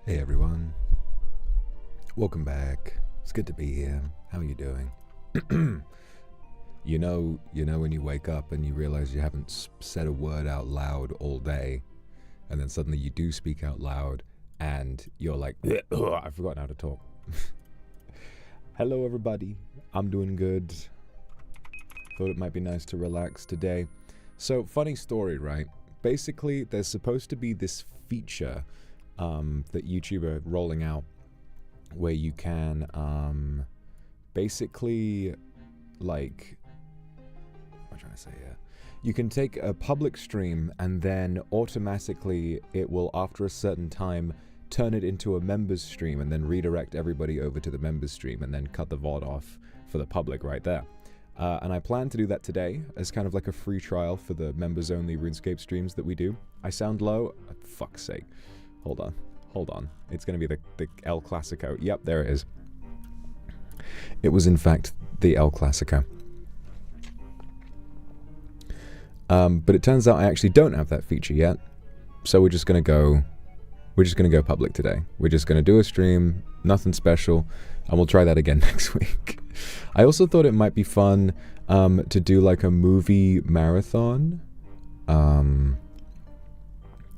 Hey everyone, welcome back. It's good to be here. How are you doing? you know when you wake up and you realize you haven't said a word out loud all day, and then suddenly you do speak out loud, and you're like, I've forgotten how to talk. Hello everybody, I'm doing good. Thought it might be nice to relax today. So, funny story, right? Basically, there's supposed to be this feature that YouTube are rolling out where you can basically, like, what am I trying to say here? You can take a public stream and then automatically it will, after a certain time, turn it into a members stream and then redirect everybody over to the members stream and then cut the VOD off for the public right there. And I plan to do that today as kind of like a free trial for the members-only RuneScape streams that we do. I sound low? Oh, fuck's sake. Hold on. It's going to be the El Clasico. Yep, there it is. It was, in fact, the El Clasico. But it turns out I actually don't have that feature yet. So we're just going to go public today. We're just going to do a stream, nothing special, and we'll try that again next week. I also thought it might be fun to do like a movie marathon.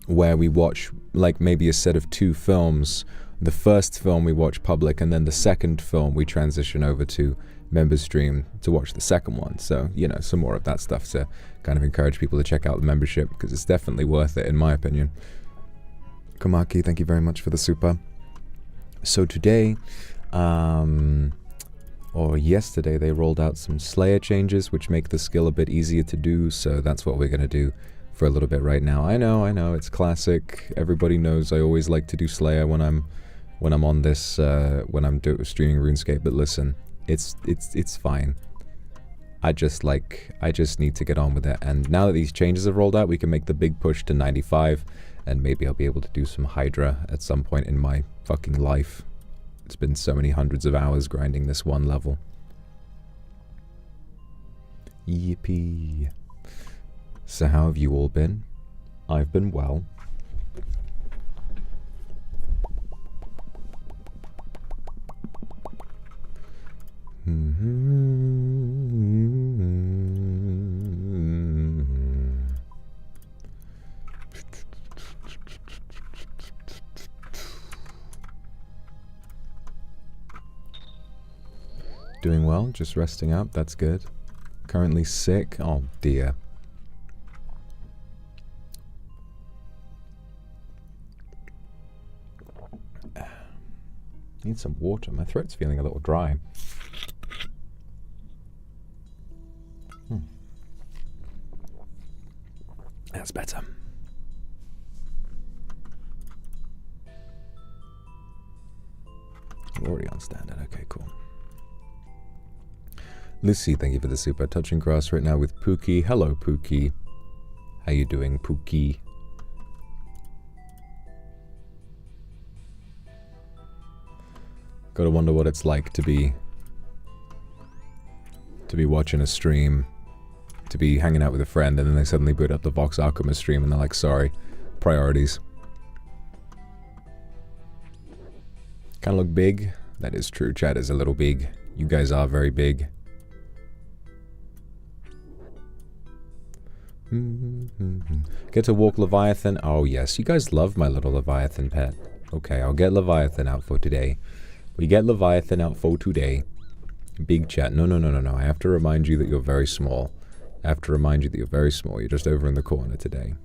Where we watch like maybe a set of 2 films. The first film we watch public, and then the second film we transition over to members stream to watch the second one. So, you know, some more of that stuff to kind of encourage people to check out the membership, because it's definitely worth it in my opinion. Komaki, thank you very much for the super. So today, or yesterday, they rolled out some Slayer changes which make the skill a bit easier to do, so that's what we're going to do for a little bit right now. I know, it's classic. Everybody knows I always like to do Slayer when I'm on this, when I'm streaming RuneScape, but listen, it's fine. I just need to get on with it, and now that these changes have rolled out, we can make the big push to 95, and maybe I'll be able to do some Hydra at some point in my fucking life. It's been so many hundreds of hours grinding this one level. Yippee. So how have you all been? I've been well. Doing well, just resting up, that's good. Currently sick, oh dear. Need some water. My throat's feeling a little dry. That's better. I'm already on standard. Okay, cool. Lucy, thank you for the super. Touching grass right now with Pookie. Hello, Pookie. How you doing, Pookie? Gotta wonder what it's like to be watching a stream, to be hanging out with a friend, and then they suddenly boot up the Vox Akuma stream and they're like, sorry, priorities. Kinda look big. That is true, chat is a little big. You guys are very big. Get to walk Leviathan. Oh yes, you guys love my little Leviathan pet. Okay, I'll get Leviathan out for today. We get Leviathan out for today. Big chat. No. I have to remind you that you're very small. I have to remind you that you're very small. You're just over in the corner today.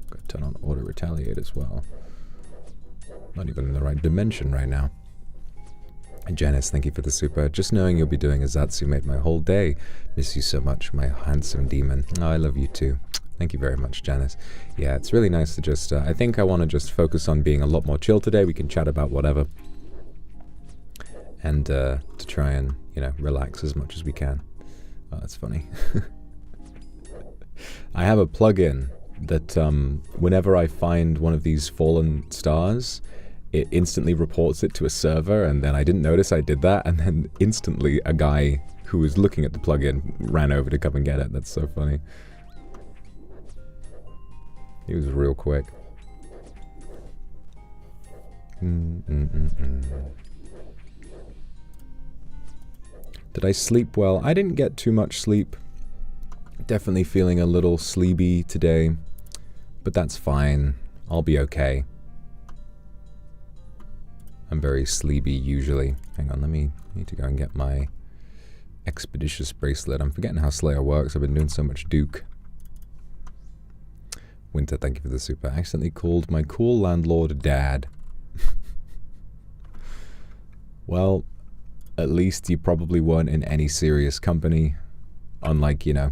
Gotta turn on auto retaliate as well. Not even in the right dimension right now. Janice, thank you for the super. Just knowing you'll be doing a Zatsu made my whole day. Miss you so much, my handsome demon. Oh, I love you too. Thank you very much, Janice. Yeah, it's really nice to just, I think I want to just focus on being a lot more chill today. We can chat about whatever. And to try and, you know, relax as much as we can. Oh, that's funny. I have a plugin that whenever I find one of these fallen stars, it instantly reports it to a server, and then I didn't notice I did that, and then instantly a guy who was looking at the plugin ran over to come and get it. That's so funny. He was real quick. Did I sleep well? I didn't get too much sleep. Definitely feeling a little sleepy today, but that's fine. I'll be okay. I'm very sleepy usually. Hang on, I need to go and get my expeditious bracelet. I'm forgetting how Slayer works. I've been doing so much Duke. Winter, thank you for the super. I accidentally called my cool landlord Dad. Well, at least you probably weren't in any serious company. Unlike, you know,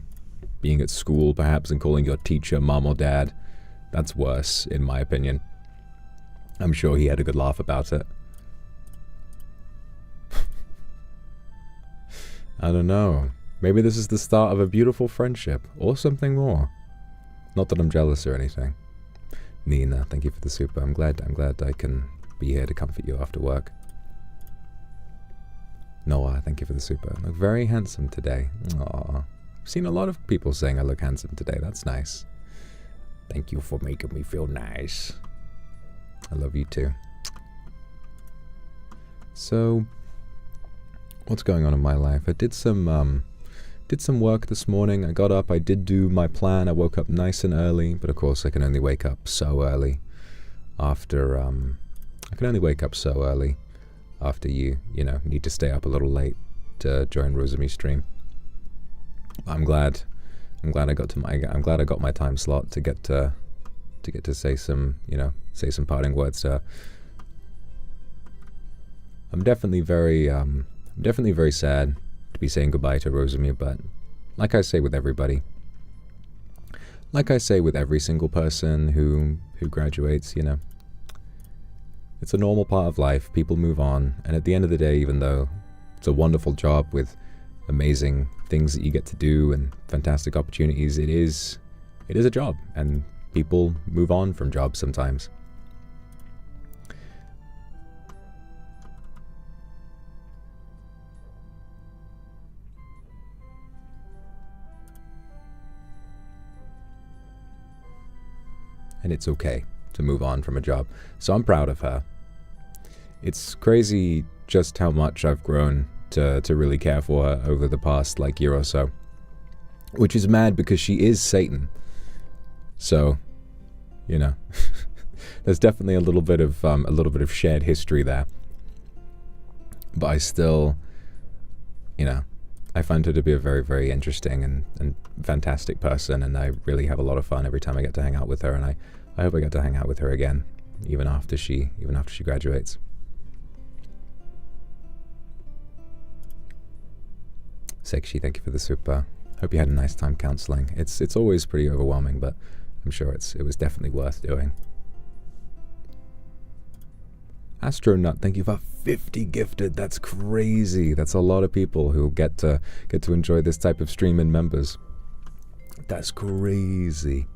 being at school perhaps and calling your teacher Mom or Dad. That's worse, in my opinion. I'm sure he had a good laugh about it. I don't know. Maybe this is the start of a beautiful friendship, or something more. Not that I'm jealous or anything. Nina, thank you for the super. I'm glad I can be here to comfort you after work. Noah, thank you for the super. I look very handsome today. Aww. I've seen a lot of people saying I look handsome today. That's nice. Thank you for making me feel nice. I love you too. So, what's going on in my life? I did some work this morning. I got up, I did do my plan. I woke up nice and early, but of course I can only wake up so early after, after you know, need to stay up a little late to join Rosami's stream. I'm glad I got my time slot to get to say some, you know, say some parting words to her. I'm definitely very sad to be saying goodbye to Rosami, but like I say with everybody, like I say with every single person who graduates, you know, it's a normal part of life. People move on, and at the end of the day, even though it's a wonderful job with amazing things that you get to do and fantastic opportunities, it is a job, and people move on from jobs sometimes. And it's okay to move on from a job. So I'm proud of her. It's crazy just how much I've grown to really care for her over the past year or so. Which is mad because she is Satan. So, you know, there's definitely a little bit of shared history there. But I still, you know, I find her to be a very, very interesting and fantastic person, and I really have a lot of fun every time I get to hang out with her, and I hope I get to hang out with her again, even after she graduates. Sekshi, thank you for the super. Hope you had a nice time counseling. It's always pretty overwhelming, but I'm sure it was definitely worth doing. Astronut, thank you for 50 gifted. That's crazy. That's a lot of people who get to enjoy this type of stream in members. That's crazy.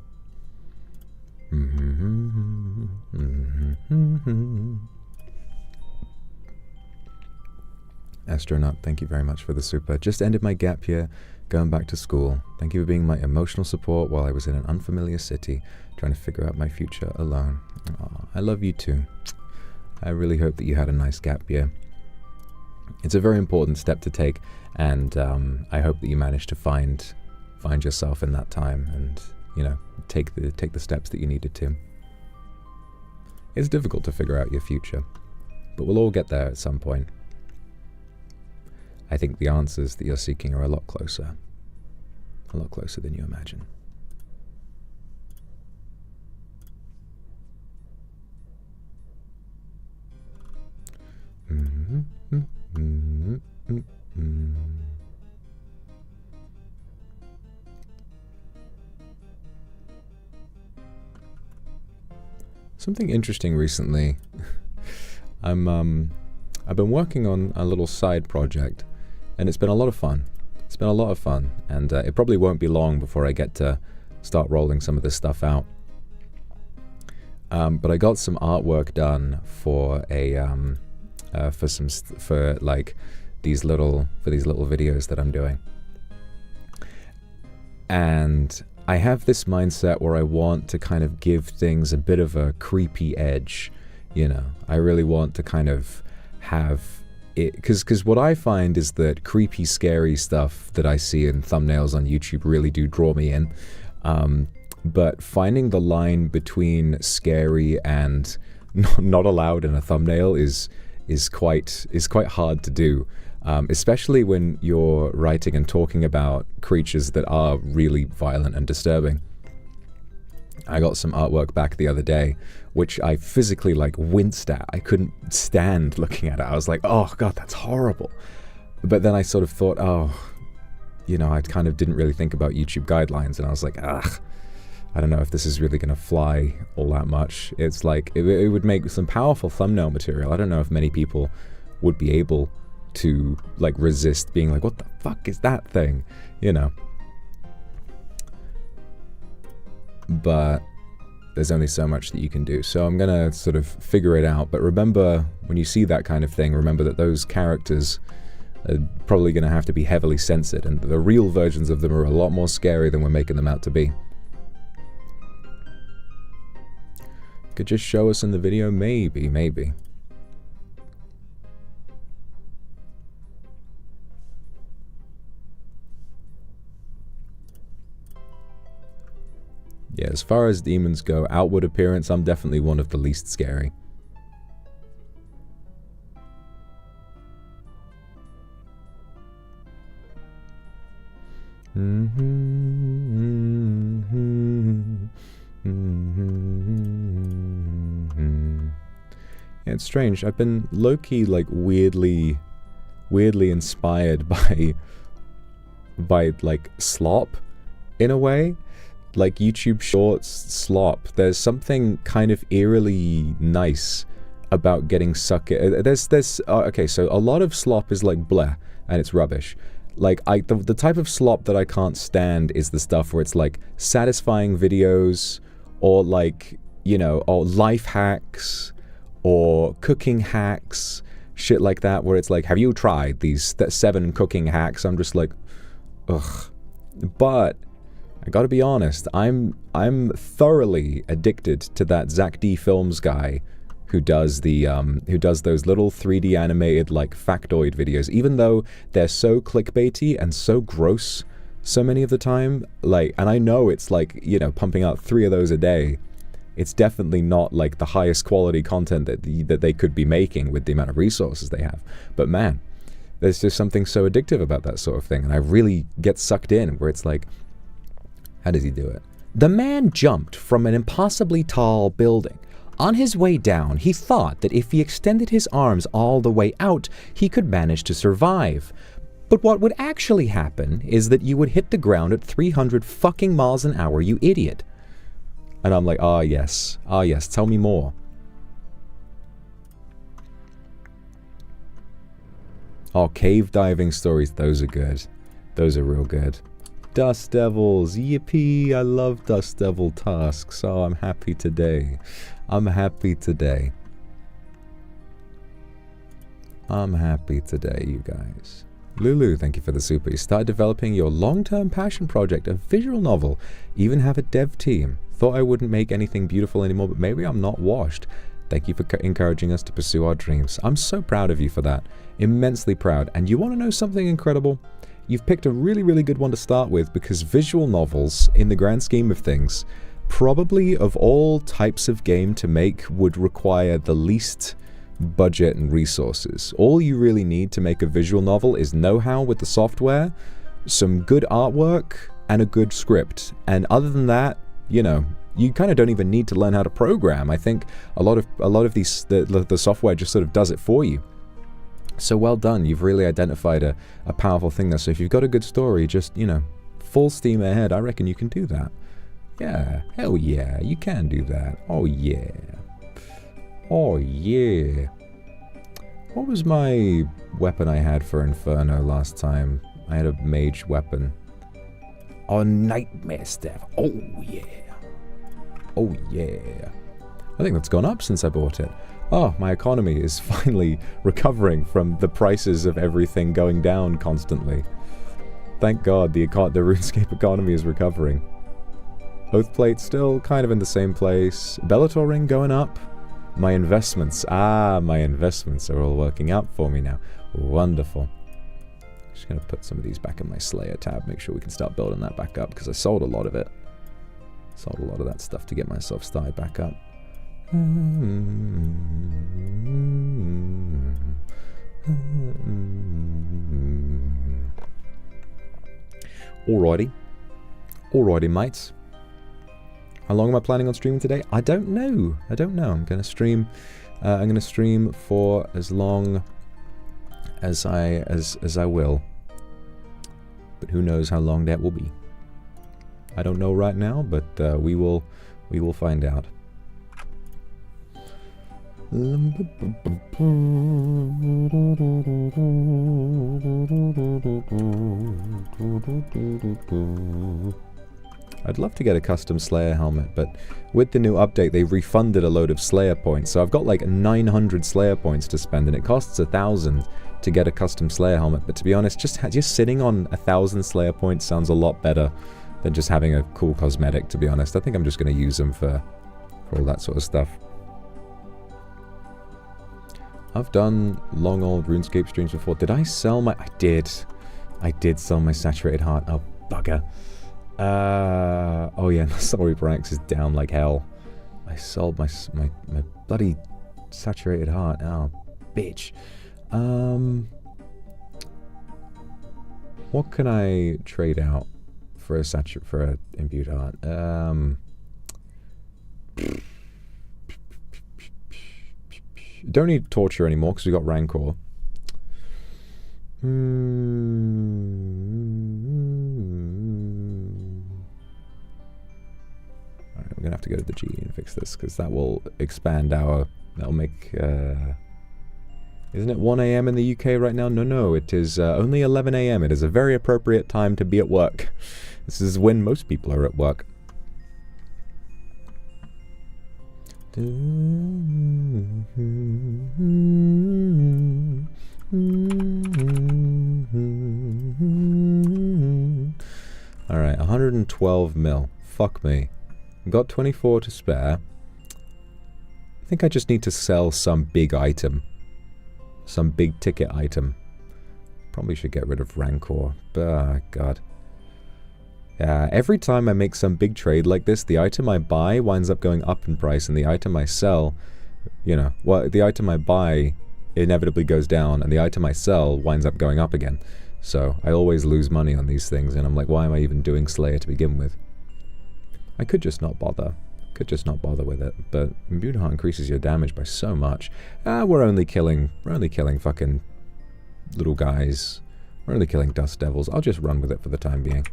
Astronaut, thank you very much for the super. Just ended my gap year, going back to school. Thank you for being my emotional support while I was in an unfamiliar city, trying to figure out my future alone. Aww, I love you too. I really hope that you had a nice gap year. It's a very important step to take, and I hope that you managed to find yourself in that time, and you know, take the steps that you needed to. It's difficult to figure out your future, but we'll all get there at some point. I think the answers that you're seeking are a lot closer than you imagine. Something interesting recently. I've been working on a little side project, and it's been a lot of fun. And it probably won't be long before I get to start rolling some of this stuff out. But I got some artwork done for these little videos that I'm doing, and I have this mindset where I want to kind of give things a bit of a creepy edge, you know. I really want to kind of have it, because what I find is that creepy, scary stuff that I see in thumbnails on YouTube really do draw me in. But finding the line between scary and not allowed in a thumbnail is quite hard to do. Especially when you're writing and talking about creatures that are really violent and disturbing. I got some artwork back the other day, which I physically like winced at. I couldn't stand looking at it. I was like, oh god, that's horrible. But then I sort of thought, oh, you know, I kind of didn't really think about YouTube guidelines, and I was like, ugh, I don't know if this is really going to fly all that much. It's like, it would make some powerful thumbnail material. I don't know if many people would be able to like resist being like, what the fuck is that thing, you know. But there's only so much that you can do, so I'm gonna sort of figure it out. But remember, when you see that kind of thing, remember that those characters are probably gonna have to be heavily censored, and the real versions of them are a lot more scary than we're making them out to be. Could just show us in the video, maybe. Yeah, as far as demons go, outward appearance, I'm definitely one of the least scary. Yeah, it's strange. I've been low-key, like, weirdly inspired by like slop in a way. Like YouTube Shorts slop. There's something kind of eerily nice about getting sucked in. Okay, so a lot of slop is like bleh, and it's rubbish. Like, the type of slop that I can't stand is the stuff where it's like satisfying videos, or like, you know, or life hacks, or cooking hacks, shit like that, where it's like, have you tried these 7 cooking hacks? I'm just like, ugh. But I gotta be honest, I'm thoroughly addicted to that Zach D Films guy who does the those little 3D animated like factoid videos. Even though they're so clickbaity and so gross so many of the time, like, and I know it's like, you know, pumping out 3 of those a day, it's definitely not like the highest quality content that they could be making with the amount of resources they have. But man, there's just something so addictive about that sort of thing, and I really get sucked in, where it's like, how does he do it? The man jumped from an impossibly tall building. On his way down, he thought that if he extended his arms all the way out, he could manage to survive. But what would actually happen is that you would hit the ground at 300 fucking miles an hour, you idiot. And I'm like, ah yes, tell me more. Oh, cave diving stories, those are good. Those are real good. Dust Devils, yippee, I love Dust Devil tasks. Oh, I'm happy today. I'm happy today, you guys. Lulu, thank you for the super. You started developing your long-term passion project, a visual novel, even have a dev team. Thought I wouldn't make anything beautiful anymore, but maybe I'm not washed. Thank you for encouraging us to pursue our dreams. I'm so proud of you for that. Immensely proud. And you want to know something incredible? You've picked a really, really good one to start with, because visual novels, in the grand scheme of things, probably of all types of game to make, would require the least budget and resources. All you really need to make a visual novel is know-how with the software, some good artwork, and a good script. And other than that, you know, you kind of don't even need to learn how to program. I think a lot of these the software just sort of does it for you. So well done, you've really identified a powerful thing there. So if you've got a good story, just, you know, full steam ahead. I reckon you can do that. Yeah, hell yeah, you can do that. Oh yeah. Oh yeah. What was my weapon I had for Inferno last time? I had a mage weapon. Oh, Nightmare Staff. Oh yeah. Oh yeah. I think that's gone up since I bought it. Oh, my economy is finally recovering from the prices of everything going down constantly. Thank God the RuneScape economy is recovering. Oath plate still kind of in the same place. Bellator ring going up. My investments. My investments are all working out for me now. Wonderful. Just going to put some of these back in my Slayer tab. Make sure we can start building that back up, because I sold a lot of it. Sold a lot of that stuff to get myself started back up. Alrighty. Alrighty, mates. How long am I planning on streaming today? I don't know. I don't know. I'm going to stream. I'm going to stream for as long as I will. But who knows how long that will be? I don't know right now, but we will find out. I'd love to get a custom Slayer helmet, but with the new update, they refunded a load of Slayer points. So I've got like 900 Slayer points to spend, and it costs 1,000 to get a custom Slayer helmet. But to be honest, just sitting on 1,000 Slayer points sounds a lot better than just having a cool cosmetic, to be honest. I think I'm just going to use them for all that sort of stuff. I've done long old RuneScape streams before. Did I sell my... I did sell my Saturated Heart. Oh, bugger. Oh yeah, my Sorry Branks is down like hell. I sold my bloody Saturated Heart. Oh, bitch. What can I trade out for a Imbued Heart? Don't need Torture anymore because we got Rancor. Alright, we're gonna have to go to the G and fix this, because that will expand our... That'll make... Isn't it 1 AM in the UK right now? No, it is only 11 AM. It is a very appropriate time to be at work. This is when most people are at work. Alright, 112 mil. Fuck me. I've got 24 to spare. I think I just need to sell some big item. Some big ticket item. Probably should get rid of Rancor. But, God. Every time I make some big trade like this, the item I buy winds up going up in price, and the item I sell, you know, well, the item I buy inevitably goes down, and the item I sell winds up going up again. So I always lose money on these things, and I'm like, why am I even doing Slayer to begin with? I could just not bother. Could just not bother with it, but Imbued Heart increases your damage by so much. We're only killing fucking little guys. We're only killing Dust Devils. I'll just run with it for the time being.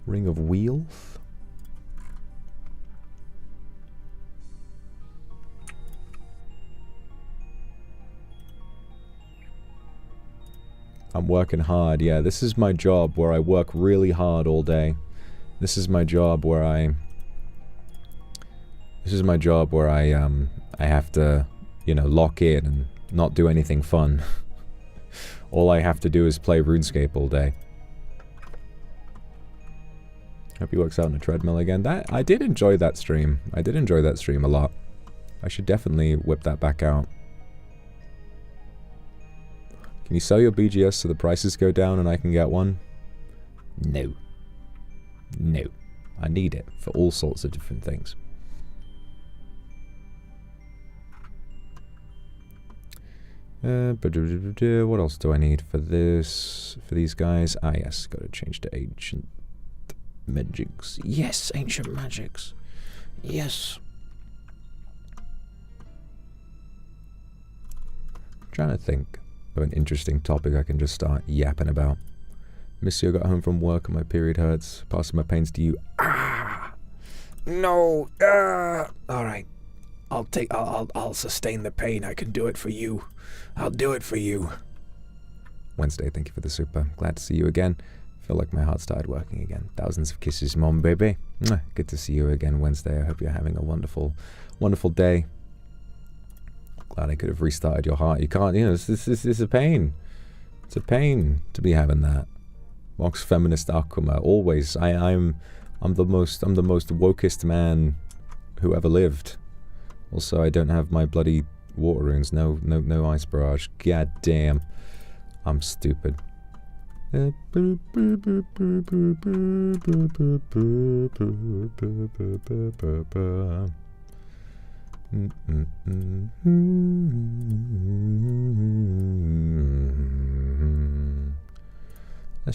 Ring of Wheels. I'm working hard. Yeah, this is my job where I work really hard all day. This is my job where I have to, you know, lock in and not do anything fun. All I have to do is play RuneScape all day. Hope he works out on a treadmill again. I did enjoy that stream. I did enjoy that stream a lot. I should definitely whip that back out. Can you sell your BGS so the prices go down and I can get one? No. No. I need it for all sorts of different things. What else do I need for this? For these guys? Ah, yes. Got to change to Ancient Magics. Yes, Ancient Magics. Yes. I'm trying to think of an interesting topic I can just start yapping about. Missy, I got home from work and my period hurts. Passing my pains to you. Ah! No! Ah! Alright. I'll sustain the pain. I can do it for you. I'll do it for you. Wednesday, thank you for the super. Glad to see you again. feel like my heart started working again. Thousands of kisses, mom, baby. Mwah. Good to see you again Wednesday. I hope you're having a wonderful, wonderful day. Glad I could have restarted your heart. You can't, you know, this is a pain. It's a pain to be having that. Vox feminist Akuma. Always. I'm the most wokest man who ever lived. Also, I don't have my bloody water runes. No ice barrage. God damn. I'm stupid. Let's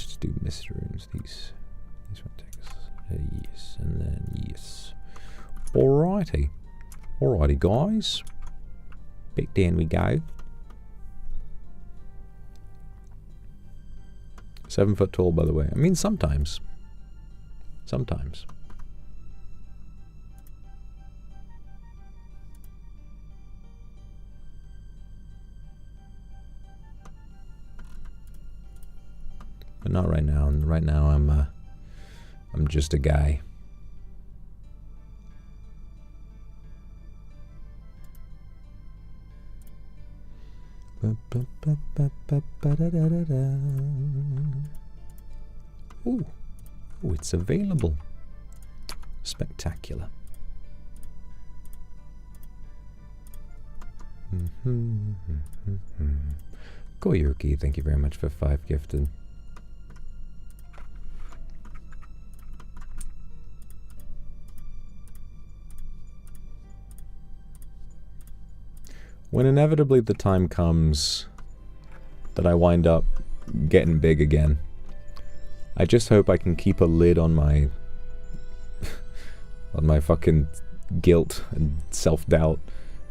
just do mystery runes. These won't take us. Yes, and then yes. Alrighty. Alrighty, guys. Back down we go. 7 foot tall, by the way. I mean, sometimes. Sometimes. But not right now. And right now, I'm just a guy. Ooh, it's available. Spectacular. Koyuki, thank you very much for 5 gifted. When inevitably the time comes that I wind up getting big again, I just hope I can keep a lid on my on my fucking guilt and self-doubt.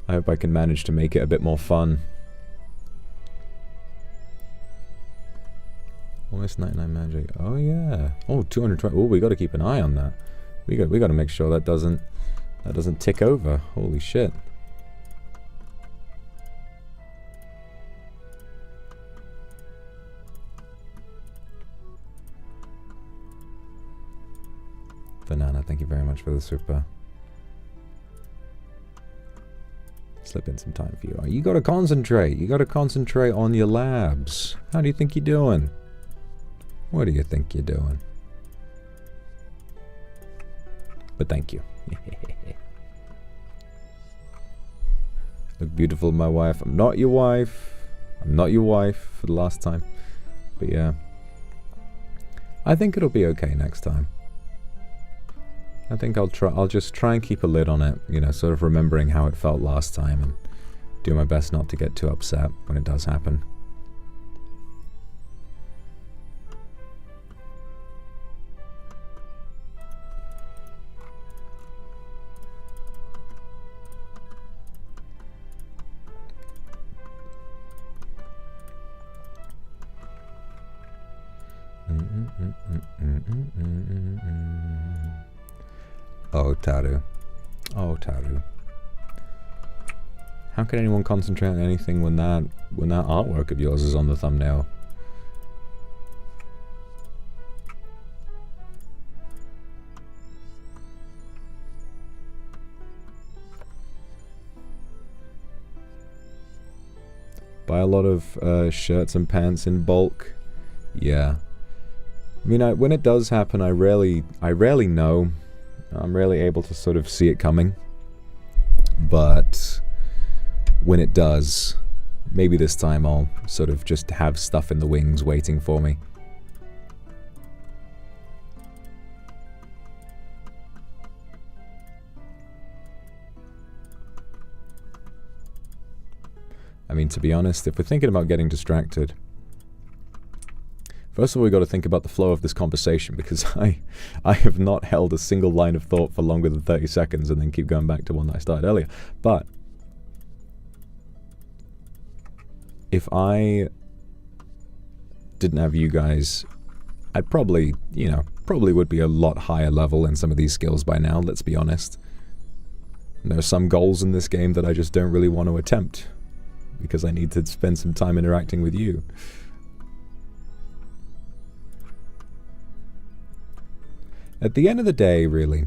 I hope I can manage to make it a bit more fun. Almost 99 magic. Oh yeah. Oh, 220. Oh, we got to keep an eye on that. We got to make sure that doesn't tick over. Holy shit. Banana, thank you very much for the super. Slip in some time for you. You gotta concentrate. You gotta concentrate on your labs. How do you think you're doing? What do you think you're doing? But thank you. Look beautiful, my wife. I'm not your wife. I'm not your wife for the last time. But yeah. I think it'll be okay next time. I think I'll just try and keep a lid on it, you know, sort of remembering how it felt last time and do my best not to get too upset when it does happen. Oh, Taru. Oh, Taru. How can anyone concentrate on anything when that artwork of yours is on the thumbnail? Buy a lot of shirts and pants in bulk. Yeah. I mean, when it does happen, I rarely know. I'm rarely able to sort of see it coming. But when it does, maybe this time I'll sort of just have stuff in the wings waiting for me. I mean, to be honest, if we're thinking about getting distracted, first of all, we've got to think about the flow of this conversation, because I have not held a single line of thought for longer than 30 seconds and then keep going back to one that I started earlier. But if I didn't have you guys, I'd probably, you know, would be a lot higher level in some of these skills by now, let's be honest. And there are some goals in this game that I just don't really want to attempt, because I need to spend some time interacting with you. At the end of the day, really,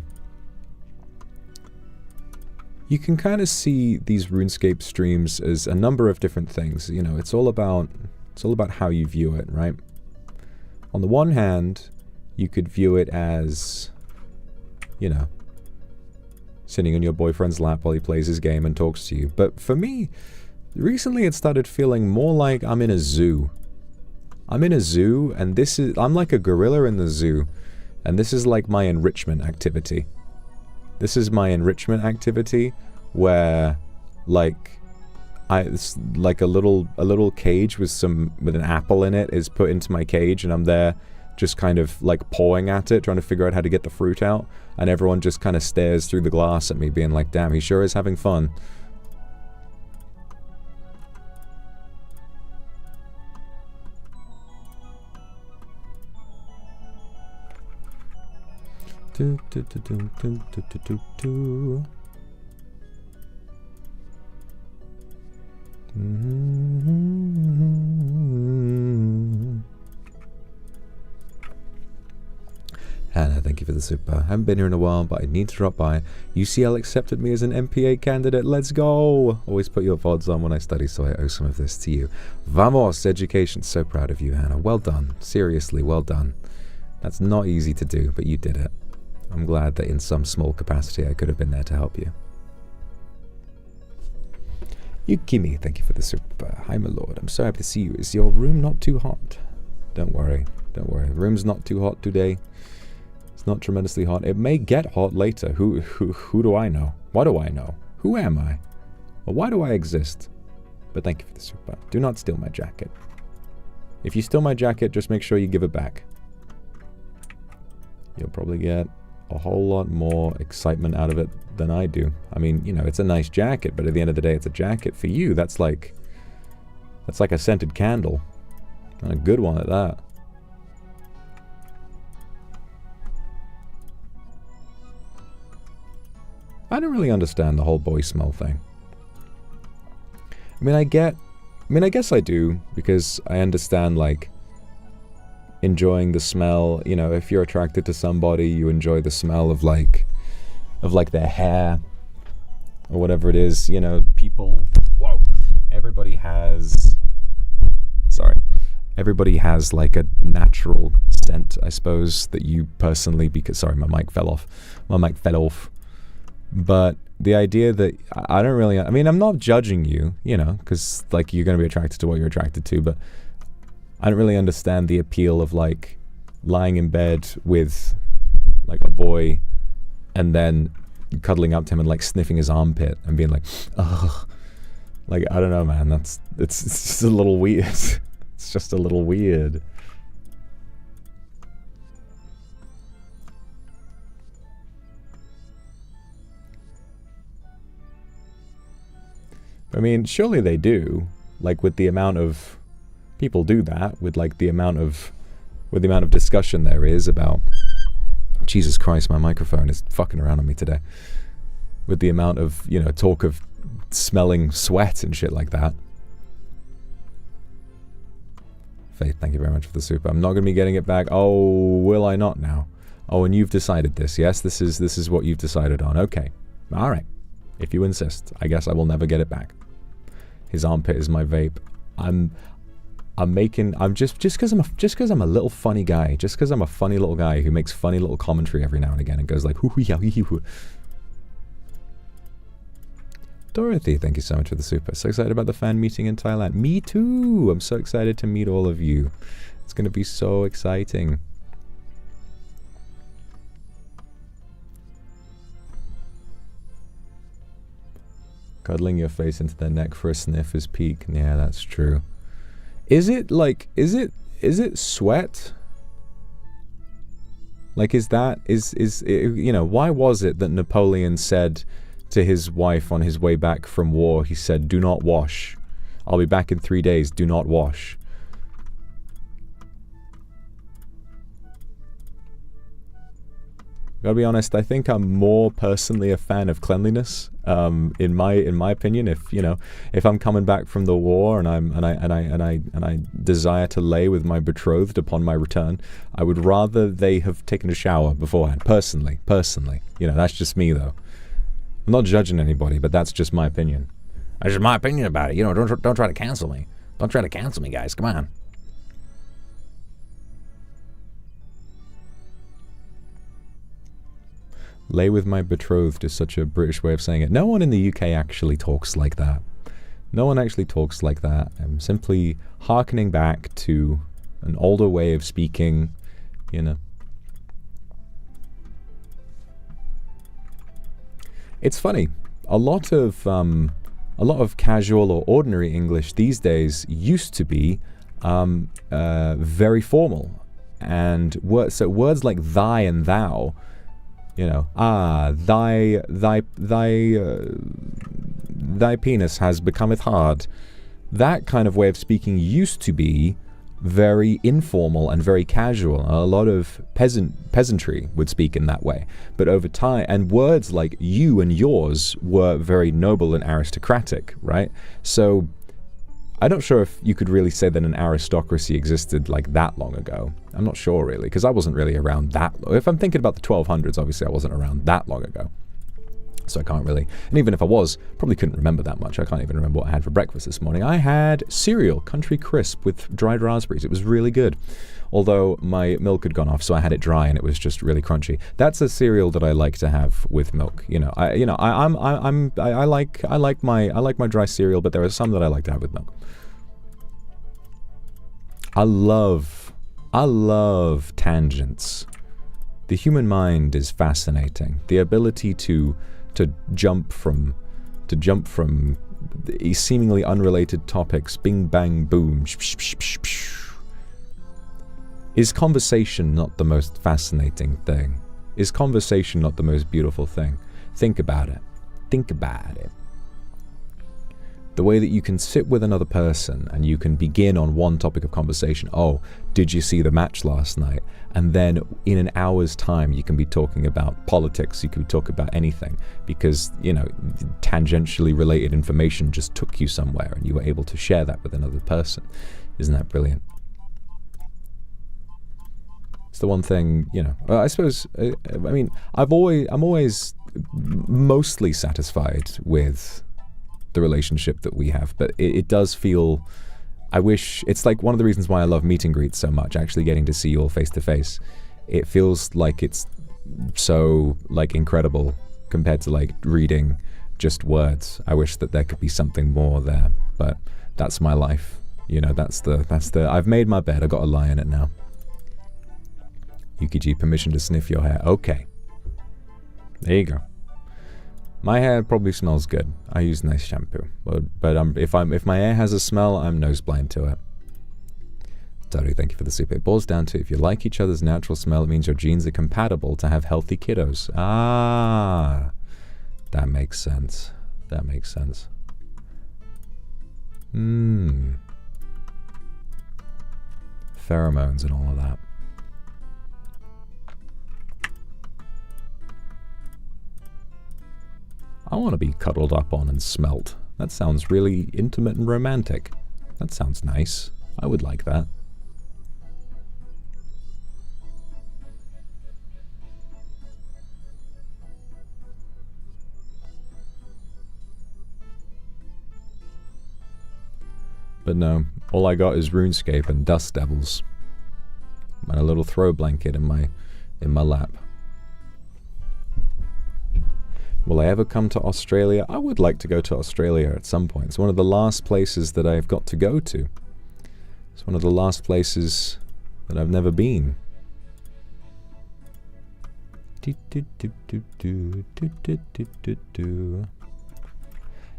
you can kind of see these RuneScape streams as a number of different things. You know, it's all about how you view it, right? On the one hand, you could view it as, you know, sitting on your boyfriend's lap while he plays his game and talks to you. But for me, recently it started feeling more like I'm in a zoo. I'm in a zoo, and I'm like a gorilla in the zoo, and this is like my enrichment activity. This is my enrichment activity where, like, it's like a little cage with an apple in it is put into my cage, and I'm there just kind of like pawing at it, trying to figure out how to get the fruit out, and everyone just kind of stares through the glass at me, being like, damn, he sure is having fun. Do, do, do, do, do, do, do, do. Hannah, thank you for the super. Haven't been here in a while, but I need to drop by. UCL accepted me as an MPA candidate. Let's go! Always put your VODs on when I study, so I owe some of this to you. Vamos! Education. So proud of you, Hannah. Well done. Seriously, well done. That's not easy to do, but you did it. I'm glad that in some small capacity I could have been there to help you. Yukimi, thank you for the super. Hi, my lord. I'm so happy to see you. Is your room not too hot? Don't worry. Don't worry. The room's not too hot today. It's not tremendously hot. It may get hot later. Who do I know? What do I know? Who am I? Well, why do I exist? But thank you for the super. Do not steal my jacket. If you steal my jacket, just make sure you give it back. You'll probably get a whole lot more excitement out of it than I do. I mean, you know, it's a nice jacket, but at the end of the day, it's a jacket. For you, that's like a scented candle. And a good one at that. I don't really understand the whole boy smell thing. I mean, I guess I do, because I understand, like, enjoying the smell. You know, if you're attracted to somebody, you enjoy the smell of like their hair or whatever it is. You know, people, whoa, everybody has like a natural scent, I suppose, that you personally, because, sorry, my mic fell off. But the idea that I don't really, I mean, I'm not judging you, you know, because like you're going to be attracted to what you're attracted to, but I don't really understand the appeal of, like, lying in bed with, like, a boy and then cuddling up to him and, like, sniffing his armpit and being like, ugh. Like, I don't know, man. It's just a little weird. It's just a little weird. I mean, surely they do. Like, with the amount of... People do that with, like, the amount of discussion there is about... Jesus Christ, my microphone is fucking around on me today. With the amount of, you know, talk of smelling sweat and shit like that. Faith, thank you very much for the super. I'm not going to be getting it back. Oh, will I not now? Oh, and you've decided this. Yes, this is what you've decided on. Okay. All right. If you insist, I guess I will never get it back. His armpit is my vape. I'm just because I'm a little funny guy, just because I'm a funny little guy who makes funny little commentary every now and again and goes like, hoo hoo ya hoo hoo. Dorothy, thank you so much for the super. So excited about the fan meeting in Thailand. Me too. I'm so excited to meet all of you. It's going to be so exciting. Cuddling your face into their neck for a sniff is peak. Yeah, that's true. Is it like, is it sweat? Like, you know, why was it that Napoleon said to his wife on his way back from war, he said, do not wash. I'll be back in 3 days, do not wash. Gotta be honest, I think I'm more personally a fan of cleanliness. In my opinion, if I'm coming back from the war and I desire to lay with my betrothed upon my return, I would rather they have taken a shower beforehand. Personally, that's just me though. I'm not judging anybody, but that's just my opinion. That's just my opinion about it. Don't try to cancel me. Don't try to cancel me, guys. Come on. Lay with my betrothed is such a British way of saying it. No one in the UK actually talks like that. No one actually talks like that. I'm simply hearkening back to an older way of speaking, It's funny. A lot of casual or ordinary English these days used to be very formal, and words like thy and thou. Thy penis has becometh hard. That kind of way of speaking used to be very informal and very casual. A lot of peasantry would speak in that way. But over time, and words like you and yours were very noble and aristocratic, right? So I'm not sure if you could really say that an aristocracy existed like that long ago. I'm not sure really, because I wasn't really around that long. If I'm thinking about the 1200s, obviously I wasn't around that long ago. So I can't really, and even if I was, probably couldn't remember that much. I can't even remember what I had for breakfast this morning. I had cereal, Country Crisp with dried raspberries. It was really good. Although my milk had gone off, so I had it dry and it was just really crunchy. That's a cereal that I like to have with milk. I like my dry cereal, but there are some that I like to have with milk. I love tangents. The human mind is fascinating. The ability to jump from seemingly unrelated topics, bing bang boom. Is conversation not the most fascinating thing? Is conversation not the most beautiful thing? Think about it. Think about it. The way that you can sit with another person and you can begin on one topic of conversation. Oh, did you see the match last night? And then in an hour's time, you can be talking about politics. You can be talking about anything because, tangentially related information just took you somewhere and you were able to share that with another person. Isn't that brilliant? It's the one thing, I suppose, I'm always mostly satisfied with the relationship that we have, but it does feel, I wish, it's like one of the reasons why I love meet and greets so much, actually getting to see you all face to face. It feels like it's so incredible compared to reading just words. I wish that there could be something more there, but that's my life. That's the I've made my bed, I gotta lie in it now. Yukiji, permission to sniff your hair. Okay. There you go. My hair probably smells good. I use nice shampoo, but if my hair has a smell, I'm nose blind to it. Totally, thank you for the soup. It boils down to if you like each other's natural smell, it means your genes are compatible to have healthy kiddos. Ah, that makes sense. That makes sense. Pheromones and all of that. I want to be cuddled up on and smelt. That sounds really intimate and romantic. That sounds nice. I would like that. But no, all I got is RuneScape and Dust Devils. And a little throw blanket in my lap. Will I ever come to Australia? I would like to go to Australia at some point. It's one of the last places that I've got to go to. It's one of the last places that I've never been.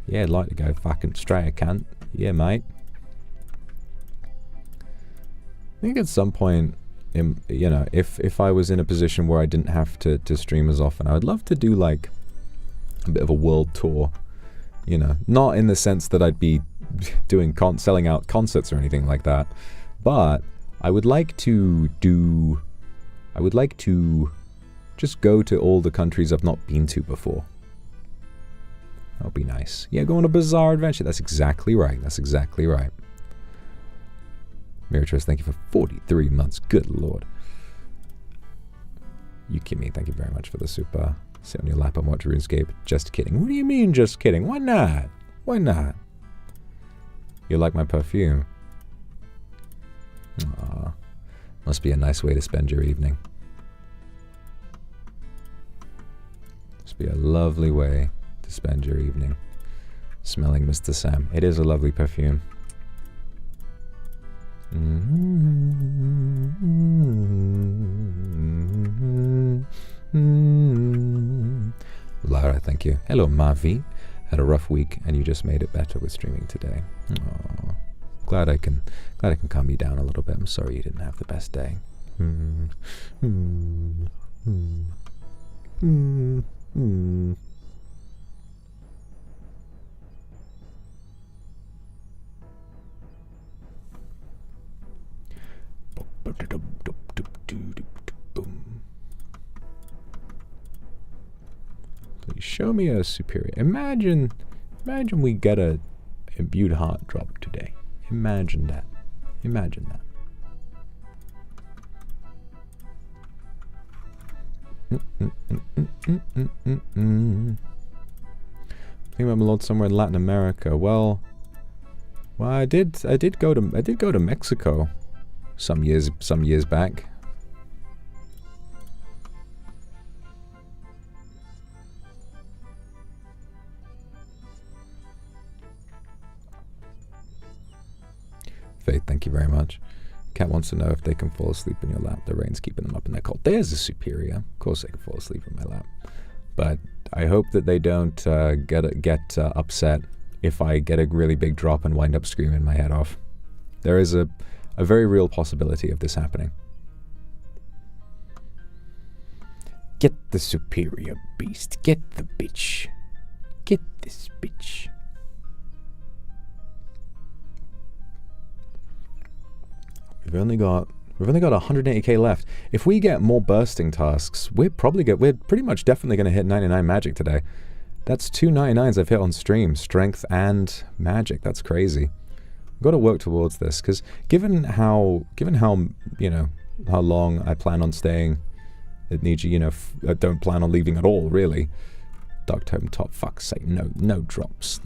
Yeah, I'd like to go fucking straight, I can't. Yeah, mate. I think at some point, if I was in a position where I didn't have to stream as often, I would love to do a bit of a world tour, not in the sense that I'd be doing selling out concerts or anything like that, but I would like to Just go to all the countries I've not been to before. That'll be nice. Yeah, go on a bizarre adventure. That's exactly right. That's exactly right. Miratress, thank you for 43 months. Good lord. Yukimi, thank you very much for the super. Sit on your lap and watch RuneScape. Just kidding. What do you mean just kidding? Why not? Why not? You like my perfume? Aww. Must be a nice way to spend your evening. Must be a lovely way to spend your evening. Smelling Mr. Sam. It is a lovely perfume. Lara, thank you. Hello, Mavi. Had a rough week, and you just made it better with streaming today. Aww. Glad I can calm you down a little bit. I'm sorry you didn't have the best day. Please show me a superior. Imagine we get a imbued heart drop today. Imagine that. Imagine that. I think I'm a lot somewhere in Latin America. Well, I did go to Mexico some years back. Faith, thank you very much. Cat wants to know if they can fall asleep in your lap. The rain's keeping them up and they're cold. There's a superior. Of course they can fall asleep in my lap. But I hope that they don't get upset if I get a really big drop and wind up screaming my head off. There is a very real possibility of this happening. Get the superior beast. Get the bitch. Get this bitch. We've only got 180k left. If we get more bursting tasks, we're pretty much definitely going to hit 99 magic today. That's 2 99s I've hit on stream, strength and magic. That's crazy. I've got to work towards this because given how you know how long I plan on staying at Niji, I don't plan on leaving at all really. Dark Tome top, fuck's sake, no drops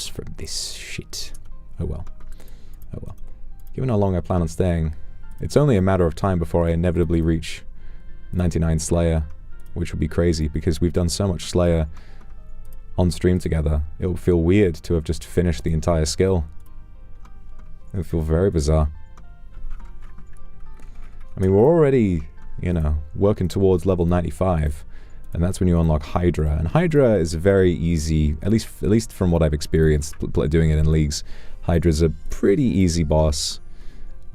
from this shit. Oh well. Given how long I plan on staying, it's only a matter of time before I inevitably reach 99 Slayer, which would be crazy because we've done so much Slayer on stream together. It will feel weird to have just finished the entire skill. It would feel very bizarre. I mean, we're already, working towards level 95, and that's when you unlock Hydra. And Hydra is very easy, at least from what I've experienced doing it in leagues. Hydra's a pretty easy boss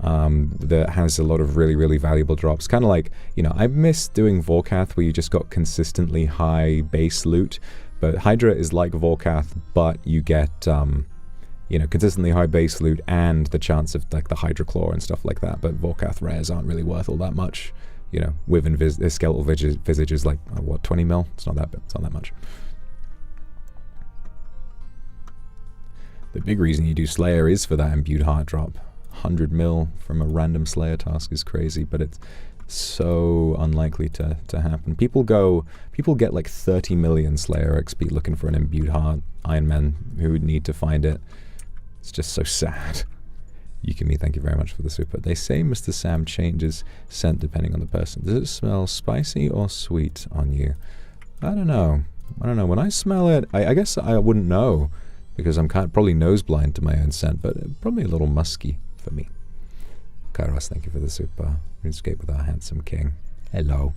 that has a lot of really, really valuable drops. Kind of like, I miss doing Vorkath where you just got consistently high base loot, but Hydra is like Vorkath, but you get, consistently high base loot and the chance of like the Hydra Claw and stuff like that, but Vorkath rares aren't really worth all that much. With skeletal visage is like, what, 20 mil? It's not that much. The big reason you do Slayer is for that imbued heart drop. 100 mil from a random Slayer task is crazy, but it's so unlikely to happen. People get like 30 million Slayer XP looking for an imbued heart. Ironman who would need to find it. It's just so sad. Yukimi, thank you very much for the super. They say Mr. Sam changes scent depending on the person. Does it smell spicy or sweet on you? I don't know. When I smell it, I guess I wouldn't know, because I'm probably nose blind to my own scent, but probably a little musky for me. Kairos, thank you for the super. RuneScape with our handsome king. Hello.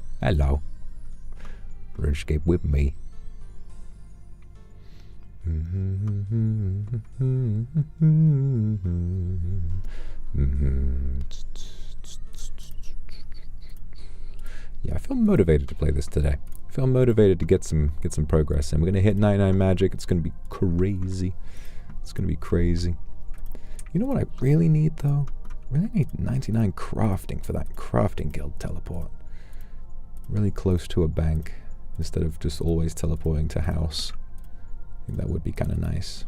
RuneScape with me. Yeah, I feel motivated to play this today. I feel motivated to get some progress, and we're gonna hit 99 magic. It's gonna be crazy. It's gonna be crazy. You know what I really need though? I really need 99 crafting for that crafting guild teleport. really close to a bank instead of just always teleporting to house. I think that would be kind of nice.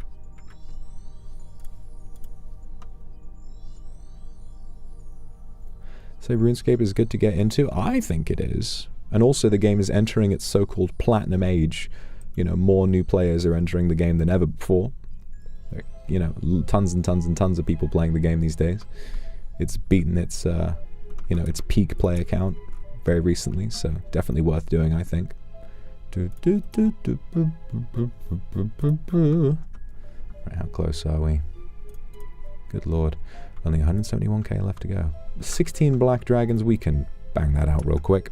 So RuneScape is good to get into? I think it is. And also the game is entering its so-called platinum age. You know, more new players are entering the game than ever before. You know, tons and tons and tons of people playing the game these days. It's beaten its, you know, its peak player count very recently, so definitely worth doing, I think. Right, how close are we? Good lord. Only 171k left to go. 16 black dragons, we can bang that out real quick.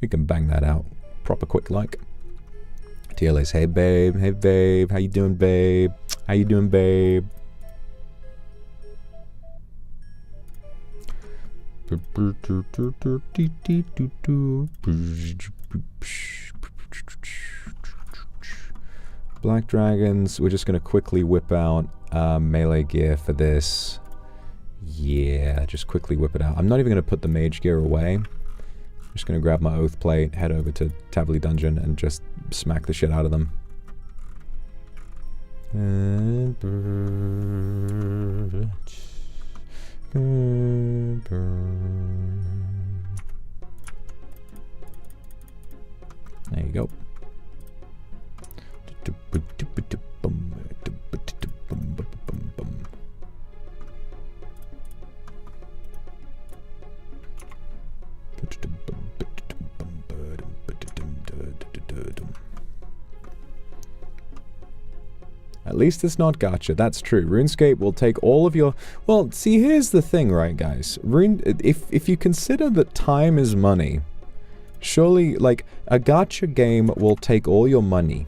We can bang that out proper quick like. TLA's, hey babe, how you doing babe? How you doing babe? Black dragons, we're just going to quickly whip out melee gear for this. Yeah, just quickly whip it out. I'm not even going to put the mage gear away. I'm just going to grab my oath plate, head over to Tavily Dungeon, and just smack the shit out of them. There you go. At least it's not gacha. That's true. RuneScape will take all of your... Well, see, here's the thing, right, guys? If you consider that time is money, surely, like, a gacha game will take all your money.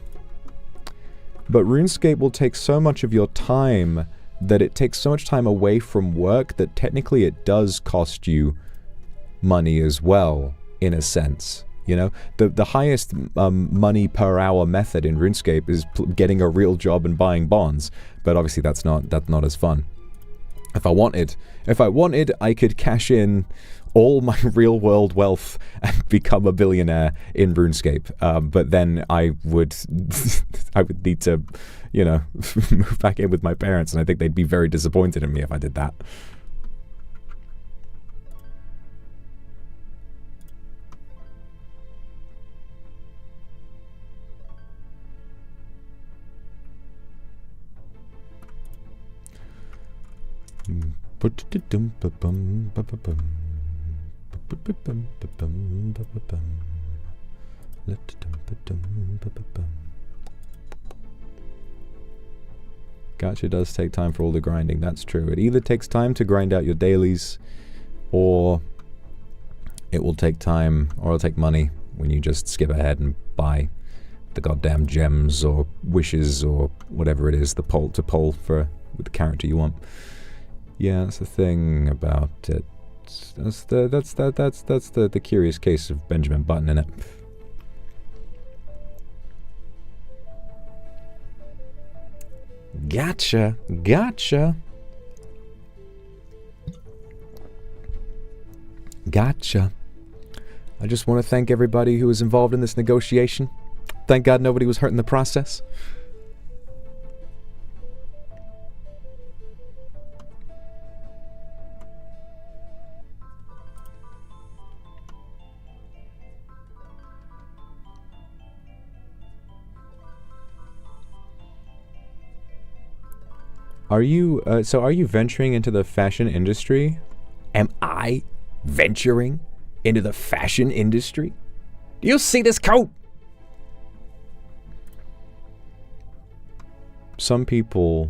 But RuneScape will take so much of your time that it takes so much time away from work that technically it does cost you money as well, in a sense. You know, the highest money per hour method in RuneScape is getting a real job and buying bonds, but obviously that's not as fun. If I wanted, I could cash in all my real world wealth and become a billionaire in RuneScape. But then I would need to, you know, move back in with my parents, and I think they'd be very disappointed in me if I did that. Gacha does take time for all the grinding, that's true. It either takes time to grind out your dailies, or it will take time, or it'll take money when you just skip ahead and buy the goddamn gems or wishes or whatever it is, the poll to poll for with the character you want. Yeah, that's the thing about it. That's the curious case of Benjamin Button, innit? Gotcha, gotcha. Gotcha. I just want to thank everybody who was involved in this negotiation. Thank God nobody was hurt in the process. Are you, so are you venturing into the fashion industry? Am I venturing into the fashion industry? Do you see this coat? Some people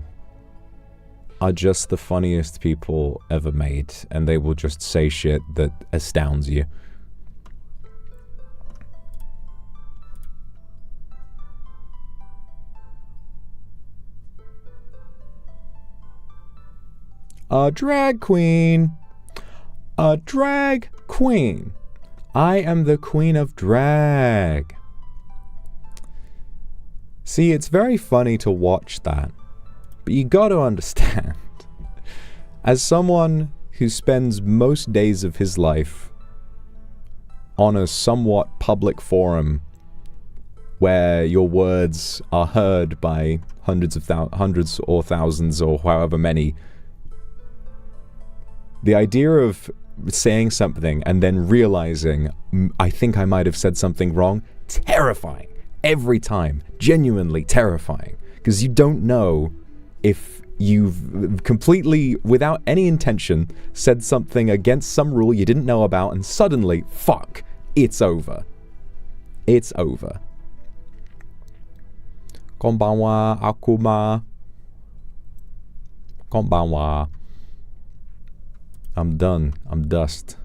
are just the funniest people ever made, and they will just say shit that astounds you. A drag queen. A drag queen. I am the queen of drag. See, it's very funny to watch that, but you gotta understand, as someone who spends most days of his life on a somewhat public forum where your words are heard by hundreds or thousands or however many, the idea of saying something and then realizing, I think I might have said something wrong, terrifying. Every time. Genuinely terrifying. Because you don't know if you've completely, without any intention, said something against some rule you didn't know about, and suddenly, fuck, it's over. It's over. Konbanwa, Akuma. Konbanwa. I'm done. I'm dust.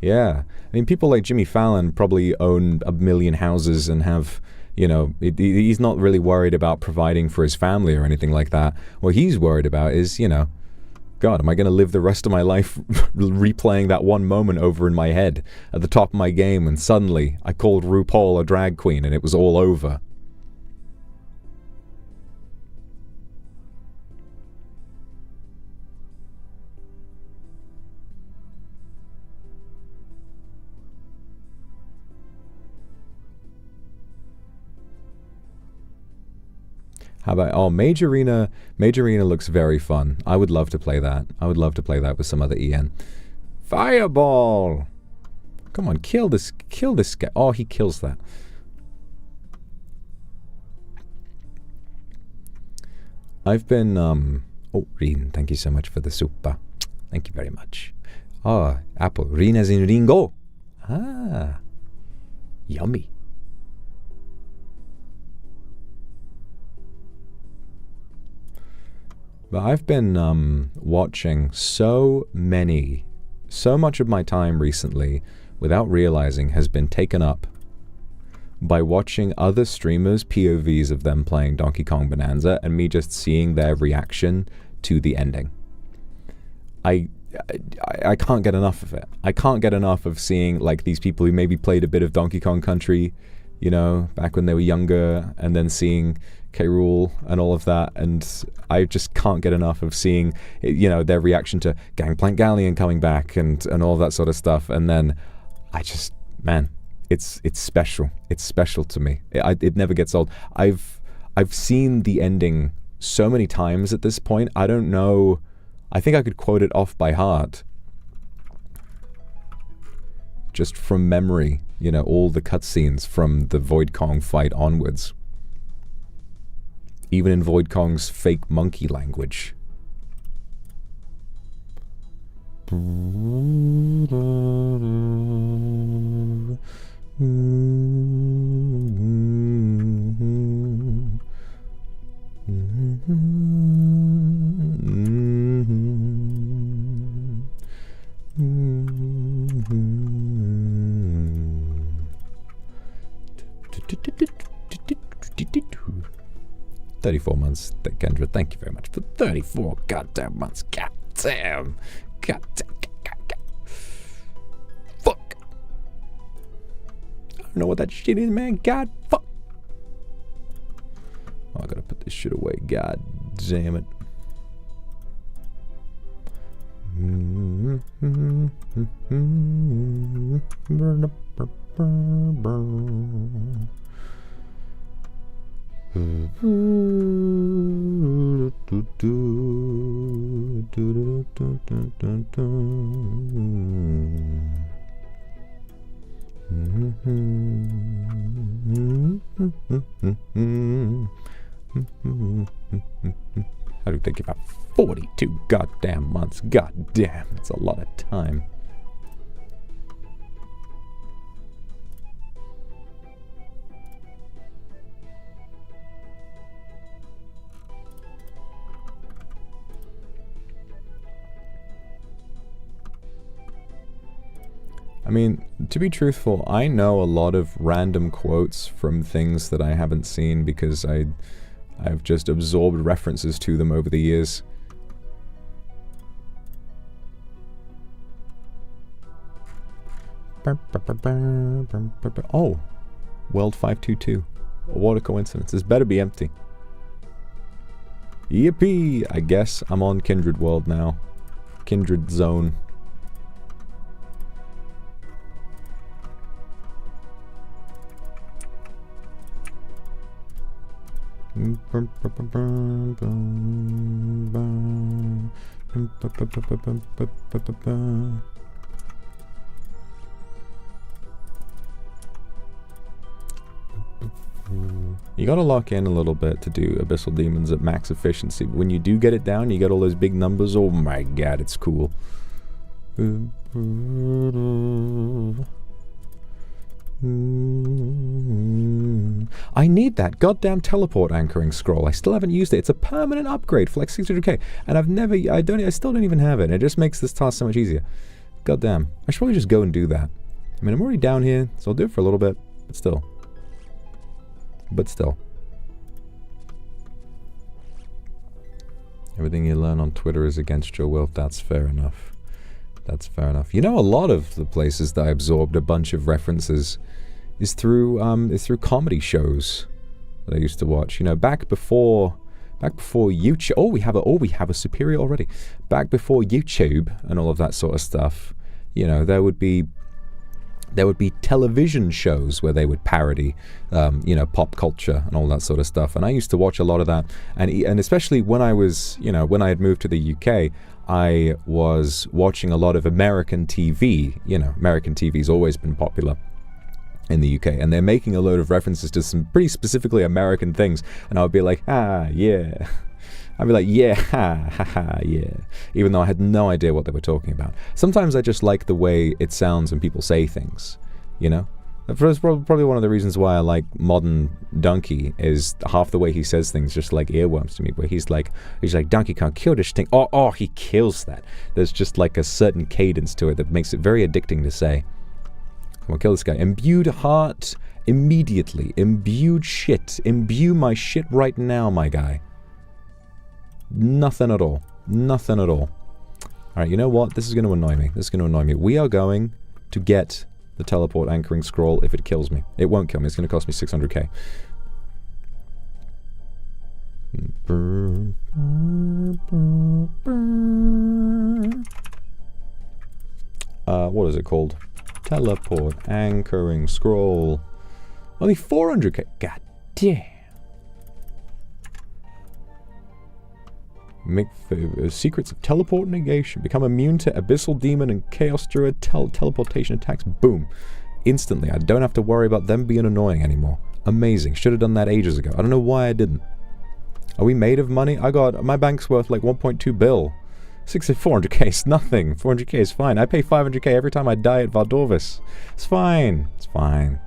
Yeah. I mean, people like Jimmy Fallon probably own 1 million houses and have, you know, he's not really worried about providing for his family or anything like that. What he's worried about is, you know, God, am I going to live the rest of my life replaying that one moment over in my head at the top of my game, and suddenly I called RuPaul a drag queen and it was all over. How about, oh, Mage Arena looks very fun. I would love to play that. I would love to play that with some other EN. Fireball! Come on, kill this guy. Oh, he kills that. I've been, oh, Rin, thank you so much for the super. Thank you very much. Oh, apple. Rin as in Ringo. Ah, yummy. But I've been watching so much of my time recently, without realizing, has been taken up by watching other streamers' POVs of them playing Donkey Kong Bonanza and me just seeing their reaction to the ending. I can't get enough of it. I can't get enough of seeing like these people who maybe played a bit of Donkey Kong Country, you know, back when they were younger, and then seeing K. Rool and all of that, and I just can't get enough of seeing, you know, their reaction to Gangplank Galleon coming back and all that sort of stuff. And then I just, man, it's special. It's special to me. It never gets old. I've seen the ending so many times at this point. I don't know. I think I could quote it off by heart, just from memory. You know, all the cutscenes from the Void Kong fight onwards. Even in Void Kong's fake monkey language. $34 months, Kendra. Thank you very much for 34 goddamn months. Goddamn. Goddamn. Fuck. I don't know what that shit is, man. God fuck. Oh, I gotta put this shit away. God damn it. How do you think about 42 goddamn months? Goddamn, it's a lot of time. I mean, to be truthful, I know a lot of random quotes from things that I haven't seen because I've just absorbed references to them over the years. Oh, World 522. What a coincidence. This better be empty. Yippee! I guess I'm on Kindred World now. Kindred Zone. You gotta lock in a little bit to do Abyssal Demons at max efficiency, but when you do get it down, you get all those big numbers, oh my god, it's cool. I need that goddamn teleport anchoring scroll. I still haven't used it. It's a permanent upgrade for like 600k, and I still don't even have it. It just makes this task so much easier. Goddamn. I should probably just go and do that. I mean, I'm already down here, so I'll do it for a little bit, but still. Everything you learn on Twitter is against your will. That's fair enough. That's fair enough. You know, a lot of the places that I absorbed a bunch of references is through comedy shows that I used to watch. You know, back before YouTube. Oh, we have a superior already. Back before YouTube and all of that sort of stuff. You know, there would be television shows where they would parody, you know, pop culture and all that sort of stuff. And I used to watch a lot of that. And especially when I was, you know, when I had moved to the UK, I was watching a lot of American TV. You know, American TV's always been popular in the UK. And they're making a load of references to some pretty specifically American things. And I would be like, ah, yeah. I'd be like, yeah, ha, ha, ha, yeah. Even though I had no idea what they were talking about. Sometimes I just like the way it sounds when people say things, you know? That's probably one of the reasons why I like Modern Donkey, is half the way he says things just like earworms to me, where he's like, Donkey can't kill this thing. Oh, he kills that. There's just like a certain cadence to it that makes it very addicting to say. Come on, kill this guy. Imbued heart immediately. Imbued shit. Imbue my shit right now, my guy. Nothing at all. Nothing at all. Alright, you know what? This is going to annoy me. This is going to annoy me. We are going to get the teleport anchoring scroll if it kills me. It won't kill me. It's going to cost me 600k. What is it called? Teleport anchoring scroll. Only 400k. God damn. Make secrets of teleport negation. Become immune to abyssal demon and chaos druid teleportation attacks. Boom. Instantly. I don't have to worry about them being annoying anymore. Amazing. Should have done that ages ago. I don't know why I didn't. Are we made of money? My bank's worth like 1.2 bill. 400k is nothing. 400k is fine. I pay 500k every time I die at Valdorvis. It's fine. It's fine.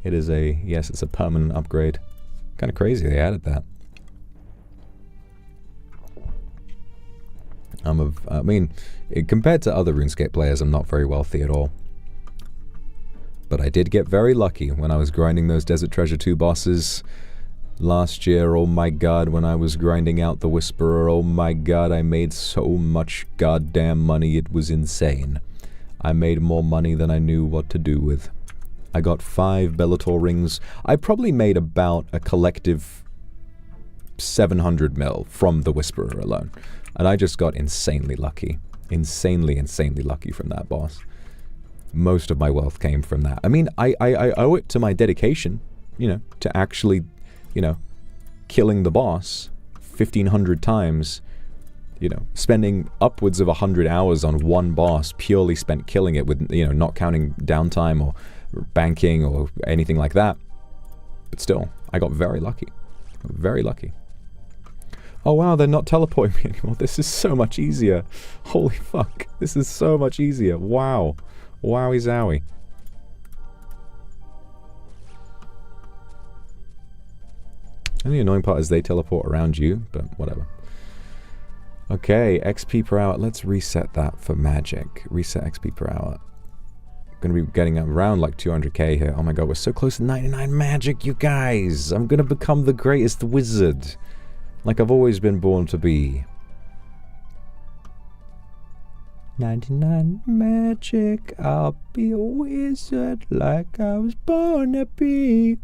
It is yes, it's a permanent upgrade. Kind of crazy they added that. I mean, compared to other RuneScape players, I'm not very wealthy at all. But I did get very lucky when I was grinding those Desert Treasure 2 bosses last year. Oh my god, when I was grinding out the Whisperer, oh my god, I made so much goddamn money, it was insane. I made more money than I knew what to do with. I got 5 Bellator rings. I probably made about a collective 700 mil from the Whisperer alone. And I just got insanely lucky. Insanely lucky from that boss. Most of my wealth came from that. I mean, I owe it to my dedication, you know, to actually, you know, killing the boss 1,500 times, you know, spending upwards of 100 hours on one boss purely spent killing it with, you know, not counting downtime or banking or anything like that. But still, I got very lucky. Very lucky. Oh wow, they're not teleporting me anymore. This is so much easier. Holy fuck. This is so much easier. Wow. Wowie zowie. And the annoying part is they teleport around you, but whatever. Okay, XP per hour. Let's reset that for magic. Reset XP per hour. Gonna be getting around like 200k here. Oh my god, we're so close to 99 magic, you guys! I'm gonna become the greatest wizard. Like I've always been born to be. 99 magic, I'll be a wizard like I was born to be.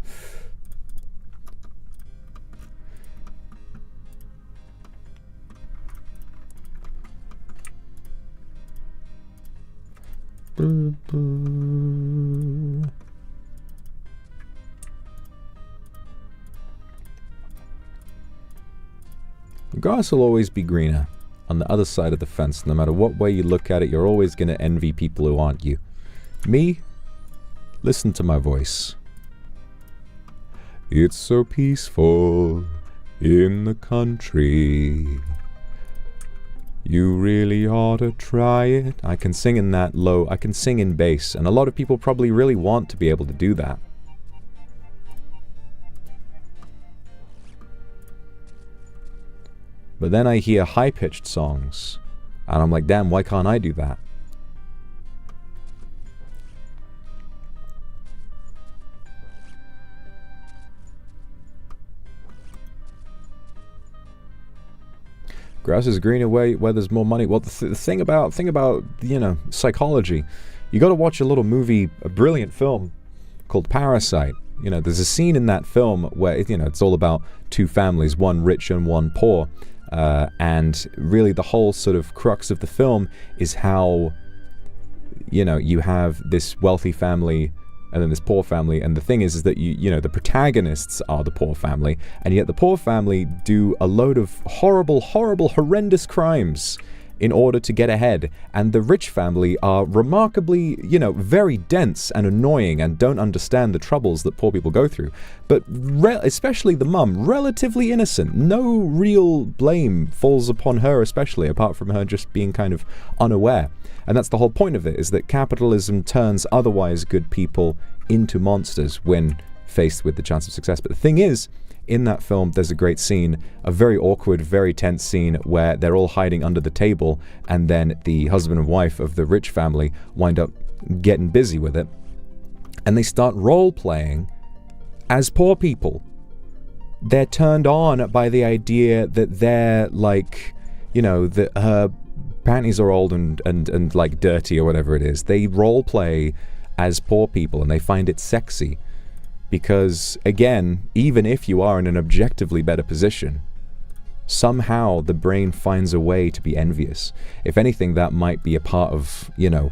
The grass will always be greener on the other side of the fence. No matter what way you look at it, you're always going to envy people who aren't you. Me? Listen to my voice. It's so peaceful in the country. You really ought to try it. I can sing in that low, I can sing in bass, and a lot of people probably really want to be able to do that. But then I hear high-pitched songs, and I'm like, damn, why can't I do that? Grass is greener where there's more money. Well, the thing about, you know, psychology, you got to watch a little movie, a brilliant film called Parasite. You know, there's a scene in that film where, you know, it's all about two families, one rich and one poor. And really the whole sort of crux of the film is how, you know, you have this wealthy family and then this poor family, and the thing is that you know, the protagonists are the poor family, and yet the poor family do a load of horrible, horrendous crimes in order to get ahead, and the rich family are remarkably, you know, very dense and annoying and don't understand the troubles that poor people go through. But especially the mum, relatively innocent. No real blame falls upon her, especially, apart from her just being kind of unaware. And that's the whole point of it, is that capitalism turns otherwise good people into monsters when faced with the chance of success. But the thing is, in that film, there's a great scene, a very awkward, very tense scene where they're all hiding under the table, and then the husband and wife of the rich family wind up getting busy with it, and they start role-playing as poor people. They're turned on by the idea that they're like, you know, that her panties are old and like dirty or whatever it is. They role-play as poor people, and they find it sexy. Because, again, even if you are in an objectively better position, somehow the brain finds a way to be envious. If anything, that might be a part of, you know,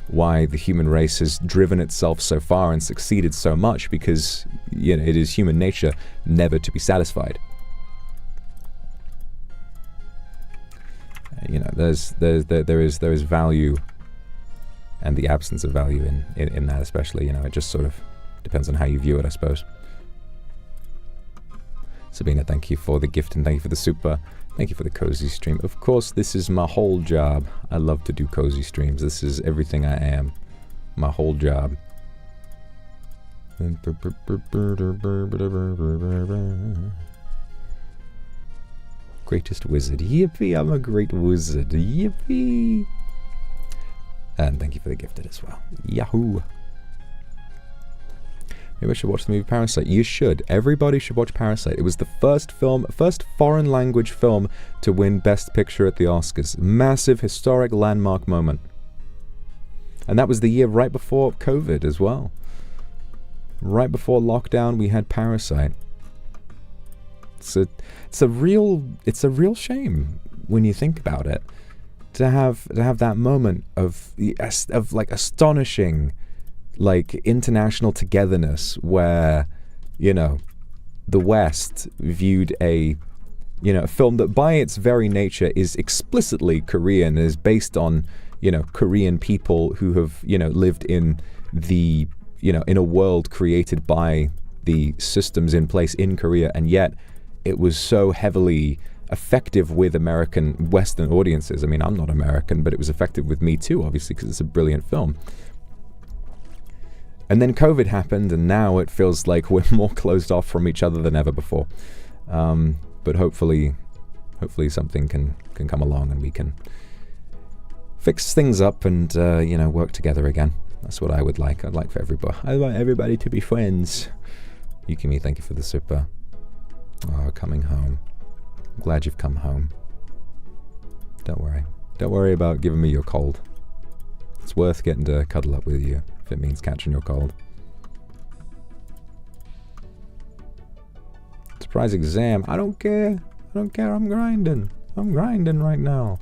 why the human race has driven itself so far and succeeded so much, because, you know, it is human nature never to be satisfied. You know, there is value and the absence of value in that, especially. You know, it just sort of depends on how you view it, I suppose. Sabina, thank you for the gift and thank you for the super. Thank you for the cozy stream. Of course, this is my whole job. I love to do cozy streams. This is everything I am. My whole job. Greatest wizard. Yippee, I'm a great wizard. Yippee. And thank you for the gifted as well. Yahoo. Maybe I should watch the movie Parasite. You should. Everybody should watch Parasite. It was the first foreign language film to win Best Picture at the Oscars. Massive, historic, landmark moment. And that was the year right before COVID as well. Right before lockdown, we had Parasite. It's a real shame when you think about it. To have that moment of like astonishing, like, international togetherness where, you know, the West viewed a film that by its very nature is explicitly Korean, is based on, you know, Korean people who have, you know, lived in the, you know, in a world created by the systems in place in Korea, and yet it was so heavily effective with American Western audiences. I mean, I'm not American, but it was effective with me too, obviously, because it's a brilliant film. And then COVID happened, and now it feels like we're more closed off from each other than ever before. But hopefully something can come along and we can fix things up and, you know, work together again. That's what I would like. I'd like for everybody. I want everybody to be friends. Yukimi, thank you for the super. Oh, coming home. I'm glad you've come home. Don't worry. Don't worry about giving me your cold. It's worth getting to cuddle up with you. It means catching your cold. Surprise exam. I don't care. I don't care. I'm grinding. I'm grinding right now.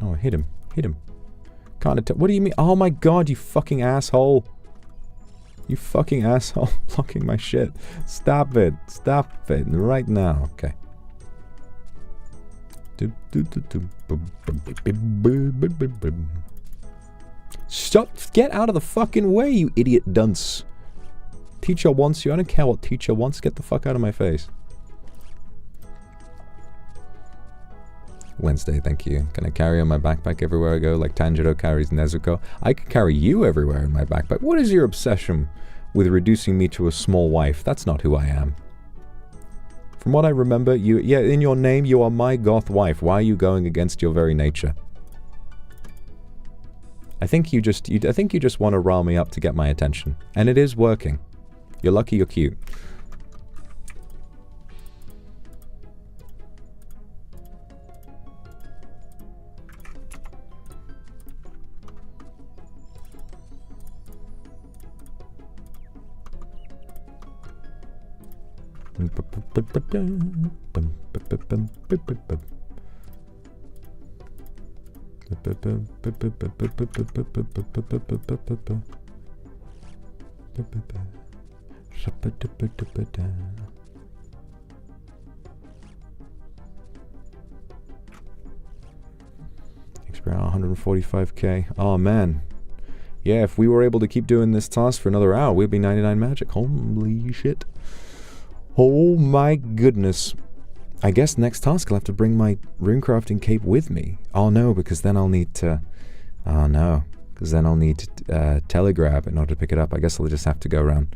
Oh, hit him. Hit him. What do you mean? Oh my god, you fucking asshole. You fucking asshole blocking my shit. Stop it. Stop it. Right now. Okay. Stop. Get out of the fucking way, you idiot dunce. Teacher wants you. I don't care what teacher wants. Get the fuck out of my face. Wednesday, thank you. Can I carry on my backpack everywhere I go like Tanjiro carries Nezuko? I can carry you everywhere in my backpack. What is your obsession with reducing me to a small wife? That's not who I am. From what I remember, yeah, in your name, you are my goth wife. Why are you going against your very nature? I think you just want to rile me up to get my attention. And it is working. You're lucky you're cute. Experience 145k. Oh man. Yeah, if we were able to keep doing this task for another hour, we'd be 99 magic. Holy shit. Oh my goodness. I guess next task I'll have to bring my runecrafting cape with me. Oh no, because then I'll need to... Oh no. Because then I'll need telegrab in order to pick it up. I guess I'll just have to go around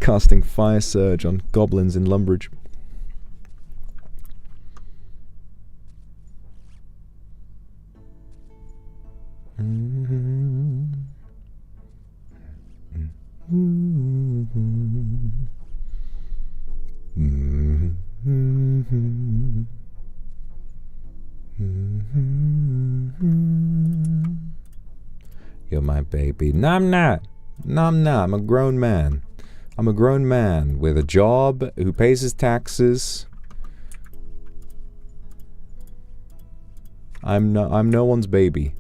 casting Fire Surge on goblins in Lumbridge. You're my baby. No, I'm not. No, I'm not. I'm a grown man. I'm a grown man with a job who pays his taxes. I'm no one's baby.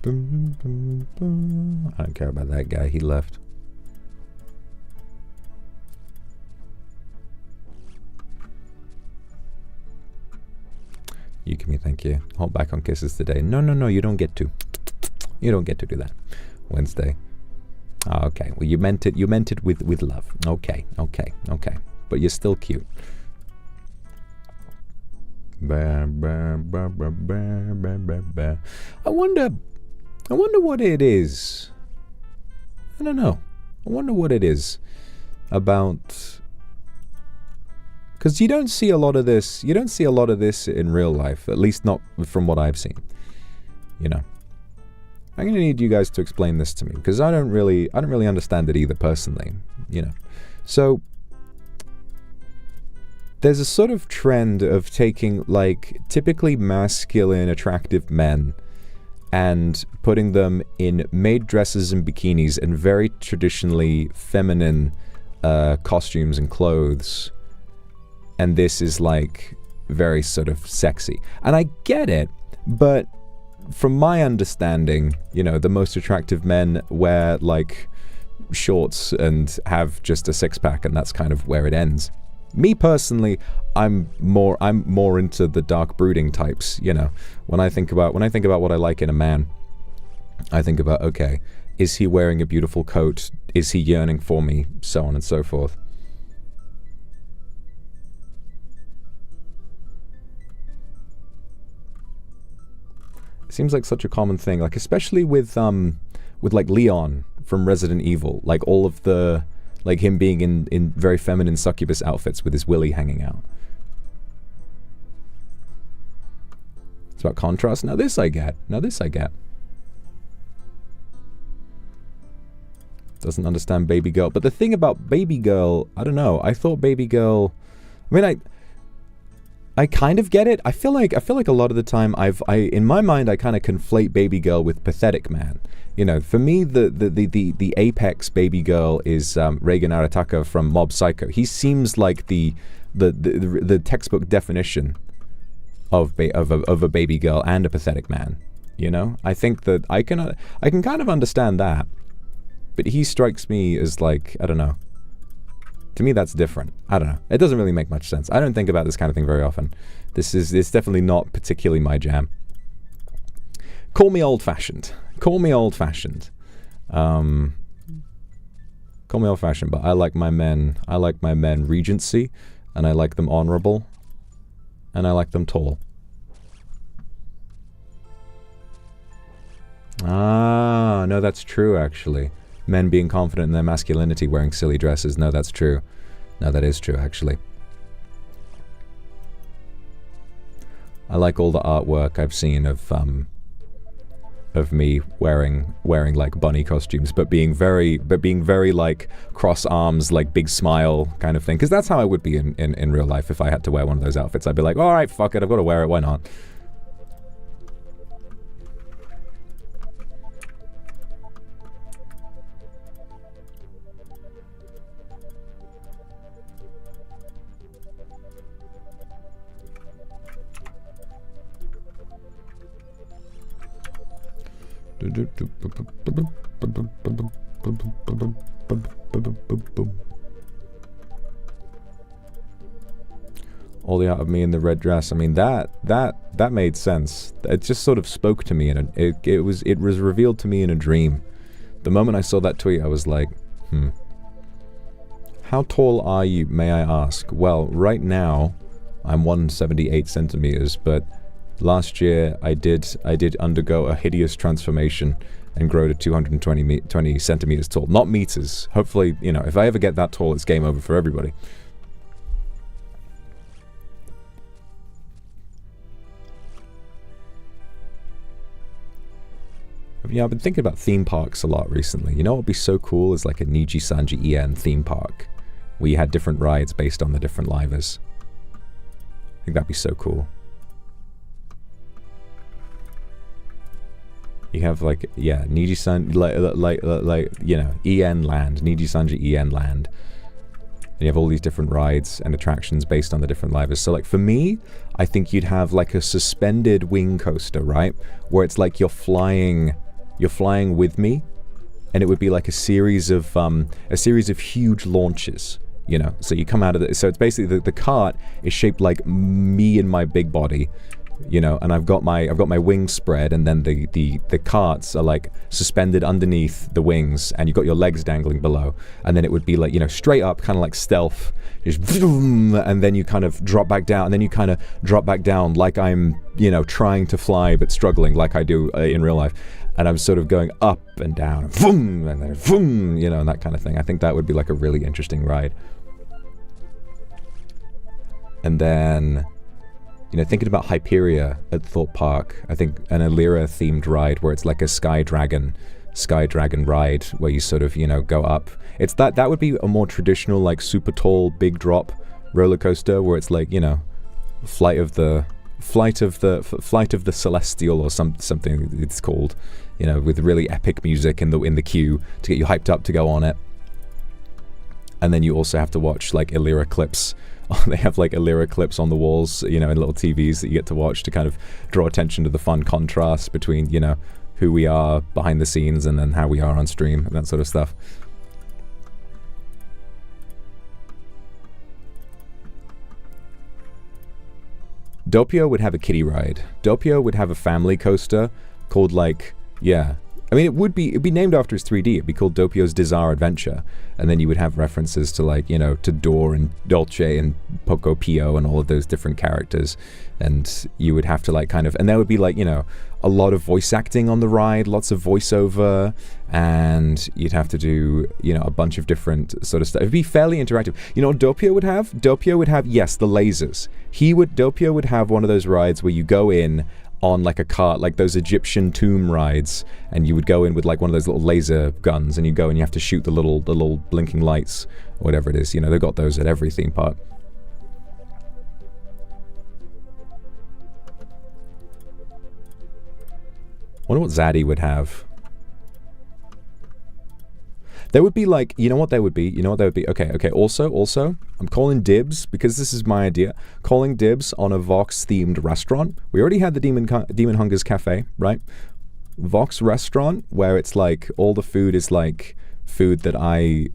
I don't care about that guy. He left. You give me, thank you. Hold back on kisses today. No, no, no, you don't get to. You don't get to do that. Wednesday. Oh, okay. Well, you meant it with love. Okay, okay, okay. But you're still cute. I wonder what it is. I don't know. I wonder what it is about... Because you don't see a lot of this. You don't see a lot of this in real life. At least not from what I've seen. You know. I'm going to need you guys to explain this to me. Because I don't really understand it either, personally. You know. So... there's a sort of trend of taking, like, typically masculine, attractive men and putting them in maid dresses and bikinis and very traditionally feminine costumes and clothes. And this is, like, very sort of sexy. And I get it, but from my understanding, you know, the most attractive men wear, like, shorts and have just a six-pack, and that's kind of where it ends. Me personally, I'm more into the dark brooding types, you know. When I think about what I like in a man, I think about, okay, is he wearing a beautiful coat? Is he yearning for me? So on and so forth. It seems like such a common thing, like especially with like Leon from Resident Evil, like all of the like him being in very feminine succubus outfits with his willy hanging out. It's about contrast. Now this I get. Now this I get. Doesn't understand baby girl. But the thing about baby girl, I don't know. I thought baby girl... I mean, I kind of get it. I feel like a lot of the time in my mind I kind of conflate baby girl with pathetic man. You know, for me the apex baby girl is Reigen Arataka from Mob Psycho. He seems like the textbook definition of a baby girl and a pathetic man. You know, I think that I can kind of understand that, but he strikes me as like, I don't know. To me, that's different. I don't know. It doesn't really make much sense. I don't think about this kind of thing very often. It's definitely not particularly my jam. Call me old-fashioned. Call me old-fashioned. Call me old-fashioned, but I like my men. I like my men Regency, and I like them honorable, and I like them tall. Ah, no, that's true, actually. Men being confident in their masculinity, wearing silly dresses. No, that's true. No, that is true, actually. I like all the artwork I've seen of me wearing like bunny costumes, but being very like cross arms, like big smile kind of thing. Because that's how I would be in real life if I had to wear one of those outfits. I'd be like, all right, fuck it, I've got to wear it. Why not? All the art of me in the red dress. I mean, that made sense. It just sort of spoke to me, and it was revealed to me in a dream. The moment I saw that tweet, I was like, How tall are you, may I ask? Well, right now, I'm 178 centimeters, but last year I did undergo a hideous transformation and grow to 220 centimeters tall. Not meters. Hopefully, you know, if I ever get that tall, it's game over for everybody. Yeah, I've been thinking about theme parks a lot recently. You know what would be so cool is like a NIJISANJI EN theme park, where you had different rides based on the different livers. I think that'd be so cool. You have like, yeah, Nijisan, like you know, EN land, NIJISANJI EN land. And you have all these different rides and attractions based on the different livers. So like for me, I think you'd have like a suspended wing coaster, right? Where it's like you're flying with me, and it would be like a series of huge launches. You know, so you come out of it. So it's basically the cart is shaped like me and my big body. You know, and I've got my wings spread, and then the carts are like suspended underneath the wings, and you've got your legs dangling below, and then it would be like, you know, straight up, kind of like stealth, just vroom, and then you kind of drop back down, and then you kind of drop back down like I'm, you know, trying to fly but struggling like I do in real life, and I'm sort of going up and down, vroom, and then vroom, you know, and that kind of thing. I think that would be like a really interesting ride. And then, you know, thinking about Hyperia at Thorpe Park, I think an Illyria themed ride where it's like a Sky Dragon ride where you sort of, you know, go up. It's that would be a more traditional, like super tall, big drop roller coaster where it's like, you know, flight of the celestial or something it's called, you know, with really epic music in the queue to get you hyped up to go on it. And then you also have to watch like Illyria clips. They have like Illyria clips on the walls, you know, in little TVs that you get to watch to kind of draw attention to the fun contrast between, you know, who we are behind the scenes and then how we are on stream and that sort of stuff. Doppio would have a kiddie ride. Doppio would have a family coaster called like, yeah, I mean, it'd be named after his 3D. It'd be called Doppio's Desire Adventure. And then you would have references to like, you know, to Dor and Dolce and Poco Pio and all of those different characters. And you would have to like kind of, and there would be like, you know, a lot of voice acting on the ride, lots of voiceover, and you'd have to do, you know, a bunch of different sort of stuff. It'd be fairly interactive. You know what Doppio would have? Doppio would have, yes, the lasers. Doppio would have one of those rides where you go in on like a cart, like those Egyptian tomb rides, and you would go in with like one of those little laser guns, and you go and you have to shoot the little blinking lights or whatever it is. You know, they've got those at every theme park. wonder what Zaddy would have. There would be like, you know what there would be? You know what there would be? Okay, okay. Also, I'm calling dibs, because this is my idea. Calling dibs on a Vox-themed restaurant. We already had the Demon Hunger's Cafe, right? Vox restaurant, where it's like, all the food is like food that I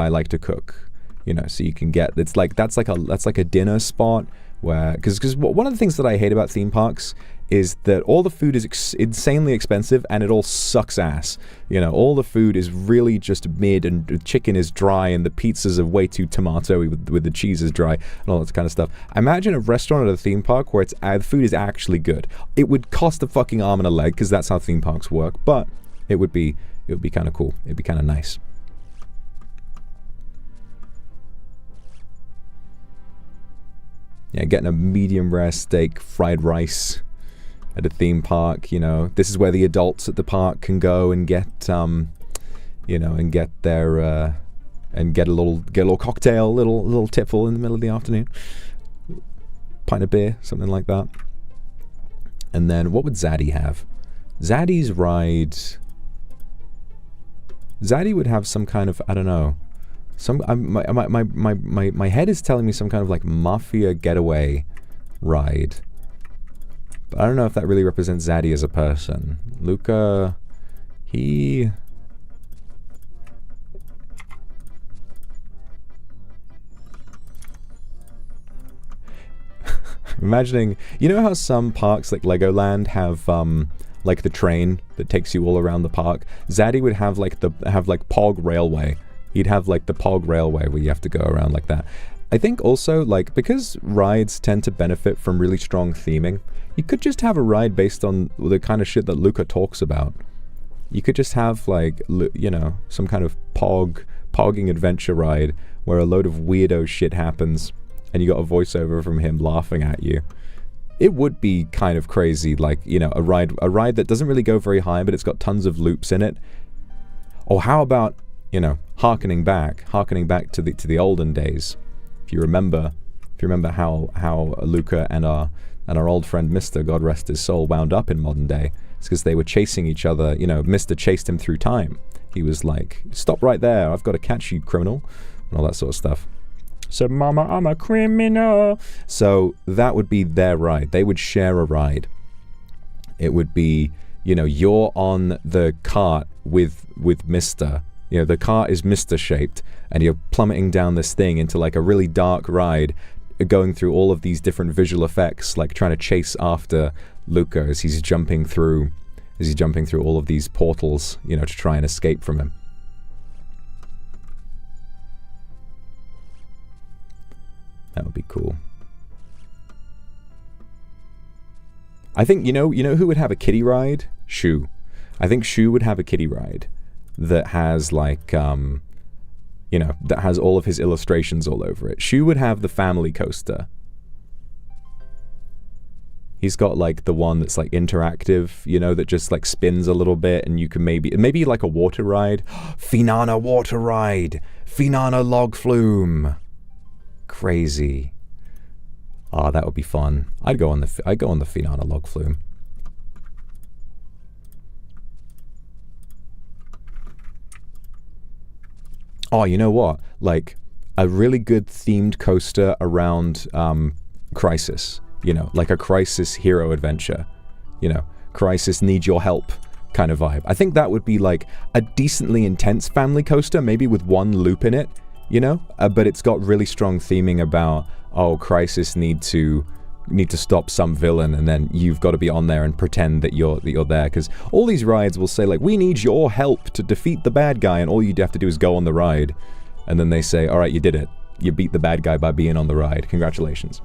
like to cook. You know, so you can get, it's like, that's like a dinner spot where, because one of the things that I hate about theme parks is that all the food is insanely expensive and it all sucks ass. You know, all the food is really just mid, and the chicken is dry, and the pizzas are way too tomatoey with the cheese is dry, and all that kind of stuff. Imagine a restaurant at a theme park where the food is actually good. It would cost a fucking arm and a leg, because that's how theme parks work, but it would be kind of cool. It'd be kind of nice. Yeah, getting a medium rare steak, fried rice at a theme park, you know. This is where the adults at the park can go and get, you know, and get their, and get a little cocktail, little tipple in the middle of the afternoon. Pint of beer, something like that. And then, what would Zaddy have? Zaddy's ride... Zaddy would have some kind of, I don't know, my head is telling me some kind of like mafia getaway ride. But I don't know if that really represents Zaddy as a person. Luca, he... Imagining, you know how some parks like Legoland have like the train that takes you all around the park? Zaddy would have like Pog Railway. He'd have like the Pog Railway where you have to go around like that. I think also, like, because rides tend to benefit from really strong theming, you could just have a ride based on the kind of shit that Luca talks about. You could just have, like, you know, some kind of pogging adventure ride where a load of weirdo shit happens and you got a voiceover from him laughing at you. It would be kind of crazy, like, you know, a ride that doesn't really go very high, but it's got tons of loops in it. Or how about, you know, harkening back to the olden days. If you remember how Luca and our old friend Mr., God rest his soul, wound up in modern day, it's because they were chasing each other. You know, Mr. chased him through time. He was like, "Stop right there! I've got to catch you, criminal," and all that sort of stuff. So, "Mama, I'm a criminal." So that would be their ride. They would share a ride. It would be, you know, you're on the cart with Mr. You know, the cart is Mr. shaped, and you're plummeting down this thing into like a really dark ride, going through all of these different visual effects, like trying to chase after Luca as he's jumping through all of these portals, you know, to try and escape from him. That would be cool. I think, you know who would have a kiddie ride? Shu. I think Shu would have a kiddie ride that has like, you know, that has all of his illustrations all over it. Shu would have the family coaster. He's got like the one that's like interactive, you know, that just like spins a little bit, and you can maybe like a water ride. Finana water ride. Finana log flume. Crazy. Ah, that would be fun. I'd go on the Finana log flume. Oh, you know what? Like, a really good themed coaster around Crisis. You know, like a Crisis hero adventure. You know, Crisis need your help kind of vibe. I think that would be like a decently intense family coaster, maybe with one loop in it, you know? But it's got really strong theming about, oh, Crisis need to stop some villain, and then you've got to be on there and pretend that you're there, because all these rides will say like, we need your help to defeat the bad guy, and all you have to do is go on the ride, and then they say, all right, you did it, you beat the bad guy by being on the ride, congratulations.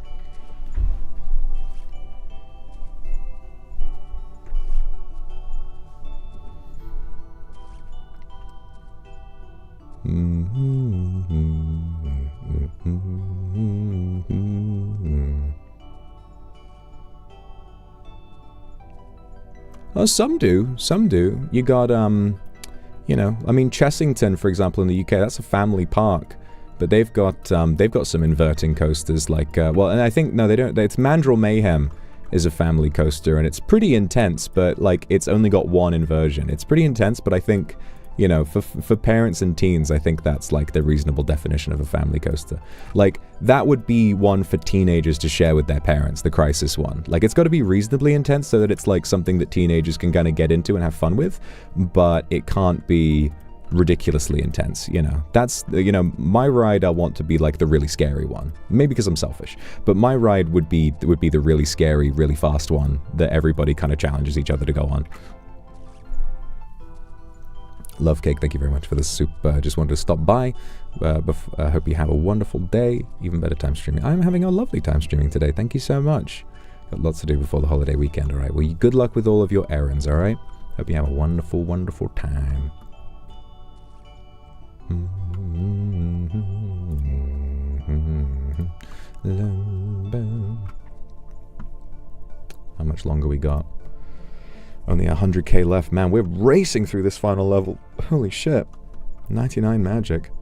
Oh, some do. You got, you know, I mean, Chessington, for example, in the UK, that's a family park, but they've got some inverting coasters, like, well, and I think, no, they don't, it's Mandrill Mayhem, is a family coaster, and it's pretty intense, but like it's only got one inversion. It's pretty intense, but I think, you know, for parents and teens, I think that's like the reasonable definition of a family coaster. Like, that would be one for teenagers to share with their parents, the Crisis one. Like, it's got to be reasonably intense so that it's like something that teenagers can kind of get into and have fun with, but it can't be ridiculously intense, you know. That's, you know, my ride I want to be like the really scary one. Maybe because I'm selfish, but my ride would be the really scary, really fast one that everybody kind of challenges each other to go on. Love Cake, thank you very much for the soup. Just wanted to stop by. I hope you have a wonderful day. Even better time streaming. I'm having a lovely time streaming today. Thank you so much. Got lots to do before the holiday weekend, alright? Well, good luck with all of your errands, alright? Hope you have a wonderful, wonderful time. How much longer we got? Only 100k left. Man, we're racing through this final level. Holy shit. 99 magic.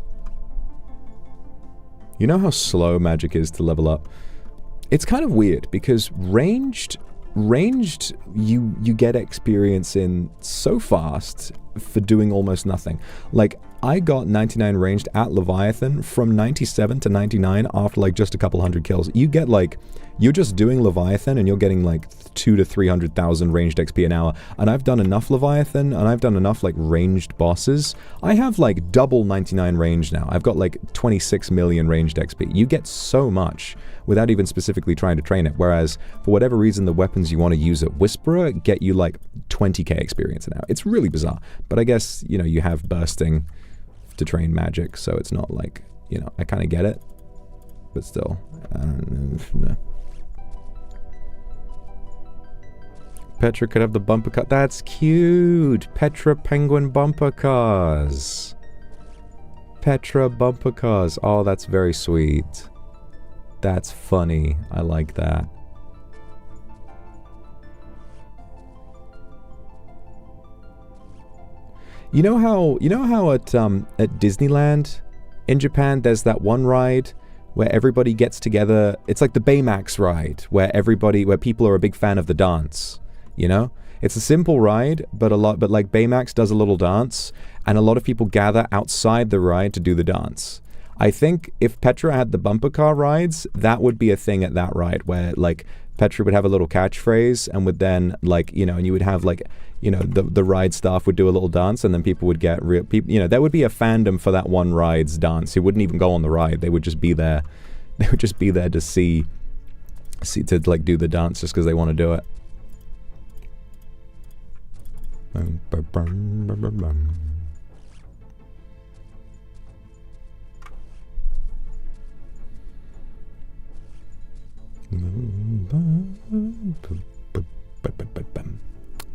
You know how slow magic is to level up? It's kind of weird because ranged you get experience in so fast for doing almost nothing. Like, I got 99 ranged at Leviathan from 97 to 99 after like just a couple hundred kills. You get like, you're just doing Leviathan and you're getting like 200,000 to 300,000 ranged XP an hour. And I've done enough Leviathan and I've done enough like ranged bosses. I have like double 99 range now. I've got like 26 million ranged XP. You get so much without even specifically trying to train it. Whereas for whatever reason, the weapons you want to use at Whisperer get you like 20k experience an hour. It's really bizarre. But I guess, you know, you have bursting to train magic, so it's not like, you know, I kind of get it, but still, I don't know. Petra could have the bumper car. That's cute. Petra penguin bumper cars. Petra bumper cars. Oh, that's very sweet. That's funny. I like that. You know how at Disneyland in Japan there's that one ride where everybody gets together. It's like the Baymax ride where people are a big fan of the dance, you know? It's a simple ride, but like Baymax does a little dance and a lot of people gather outside the ride to do the dance. I think if Petra had the bumper car rides, that would be a thing at that ride where like Petra would have a little catchphrase and would then like, you know, and you would have like, you know, the ride staff would do a little dance and then people would get real people, you know, there would be a fandom for that one ride's dance. Who wouldn't even go on the ride. They would just be there. They would just be there to see to like do the dance just because they want to do it.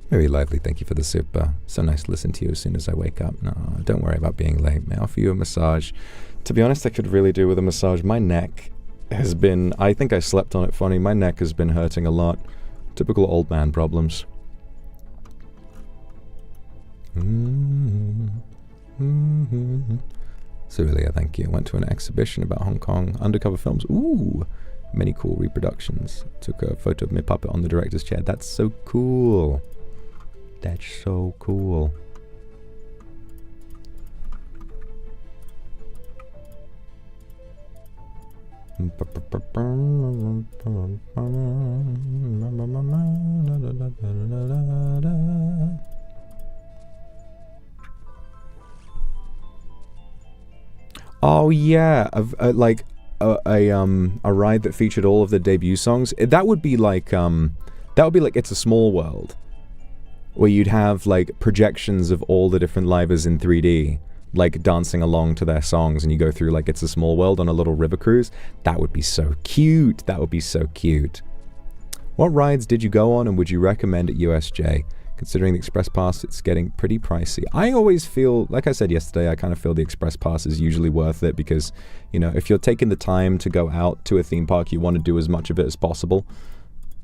Very lively, thank you for the super. So nice to listen to you as soon as I wake up. No, don't worry about being late. May I offer you a massage? To be honest, I could really do with a massage. My neck has been, I think I slept on it funny, my neck has been hurting a lot. Typical old man problems. Cerelia, thank you. Went to an exhibition about Hong Kong undercover films. Ooh, many cool reproductions. Took a photo of my puppet on the director's chair. That's so cool. That's so cool. Oh yeah, a ride that featured all of the debut songs. That would be like It's a Small World, where you'd have like projections of all the different livers in 3D, like dancing along to their songs, and you go through like It's a Small World on a little river cruise. That would be so cute. That would be so cute. What rides did you go on and would you recommend at USJ? Considering the Express Pass, it's getting pretty pricey. I always feel, like I said yesterday, I kind of feel the Express Pass is usually worth it because, you know, if you're taking the time to go out to a theme park, you want to do as much of it as possible.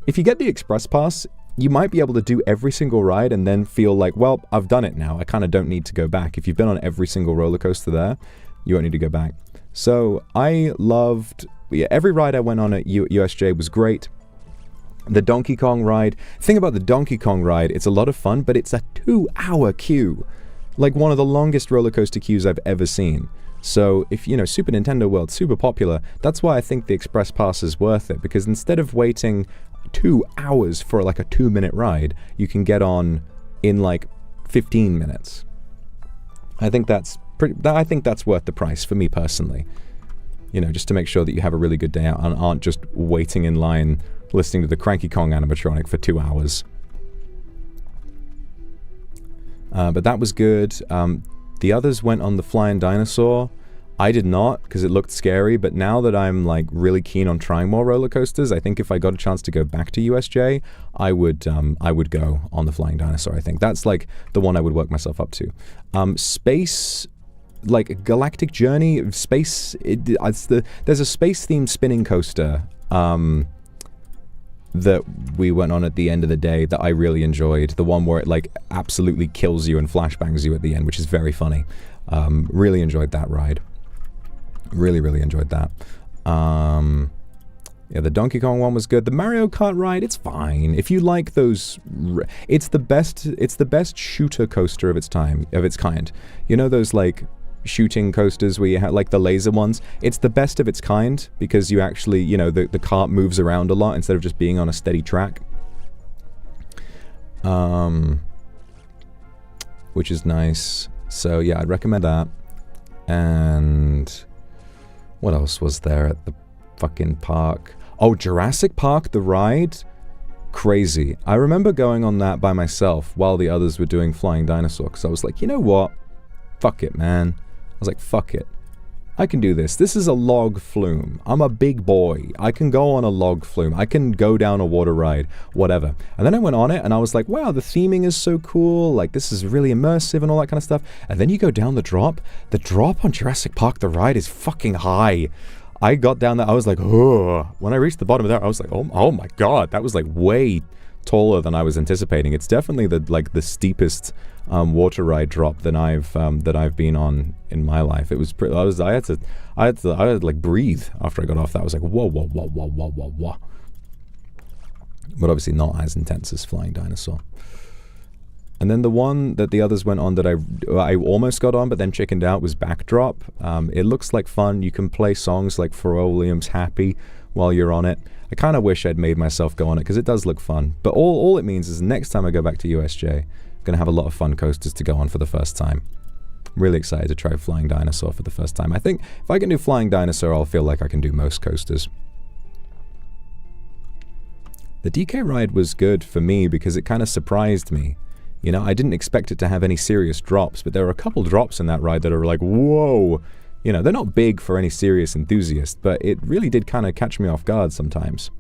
If you get the Express Pass, you might be able to do every single ride and then feel like, well, I've done it now. I kind of don't need to go back. If you've been on every single roller coaster there, you won't need to go back. So I loved, yeah, every ride I went on at USJ was great. The Donkey Kong ride. Thing about the Donkey Kong ride, it's a lot of fun, but it's a 2-hour queue. Like one of the longest roller coaster queues I've ever seen. So if, you know, Super Nintendo World's super popular, that's why I think the Express Pass is worth it, because instead of waiting 2 hours for like a 2-minute ride, you can get on in like 15 minutes. I think that's worth the price for me personally. You know, just to make sure that you have a really good day out and aren't just waiting in line listening to the Cranky Kong animatronic for 2 hours. But that was good. The others went on the Flying Dinosaur. I did not, because it looked scary, but now that I'm like really keen on trying more roller coasters, I think if I got a chance to go back to USJ, I would go on the Flying Dinosaur. I think that's like the one I would work myself up to. Space, like Galactic Journey, space, there's a space-themed spinning coaster that we went on at the end of the day that I really enjoyed. The one where it like absolutely kills you and flashbangs you at the end, which is very funny. Really enjoyed that ride. Really enjoyed that. Yeah, the Donkey Kong one was good. The Mario Kart ride, it's fine. If you like those, it's the best shooter coaster of its kind. You know those like shooting coasters where you have like the laser ones? It's the best of its kind because you actually, you know, the cart moves around a lot instead of just being on a steady track. Which is nice. So yeah, I'd recommend that. And what else was there at the fucking park? Oh, Jurassic Park, the ride? Crazy. I remember going on that by myself while the others were doing Flying Dinosaur, because I was like, you know what? Fuck it, man. I was like, fuck it. I can do this. This is a log flume. I'm a big boy. I can go on a log flume. I can go down a water ride, whatever. And then I went on it and I was like, wow, the theming is so cool. Like, this is really immersive and all that kind of stuff. And then you go down the drop. The drop on Jurassic Park, the ride is fucking high. I got down there. I was like, oh. When I reached the bottom of there, I was like, oh my God. That was like way taller than I was anticipating. It's definitely the steepest water ride drop that I've been on in my life. It was pretty, I had to like breathe after I got off that. I was like, whoa. But obviously not as intense as Flying Dinosaur. And then the one that the others went on that I almost got on but then chickened out was Backdrop. It looks like fun. You can play songs like Pharrell Williams' Happy while you're on it. I kind of wish I'd made myself go on it because it does look fun. But all it means is next time I go back to USJ, I'm going to have a lot of fun coasters to go on for the first time. I'm really excited to try Flying Dinosaur for the first time. I think if I can do Flying Dinosaur, I'll feel like I can do most coasters. The DK ride was good for me because it kind of surprised me. You know, I didn't expect it to have any serious drops, but there were a couple drops in that ride that are like, whoa. You know, they're not big for any serious enthusiast, but it really did kind of catch me off guard sometimes.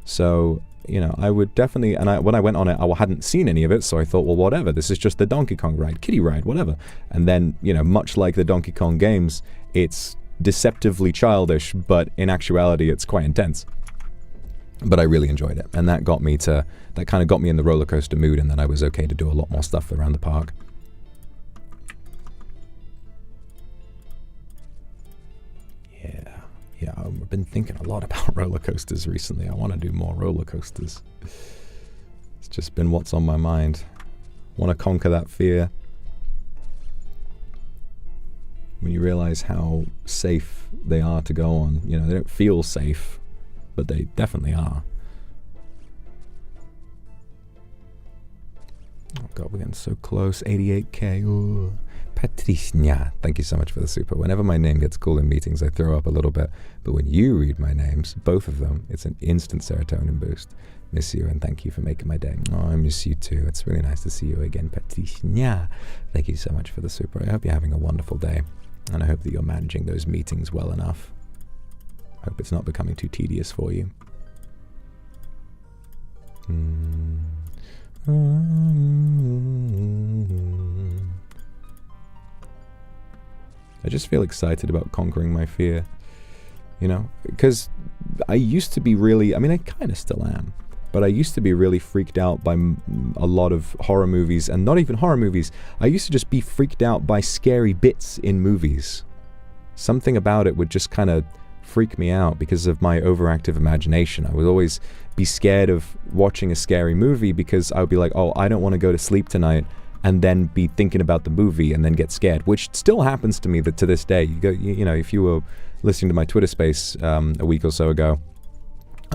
So, you know, I would definitely, and when I went on it, I hadn't seen any of it, so I thought, well, whatever, this is just the Donkey Kong ride, kiddie ride, whatever. And then, you know, much like the Donkey Kong games, it's deceptively childish, but in actuality, it's quite intense. But I really enjoyed it, and that kind of got me in the roller coaster mood, and then I was okay to do a lot more stuff around the park. Yeah, I've been thinking a lot about roller coasters recently. I want to do more roller coasters. It's just been what's on my mind. Want to conquer that fear. When you realize how safe they are to go on. You know, they don't feel safe, but they definitely are. Oh God, we're getting so close. 88K. Ooh. Patricia, thank you so much for the super. Whenever my name gets called in meetings, I throw up a little bit. But when you read my names, both of them, it's an instant serotonin boost. Miss you, and thank you for making my day. Oh, I miss you too. It's really nice to see you again, Patricia. Thank you so much for the super. I hope you're having a wonderful day. And I hope that you're managing those meetings well enough. I hope it's not becoming too tedious for you. I just feel excited about conquering my fear, you know, because I used to be really, I mean, I kind of still am, but I used to be really freaked out by a lot of horror movies, and not even horror movies. I used to just be freaked out by scary bits in movies. Something about it would just kind of freak me out because of my overactive imagination. I would always be scared of watching a scary movie because I would be like, oh, I don't want to go to sleep tonight, and then be thinking about the movie and then get scared, which still happens to me to this day. You know, if you were listening to my Twitter space a week or so ago,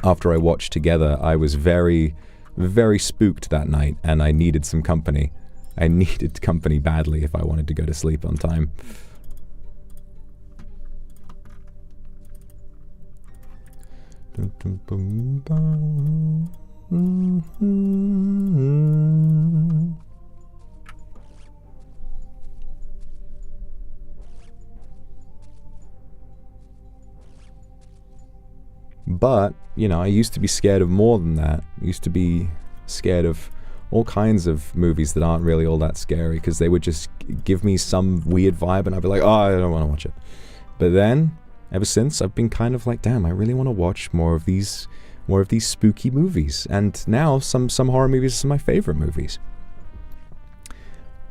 after I watched Together, I was very, very spooked that night, and I needed some company. I needed company badly if I wanted to go to sleep on time. But, you know, I used to be scared of more than that. I used to be scared of all kinds of movies that aren't really all that scary, because they would just give me some weird vibe and I'd be like, oh, I don't want to watch it. But then, ever since, I've been kind of like, damn, I really want to watch more of these spooky movies. And now some horror movies are some of my favorite movies.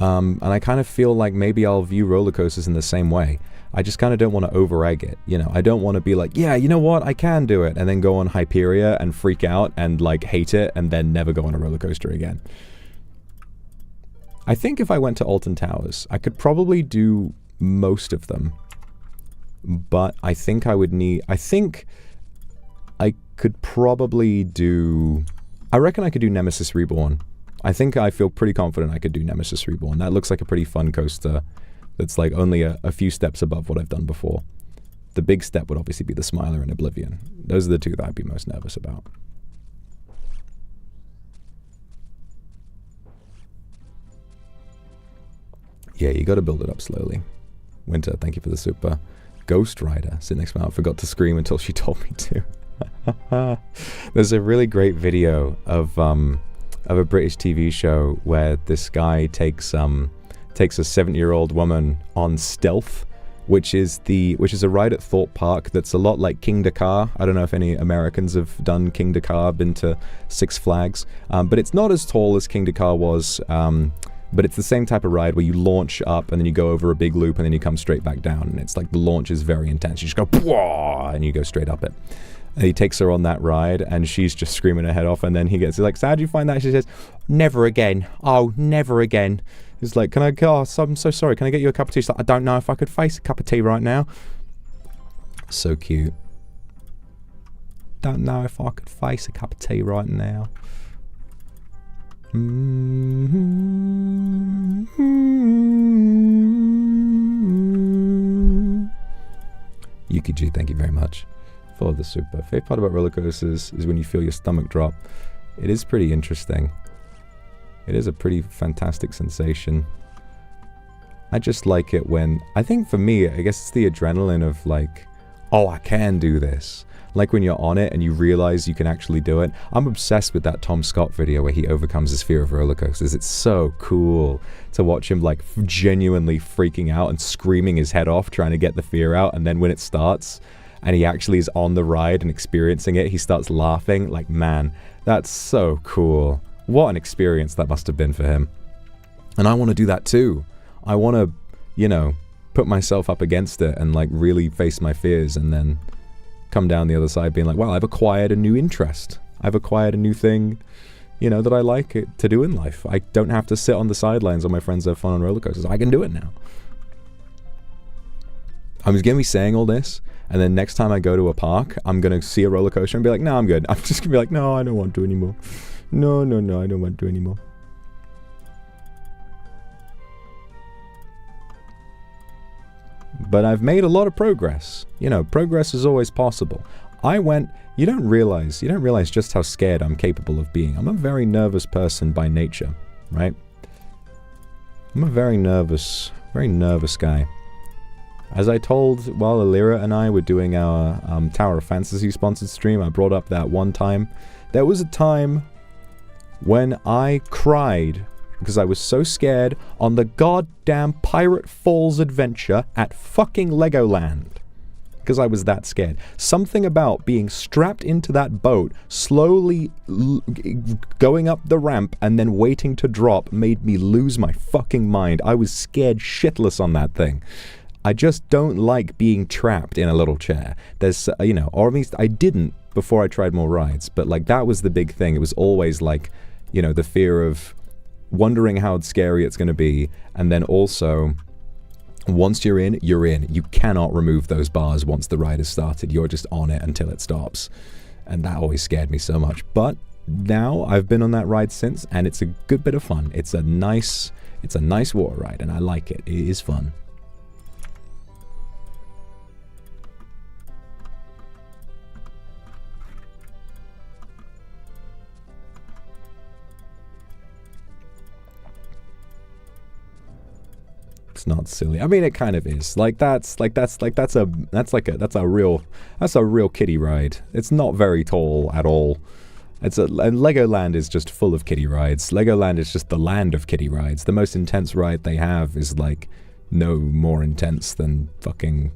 And I kind of feel like maybe I'll view roller coasters in the same way. I just kind of don't want to over-egg it, you know. I don't want to be like, yeah, you know what, I can do it, and then go on Hyperia and freak out and like hate it and then never go on a roller coaster again. I think if I went to Alton Towers, I could probably do most of them, but I think I would need, I could probably do, I reckon I could do Nemesis Reborn. I think I feel pretty confident I could do Nemesis Reborn. That looks like a pretty fun coaster. That's like only a few steps above what I've done before. The big step would obviously be the Smiler and Oblivion. Those are the two that I'd be most nervous about. Yeah, you gotta build it up slowly. Winter, thank you for the super. Ghost Rider, sit next to me. I forgot to scream until she told me to. There's a really great video of a British TV show where this guy takes a 70-year-old woman on Stealth, which is a ride at Thorpe Park that's a lot like King Dakar. I don't know if any Americans have done King Dakar, been to Six Flags, but it's not as tall as King Dakar was, but it's the same type of ride where you launch up and then you go over a big loop and then you come straight back down, and it's like the launch is very intense. You just go Pwah! And you go straight up it. And he takes her on that ride and she's just screaming her head off, and then he's like, so how do you find that? She says, never again. Oh, never again. He's like, can I go? Oh, I'm so sorry. Can I get you a cup of tea? She's like, I don't know if I could face a cup of tea right now. So cute. Don't know if I could face a cup of tea right now. Yuki G, thank you very much for the super. Favorite part about roller coasters is when you feel your stomach drop. It is pretty interesting. It is a pretty fantastic sensation. I just like it when, I think for me, I guess it's the adrenaline of like, oh, I can do this. Like when you're on it and you realize you can actually do it. I'm obsessed with that Tom Scott video where he overcomes his fear of roller coasters. It's so cool to watch him like genuinely freaking out and screaming his head off trying to get the fear out, and then when it starts and he actually is on the ride and experiencing it, he starts laughing. Like, man, that's so cool. What an experience that must have been for him. And I want to do that too. I want to, you know, put myself up against it and like really face my fears, and then come down the other side being like, wow, I've acquired a new interest. I've acquired a new thing, you know, that I like to do in life. I don't have to sit on the sidelines while my friends have fun on roller coasters. I can do it now. I'm just going to be saying all this, and then next time I go to a park, I'm going to see a roller coaster and be like, no, I'm good. I'm just going to be like, no, I don't want to anymore. No, I don't want to anymore. But I've made a lot of progress. You know, progress is always possible. You don't realize just how scared I'm capable of being. I'm a very nervous person by nature, right? I'm a very nervous guy. As I told while Alira and I were doing our Tower of Fantasy sponsored stream, I brought up that one time. There was a time when I cried because I was so scared on the goddamn Pirate Falls adventure at fucking Legoland. Because I was that scared. Something about being strapped into that boat, slowly going up the ramp and then waiting to drop made me lose my fucking mind. I was scared shitless on that thing. I just don't like being trapped in a little chair. There's, you know, or at least I didn't before I tried more rides, but like that was the big thing. It was always like, you know, the fear of wondering how scary it's going to be, and then also once you're in, you're in. You cannot remove those bars once the ride has started. You're just on it until it stops, and that always scared me so much. But now I've been on that ride since, and it's a good bit of fun. It's a nice water ride, and I like it. It is fun. It's not silly. I mean, it kind of is. Like that's a real kiddie ride. It's not very tall at all. And Legoland is just full of kiddie rides. Legoland is just the land of kiddie rides. The most intense ride they have is like no more intense than fucking,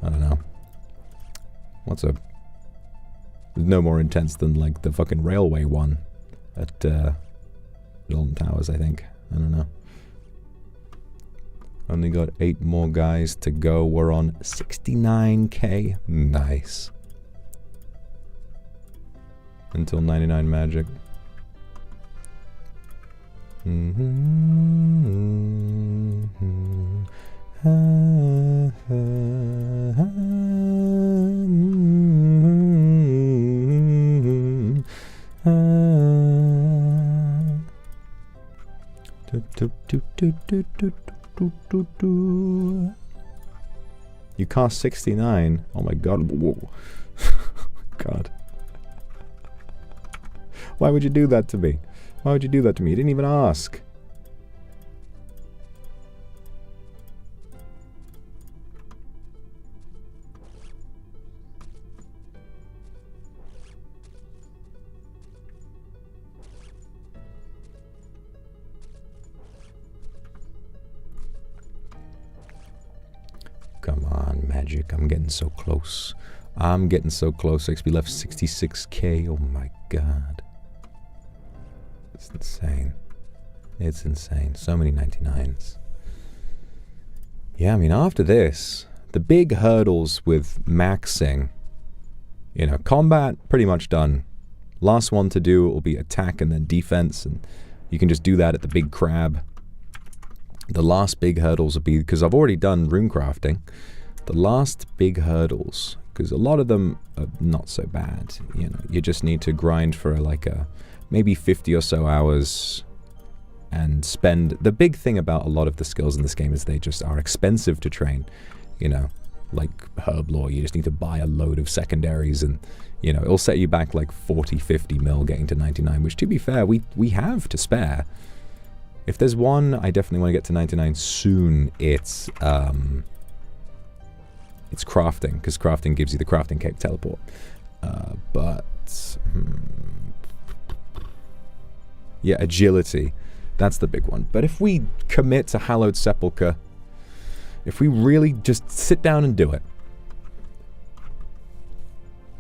I don't know. No more intense than like the fucking railway one at Alton Towers, I think. I don't know. Only got 8 more guys to go. We're on 69k. Nice. Until 99 magic. You cost 69. Oh my god. Whoa. God. Why would you do that to me? Why would you do that to me? You didn't even ask. Come on, magic. I'm getting so close. I'm getting so close. XP left 66k. Oh my god. It's insane. It's insane. So many 99s. Yeah, I mean, after this, the big hurdles with maxing, you know, combat, pretty much done. Last one to do will be attack and then defense, and you can just do that at the big crab. The last big hurdles will be, because I've already done rune crafting, the last big hurdles, because a lot of them are not so bad, you know, you just need to grind for like maybe 50 or so hours and spend. The big thing about a lot of the skills in this game is they just are expensive to train, you know, like herb lore. You just need to buy a load of secondaries, and you know, it'll set you back like 40-50 mil getting to 99, which to be fair, we have to spare. If there's one I definitely want to get to 99 soon, it's crafting, because crafting gives you the crafting cape teleport. Yeah, agility. That's the big one. But if we commit to Hallowed Sepulchre, if we really just sit down and do it,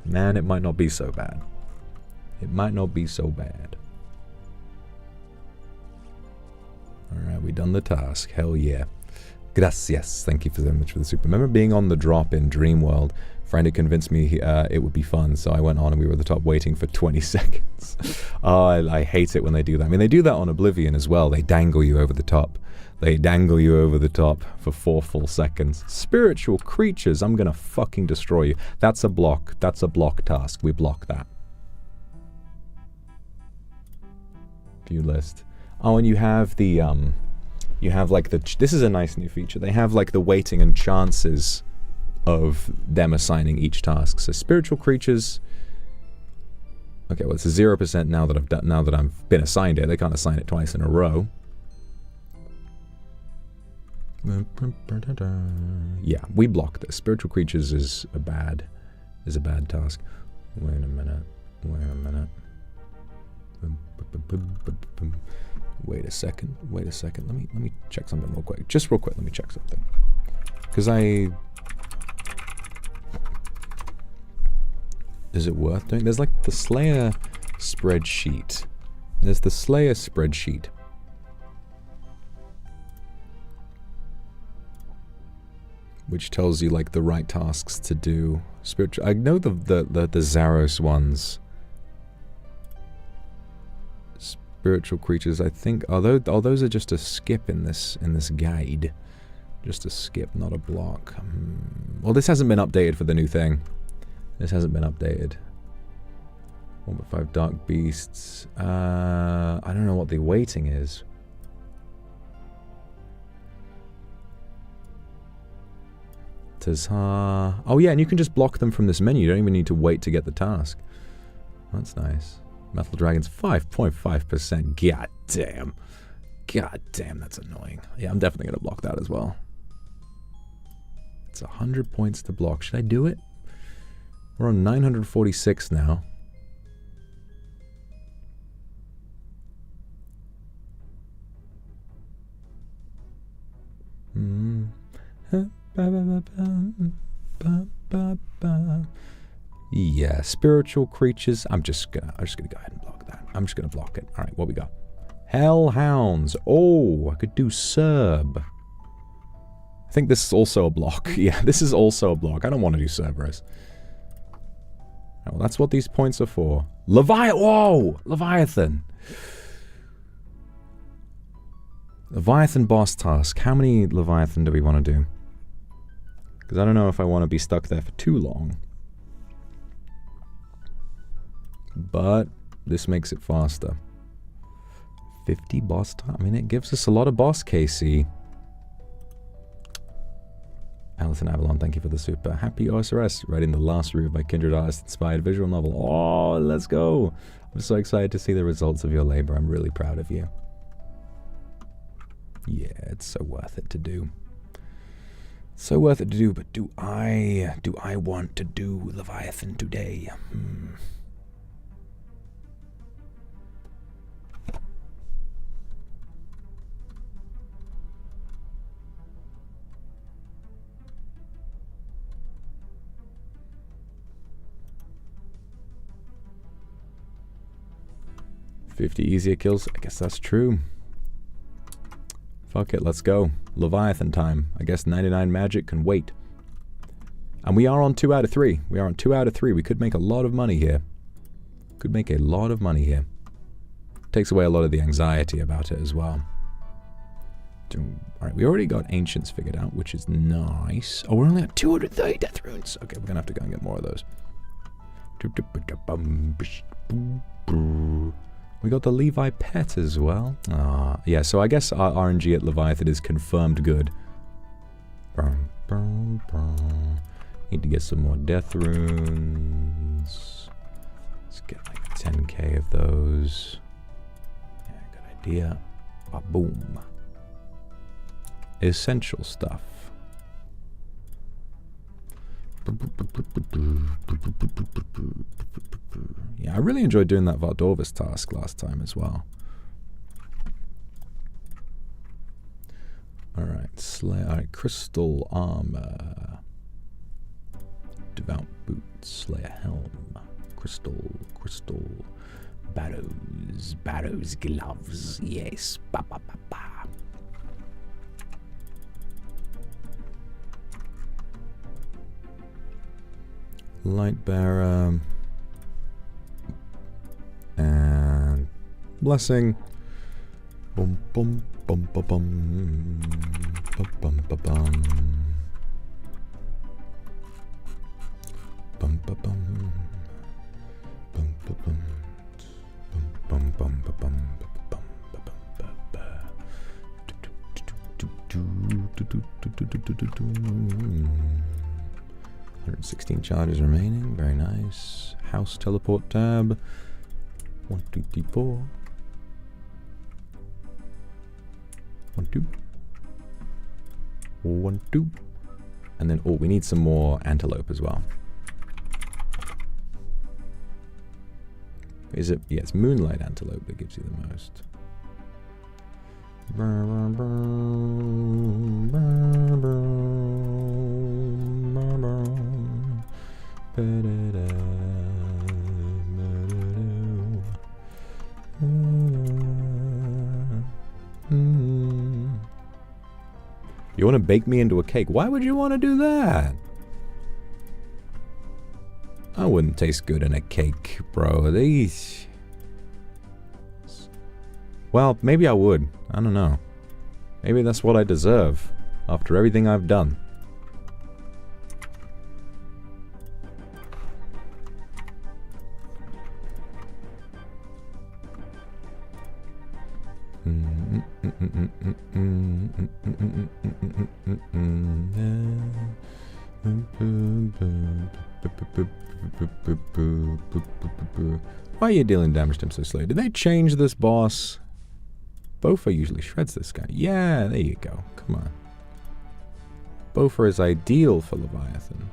man, it might not be so bad. It might not be so bad. Alright, we done the task. Hell yeah. Gracias. Thank you so much for the super. Remember being on the drop in Dreamworld? Friend had convinced me it would be fun, so I went on and we were at the top waiting for 20 seconds. Oh, I hate it when they do that. I mean, they do that on Oblivion as well. They dangle you over the top. They dangle you over the top for 4 full seconds. Spiritual creatures, I'm gonna fucking destroy you. That's a block. That's a block task. We block that. View list. Oh, and you have the, you have like the, this is a nice new feature. They have like the weighting and chances of them assigning each task. So spiritual creatures, okay, well it's a 0% now that I've been assigned it. They can't assign it twice in a row. Yeah, we block this. Spiritual creatures is a bad task. Wait a minute. Wait a second. Let me check something real quick. Just real quick, let me check something. Because is it worth doing? There's like the Slayer spreadsheet. There's the Slayer spreadsheet. which tells you like the right tasks to do. Spiritual. I know the Zaros ones. Spiritual creatures. I think. Although those are just a skip in this guide. Just a skip, not a block. Well, this hasn't been updated for the new thing. This hasn't been updated. 1.5 Dark Beasts. I don't know what the weighting is. Tazha. Oh yeah, and you can just block them from this menu. You don't even need to wait to get the task. That's nice. Metal Dragons, 5.5%. God damn. God damn, that's annoying. Yeah, I'm definitely going to block that as well. It's 100 points to block. Should I do it? We're on 946 now. Yeah, spiritual creatures. I'm just gonna go ahead and block that. I'm just gonna block it. All right, what we got? Hellhounds. Oh, I could do Serb. I think this is also a block. Yeah, this is also a block. I don't want to do Cerberus. Oh, well, that's what these points are for. Whoa! Leviathan. Leviathan boss task. How many Leviathan do we want to do? Because I don't know if I want to be stuck there for too long. But this makes it faster. 50 boss time. I mean, it gives us a lot of boss, KC. Alison Avalon, thank you for the super. Happy OSRS, writing the last review of my Kindred Artist-inspired visual novel. Oh, let's go. I'm so excited to see the results of your labor. I'm really proud of you. Yeah, it's so worth it to do. So worth it to do, but do I want to do Leviathan today? 50 easier kills. I guess that's true. Fuck it, let's go. Leviathan time. I guess 99 magic can wait. And we are on 2 out of 3. We are on 2 out of 3. We could make a lot of money here. Could make a lot of money here. Takes away a lot of the anxiety about it as well. Alright, we already got Ancients figured out, which is nice. Oh, we're only at 230 death runes. Okay, we're gonna have to go and get more of those. We got the Levi pet as well. Yeah, so I guess our RNG at Leviathan is confirmed good. Need to get some more death runes. Let's get like 10k of those. Yeah, good idea. Ba-boom. Essential stuff. Yeah, I really enjoyed doing that Vardorvis task last time as well. Alright, alright, crystal armor. Devout boots, Slayer helm. Crystal, Barrows gloves, yes, ba ba ba ba. Light bearer. And blessing. Bum bum bum bum bum bum bum bum bum bum bum bum bum bum bum 116 charges remaining. Very nice. House teleport tab. 1, 2, 3, 4. 1, 2. 1, 2. And then, oh, we need some more antelope as well. Is it? Yeah, it's moonlight antelope that gives you the most. You want to bake me into a cake? Why would you want to do that? I wouldn't taste good in a cake, bro. These... Well, maybe I would. I don't know. Maybe that's what I deserve after everything I've done. Why are you dealing damage to him so slowly? Did they change this boss? Bofa usually shreds this guy. Yeah, there you go. Come on. Bofa is ideal for Leviathan.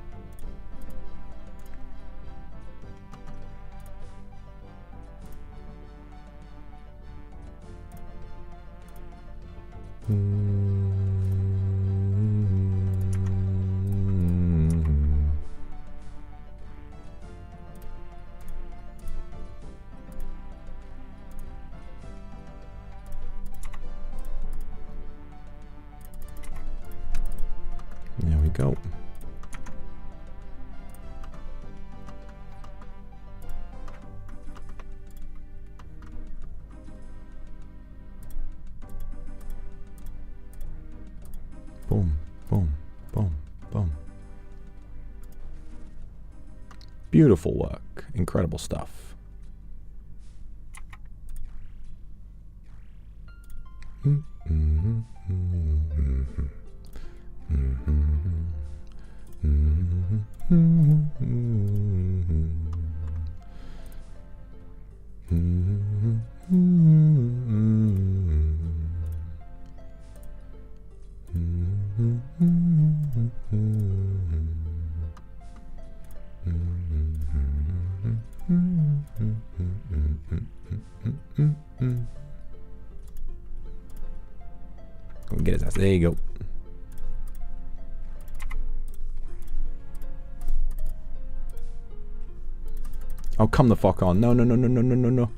There we go. Boom, boom, boom, boom. Beautiful work. Incredible stuff. Get his ass. There you go. Oh, come the fuck on. No, no, no, no, no, no, no, no.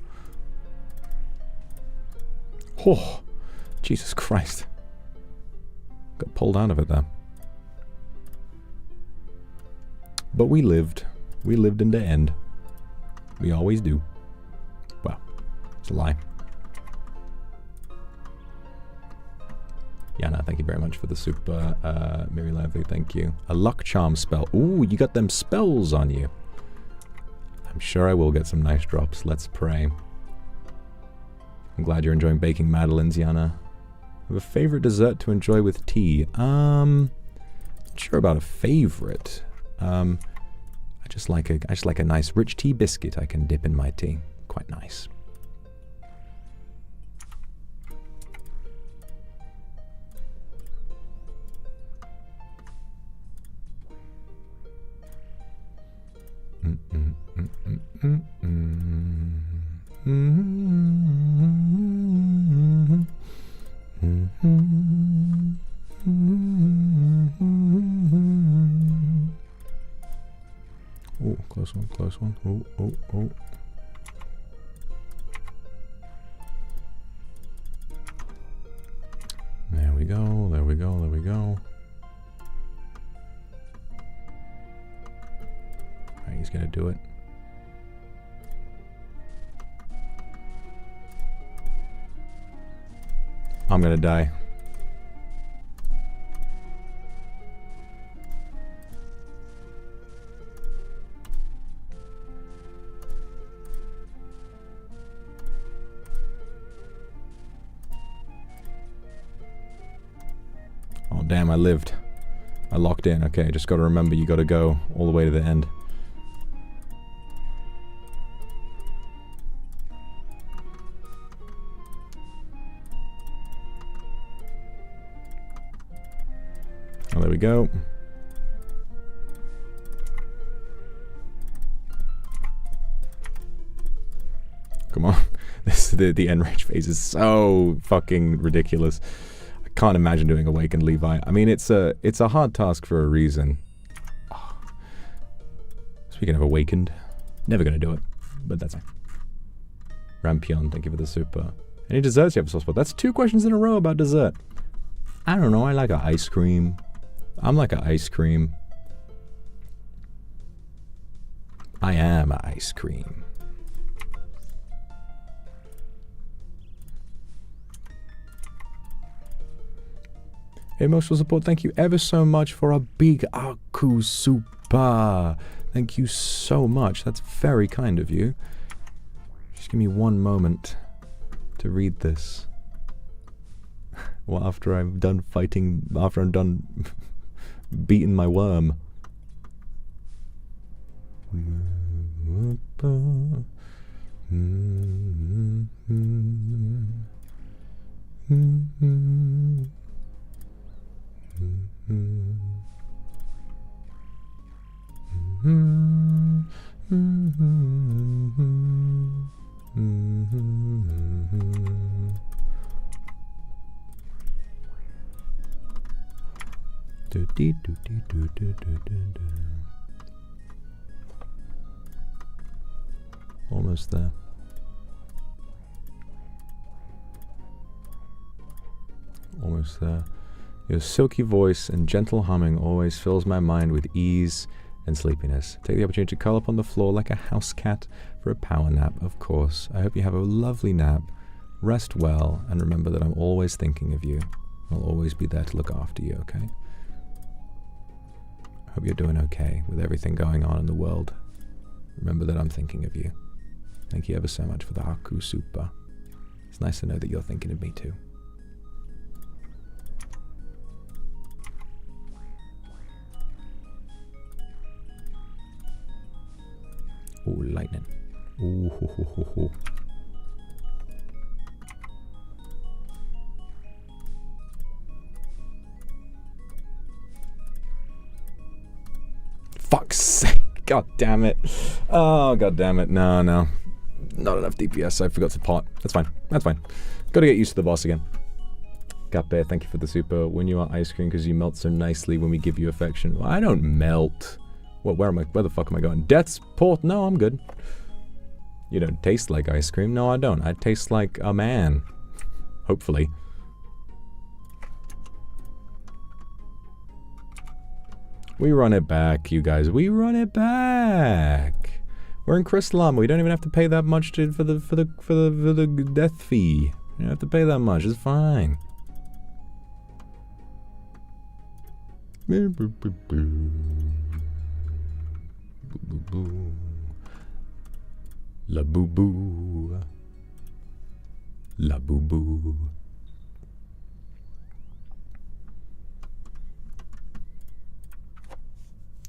Oh, Jesus Christ. Got pulled out of it there. But we lived. We lived in the end. We always do. Well, it's a lie. Yana, thank you very much for the super. Mary Lively, thank you. A luck charm spell. Ooh, you got them spells on you. I'm sure I will get some nice drops. Let's pray. I'm glad you're enjoying baking madeleines, Yana. I have a favorite dessert to enjoy with tea. Not sure about a favorite. I just like a nice rich tea biscuit I can dip in my tea. Quite nice. Oh, close one, close one. Oh, oh, oh. There we go, there we go, there we go. Alright, he's gonna do it. I'm gonna die. Oh damn, I lived. I locked in. Okay, just gotta remember you gotta go all the way to the end. Oh, there we go. Come on. The end range phase is so fucking ridiculous. I can't imagine doing Awakened Levi. I mean, it's a hard task for a reason. Oh. Speaking of Awakened, never gonna do it, but that's fine. Rampion, thank you for the super. Any desserts you have a soft spot? That's 2 questions in a row about dessert. I don't know, I like a ice cream. I'm like a ice cream. I am a ice cream. Emotional support, thank you ever so much for a big Aku Super. Thank you so much. That's very kind of you. Just give me one moment to read this. Well, after I'm done fighting, after I'm done beating my worm. Almost there. Almost there. Your silky voice and gentle humming always fills my mind with ease and sleepiness. Take the opportunity to curl up on the floor like a house cat for a power nap, of course. I hope you have a lovely nap. Rest well, and remember that I'm always thinking of you. I'll always be there to look after you, okay? I hope you're doing okay with everything going on in the world. Remember that I'm thinking of you. Thank you ever so much for the Aku Super. It's nice to know that you're thinking of me too. Ooh, lightning. Ooh, ho, ho, ho, ho. Fuck's sake. God damn it. Oh, god damn it. No, no. Not enough DPS. I forgot to pot. That's fine. That's fine. Gotta get used to the boss again. Gappe, thank you for the super. When you are ice cream because you melt so nicely when we give you affection. Well, I don't melt. What, where the fuck am I going? Death's port? No, I'm good. You don't taste like ice cream? No, I don't. I taste like a man. Hopefully. We run it back, you guys. We run it back. We're in Crystal Armor. We don't even have to pay that much for the death fee. You don't have to pay that much. It's fine. La boo boo. La boo boo.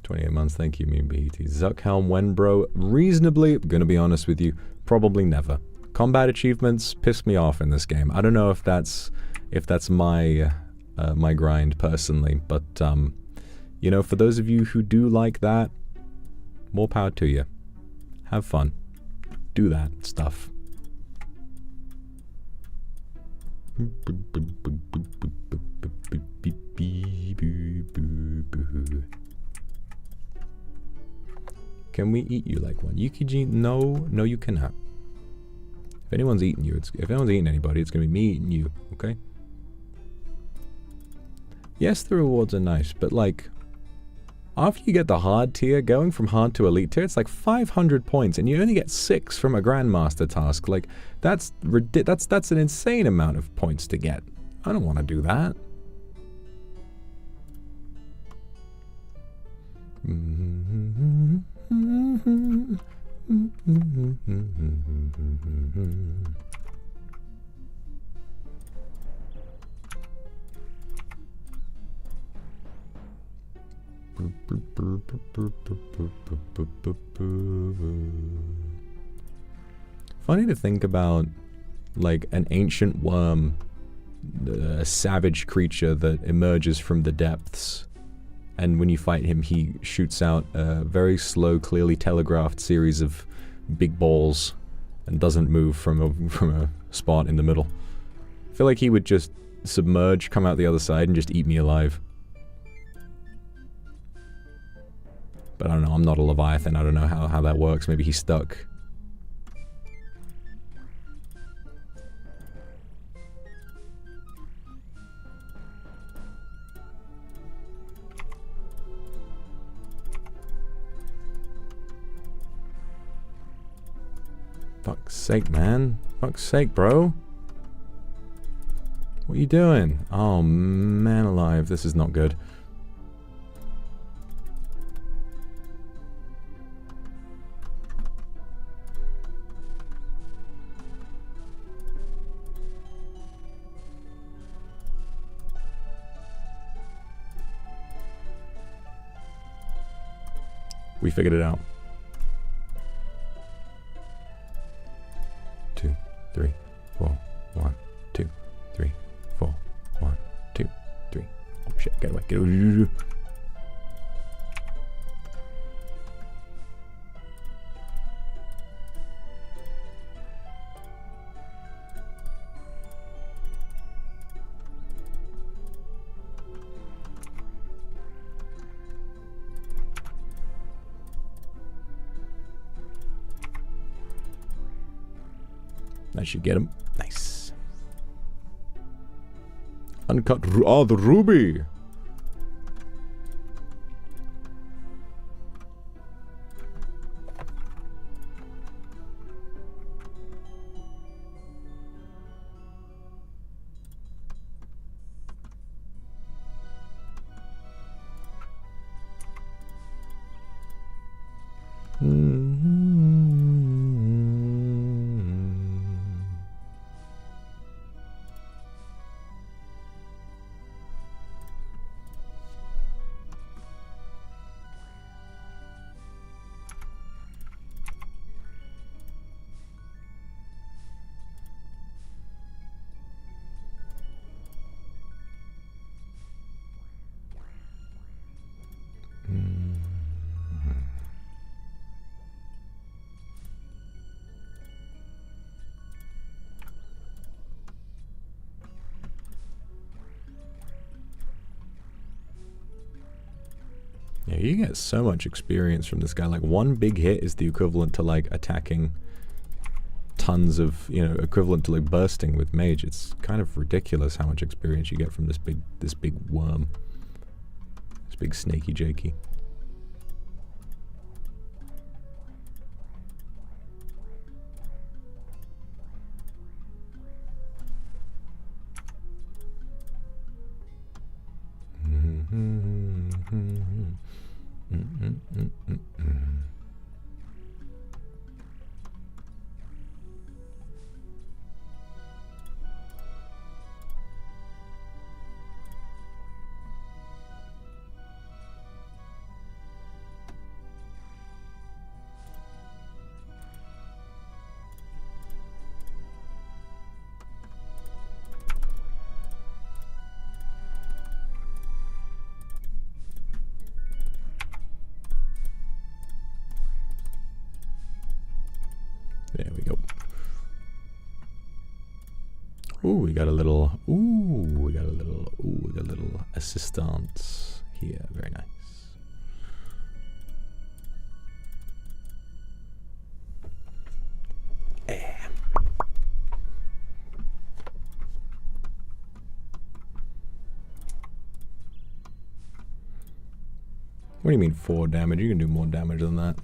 $28 months, thank you, Mean BET. Zuckhelm, when bro? Reasonably, gonna be honest with you, probably never. Combat achievements piss me off in this game. I don't know if that's my my grind personally, but you know, for those of you who do like that, more power to you. Have fun. Do that stuff. Can we eat you like one? Yukiji, no, no you cannot. If anyone's eating you, if anyone's eating anybody, it's gonna be me eating you, okay? Yes, the rewards are nice, but like, after you get the hard tier, going from hard to elite tier, it's like 500 points, and you only get 6 from a Grandmaster task. Like, that's an insane amount of points to get. I don't want to do that. Funny to think about, like, an ancient worm, a savage creature that emerges from the depths, and when you fight him, he shoots out a very slow, clearly telegraphed series of big balls and doesn't move from a spot in the middle. I feel like he would just submerge, come out the other side, and just eat me alive. But I don't know, I'm not a Leviathan, I don't know how that works. Maybe he's stuck. sake, man. Fuck's sake, bro. What are you doing? Oh, man alive. This is not good. We figured it out. 2, 3, 4, 1, 2, 3, 4, 1, 2, 3. Oh shit, get away, get away. That should get him. Nice. Uncut. Oh, the ruby. Yeah, you get so much experience from this guy. Like, one big hit is the equivalent to, like, attacking tons of, you know, equivalent to, like, bursting with mage. It's kind of ridiculous how much experience you get from this big worm. This big snaky jakey. There we go. Ooh, we got a little assistance here. Very nice. What do you mean 4 damage? You can do more damage than that.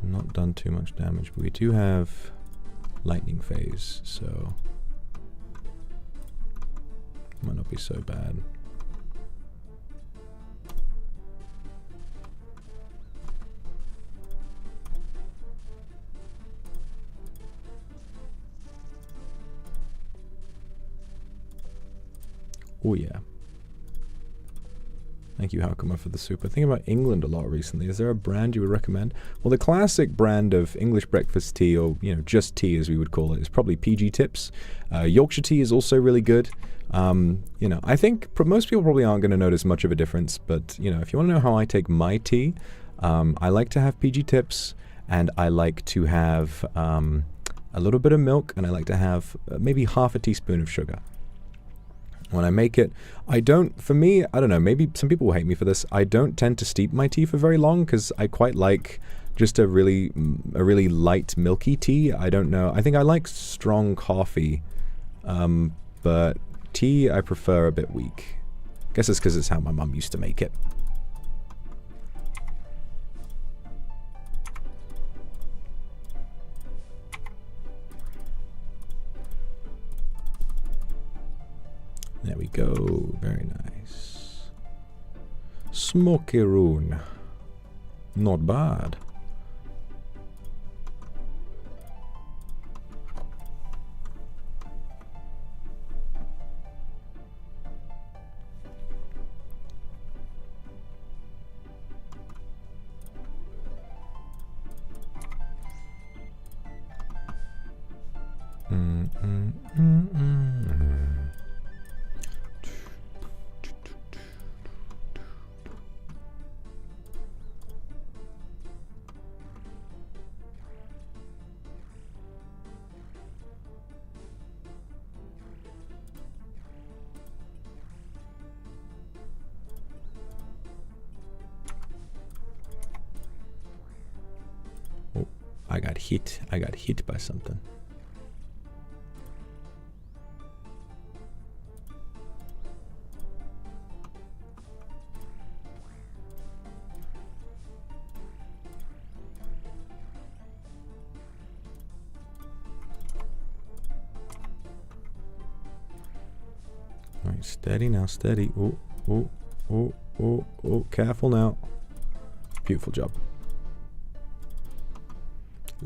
Not done too much damage, but we do have lightning phase, so might not be so bad. Oh yeah. Thank you, Akuma, for the super. Thinking about England a lot recently. Is there a brand you would recommend? Well, the classic brand of English breakfast tea, or just tea as we would call it, is probably PG Tips. Yorkshire tea is also really good. I think most people probably aren't going to notice much of a difference, but if you want to know how I take my tea, I like to have PG Tips, and I like to have a little bit of milk, and I like to have maybe half a teaspoon of sugar. When I make it, I don't know, maybe some people will hate me for this, I don't tend to steep my tea for very long, because I quite like just a really light milky tea. I don't know, I think I like strong coffee, but tea I prefer a bit weak. Guess it's because it's how my mum used to make it. There we go. Very nice. Smoky rune. Not bad. I got hit by something. All right, steady now, steady. Oh, oh, oh, oh, oh, careful now. Beautiful job.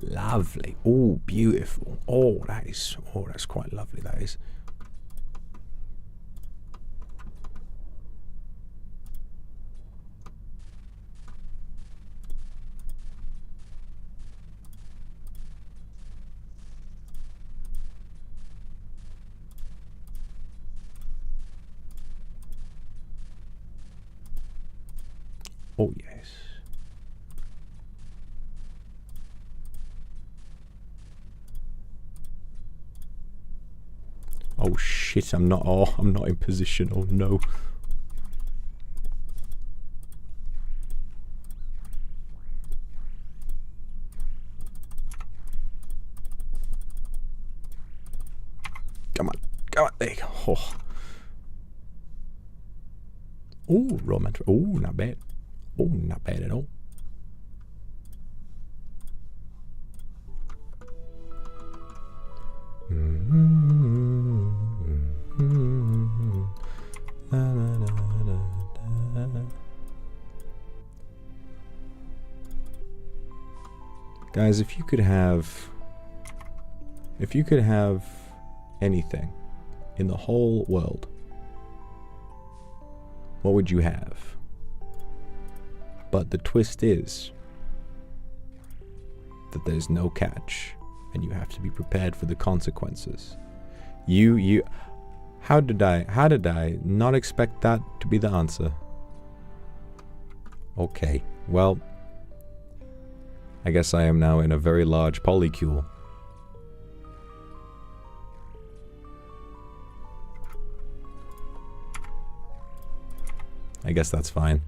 Lovely. Oh, beautiful. Oh, that's quite lovely, that is. Oh, yes. Oh shit, I'm not in position. Oh no. Come on, there you go. Oh, ooh, romantic. Oh, not bad. Oh, not bad at all. Guys, if you could have anything in the whole world, what would you have? But the twist is that there's no catch, and you have to be prepared for the consequences. How did I not expect that to be the answer? Okay, well, I guess I am now in a very large polycule. I guess that's fine.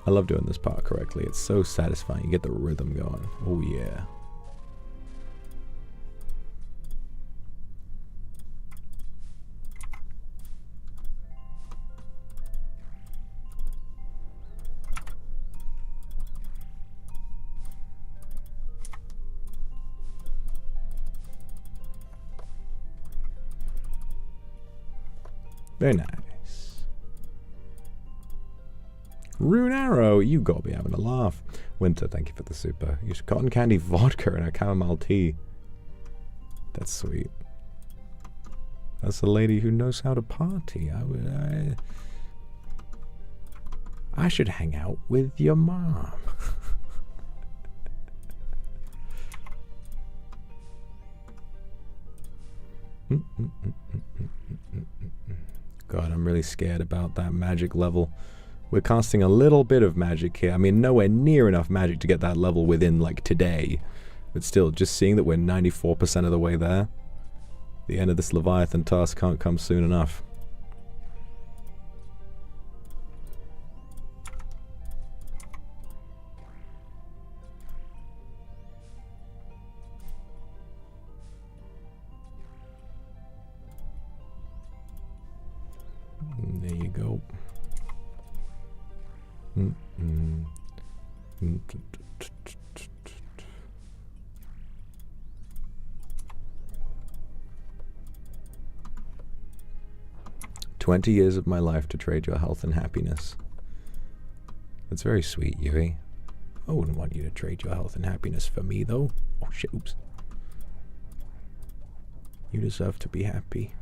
I love doing this part correctly. It's so satisfying. You get the rhythm going. Oh yeah. Very nice. Rune Arrow, you gotta be having a laugh. Winter, thank you for the super. Use cotton candy vodka and a chamomile tea. That's sweet. That's a lady who knows how to party. I should hang out with your mom. God, I'm really scared about that magic level. We're casting a little bit of magic here. I mean, nowhere near enough magic to get that level within, like, today. But still, just seeing that we're 94% of the way there. The end of this Leviathan task can't come soon enough. There you go. 20 years of my life to trade your health and happiness. That's very sweet, Yui. I wouldn't want you to trade your health and happiness for me, though. Oh shit, oops. You deserve to be happy.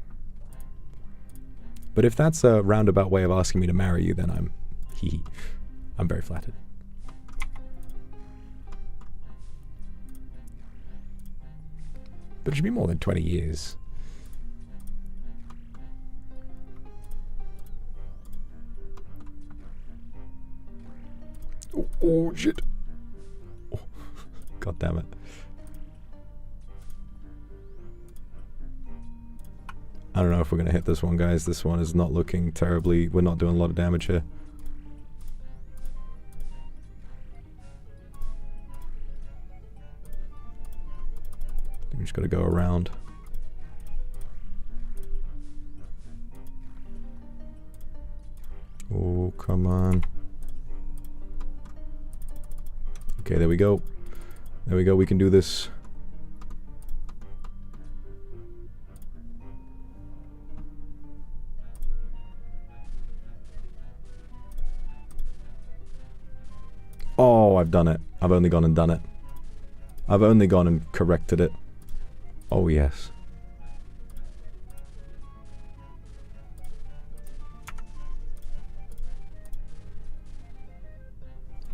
But if that's a roundabout way of asking me to marry you, then I'm very flattered. But it should be more than 20 years. Oh shit. Oh, God damn it. I don't know if we're going to hit this one, guys. This one is not looking terribly... We're not doing a lot of damage here. We just got to go around. Oh, come on. Okay, there we go. There we go. We can do this. Oh, I've done it. I've only gone and done it. I've only gone and corrected it. Oh, yes.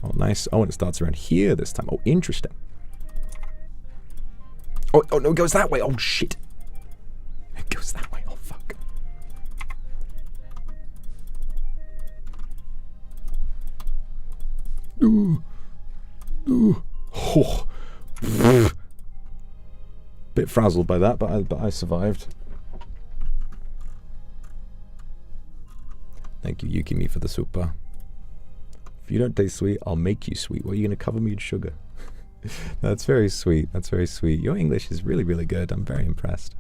Oh, nice. Oh, and it starts around here this time. Oh, interesting. Oh, no, it goes that way. Oh, shit. It goes that way. Oh, fuck. Oh. Bit frazzled by that, but I survived. Thank you, Yukimi, for the super. If you don't taste sweet, I'll make you sweet. Well, are you going to cover me in sugar? That's very sweet. That's very sweet. Your English is really, really good. I'm very impressed.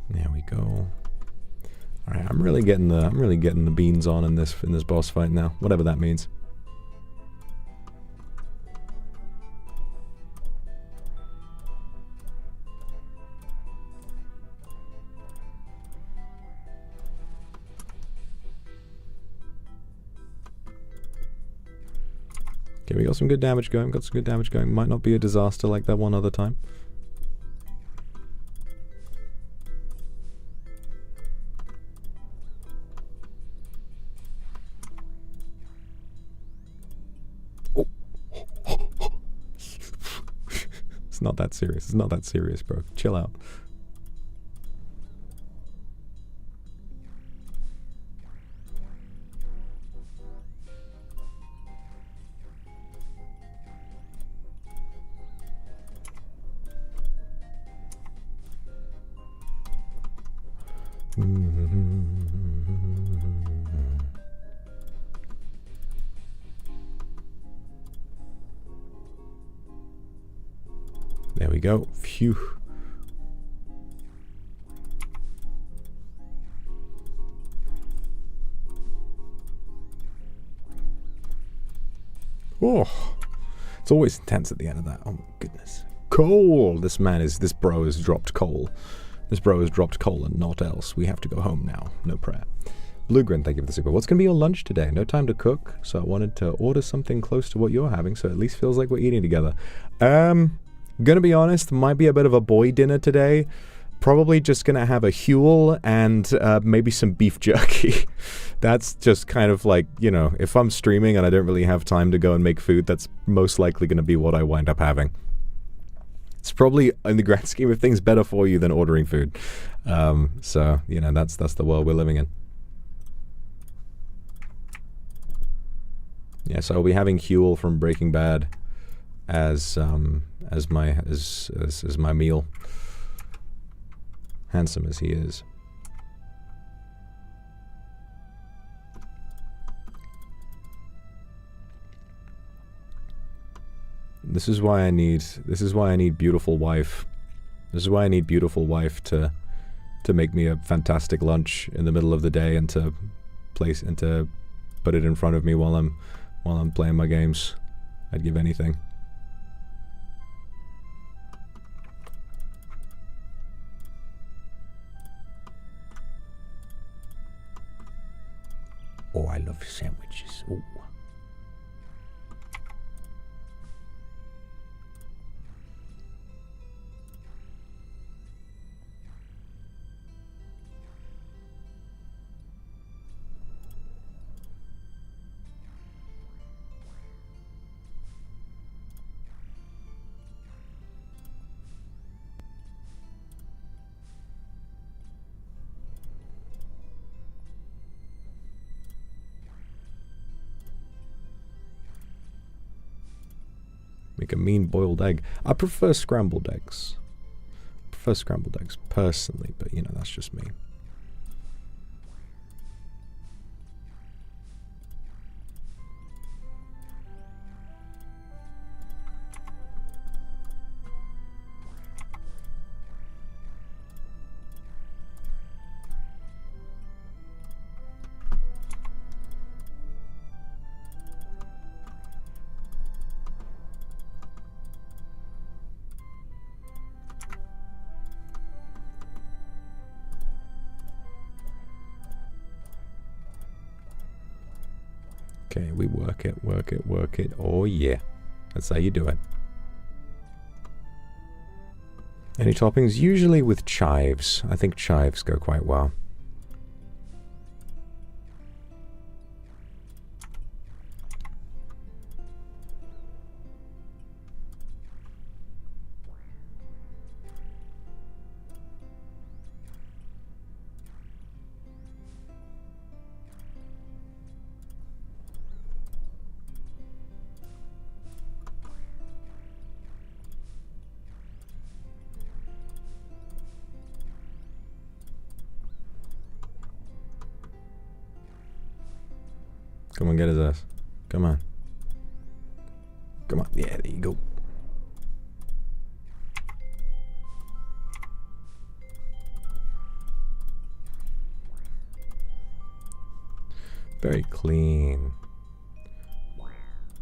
There we go. All right, I'm really getting the beans on in this boss fight now, whatever that means. Okay, we got some good damage going. Got some good damage going. Might not be a disaster like that one other time. not that serious. It's not that serious, bro. Chill out. There we go. Phew. Oh, it's always intense at the end of that. Oh my goodness. Coal. This bro has dropped coal. This bro has dropped coal and not else. We have to go home now. No prayer. Bluegrin, thank you for the super. What's going to be your lunch today? No time to cook, so I wanted to order something close to what you're having, so it at least feels like we're eating together. Gonna be honest, might be a bit of a boy dinner today. Probably just gonna have a Huel and maybe some beef jerky. That's just kind of like, you know, if I'm streaming and I don't really have time to go and make food, that's most likely gonna be what I wind up having. It's probably, in the grand scheme of things, better for you than ordering food. So, you know, that's the world we're living in. Yeah, so I'll be having Huel from Breaking Bad as my meal. Handsome as he is. This is why I need beautiful wife. This is why I need beautiful wife to make me a fantastic lunch in the middle of the day and to put it in front of me while I'm playing my games. I'd give anything. Oh, I love sandwiches. Ooh. Make a mean boiled egg. I prefer scrambled eggs. Personally, but you know, that's just me. Okay, we work it. Oh yeah. That's how you do it. Any toppings? Usually with chives. I think chives go quite well. Come on, get his ass. Come on. Come on. Yeah, there you go. Very clean.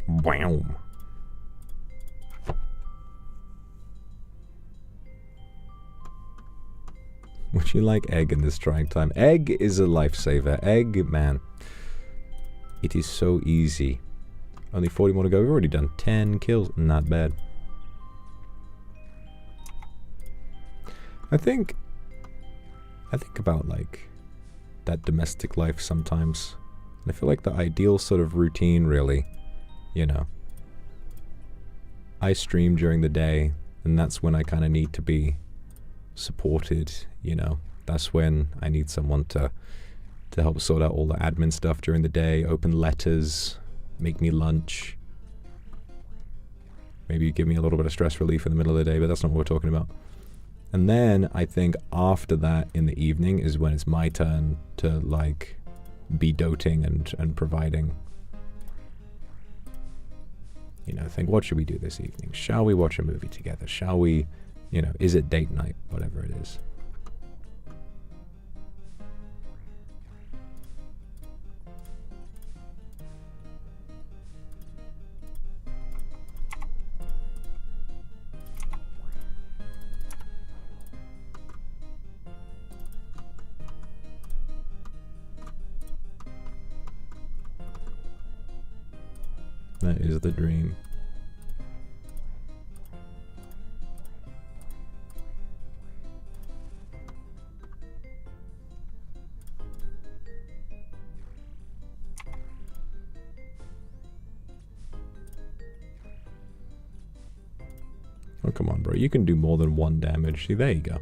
Wow. Would you like egg in this trying time? Egg is a lifesaver. Egg, man. It is so easy. Only 40 more to go. We've already done 10 kills. Not bad. I think about like that domestic life sometimes. And I feel like the ideal sort of routine, really, you know. I stream during the day. And that's when I kind of need to be supported, you know. That's when I need someone to help sort out all the admin stuff during the day, open letters, make me lunch. Maybe give me a little bit of stress relief in the middle of the day, but that's not what we're talking about. And then I think after that in the evening is when it's my turn to like be doting and providing. You know, think, what should we do this evening? Shall we watch a movie together? Shall we, you know, is it date night? Whatever it is. That is the dream. Oh, come on, bro. You can do more than 1 damage. See, there you go.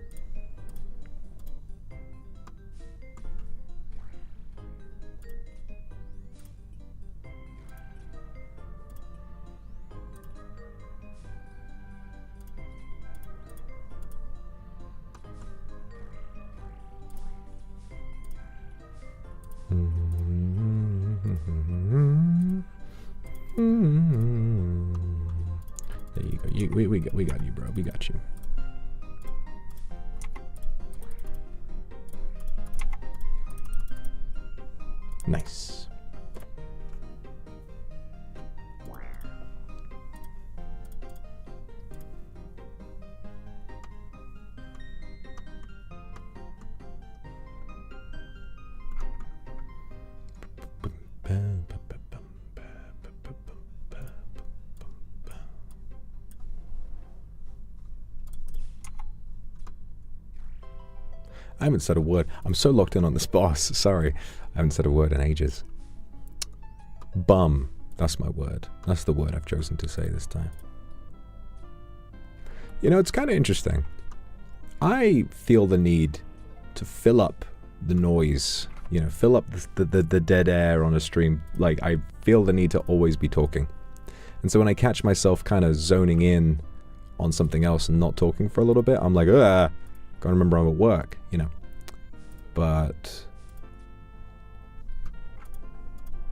There you go. We got you, bro. We got you. Nice. I haven't said a word. I'm so locked in on this boss. Sorry. I haven't said a word in ages. Bum. That's my word. That's the word I've chosen to say this time. You know, it's kind of interesting. I feel the need to fill up the noise, you know, fill up the dead air on a stream. Like, I feel the need to always be talking. And so when I catch myself kind of zoning in on something else and not talking for a little bit, I'm like, gotta remember I'm at work, you know. But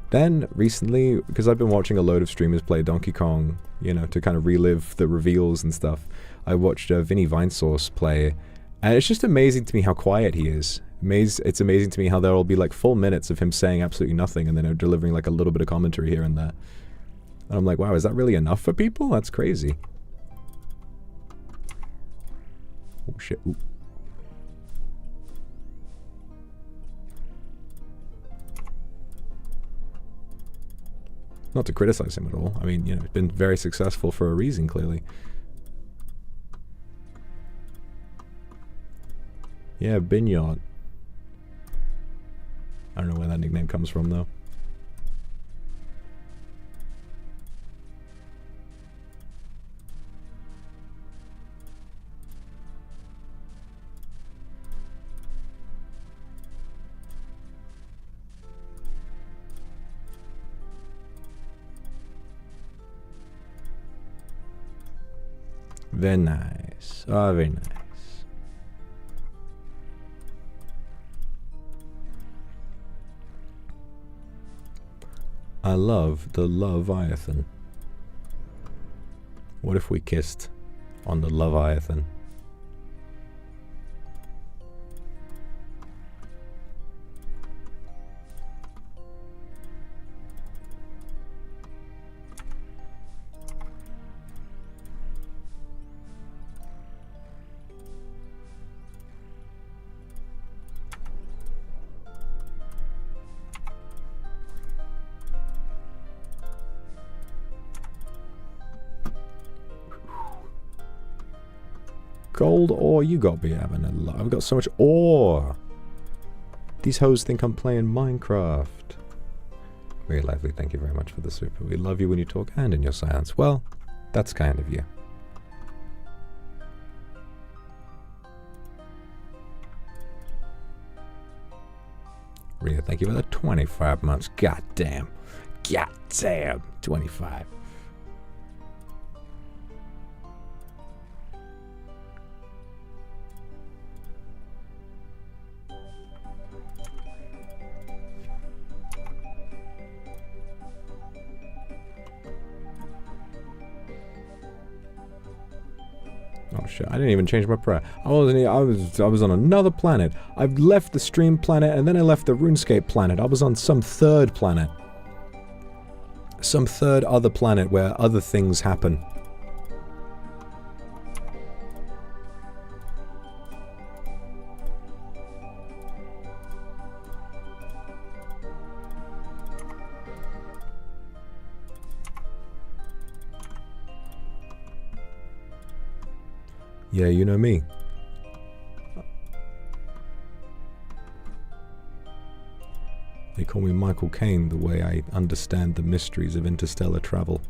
then recently, because I've been watching a load of streamers play Donkey Kong, you know, to kind of relive the reveals and stuff, I watched Vinny Vinesauce play, and it's just amazing to me how quiet he is. It's amazing to me how there will be like full minutes of him saying absolutely nothing and then delivering like a little bit of commentary here and there. And I'm like, wow, is that really enough for people? That's crazy. Oh shit. Ooh. Not to criticize him at all. I mean, you know, he's been very successful for a reason, clearly. Yeah, Binyot. I don't know where that nickname comes from, though. Very nice. Oh, very nice. I love the Leviathan. What if we kissed on the Leviathan? Gold ore, you got be having a lot. I've got so much ore. These hoes think I'm playing Minecraft. Very lively, thank you very much for the super. We love you when you talk and in your silence. Well, that's kind of you. Rhea, thank you for the 25 months. God damn. God damn. 25. Oh shit, I didn't even change my prayer. I was on another planet. I've left the stream planet and then I left the RuneScape planet. I was on some third planet. Some third other planet where other things happen. Yeah, you know me. They call me Michael Caine the way I understand the mysteries of interstellar travel.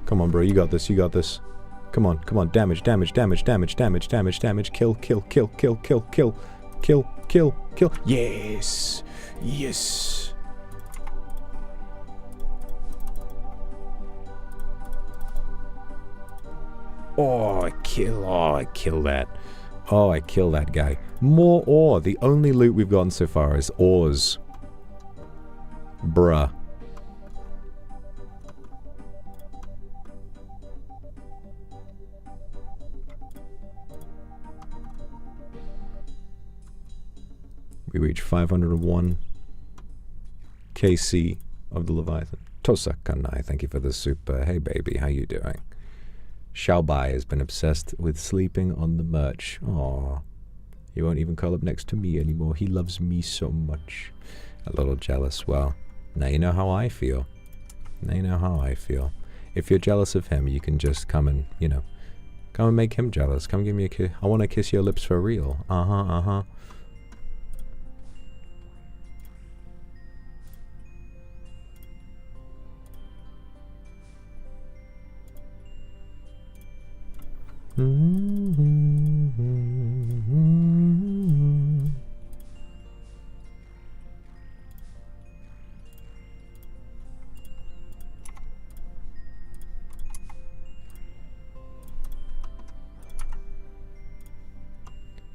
Come on, bro, you got this, you got this. Come on, come on, damage, damage, damage, damage, damage, damage, damage, kill, kill, kill, kill, kill, kill, kill, kill, kill. Yes! Yes! Oh, I kill that. Oh, I kill that guy. More ore. The only loot we've gotten so far is ores. Bruh. We reach 501 KC of the Leviathan. Tosa Kanai, thank you for the super. Hey baby, how you doing? Xiaobai has been obsessed with sleeping on the merch. Aww. He won't even curl up next to me anymore. He loves me so much. A little jealous. Well, now you know how I feel. Now you know how I feel. If you're jealous of him, you can just come and, you know, come and make him jealous. Come give me a kiss. I want to kiss your lips for real. Uh-huh, uh-huh.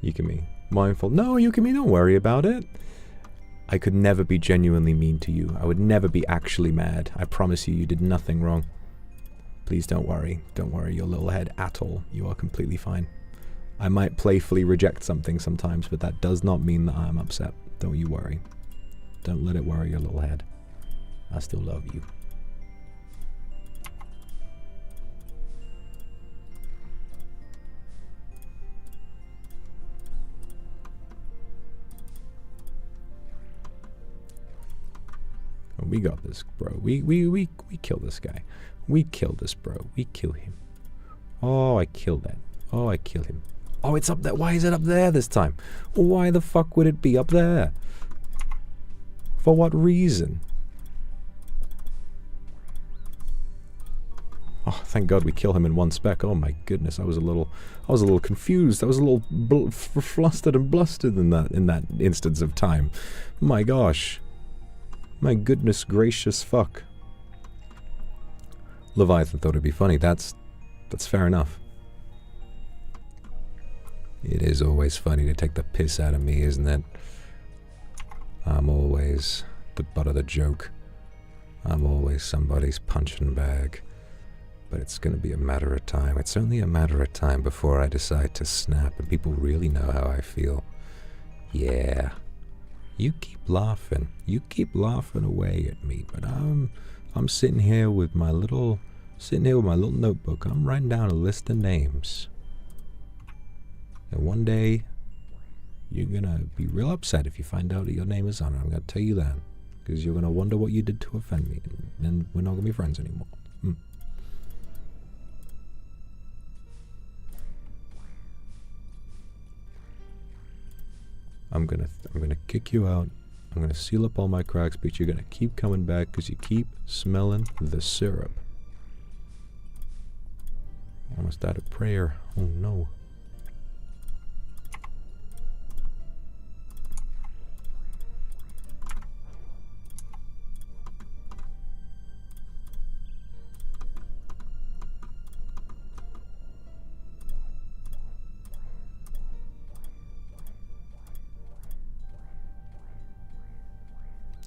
Yukimi, mindful. No, Yukimi, don't worry about it. I could never be genuinely mean to you. I would never be actually mad. I promise you, you did nothing wrong. Please don't worry. Don't worry your little head at all. You are completely fine. I might playfully reject something sometimes, but that does not mean that I'm upset. Don't you worry. Don't let it worry your little head. I still love you. Oh, we got this, bro. We kill this guy. We kill this, bro. We kill him. Oh, I killed that. Oh, I kill him. Oh, it's up there. Why is it up there this time? Why the fuck would it be up there? For what reason? Oh, thank God we kill him in one spec. Oh my goodness, I was a little confused. I was a little flustered and blustered in that instance of time. My gosh. My goodness gracious fuck. Leviathan thought it'd be funny. That's fair enough. It is always funny to take the piss out of me, isn't it? I'm always the butt of the joke. I'm always somebody's punching bag. But it's gonna be a matter of time. It's only a matter of time before I decide to snap and people really know how I feel. Yeah. You keep laughing. You keep laughing away at me, but I'm sitting here with my little notebook. I'm writing down a list of names. And one day, you're gonna be real upset if you find out that your name is on it. I'm gonna tell you that. Because you're gonna wonder what you did to offend me, and then we're not gonna be friends anymore. I'm gonna kick you out. I'm gonna seal up all my cracks, but you're gonna keep coming back because you keep smelling the syrup. Almost out of prayer. Oh no.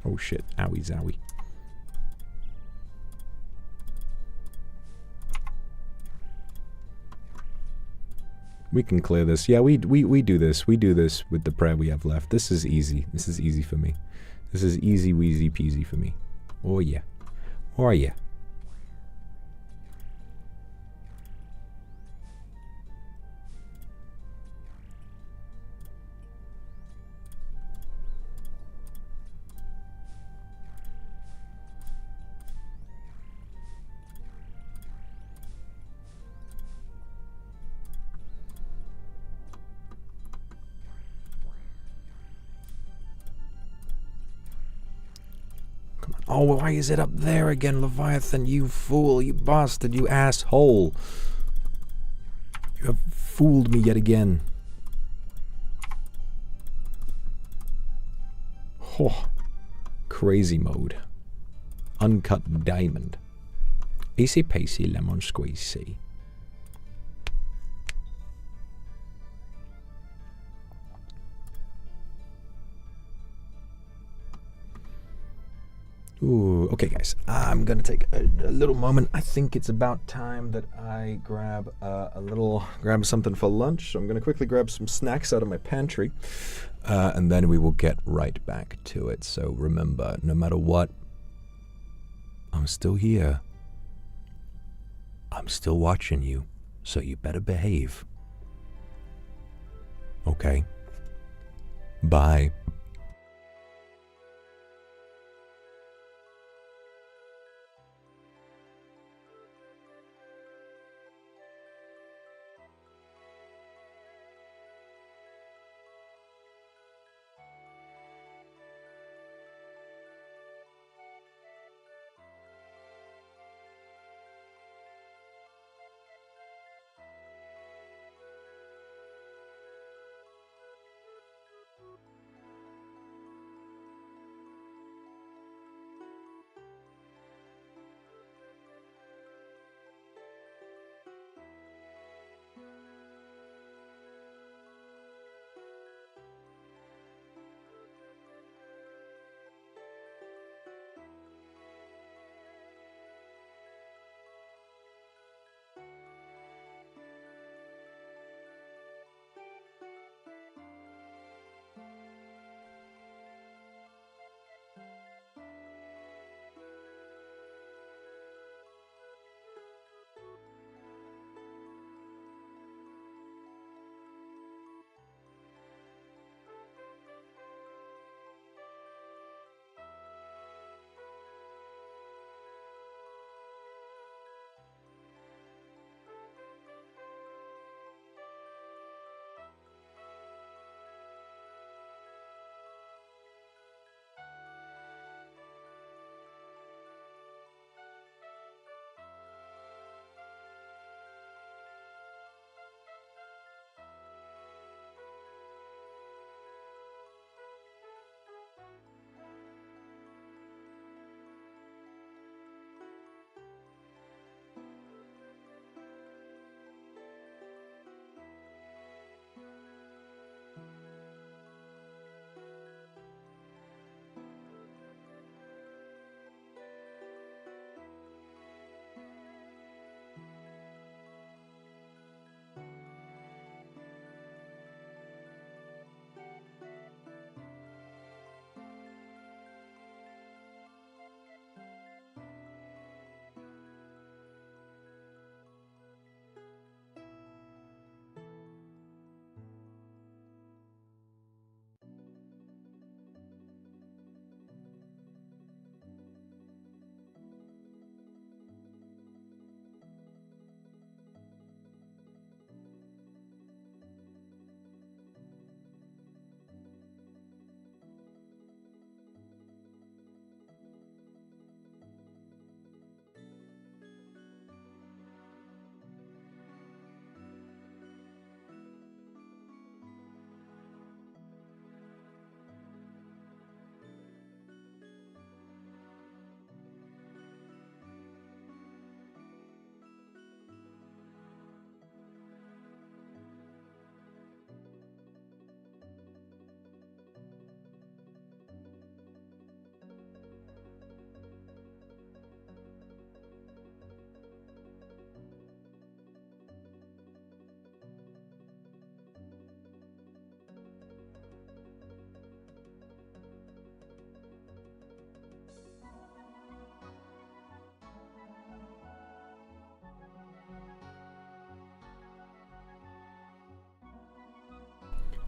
Oh shit, owie zowie. We can clear this. Yeah, we do this. We do this with the prayer we have left. This is easy. This is easy for me. This is easy weasy peasy for me. Oh yeah. Oh yeah. Oh, why is it up there again, Leviathan? You fool, you bastard, you asshole. You have fooled me yet again. Oh, crazy mode. Uncut diamond. Easy peasy lemon squeezy. Ooh, okay guys, I'm gonna take a little moment. I think it's about time that I grab grab something for lunch. So I'm gonna quickly grab some snacks out of my pantry, and then we will get right back to it. So remember, no matter what, I'm still here. I'm still watching you, so you better behave. Okay? Bye.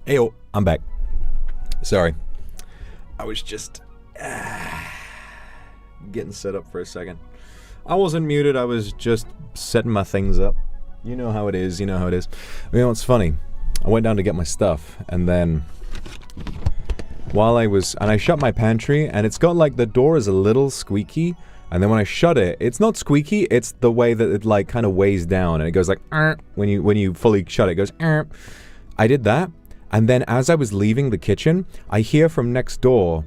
Heyo, I'm back. Sorry. I was just getting set up for a second. I wasn't muted, I was just setting my things up. You know how it is, you know how it is. You know what's funny? I went down to get my stuff, and then while I shut my pantry, and it's got like, the door is a little squeaky, and then when I shut it, it's not squeaky, it's the way that it like kind of weighs down, and it goes like, when you fully shut it, it goes, I did that, and then as I was leaving the kitchen, I hear from next door,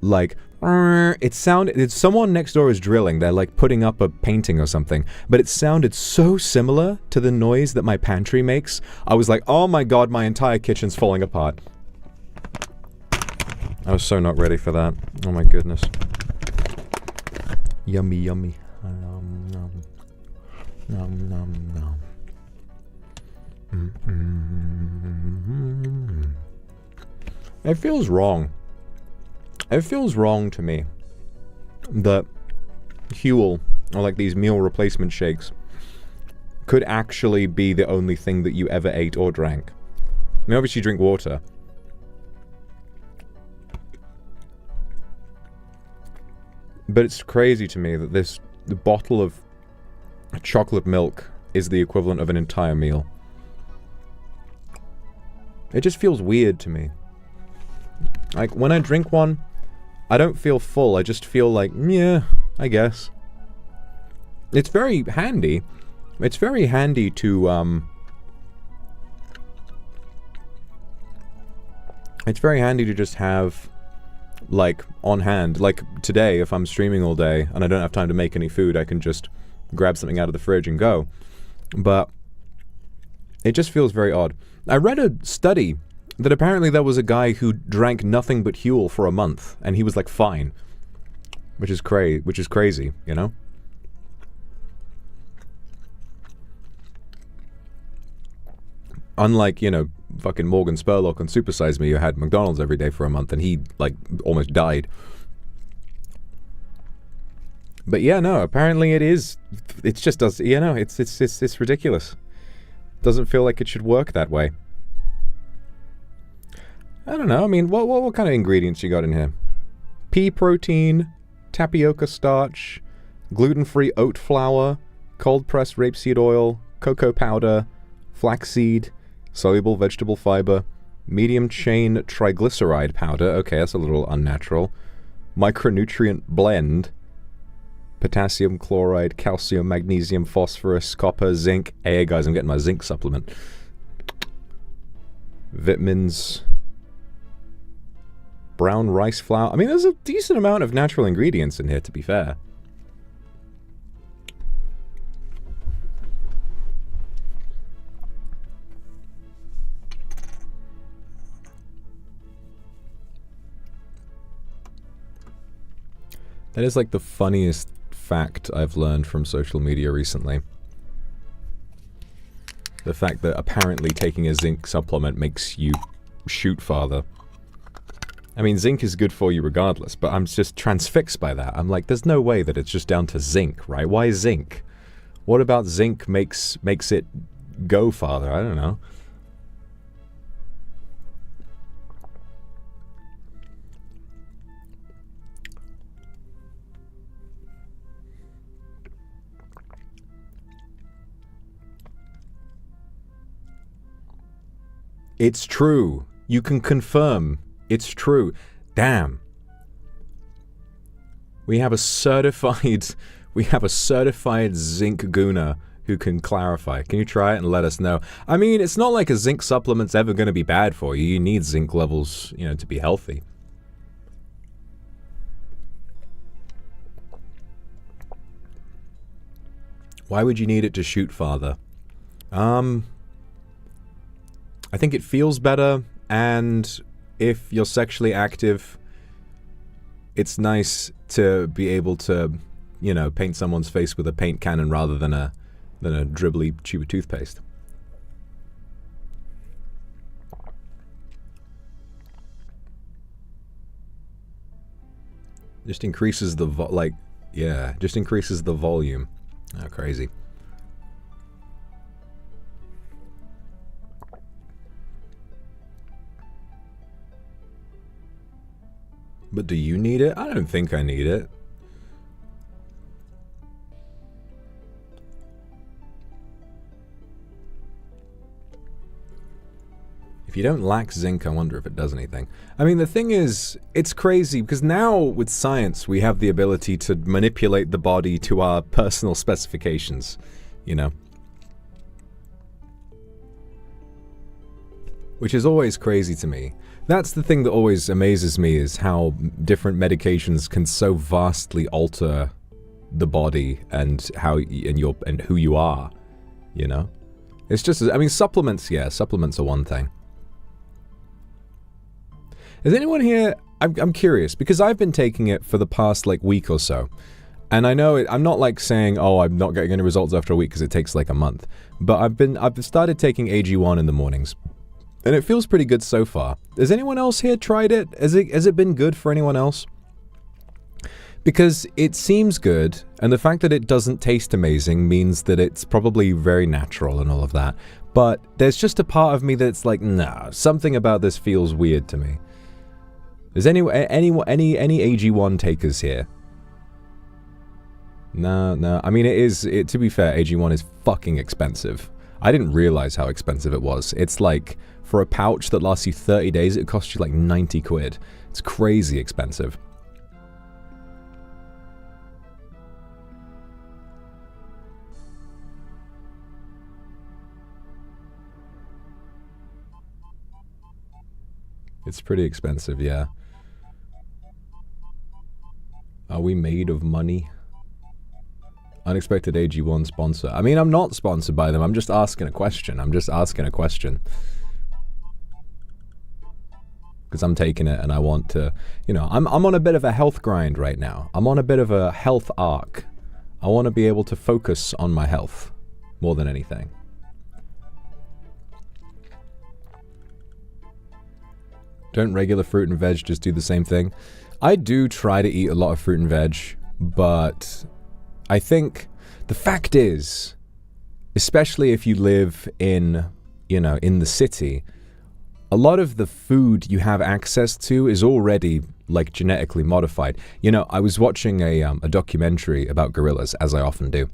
like, it's someone next door is drilling, they're like putting up a painting or something, but it sounded so similar to the noise that my pantry makes, I was like, oh my god, my entire kitchen's falling apart. I was so not ready for that. Oh my goodness. Yummy, yummy. Nom, nom. Nom, nom, nom. It feels wrong. It feels wrong to me that Huel, or like these meal replacement shakes, could actually be the only thing that you ever ate or drank. I mean, obviously you drink water. But it's crazy to me that the bottle of chocolate milk is the equivalent of an entire meal. It just feels weird to me. Like, when I drink one, I don't feel full, I just feel like, yeah, I guess. It's very handy. It's very handy to, it's very handy to just have, like, on hand. Like, today, if I'm streaming all day, and I don't have time to make any food, I can just grab something out of the fridge and go. But it just feels very odd. I read a study that apparently there was a guy who drank nothing but Huel for a month, and he was, like, fine. Which is crazy, you know? Unlike, you know, fucking Morgan Spurlock on Super Size Me, who had McDonald's every day for a month, and he, like, almost died. But yeah, no, apparently it just does, you know, it's ridiculous. Doesn't feel like it should work that way. I don't know, I mean, what kind of ingredients you got in here? Pea protein, tapioca starch, gluten-free oat flour, cold-pressed rapeseed oil, cocoa powder, flaxseed, soluble vegetable fiber, medium-chain triglyceride powder, okay, that's a little unnatural, micronutrient blend, potassium chloride, calcium, magnesium, phosphorus, copper, zinc. Hey guys, I'm getting my zinc supplement. Vitamins, brown rice flour. I mean, there's a decent amount of natural ingredients in here, to be fair. That is like the funniest fact I've learned from social media recently. The fact that apparently taking a zinc supplement makes you shoot farther. I mean, zinc is good for you regardless, but I'm just transfixed by that. I'm like, there's no way that it's just down to zinc, right? Why zinc? What about zinc makes it go farther? I don't know. It's true. You can confirm. It's true. Damn. We have a certified zinc gooner who can clarify. Can you try it and let us know? I mean, it's not like a zinc supplement's ever going to be bad for you. You need zinc levels, you know, to be healthy. Why would you need it to shoot farther? I think it feels better, and if you're sexually active, it's nice to be able to, you know, paint someone's face with a paint cannon rather than a dribbly tube of toothpaste. Just increases the just increases the volume. Oh, crazy. But do you need it? I don't think I need it. If you don't lack zinc, I wonder if it does anything. I mean, the thing is, it's crazy, because now with science, we have the ability to manipulate the body to our personal specifications, you know? Which is always crazy to me. That's the thing that always amazes me, is how different medications can so vastly alter the body and how and who you are, you know? It's just, I mean, supplements, yeah, supplements are one thing. Is anyone here, I'm curious, because I've been taking it for the past, like, week or so. And I know, I'm not, like, saying, oh, I'm not getting any results after a week, because it takes, like, a month. But I've started taking AG1 in the mornings. And it feels pretty good so far. Has anyone else here tried it? Has it been good for anyone else? Because it seems good, and the fact that it doesn't taste amazing means that it's probably very natural and all of that. But there's just a part of me that's like, nah, something about this feels weird to me. Is any AG1 takers here? No. I mean, to be fair, AG1 is fucking expensive. I didn't realize how expensive it was. It's like, for a pouch that lasts you 30 days, it costs you like 90 quid. It's crazy expensive. It's pretty expensive, yeah. Are we made of money? Unexpected AG1 sponsor. I mean, I'm not sponsored by them. I'm just asking a question. Because I'm taking it and I want to, you know, I'm on a bit of a health grind right now. I'm on a bit of a health arc. I want to be able to focus on my health more than anything. Don't regular fruit and veg just do the same thing? I do try to eat a lot of fruit and veg, but I think the fact is, especially if you live in, you know, in the city, a lot of the food you have access to is already, like, genetically modified. You know, I was watching a documentary about gorillas, as I often do.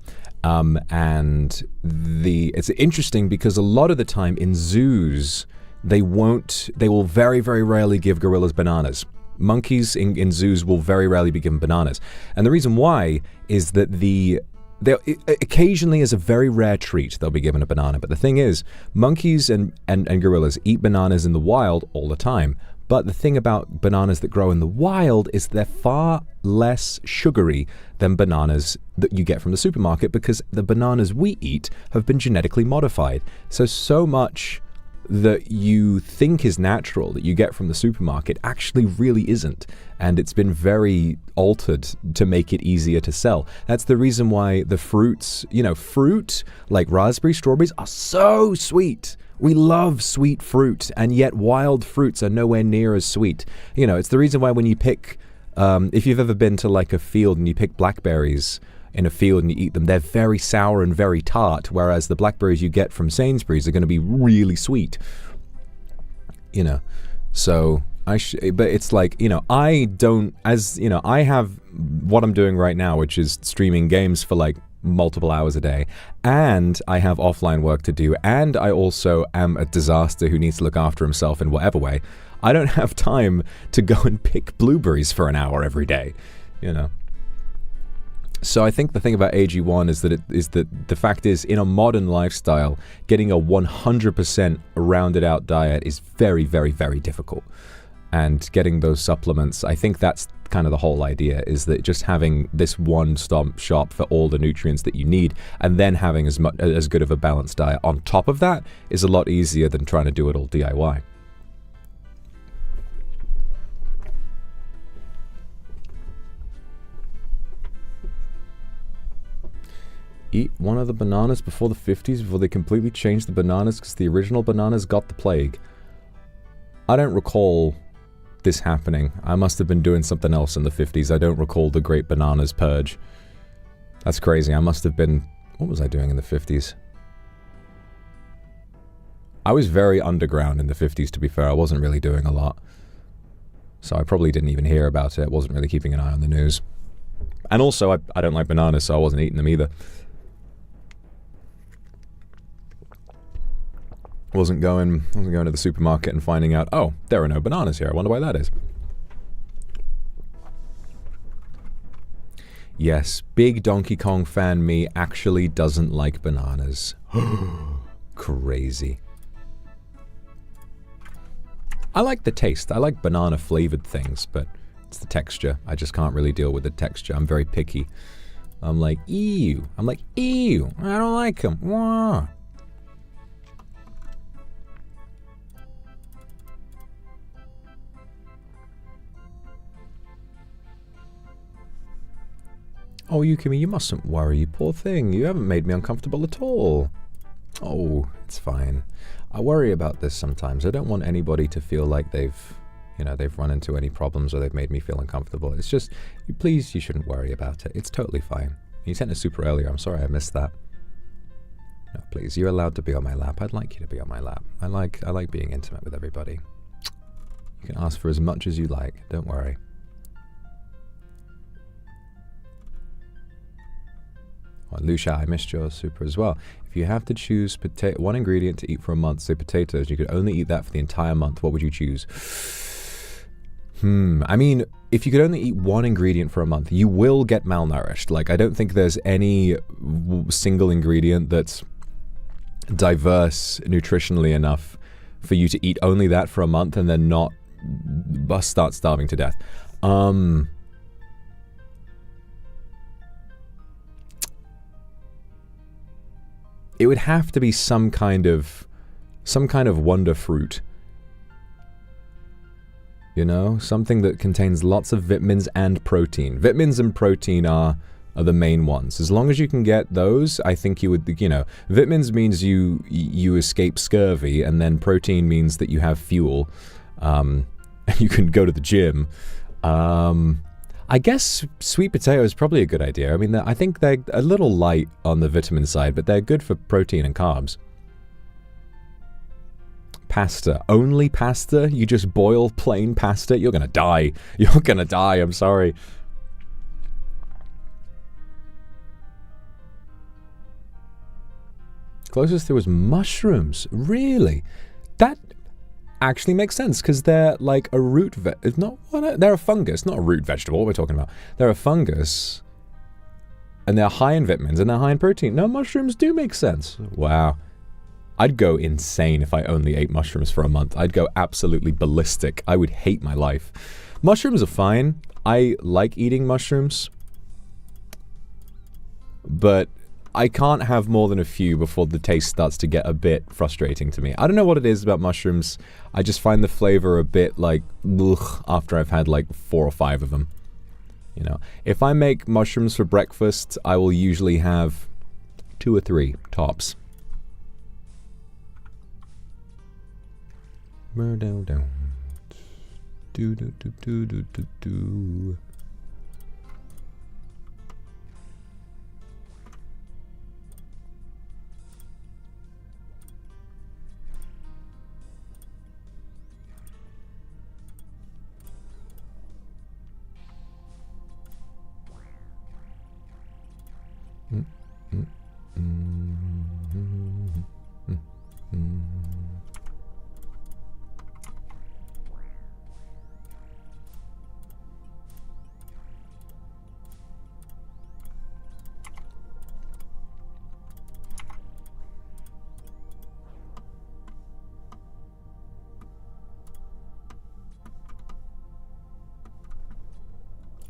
And it's interesting because a lot of the time in zoos, they will very, very rarely give gorillas bananas. Monkeys in zoos will very rarely be given bananas. And the reason why is that occasionally, as a very rare treat, they'll be given a banana. But the thing is, monkeys and gorillas eat bananas in the wild all the time. But the thing about bananas that grow in the wild is they're far less sugary than bananas that you get from the supermarket, because the bananas we eat have been genetically modified. So much that you think is natural that you get from the supermarket actually really isn't, and it's been very altered to make it easier to sell. That's the reason why the fruits, you know, fruit like raspberries, strawberries are so sweet. We love sweet fruit, and yet wild fruits are nowhere near as sweet. You know, it's the reason why when you pick, if you've ever been to like a field and you pick blackberries in a field and you eat them, they're very sour and very tart, whereas the blackberries you get from Sainsbury's are going to be really sweet. You know, so but it's like, you know, I don't, as you know, I have what I'm doing right now, which is streaming games for like multiple hours a day, and I have offline work to do, and I also am a disaster who needs to look after himself in whatever way. I don't have time to go and pick blueberries for an hour every day, you know. So I think the thing about AG1 is that the fact is, in a modern lifestyle, getting a 100% rounded out diet is very, very, very difficult. And getting those supplements, I think that's kind of the whole idea, is that just having this one-stop shop for all the nutrients that you need, and then having as good of a balanced diet on top of that, is a lot easier than trying to do it all DIY. Eat one of the bananas before the 50s, before they completely changed the bananas, because the original bananas got the plague. I don't recall this happening. I must have been doing something else in the 50s. I don't recall the Great Bananas Purge. That's crazy. I must have been... What was I doing in the 50s? I was very underground in the 50s, to be fair. I wasn't really doing a lot. So I probably didn't even hear about it. Wasn't really keeping an eye on the news. And also, I don't like bananas, so I wasn't eating them either. Wasn't going to the supermarket and finding out, oh, there are no bananas here. I wonder why that is. Yes, big Donkey Kong fan me actually doesn't like bananas. Crazy. I like the taste. I like banana flavored things, but it's the texture. I just can't really deal with the texture. I'm very picky. I'm like, ew. I'm like, ew. I don't like them. Wah. Oh, Yukimi, you mustn't worry, poor thing. You haven't made me uncomfortable at all. Oh, it's fine. I worry about this sometimes. I don't want anybody to feel like they've run into any problems or they've made me feel uncomfortable. It's just, please, you shouldn't worry about it. It's totally fine. You sent it super earlier. I'm sorry I missed that. No, please, you're allowed to be on my lap. I'd like you to be on my lap. I like being intimate with everybody. You can ask for as much as you like. Don't worry. Oh, Lucia, I missed your super as well. If you have to choose one ingredient to eat for a month, say potatoes, you could only eat that for the entire month, what would you choose? I mean, if you could only eat one ingredient for a month, you will get malnourished. Like, I don't think there's any single ingredient that's diverse nutritionally enough for you to eat only that for a month and then not start starving to death. It would have to be some kind of wonder fruit. You know? Something that contains lots of vitamins and protein. Vitamins and protein are the main ones. As long as you can get those, I think you would, vitamins means you escape scurvy, and then protein means that you have fuel. You can go to the gym. I guess sweet potato is probably a good idea. I mean, I think they're a little light on the vitamin side, but they're good for protein and carbs. Pasta. Only pasta? You just boil plain pasta? You're gonna die. You're gonna die, I'm sorry. Closest there was mushrooms. Really? That actually makes sense, because they're like a root they're a fungus, not a root vegetable. What we're talking about, they're a fungus, and they're high in vitamins and they're high in protein. No, mushrooms do make sense. Wow, I'd go insane if I only ate mushrooms for a month. I'd go absolutely ballistic. I would hate my life. Mushrooms are fine. I like eating mushrooms, but I can't have more than a few before the taste starts to get a bit frustrating to me. I don't know what it is about mushrooms. I just find the flavor a bit like ugh, after I've had like 4 or 5 of them. You know, if I make mushrooms for breakfast, I will usually have 2 or 3 tops.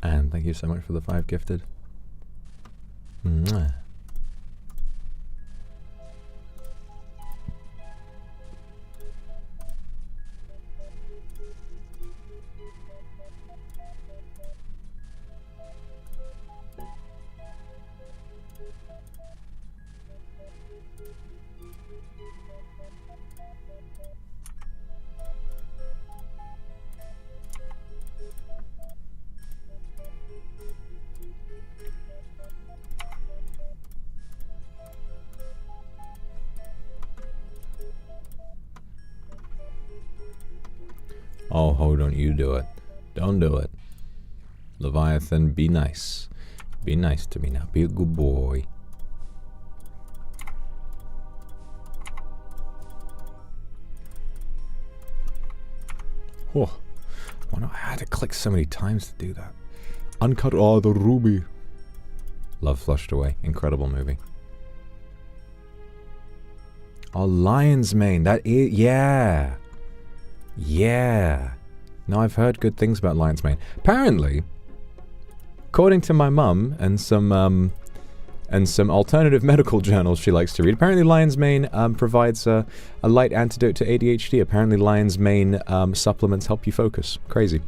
And thank you so much for the 5 gifted. Mwah. Oh, don't you do it. Don't do it. Leviathan, be nice. Be nice to me now. Be a good boy. Oh, why not? I had to click so many times to do that. Uncut. Oh, the ruby. Love Flushed Away. Incredible movie. Oh, Lion's Mane. That is... Yeah. Yeah. No, I've heard good things about Lion's Mane. Apparently, according to my mum and some alternative medical journals she likes to read, apparently Lion's Mane provides a light antidote to ADHD. Apparently Lion's Mane supplements help you focus. Crazy.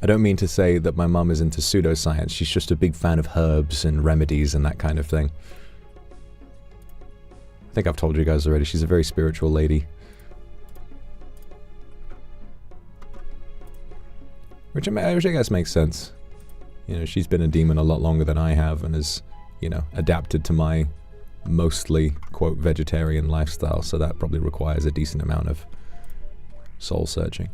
I don't mean to say that my mum is into pseudoscience. She's just a big fan of herbs and remedies and that kind of thing. I think I've told you guys already, she's a very spiritual lady. Which I guess makes sense. You know, she's been a demon a lot longer than I have and has, you know, adapted to my mostly, quote, vegetarian lifestyle, so that probably requires a decent amount of soul searching.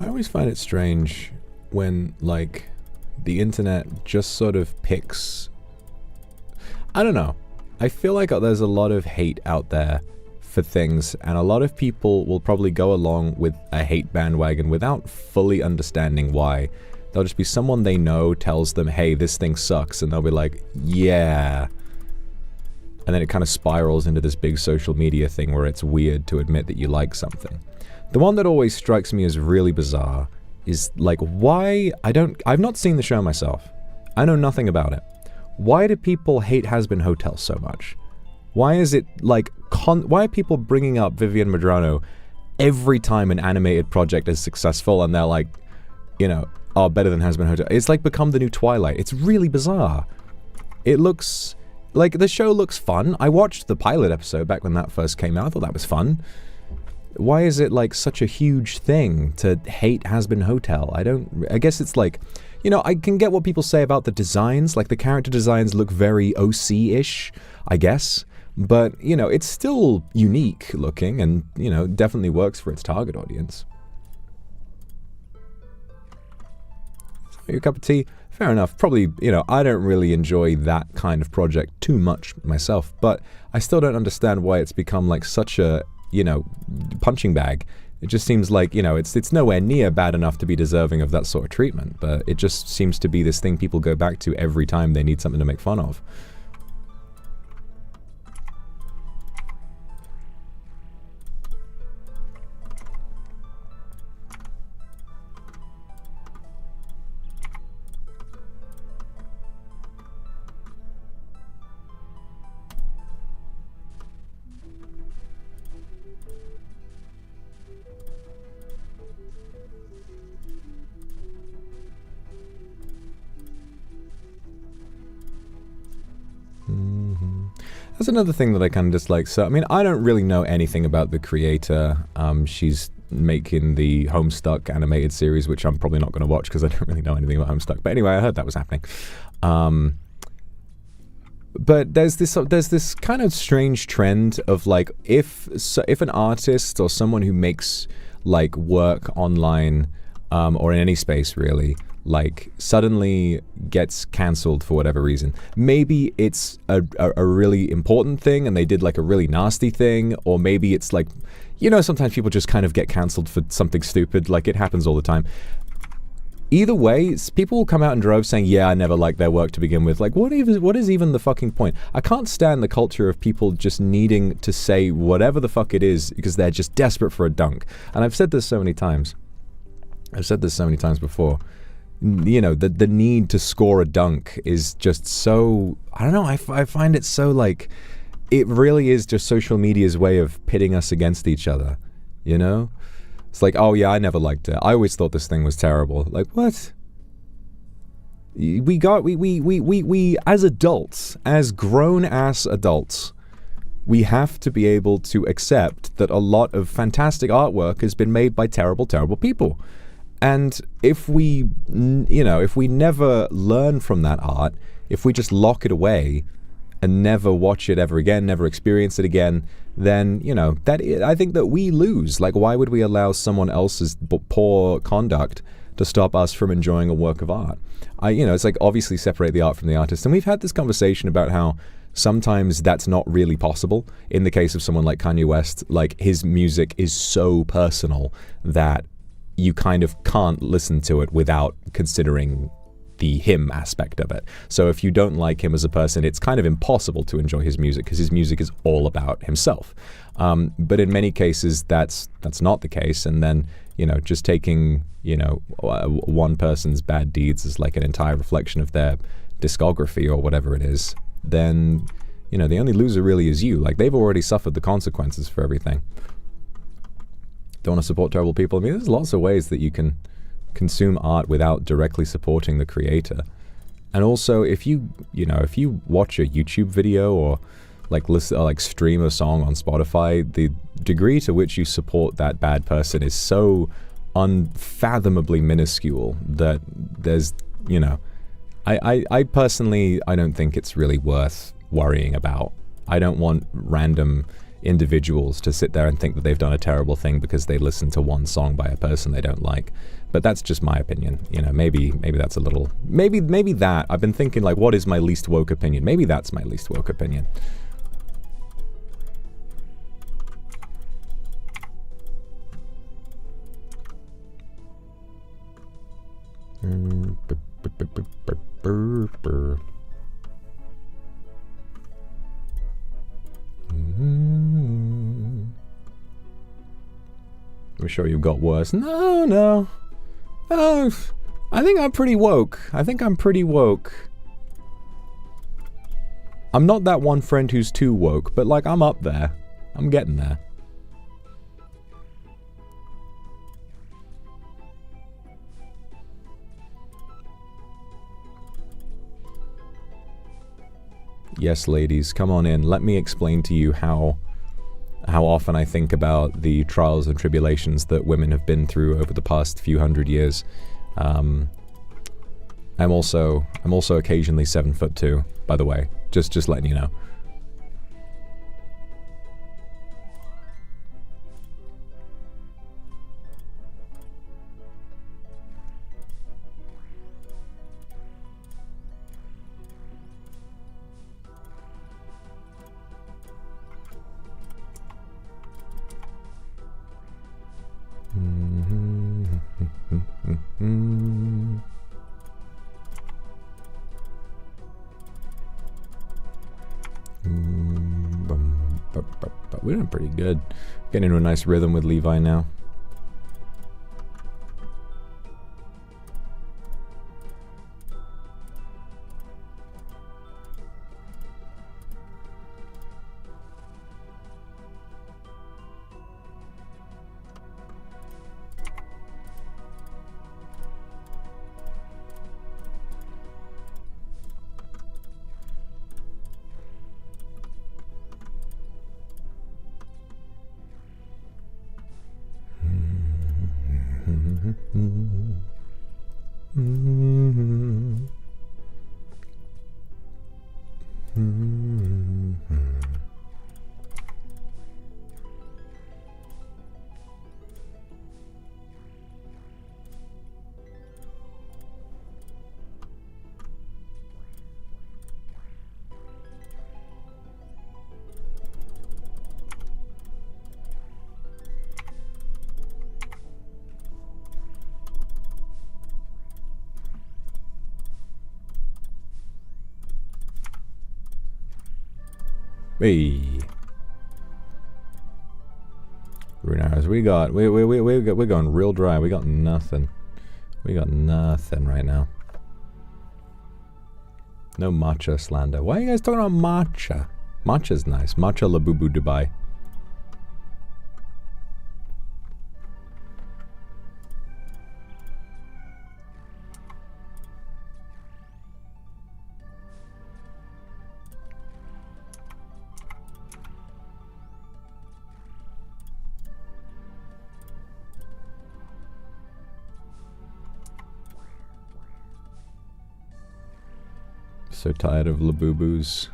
I always find it strange when, like, the internet just sort of picks... I don't know. I feel like there's a lot of hate out there for things, and a lot of people will probably go along with a hate bandwagon without fully understanding why. There'll just be someone they know tells them, hey, this thing sucks, and they'll be like, yeah. And then it kind of spirals into this big social media thing where it's weird to admit that you like something. The one that always strikes me as really bizarre is, like, why... I've not seen the show myself. I know nothing about it. Why do people hate Has-Been Hotel so much? Why is it, like, why are people bringing up Vivian Medrano every time an animated project is successful and they're like, you know, oh, better than Has-Been Hotel? It's, like, become the new Twilight. It's really bizarre. It looks... Like, the show looks fun. I watched the pilot episode back when that first came out. I thought that was fun. Why is it, like, such a huge thing to hate Has-Been Hotel? I guess it's like, you know, I can get what people say about the designs, like the character designs look very OC-ish, I guess, but, you know, it's still unique looking and, you know, definitely works for its target audience. Your cup of tea? Fair enough. Probably, you know, I don't really enjoy that kind of project too much myself, but I still don't understand why it's become, like, such a, you know, punching bag. It just seems like, you know, it's nowhere near bad enough to be deserving of that sort of treatment, but it just seems to be this thing people go back to every time they need something to make fun of. That's another thing that I kind of dislike. So, I mean, I don't really know anything about the creator. She's making the Homestuck animated series, which I'm probably not going to watch because I don't really know anything about Homestuck. But anyway, I heard that was happening. But there's this kind of strange trend of, like, if an artist or someone who makes, like, work online or in any space really, like suddenly gets cancelled for whatever reason. Maybe it's a really important thing and they did like a really nasty thing, or maybe it's like, you know, sometimes people just kind of get cancelled for something stupid. Like, it happens all the time. Either way, people will come out in droves saying, yeah, I never liked their work to begin with. Like, what is even the fucking point? I can't stand the culture of people just needing to say whatever the fuck it is because they're just desperate for a dunk. And I've said this so many times. I've said this so many times before. You know, the need to score a dunk is just so, I don't know, I find it so like, it really is just social media's way of pitting us against each other, you know? It's like, oh yeah, I never liked it. I always thought this thing was terrible. Like, what? We as adults, as grown-ass adults, we have to be able to accept that a lot of fantastic artwork has been made by terrible, terrible people. And if we, you know, if we never learn from that art, if we just lock it away and never watch it ever again, never experience it again, then, you know, I think that we lose. Like, why would we allow someone else's poor conduct to stop us from enjoying a work of art? You know, it's like, obviously separate the art from the artist. And we've had this conversation about how sometimes that's not really possible. In the case of someone like Kanye West, like, his music is so personal that you kind of can't listen to it without considering the him aspect of it. So if you don't like him as a person, it's kind of impossible to enjoy his music because his music is all about himself. But in many cases, that's not the case. And then, you know, just taking, you know, one person's bad deeds as like an entire reflection of their discography or whatever it is, then, you know, the only loser really is you. Like, they've already suffered the consequences for everything. Don't want to support terrible people. I mean, there's lots of ways that you can consume art without directly supporting the creator. And also, if you watch a YouTube video or like listen or like stream a song on Spotify, the degree to which you support that bad person is so unfathomably minuscule that there's, you know, I personally, I don't think it's really worth worrying about. I don't want random individuals to sit there and think that they've done a terrible thing because they listened to one song by a person they don't like. But that's just my opinion. You know, maybe that's a little, maybe that, I've been thinking like, what is my least woke opinion? Maybe that's my least woke opinion. I'm sure you've got worse. No. Oh, I think I'm pretty woke. I'm not that one friend who's too woke, but like, I'm up there. I'm getting there. Yes, ladies, come on in. Let me explain to you how often I think about the trials and tribulations that women have been through over the past few hundred years. I'm also occasionally 7'2", by the way. Just letting you know. We're doing pretty good. Getting into a nice rhythm with Levi now. Hey. Rune arrows. We're going real dry. We got nothing. We got nothing right now. No matcha slander. Why are you guys talking about matcha? Matcha's nice. Matcha Labubu Dubai. So tired of Labubus.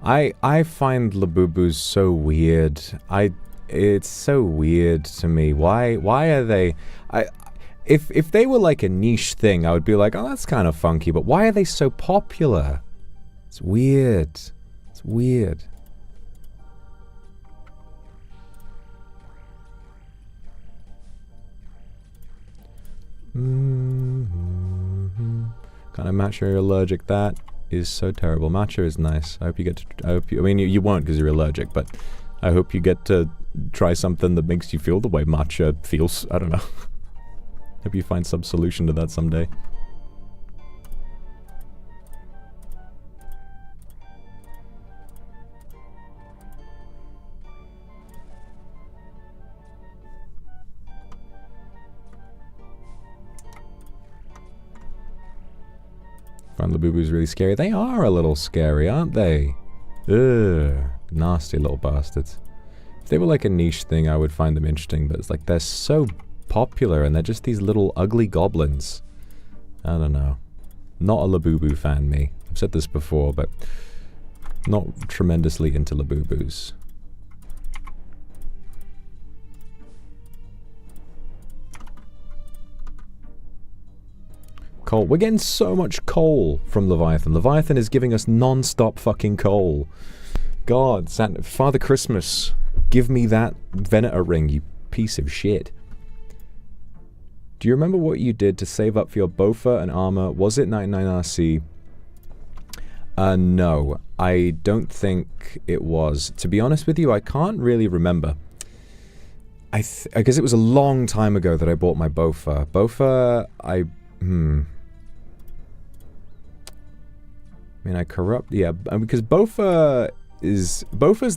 I find Labubus so weird. It's so weird to me. Why are they? If they were like a niche thing, I would be like, oh, that's kind of funky. But why are they so popular? It's weird. It's weird. Kind of matcha you're allergic. That is so terrible. Matcha is nice. I hope you get to. I mean, you won't because you're allergic, but I hope you get to try something that makes you feel the way matcha feels. I don't know. Hope you find some solution to that someday. Find Labubus really scary. They are a little scary, aren't they? Ugh, nasty little bastards. If they were like a niche thing, I would find them interesting, but it's like they're so popular and they're just these little ugly goblins. I don't know. Not a Labubu fan, me. I've said this before, but not tremendously into Labubus. Coal. We're getting so much coal from Leviathan. Leviathan is giving us non-stop fucking coal. God, Father Christmas, give me that Venator ring, you piece of shit. Do you remember what you did to save up for your Bofa and armor? Was it 99RC? No, I don't think it was. To be honest with you, I can't really remember. I guess it was a long time ago that I bought my Bofa. Bofa, I mean, yeah, because Bofa's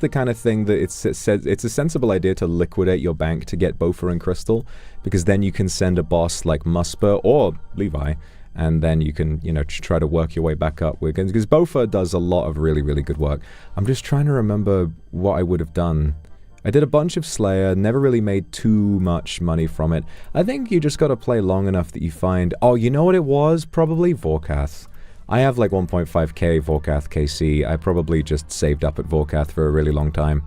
the kind of thing that it's a sensible idea to liquidate your bank to get Bofa and Crystal, because then you can send a boss like Musper or Levi, and then you can, you know, try to work your way back up. Because Bofa does a lot of really, really good work. I'm just trying to remember what I would have done. I did a bunch of Slayer, never really made too much money from it. I think you just gotta play long enough that you find... Oh, you know what it was? Probably Vorkath. I have like 1.5k Vorkath KC. I probably just saved up at Vorkath for a really long time.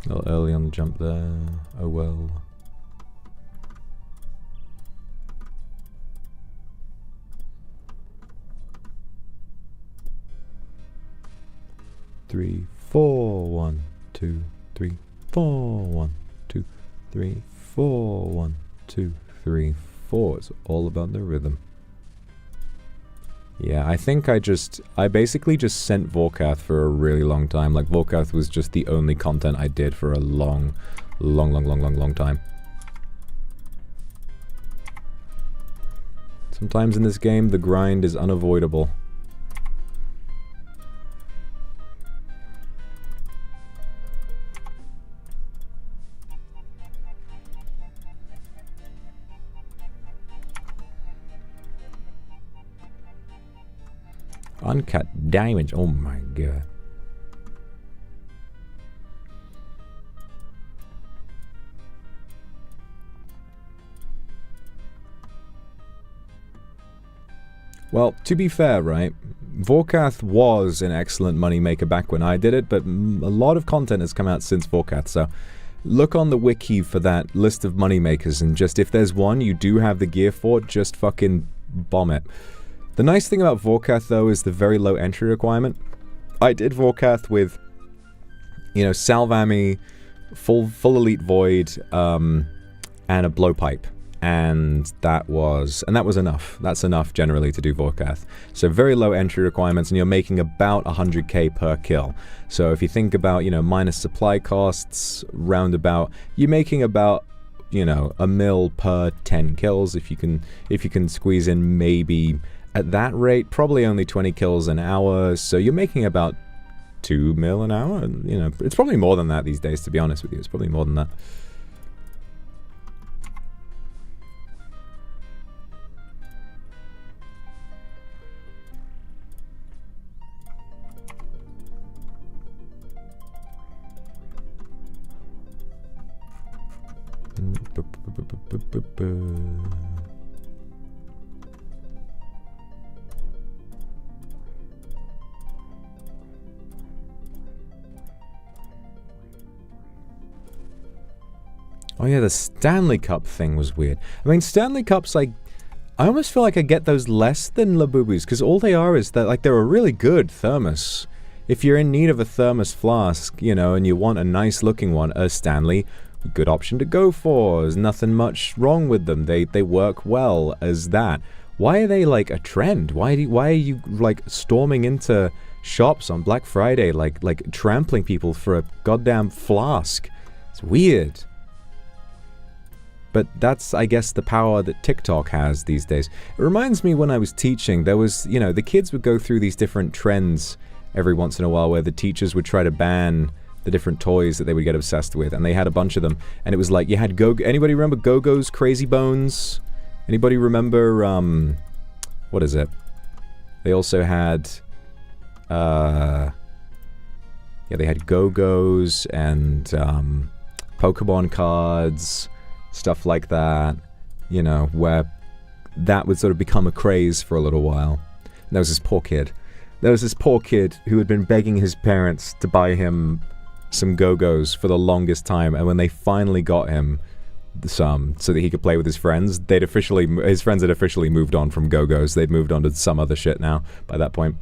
A little early on the jump there. Oh well. Three, four, 1, 2, 3, 4, 1, 2, 3, 4, 1, 2, 3, 4. It's all about the rhythm. Yeah, I think I basically just sent Vorkath for a really long time. Like, Vorkath was just the only content I did for a long time. Sometimes in this game, the grind is unavoidable. Uncut diamonds, oh my god. Well, to be fair, right, Vorkath was an excellent moneymaker back when I did it, but a lot of content has come out since Vorkath, so look on the wiki for that list of moneymakers, and just if there's one you do have the gear for, just fucking bomb it. The nice thing about Vorkath, though, is the very low entry requirement. I did Vorkath with, you know, Salvami, full elite void, and a blowpipe. And that was enough. That's enough generally to do Vorkath. So very low entry requirements, and you're making about 100k per kill. So if you think about, you know, minus supply costs, roundabout, you're making about, you know, a mil per 10 kills. If you can squeeze in maybe at that rate, probably only 20 kills an hour. So you're making about 2 mil an hour. And, you know, it's probably more than that these days, to be honest with you. It's probably more than that. Oh yeah, the Stanley Cup thing was weird. I mean, Stanley Cups, like, I almost feel like I get those less than Labubus, because all they are is that, like, they're a really good thermos. If you're in need of a thermos flask, you know, and you want a nice looking one, a Stanley, good option to go for. There's nothing much wrong with them. They work well as that. Why are they like a trend? Why are you like storming into shops on Black Friday like trampling people for a goddamn flask? It's weird. But that's, I guess, the power that TikTok has these days. It reminds me when I was teaching, there was, you know, the kids would go through these different trends every once in a while where the teachers would try to ban the different toys that they would get obsessed with, and they had a bunch of them, and it was like, you had anybody remember Go-Go's Crazy Bones? Anybody remember, what is it? They also had, yeah, they had Go-Go's and, Pokemon cards, stuff like that, you know, where that would sort of become a craze for a little while. And there was this poor kid. There was this poor kid who had been begging his parents to buy him some Go-Go's for the longest time, and when they finally got him some so that he could play with his friends, his friends had officially moved on from Go-Go's. They'd moved on to some other shit now by that point.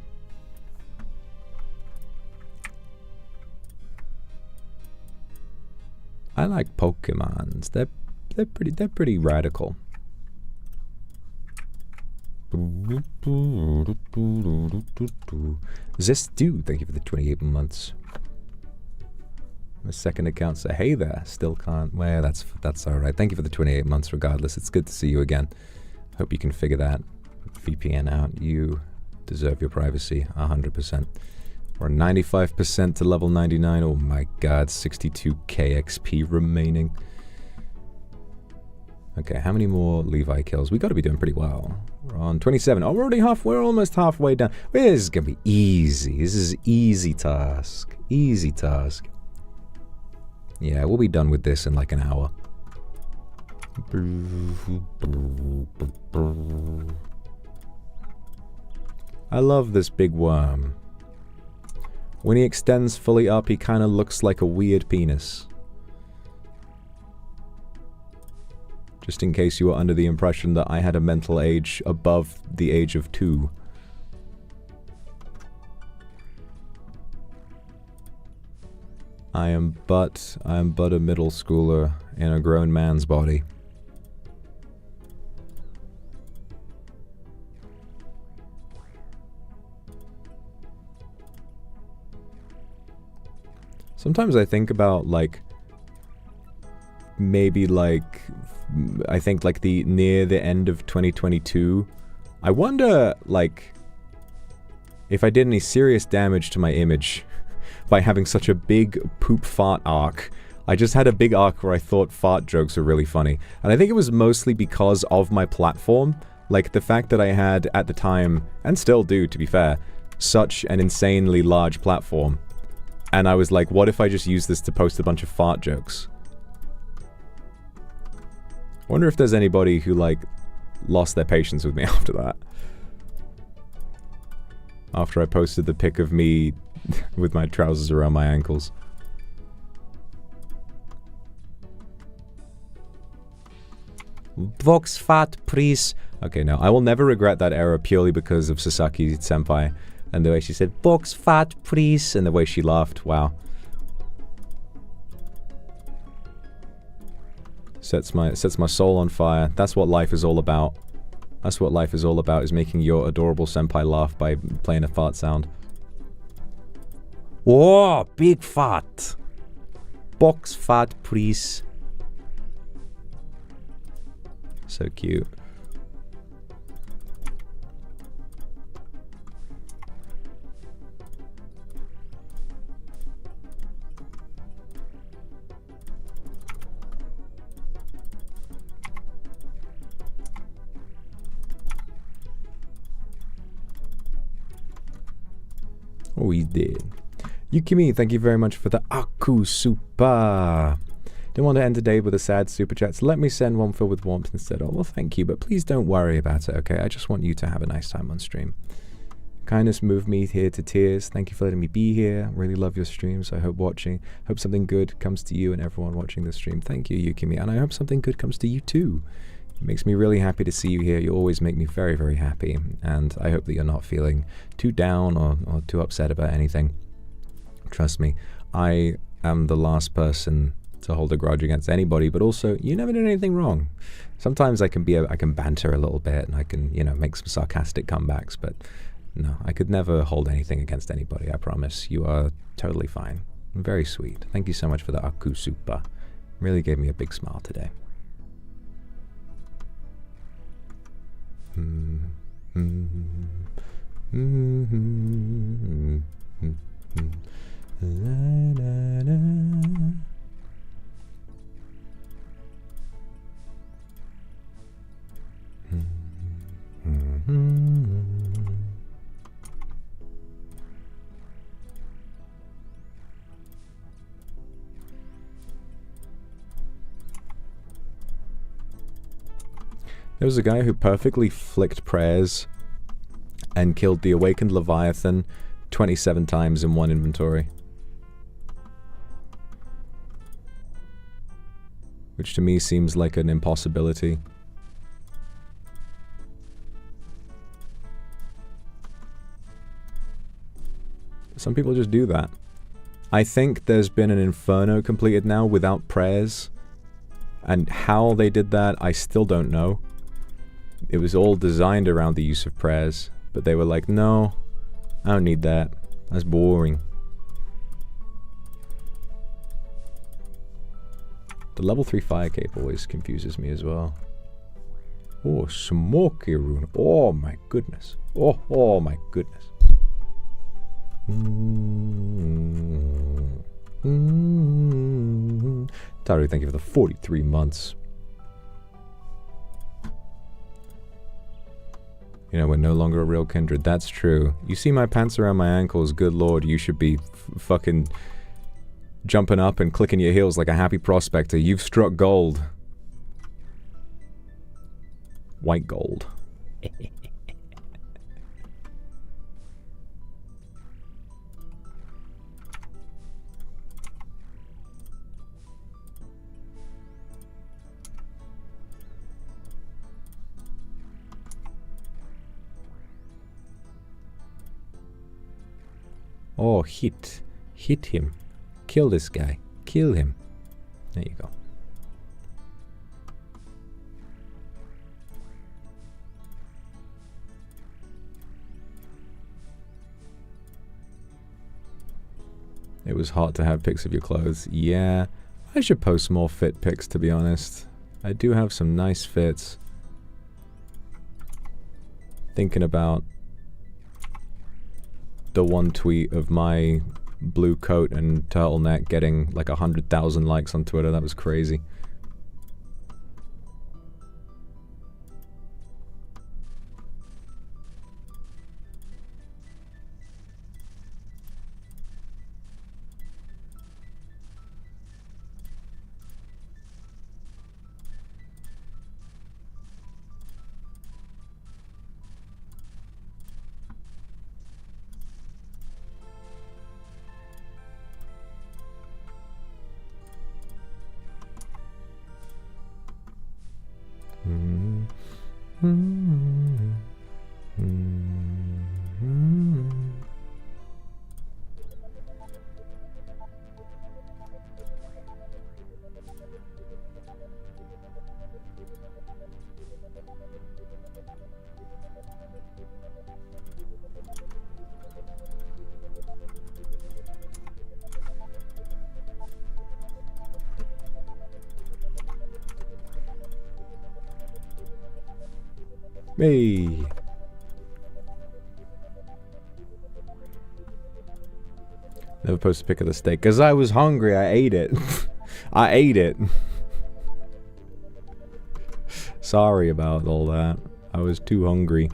I like Pokemons. They're pretty radical. This dude, thank you for the 28 months. My second account said, hey there, still can't. Well, that's alright. Thank you for the 28 months regardless. It's good to see you again. Hope you can figure that VPN out. You deserve your privacy, 100%. We're 95% to level 99. Oh my god, 62k XP remaining. Okay, how many more Levi kills? We gotta be doing pretty well. We're on 27. Oh, we're almost halfway down. This is gonna be easy. This is easy task. Easy task. Yeah, we'll be done with this in like an hour. I love this big worm. When he extends fully up, he kind of looks like a weird penis. Just in case you were under the impression that I had a mental age above the age of 2. I am but a middle schooler in a grown man's body. Sometimes I think about, like, maybe, like, I think, like, near the end of 2022, I wonder, like, if I did any serious damage to my image by having such a big poop fart arc. I just had a big arc where I thought fart jokes were really funny. And I think it was mostly because of my platform. Like, the fact that I had, at the time, and still do, to be fair, such an insanely large platform. And I was like, what if I just use this to post a bunch of fart jokes? I wonder if there's anybody who, like, lost their patience with me after that. After I posted the pic of me with my trousers around my ankles. Vox fat, please. Okay, no, I will never regret that error purely because of Sasaki-senpai. And the way she said, Vox fat, please, and the way she laughed, wow. Sets my soul on fire. That's what life is all about. That's what life is all about, is making your adorable senpai laugh by playing a fart sound. Oh, big fart. Box fart, please. So cute. Oh, he did. Yukimi, thank you very much for the Aku Super. Didn't want to end today with a sad super chat, so let me send one filled with warmth instead. Oh, well, thank you, but please don't worry about it, okay? I just want you to have a nice time on stream. Kindness moved me here to tears. Thank you for letting me be here. Really love your streams. I hope something good comes to you and everyone watching this stream. Thank you, Yukimi, and I hope something good comes to you too. It makes me really happy to see you here. You always make me very, very happy, and I hope that you're not feeling too down or too upset about anything. Trust me, I am the last person to hold a grudge against anybody, but also, you never did anything wrong. Sometimes I can banter a little bit, and I can, you know, make some sarcastic comebacks, but no, I could never hold anything against anybody, I promise. You are totally fine. Very sweet. Thank you so much for the Aku Super. Really gave me a big smile today. There was a guy who perfectly flicked prayers and killed the awakened Leviathan 27 times in one inventory. Which to me seems like an impossibility. Some people just do that. I think there's been an Inferno completed now without prayers. And how they did that, I still don't know. It was all designed around the use of prayers, but they were like, no, I don't need that. That's boring. The level 3 fire cape always confuses me as well. Oh, smoky rune. Oh my goodness. Oh my goodness. Taru, thank you for the 43 months. You know, we're no longer a real kindred. That's true. You see my pants around my ankles, good lord, you should be fucking jumping up and clicking your heels like a happy prospector. You've struck gold. White gold. Oh, hit. Hit him. Kill this guy. Kill him. There you go. It was hot to have pics of your clothes. Yeah. I should post more fit pics, to be honest. I do have some nice fits. Thinking about the one tweet of my blue coat and turtleneck getting like 100,000 likes on Twitter. That was crazy. Hey. Never posted a pic of the steak. Because I was hungry, I ate it. I ate it. Sorry about all that. I was too hungry.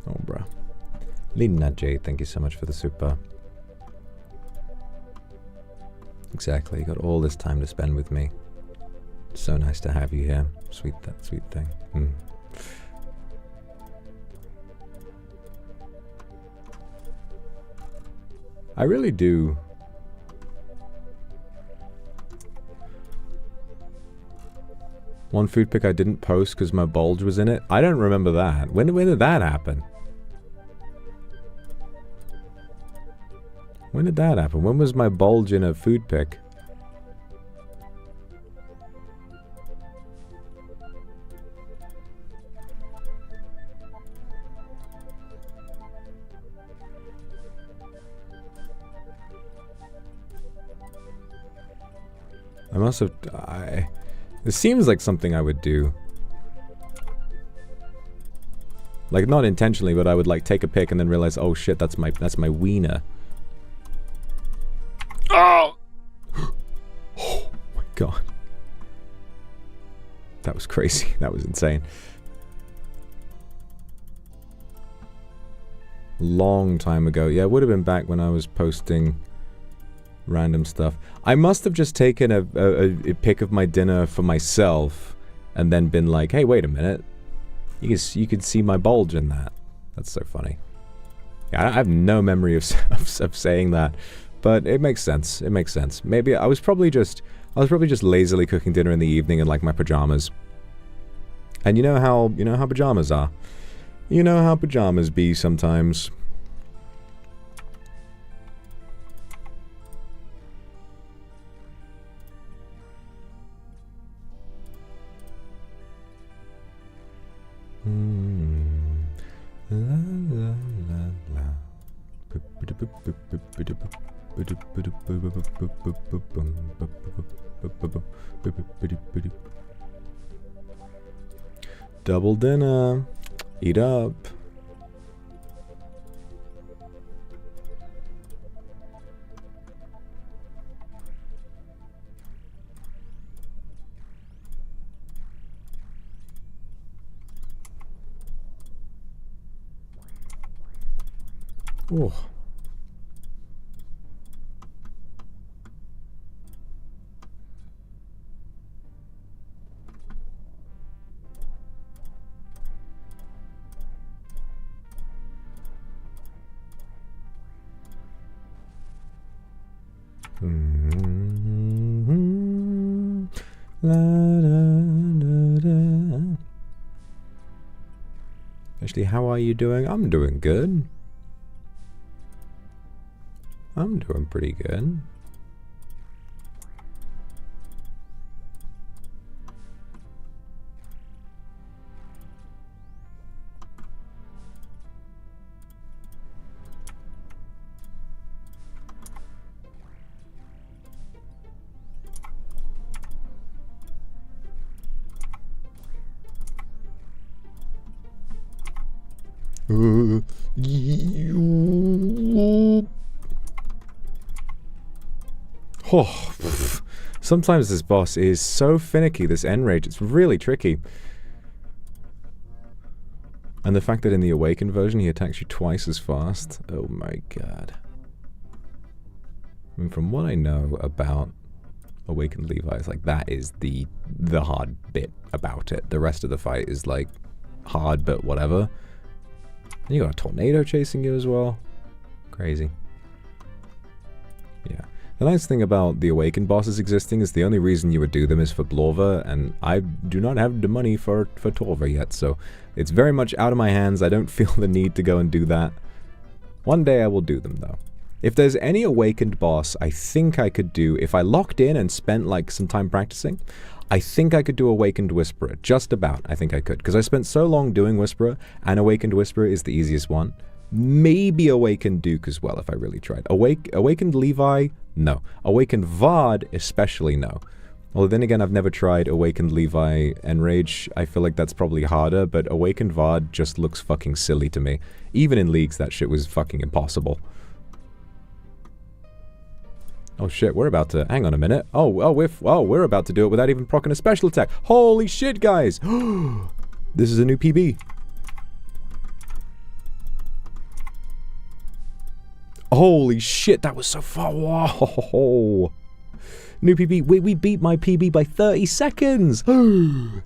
Oh, bruh. Lina J, thank you so much for the super. Exactly, you got all this time to spend with me. So nice to have you here. Sweet, that sweet thing. I really do. One food pic I didn't post because my bulge was in it. I don't remember that. When did that happen? When did that happen? When was my bulge in a food pic? I must have... This seems like something I would do. Like, not intentionally, but I would, like, take a pic and then realize, oh shit, that's my wiener. Oh! Oh my god. That was crazy. That was insane. Long time ago. Yeah, it would have been back when I was posting random stuff. I must have just taken a pic of my dinner for myself and then been like, hey, wait a minute. You could see my bulge in that. That's so funny. Yeah, I have no memory of saying that, but it makes sense. It makes sense. Maybe I was probably just lazily cooking dinner in the evening in like my pajamas. And you know how pajamas are. You know how pajamas be sometimes. Double dinner. Eat up. Oh. Actually, how are you doing? I'm doing good. I'm doing pretty good. Oh, sometimes this boss is so finicky, this Enrage, it's really tricky. And the fact that in the Awakened version he attacks you twice as fast. Oh my god. I mean, from what I know about Awakened Levi, it's like that is the hard bit about it. The rest of the fight is like hard, but whatever. And you got a tornado chasing you as well. Crazy. Yeah. The nice thing about the Awakened bosses existing is the only reason you would do them is for Blorva, and I do not have the money for Torva yet, so it's very much out of my hands. I don't feel the need to go and do that. One day I will do them, though. If there's any Awakened boss I think I could do, if I locked in and spent like some time practicing, I think I could do Awakened Whisperer. Just about, I think I could. Because I spent so long doing Whisperer, and Awakened Whisperer is the easiest one. Maybe Awakened Duke as well, if I really tried. Awakened Levi? No. Awakened Vard? Especially no. Although then again, I've never tried Awakened Levi Enrage. I feel like that's probably harder, but Awakened Vard just looks fucking silly to me. Even in Leagues, that shit was fucking impossible. Oh shit, we're about to... Hang on a minute. We're about to do it without even proccing a special attack. Holy shit, guys! This is a new PB. Holy shit, that was so far. Whoa. New PB. We beat my PB by 30 seconds.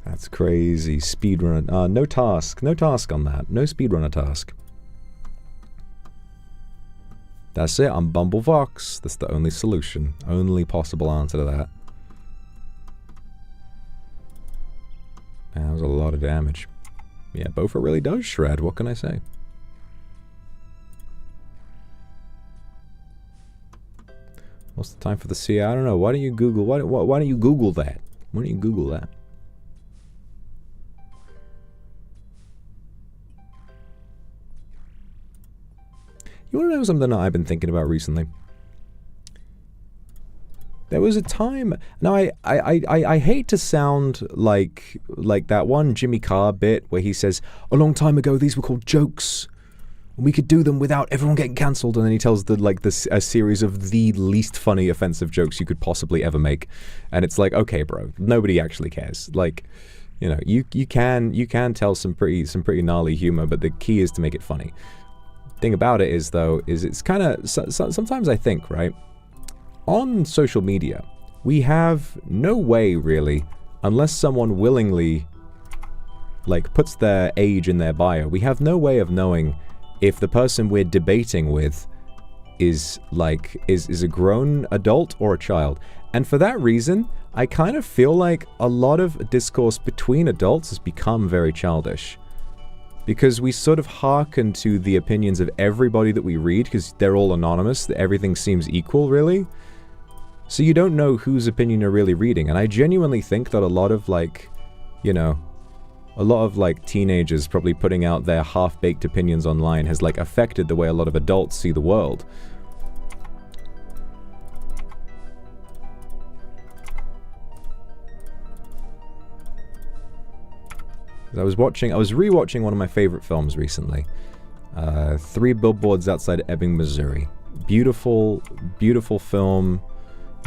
That's crazy. Speedrun. No task. No task on that. No speedrunner task. That's it. I'm Bumble Vox. That's the only solution. Only possible answer to that. Man, that was a lot of damage. Yeah, Bofa really does shred. What can I say? What's the time for the CA? I don't know. Why don't you Google? Why don't you Google that? Why don't you Google that? You want to know something that I've been thinking about recently? There was a time... Now, I hate to sound like that one Jimmy Carr bit where he says, a long time ago, these were called jokes. We could do them without everyone getting cancelled. And then he tells a series of the least funny offensive jokes you could possibly ever make. And it's like, okay, bro, nobody actually cares. Like, you know, you can tell some pretty gnarly humor, but the key is to make it funny. Thing about it is, though, is it's kind of... sometimes I think, right? On social media, we have no way, really, unless someone willingly, like, puts their age in their bio, we have no way of knowing if the person we're debating with is, like, is a grown adult or a child. And for that reason, I kind of feel like a lot of discourse between adults has become very childish. Because we sort of hearken to the opinions of everybody that we read, because they're all anonymous, everything seems equal, really. So you don't know whose opinion you're really reading, and I genuinely think that a lot of, like, you know, a lot of, like, teenagers probably putting out their half-baked opinions online has, like, affected the way a lot of adults see the world. I was rewatching one of my favorite films recently. 3 Billboards Outside Ebbing, Missouri. Beautiful, beautiful film.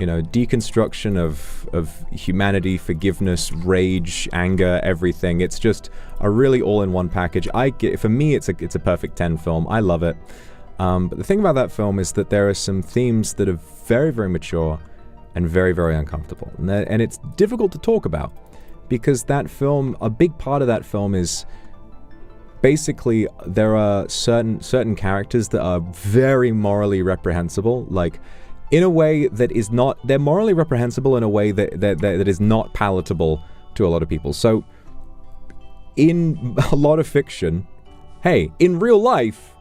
You know, deconstruction of humanity, forgiveness, rage, anger, everything. It's just a really all-in-one package. For me, it's a perfect 10 film. I love it. But the thing about that film is that there are some themes that are very, very mature and very, very uncomfortable. And it's difficult to talk about. Because that film, a big part of that film is basically there are certain characters that are very morally reprehensible, like in a way that is not, they're morally reprehensible in a way that is not palatable to a lot of people. So in a lot of fiction, hey, in real life,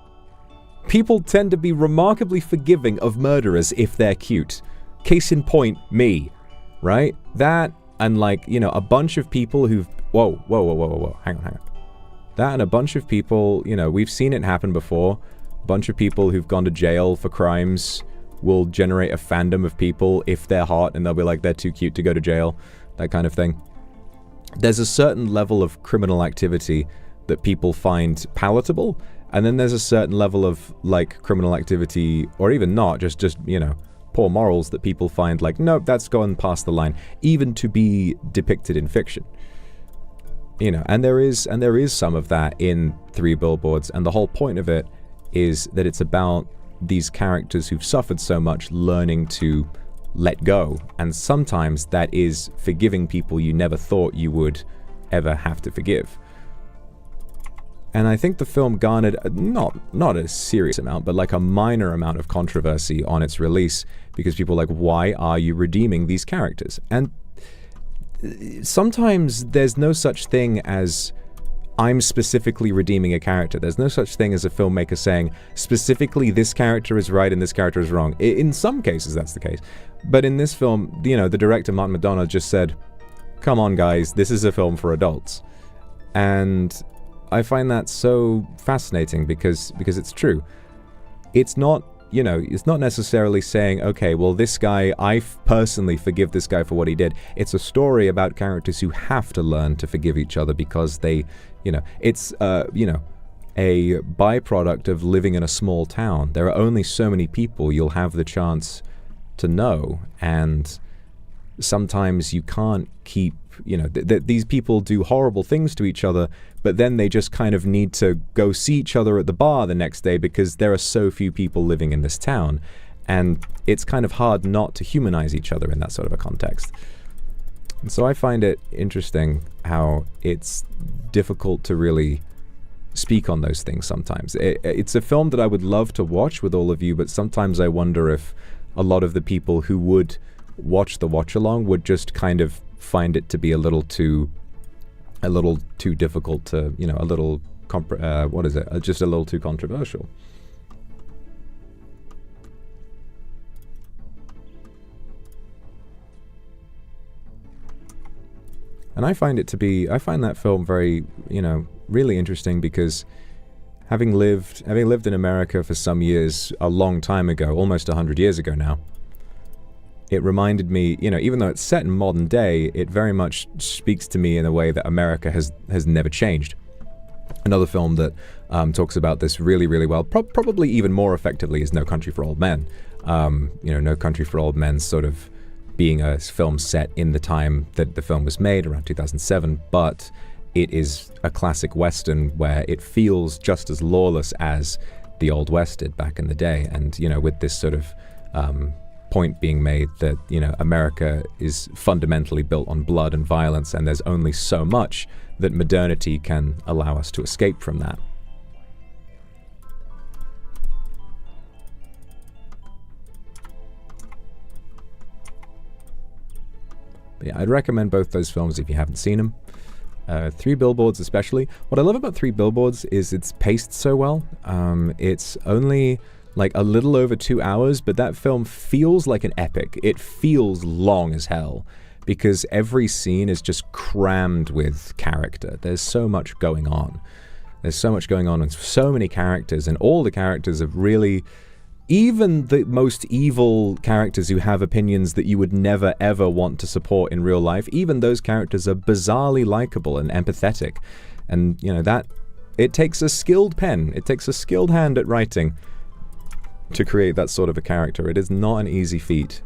people tend to be remarkably forgiving of murderers if they're cute. Case in point, me, right? That... And, like, you know, a bunch of people who've... Whoa. Hang on. That and a bunch of people, you know, we've seen it happen before. A bunch of people who've gone to jail for crimes will generate a fandom of people if they're hot, and they'll be like, they're too cute to go to jail. That kind of thing. There's a certain level of criminal activity that people find palatable, and then there's a certain level of, like, criminal activity, or even not, just you know... poor morals that people find like, nope, that's gone past the line, even to be depicted in fiction. You know, and there is some of that in Three Billboards, and the whole point of it is that it's about these characters who've suffered so much learning to let go, and sometimes that is forgiving people you never thought you would ever have to forgive. And I think the film garnered not a serious amount, but like a minor amount of controversy on its release, because people were like, why are you redeeming these characters? And sometimes there's no such thing as I'm specifically redeeming a character. There's no such thing as a filmmaker saying specifically this character is right and this character is wrong. In some cases that's the case, but in this film, you know, the director Martin McDonagh just said, come on guys, this is a film for adults. And I find that so fascinating because it's true. It's not, you know, it's not necessarily saying, okay, well, this guy, I personally forgive this guy for what he did. It's a story about characters who have to learn to forgive each other because they, you know, it's, you know, a byproduct of living in a small town. There are only so many people you'll have the chance to know, and sometimes you can't keep, you know, these people do horrible things to each other, but then they just kind of need to go see each other at the bar the next day because there are so few people living in this town. And it's kind of hard not to humanize each other in that sort of a context. And so I find it interesting how it's difficult to really speak on those things sometimes. It's a film that I would love to watch with all of you, but sometimes I wonder if a lot of the people who would watch the watch-along would just kind of find it to be a little too difficult to, you know, a little, just a little too controversial. And I find that film very, you know, really interesting because having lived in America for some years, a long time ago, almost 100 years ago now, it reminded me, you know, even though it's set in modern day, it very much speaks to me in a way that America has never changed. Another film that talks about this really, really well, probably even more effectively, is No Country for Old Men. You know, No Country for Old Men sort of being a film set in the time that the film was made, around 2007, but it is a classic Western where it feels just as lawless as the Old West did back in the day. And, you know, with this sort of point being made that, you know, America is fundamentally built on blood and violence, and there's only so much that modernity can allow us to escape from that. But yeah, I'd recommend both those films if you haven't seen them. Three Billboards especially. What I love about Three Billboards is it's paced so well. It's only like a little over 2 hours, but that film feels like an epic. It feels long as hell because every scene is just crammed with character. There's so much going on. There's so much going on and so many characters, and all the characters have really, even the most evil characters who have opinions that you would never ever want to support in real life, even those characters are bizarrely likable and empathetic. And, you know, that, it takes a skilled pen, it takes a skilled hand at writing to create that sort of a character. It is not an easy feat,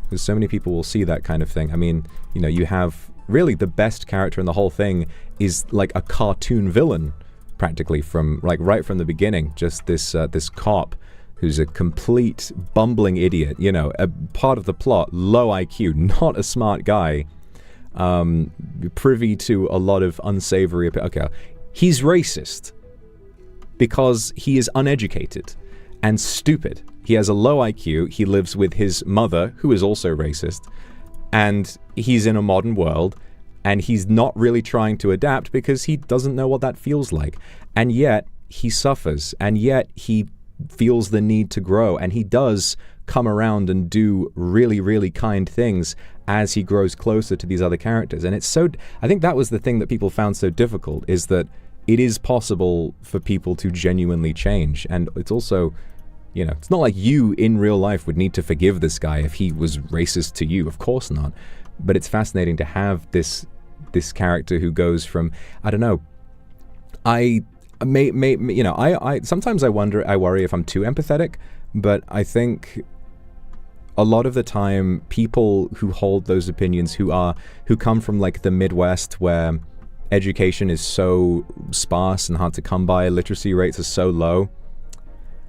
because so many people will see that kind of thing. I mean, you know, you have really the best character in the whole thing is like a cartoon villain, practically, from like right from the beginning. Just this this cop who's a complete bumbling idiot, you know, a part of the plot, low IQ, not a smart guy, privy to a lot of unsavory, okay, he's racist because he is uneducated and stupid. He has a low IQ, he lives with his mother, who is also racist, and he's in a modern world, and he's not really trying to adapt because he doesn't know what that feels like. And yet, he suffers, and yet he feels the need to grow, and he does come around and do really, really kind things as he grows closer to these other characters. And it's so, I think that was the thing that people found so difficult, is that it is possible for people to genuinely change. And it's also, you know, it's not like you in real life would need to forgive this guy if he was racist to you. Of course not. But it's fascinating to have this character who goes from, I don't know, I sometimes I worry if I'm too empathetic, but I think a lot of the time people who hold those opinions, who come from like the Midwest, where education is so sparse and hard to come by, literacy rates are so low,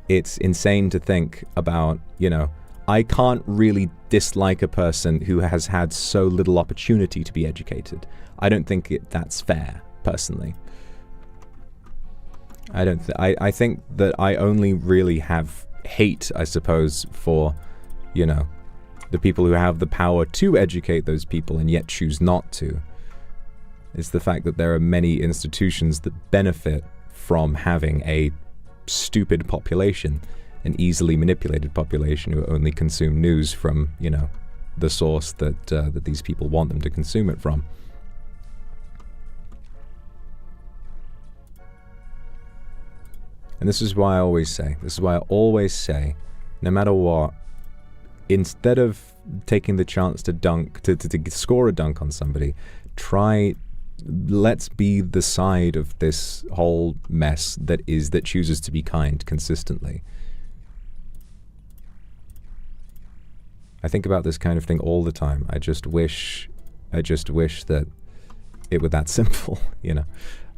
it's insane to think about, you know, I can't really dislike a person who has had so little opportunity to be educated. I don't think that's fair, personally. I think that I only really have hate, I suppose, for, you know, the people who have the power to educate those people and yet choose not to. It's the fact that there are many institutions that benefit from having a stupid population, an easily manipulated population who only consume news from, you know, the source that that these people want them to consume it from. And this is why I always say, no matter what, instead of taking the chance to dunk, to score a dunk on somebody, let's be the side of this whole mess that chooses to be kind consistently. I think about this kind of thing all the time. I just wish that it were that simple, you know.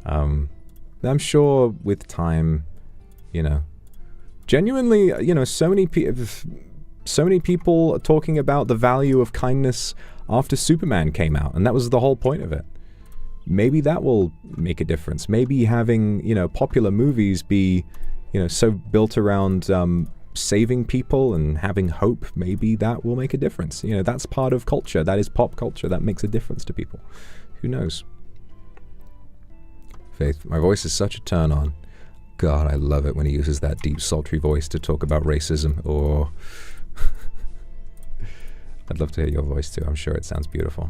I'm sure with time, you know, genuinely, you know, so many people are talking about the value of kindness after Superman came out, and that was the whole point of it. Maybe that will make a difference. Maybe having, you know, popular movies be, you know, so built around saving people and having hope, maybe that will make a difference. You know, that's part of culture. That is pop culture. That makes a difference to people. Who knows? Faith, my voice is such a turn on. God, I love it when he uses that deep, sultry voice to talk about racism. Or I'd love to hear your voice too. I'm sure it sounds beautiful.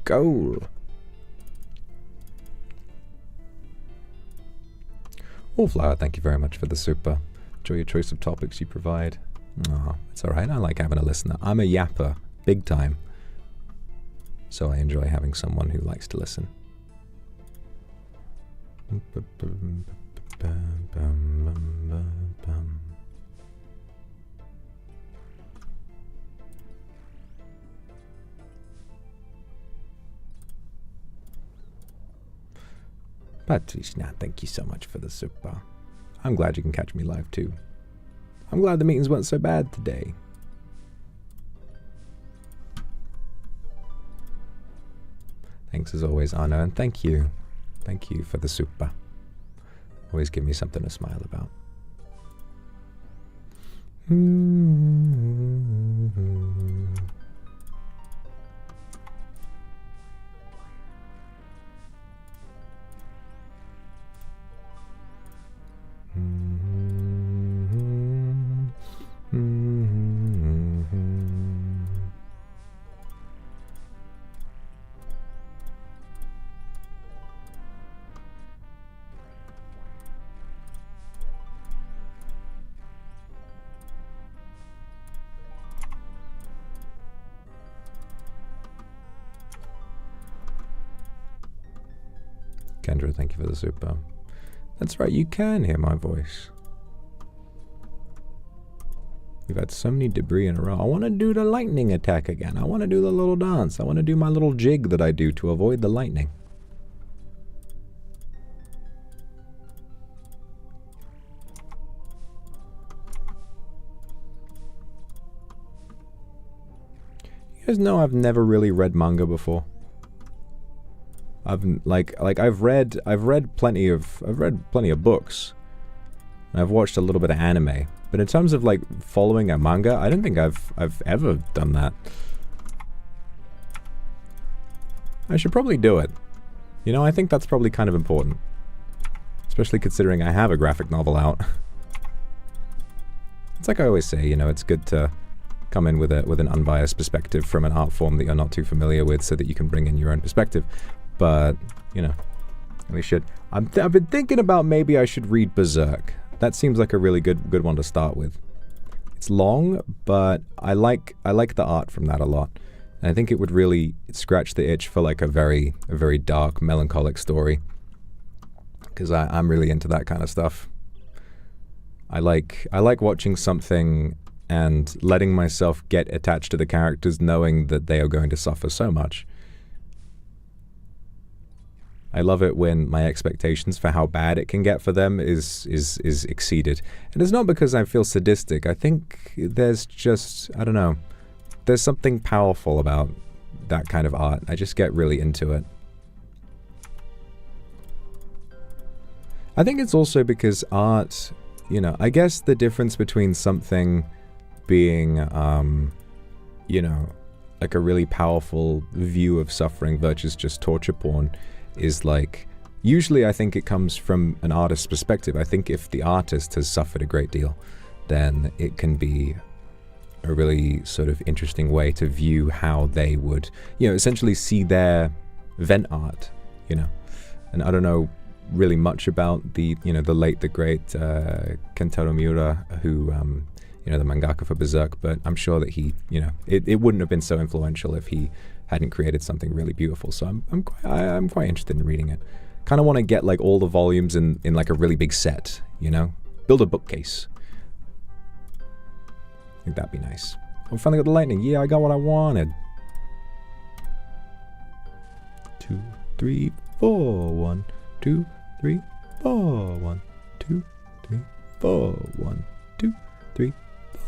Goal. Wallflower, thank you very much for the super. Enjoy your choice of topics you provide. Oh, it's alright, I like having a listener. I'm a yapper, big time. So I enjoy having someone who likes to listen. Patricia, thank you so much for the super. I'm glad you can catch me live too. I'm glad the meetings weren't so bad today. Thanks as always, Arno, and thank you. Thank you for the super. Always give me something to smile about. Kendra, thank you for the super. That's right, you can hear my voice. We've had so many debris in a row. I want to do the lightning attack again. I want to do the little dance. I want to do my little jig that I do to avoid the lightning. You guys know I've never really read manga before. I've read plenty of books. And I've watched a little bit of anime. But in terms of like following a manga, I don't think I've ever done that. I should probably do it. You know, I think that's probably kind of important. Especially considering I have a graphic novel out. It's like I always say, you know, it's good to come in with an unbiased perspective from an art form that you're not too familiar with so that you can bring in your own perspective. But, you know, we should. I've been thinking about maybe I should read Berserk. That seems like a really good one to start with. It's long, but I like the art from that a lot. And I think it would really scratch the itch for like a very dark, melancholic story. because I'm really into that kind of stuff. I like watching something and letting myself get attached to the characters, knowing that they are going to suffer so much. I love it when my expectations for how bad it can get for them is exceeded. And it's not because I feel sadistic. I think there's just, I don't know, there's something powerful about that kind of art. I just get really into it. I think it's also because art, you know, I guess the difference between something being, you know, like a really powerful view of suffering versus just torture porn is like, usually I think it comes from an artist's perspective. I think if the artist has suffered a great deal, then it can be a really sort of interesting way to view how they would, you know, essentially see their vent art, you know. And I don't know really much about the, you know, the great Kentaro Miura, who, you know, the mangaka for Berserk, but I'm sure that he, you know, it wouldn't have been so influential if he hadn't created something really beautiful. So I'm quite interested in reading it. Kind of want to get like all the volumes in like a really big set, you know? Build a bookcase. I think that'd be nice. Oh, finally got the lightning. Yeah, I got what I wanted. 2, 3, 4. 1, 2, 3, 4. 1, 2, 3, 4. 1, 2, 3,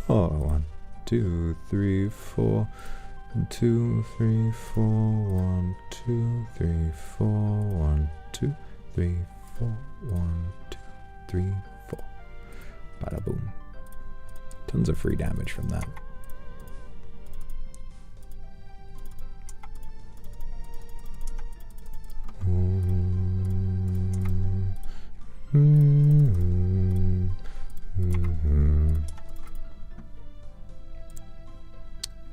4. 1, 2, 3, 4. 2, 3, 4. 1, 2, 3, 4. 1, 2, 3, 4. 1, 2, 3, 4. Bada boom. Tons of free damage from that.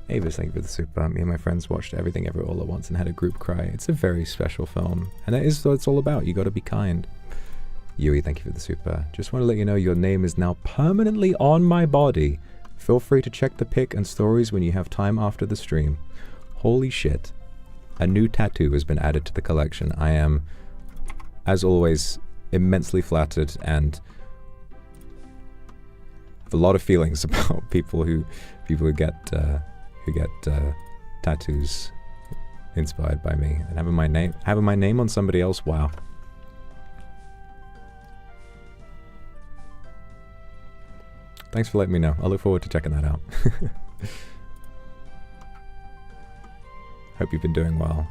Avis, thank you for the super. Me and my friends watched Everything Everywhere All at Once and had a group cry. It's a very special film, and that is what it's all about. You got to be kind. Yui, thank you for the super. Just want to let you know your name is now permanently on my body. Feel free to check the pic and stories when you have time after the stream. Holy shit. A new tattoo has been added to the collection. I am, as always, immensely flattered and have a lot of feelings about people who get tattoos inspired by me, and having my name on somebody else. Wow. Thanks for letting me know. I look forward to checking that out. Hope you've been doing well.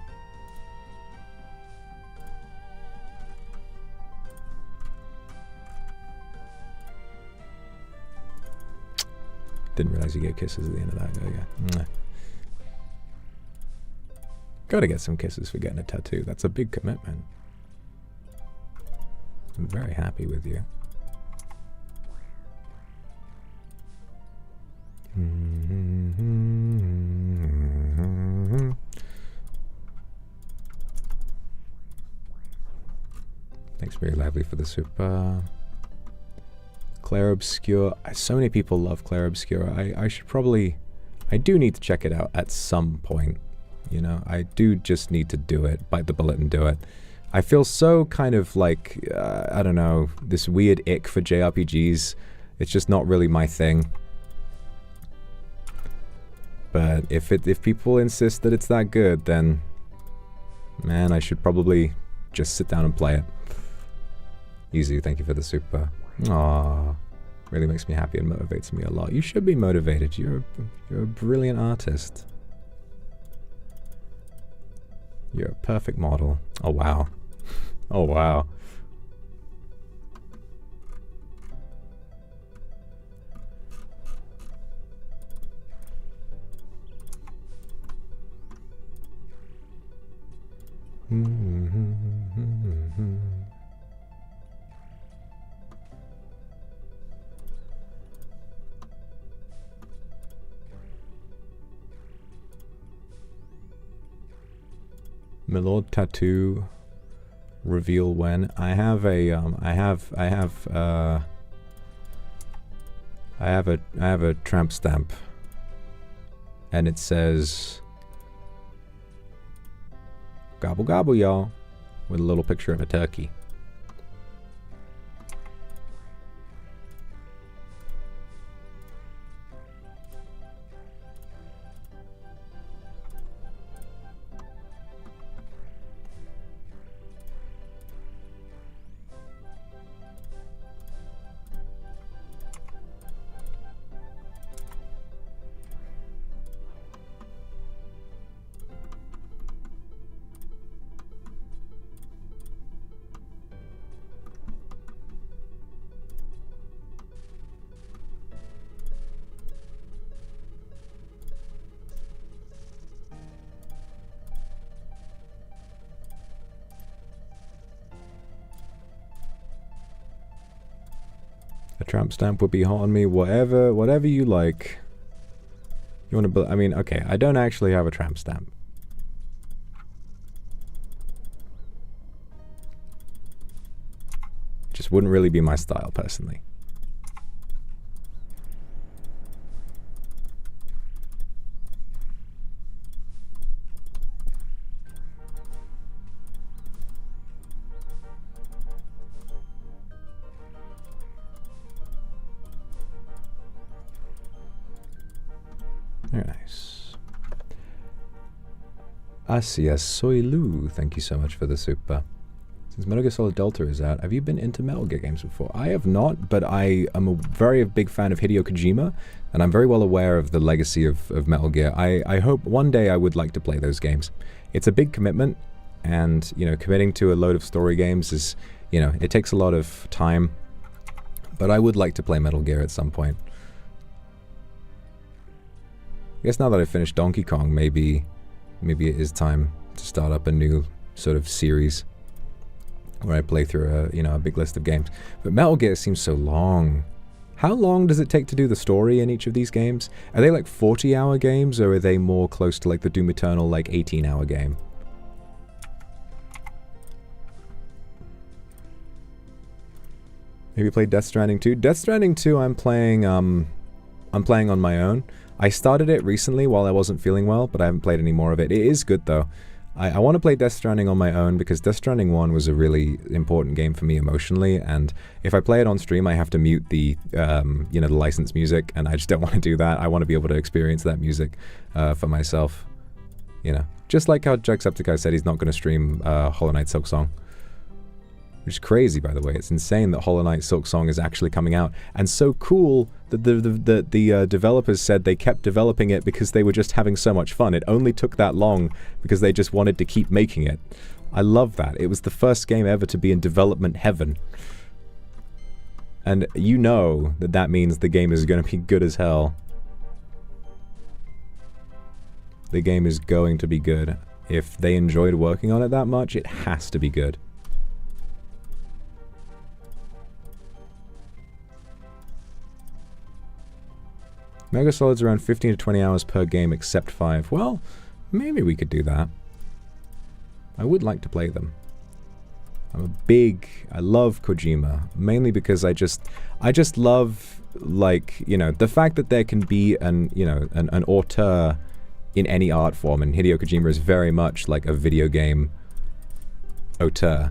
Didn't realize you gave kisses at the end of that. Oh yeah. Mwah. Gotta get some kisses for getting a tattoo. That's a big commitment. I'm very happy with you. Thanks, Very Lively, for the super. Claire Obscure. So many people love Claire Obscure. I should probably... I do need to check it out at some point. You know, I do just need to do it. Bite the bullet and do it. I feel so kind of like, I don't know, this weird ick for JRPGs. It's just not really my thing. But if people insist that it's that good, then... man, I should probably just sit down and play it. Yuzu, thank you for the super. Aww. Really makes me happy and motivates me a lot. You should be motivated. You're a brilliant artist. You're a perfect model. Oh wow. Oh wow. Milord tattoo reveal when. I have a tramp stamp, and it says gobble gobble y'all, with a little picture of a turkey. A tramp stamp would be hot on me. Whatever you like. You want to... I mean, okay, I don't actually have a tramp stamp. Just wouldn't really be my style, personally. Very nice. Asia Soilu, thank you so much for the super. Since Metal Gear Solid Delta is out, have you been into Metal Gear games before? I have not, but I am a very big fan of Hideo Kojima, and I'm very well aware of the legacy of Metal Gear. I hope one day I would like to play those games. It's a big commitment, and, you know, committing to a load of story games is, you know, it takes a lot of time, but I would like to play Metal Gear at some point. I guess now that I've finished Donkey Kong, maybe it is time to start up a new sort of series where I play through a big list of games. But Metal Gear seems so long. How long does it take to do the story in each of these games? Are they like 40-hour games, or are they more close to like the Doom Eternal, like 18-hour game? Maybe play Death Stranding 2. Death Stranding 2 I'm playing on my own. I started it recently while I wasn't feeling well, but I haven't played any more of it. It is good though. I want to play Death Stranding on my own because Death Stranding 1 was a really important game for me emotionally, and if I play it on stream I have to mute the the licensed music, and I just don't want to do that. I want to be able to experience that music for myself. You know, just like how Jacksepticeye said he's not going to stream Hollow Knight Silksong. Which is crazy, by the way. It's insane that Hollow Knight Silksong is actually coming out. And so cool that the developers said they kept developing it because they were just having so much fun. It only took that long because they just wanted to keep making it. I love that. It was the first game ever to be in development heaven. And you know that that means the game is going to be good as hell. The game is going to be good. If they enjoyed working on it that much, it has to be good. Metal Gear Solid's around 15 to 20 hours per game except 5. Well, maybe we could do that. I would like to play them. I love Kojima, mainly because I just love, like, you know, the fact that there can be an auteur in any art form, and Hideo Kojima is very much like a video game auteur.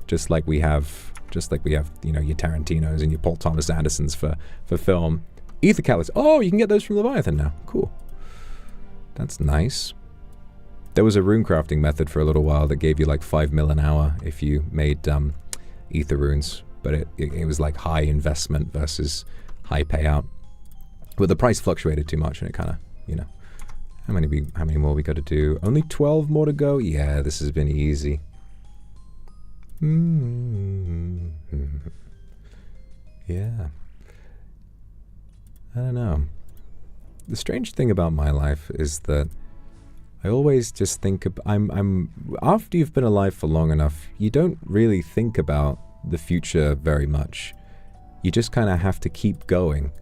Just like we have, you know, your Tarantinos and your Paul Thomas Andersons for film. Ether Catalyst. Oh, you can get those from Leviathan now. Cool. That's nice. There was a rune crafting method for a little while that gave you like 5 mil an hour if you made ether runes, but it was like high investment versus high payout. But the price fluctuated too much, and it kind of, you know. How many more we got to do? Only 12 more to go? Yeah, this has been easy. Yeah. I don't know. The strange thing about my life is that I always just think after you've been alive for long enough, you don't really think about the future very much. You just kind of have to keep going.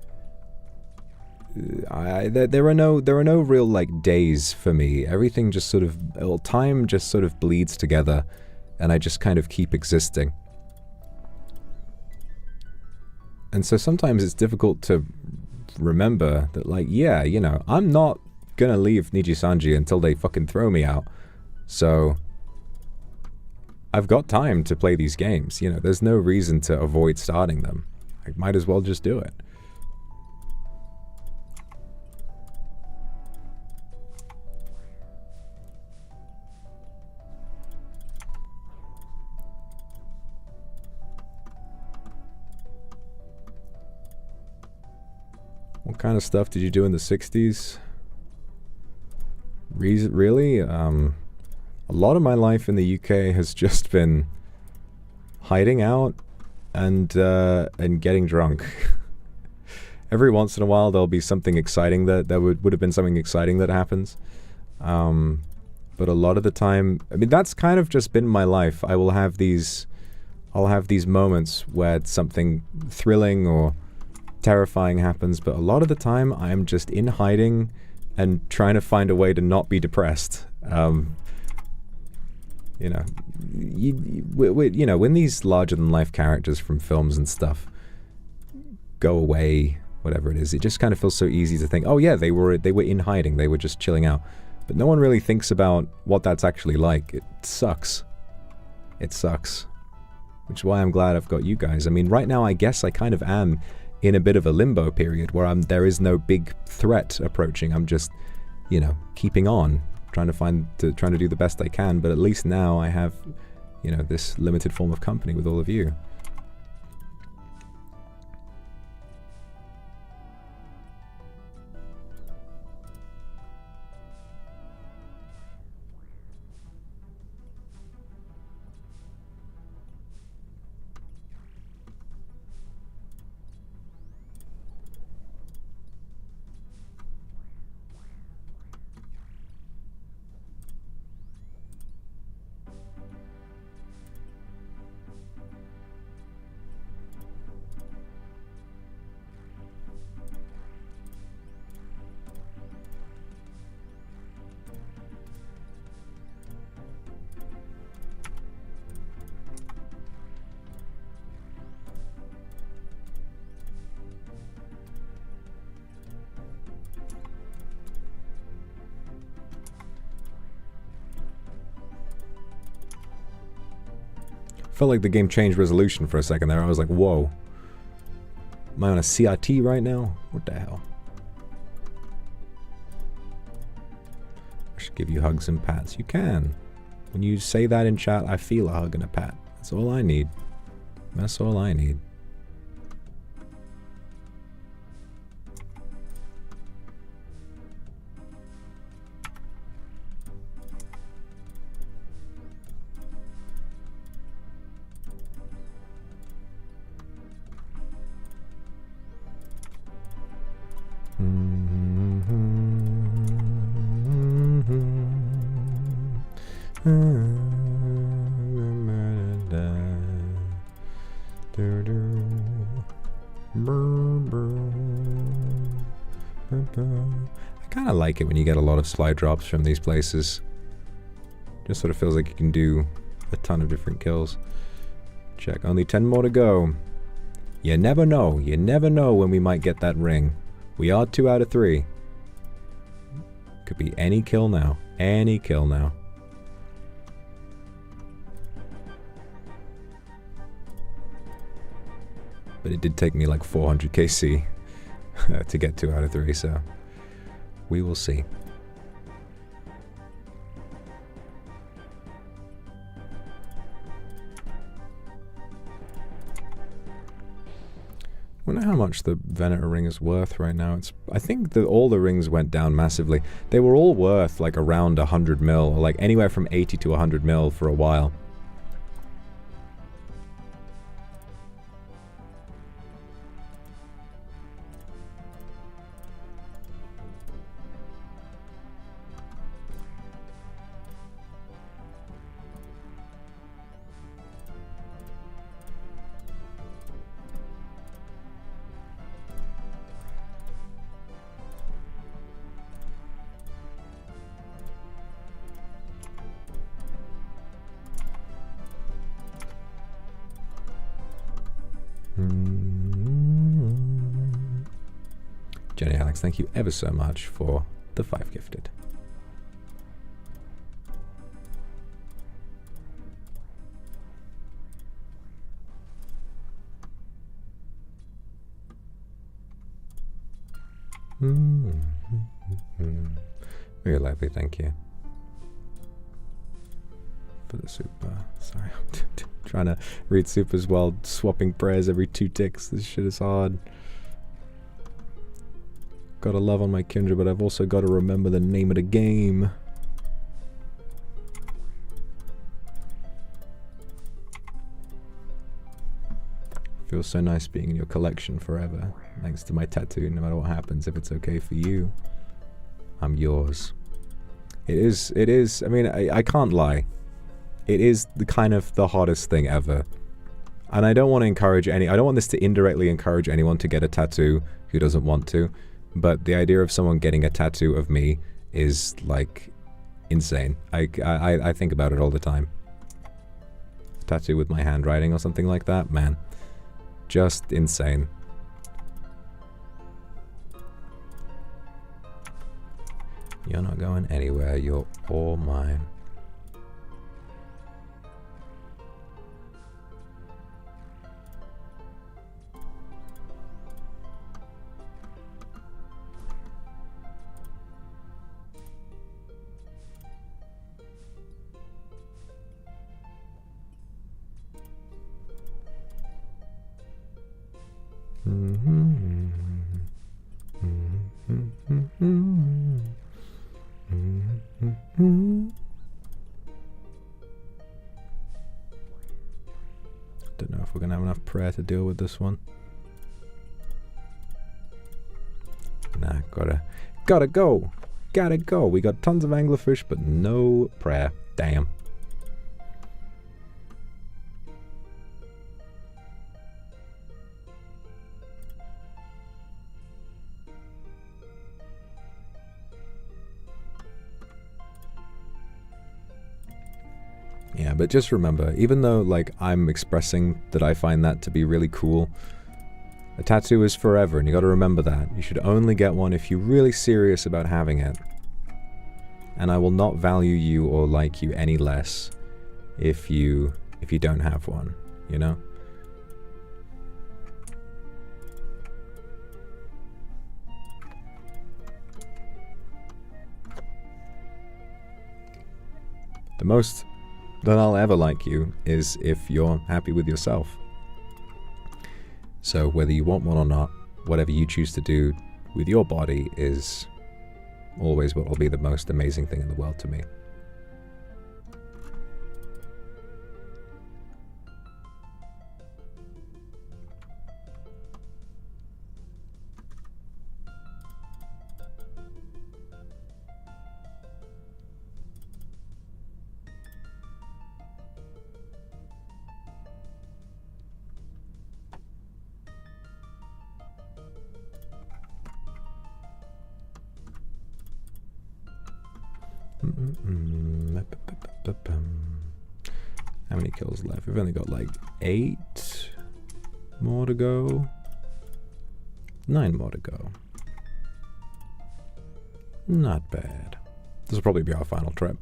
There are no real like days for me. Everything just sort of, well, time just sort of bleeds together, and I just kind of keep existing. And so sometimes it's difficult to remember that, like, yeah, you know, I'm not gonna leave NIJISANJI until they fucking throw me out. So I've got time to play these games. You know, there's no reason to avoid starting them. I might as well just do it. What kind of stuff did you do in the 60s? Really? A lot of my life in the UK has just been hiding out and getting drunk. Every once in a while there'll be something exciting that would have been something exciting that happens. But a lot of the time, I mean, that's kind of just been my life. I'll I'll have these moments where something thrilling or terrifying happens, but a lot of the time I am just in hiding and trying to find a way to not be depressed. You know, you know, when these larger-than-life characters from films and stuff go away, whatever it is, it just kind of feels so easy to think, oh yeah, they were in hiding, they were just chilling out. But no one really thinks about what that's actually like. It sucks. It sucks. Which is why I'm glad I've got you guys. I mean, right now I guess I kind of am in a bit of a limbo period where there is no big threat approaching. I'm just, you know, keeping on, trying to do the best I can, but at least now I have, you know, this limited form of company with all of you. Felt like the game changed resolution for a second there. I was like, whoa. Am I on a CRT right now? What the hell? I should give you hugs and pats. You can. When you say that in chat, I feel a hug and a pat. That's all I need. That's all I need. I kind of like it when you get a lot of slide drops from these places. Just sort of feels like you can do a ton of different kills. Check, only 10 more to go. You never know. You never know when we might get that ring. We are 2 out of 3. Could be any kill now. Any kill now. But it did take me like 400 KC to get 2 out of 3, so we will see. I wonder how much the Venator ring is worth right now. I think that all the rings went down massively. They were all worth like around 100 mil, or like anywhere from 80 to 100 mil for a while. Jenny Alex, thank you ever so much for the 5 gifted. Very lively, thank you. For the super. Sorry, I'm trying to read supers while swapping prayers every 2 ticks. This shit is hard. Gotta love on my kindred, but I've also got to remember the name of the game. Feels so nice being in your collection forever. Thanks to my tattoo, no matter what happens, if it's okay for you, I'm yours. It is, I mean, I can't lie. It is the kind of the hottest thing ever And I don't want to encourage I don't want this to indirectly encourage anyone to get a tattoo who doesn't want to. But the idea of someone getting a tattoo of me is, like, insane. I think about it all the time. Tattoo with my handwriting or something like that, man. Just insane. You're not going anywhere, you're all mine. Don't know if we're gonna have enough prayer to deal with this one. Nah, gotta go. Gotta go. We got tons of anglerfish, but no prayer. Damn. Yeah, but just remember, even though, like, I'm expressing that I find that to be really cool, a tattoo is forever, and you gotta remember that. You should only get one if you're really serious about having it. And I will not value you or like you any less if you don't have one, you know? The most that I'll ever like you is if you're happy with yourself. So whether you want one or not, whatever you choose to do with your body is always what will be the most amazing thing in the world to me. How many kills left? We've only got like 8 more to go. 9 more to go. Not bad. This will probably be our final trip.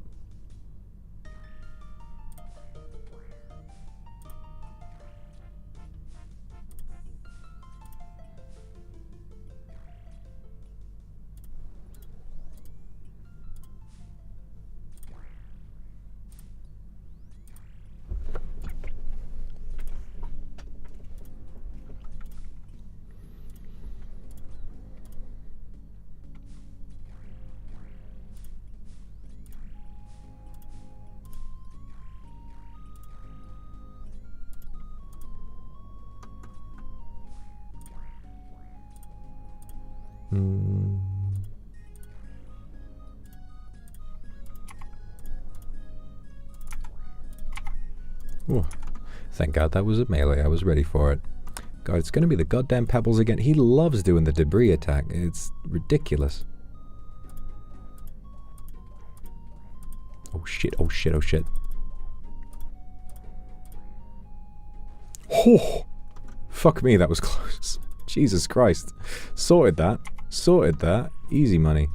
Ooh. Thank God that was a melee. I was ready for it. God, it's gonna be the goddamn pebbles again. He loves doing the debris attack. It's ridiculous. Oh shit, oh shit, oh shit. Oh! Fuck me, that was close. Jesus Christ. Sorted that. Sorted that. Easy money.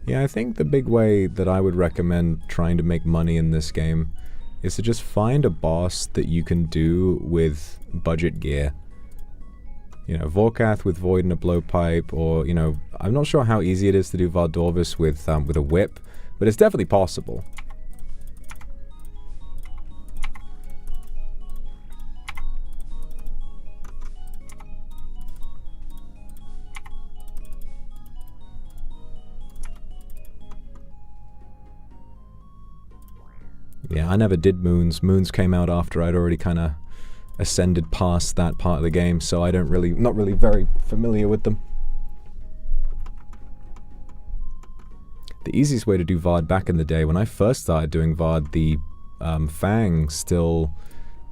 Yeah, I think the big way that I would recommend trying to make money in this game is to just find a boss that you can do with budget gear. You know, Vorkath with Void and a Blowpipe, or, you know, I'm not sure how easy it is to do Vardorvis with a whip, but it's definitely possible. Yeah, I never did Moons. Moons came out after I'd already kind of ascended past that part of the game, so I don't really, not really very familiar with them. The easiest way to do VOD back in the day, when I first started doing VOD, the Fang still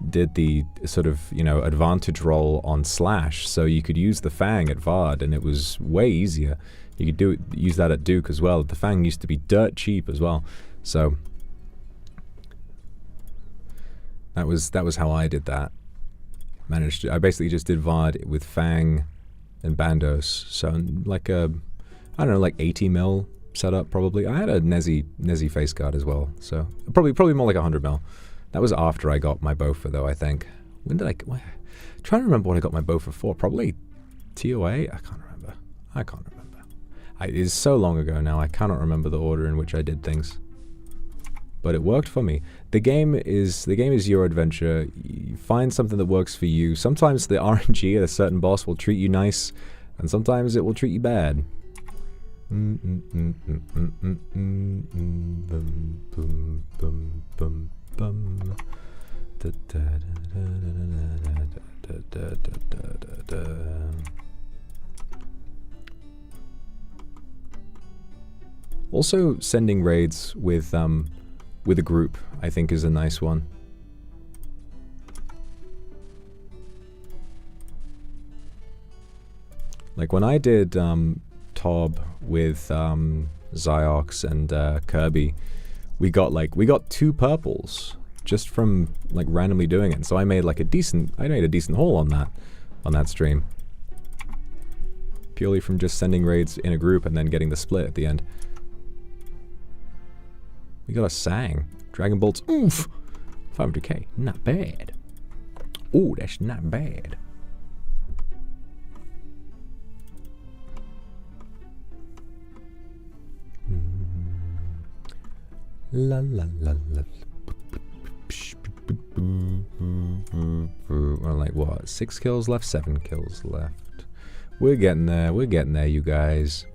did the sort of, you know, advantage roll on Slash, so you could use the Fang at VOD, and it was way easier. You could use that at Duke as well. The Fang used to be dirt cheap as well, so that was how I did that. I basically just did VOD with Fang and Bandos, so like a, I don't know, like 80 mil setup probably. I had a Nezi face guard as well, so probably more like 100 mil. That was after I got my Bofa though, I think. When did I'm trying to remember what I got my Bofa for. Probably TOA? I can't remember. It is so long ago now, I cannot remember the order in which I did things. But it worked for me. The game is your adventure. You find something that works for you. Sometimes the RNG at a certain boss will treat you nice, and sometimes it will treat you bad. Also, sending raids with a group, I think, is a nice one. Like when I did Tob with Zyox and Kirby, we got 2 purples just from like randomly doing it. So I made like a decent haul on that stream. Purely from just sending raids in a group and then getting the split at the end. We got a Sang. Dragon Bolts. Oof! 500k. Not bad. Ooh, that's not bad. La la la la. We're like, what? 6 kills left? 7 kills left. We're getting there. We're getting there, you guys.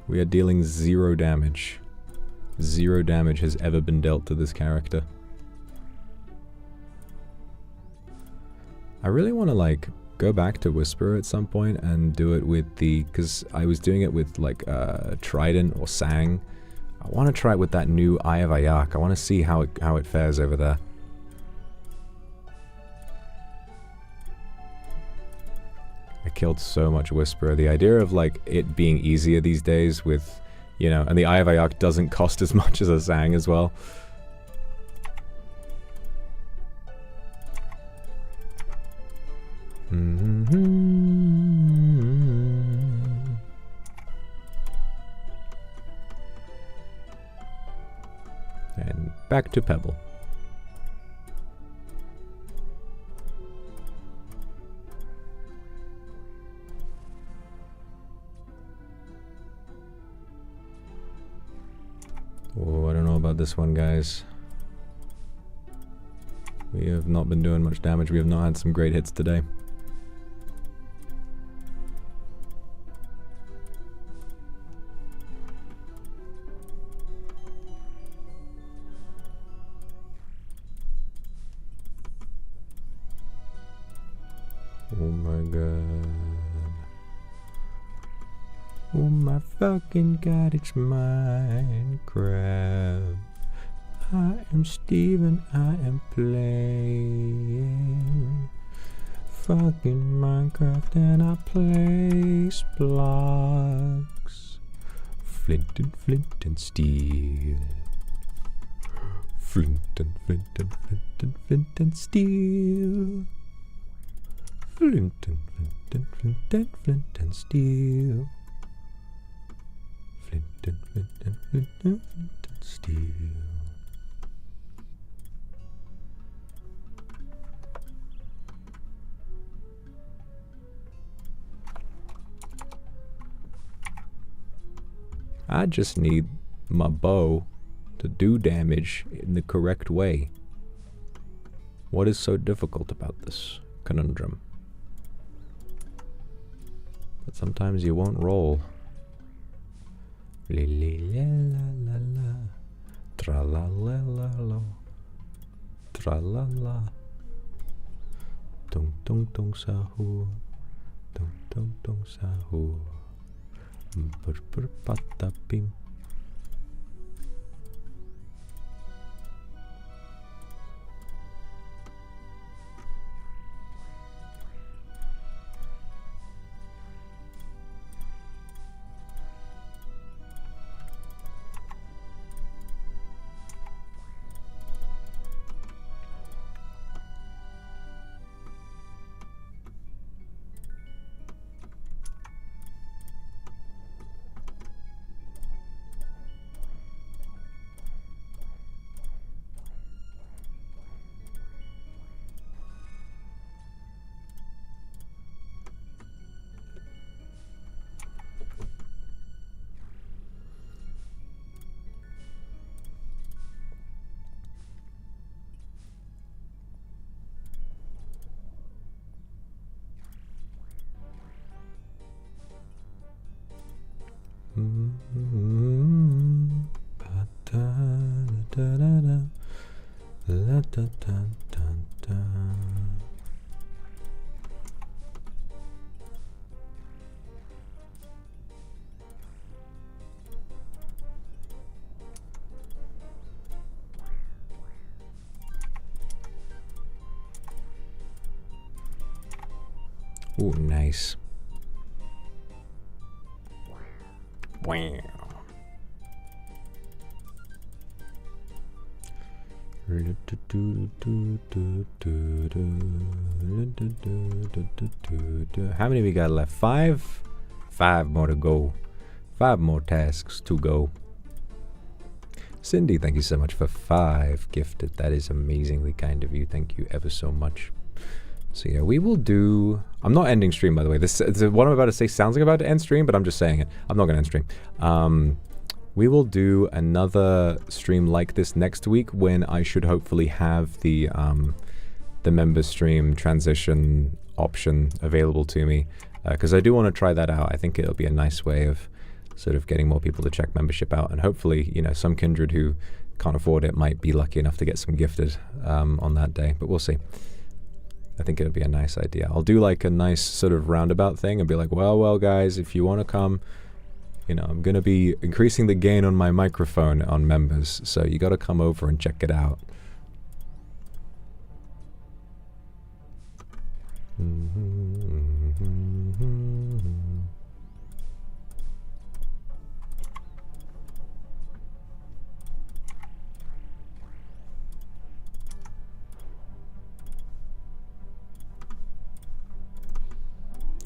We are dealing 0 damage. 0 damage has ever been dealt to this character. I really want to like go back to Whisper at some point and do it with the, because I was doing it with like Trident or Sang. I want to try it with that new Eye of Ayak. I want to see how it fares over there. I killed so much Whisperer. The idea of like it being easier these days with, you know, and the Eye of Ayak doesn't cost as much as a Sang as well. And back to Pebble. Oh, I don't know about this one, guys. We have not been doing much damage. We have not had some great hits today. Oh my god. Oh my fucking god, it's Minecraft. I am Steven, I am playing fucking Minecraft and I place blocks. Flint and steel. Flint and steel. Flint and steel. Flint and steel. I just need my bow to do damage in the correct way. What is so difficult about this conundrum? But sometimes you won't roll. Li-li-la-la-la-la. Tra-la-la-la-la. Tra-la-la. Tung-tung-tung sahur. Tung-tung-tung sahur. Ber-ber-patapim. Ooh, nice. Wow. How many we got left? 5? 5 more to go. 5 more tasks to go. Cindy, thank you so much for 5 gifted. That is amazingly kind of you. Thank you ever so much. So yeah, we will do... I'm not ending stream, by the way. This what I'm about to say sounds like I'm about to end stream, but I'm just saying it. I'm not going to end stream. We will do another stream like this next week when I should hopefully have the member stream transition option available to me. Because I do want to try that out. I think it'll be a nice way of sort of getting more people to check membership out. And hopefully, you know, some kindred who can't afford it might be lucky enough to get some gifted on that day. But we'll see. I think it would be a nice idea. I'll do like a nice sort of roundabout thing and be like, well, guys, if you want to come, you know, I'm going to be increasing the gain on my microphone on members. So you got to come over and check it out.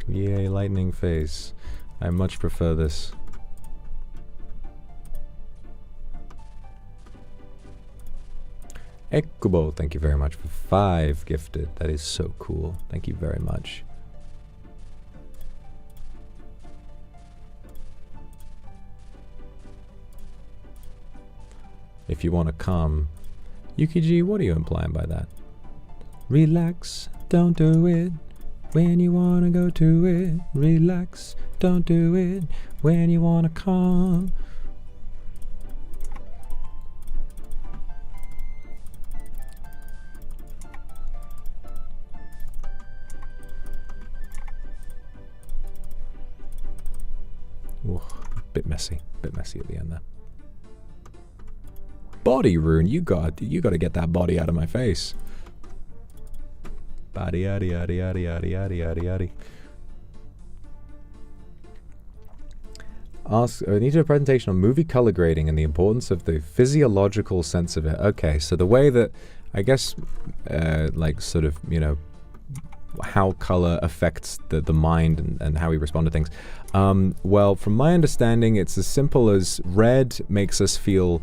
Yay, lightning phase. I much prefer this. Ekubo, thank you very much for 5 gifted. That is so cool. Thank you very much. If you want to come, Yukiji, what are you implying by that? Relax, don't do it. When you wanna go to it, relax, don't do it. When you wanna come. Ooh, bit messy at the end there. Body rune, you got to get that body out of my face. Body, yaddy, yaddy, yaddy, yaddy, yaddy, yaddy, yaddy. I need a presentation on movie color grading and the importance of the physiological sense of it. Okay, so the way that, I guess, like sort of, you know, how color affects the mind and how we respond to things. Well, from my understanding, it's as simple as red makes us feel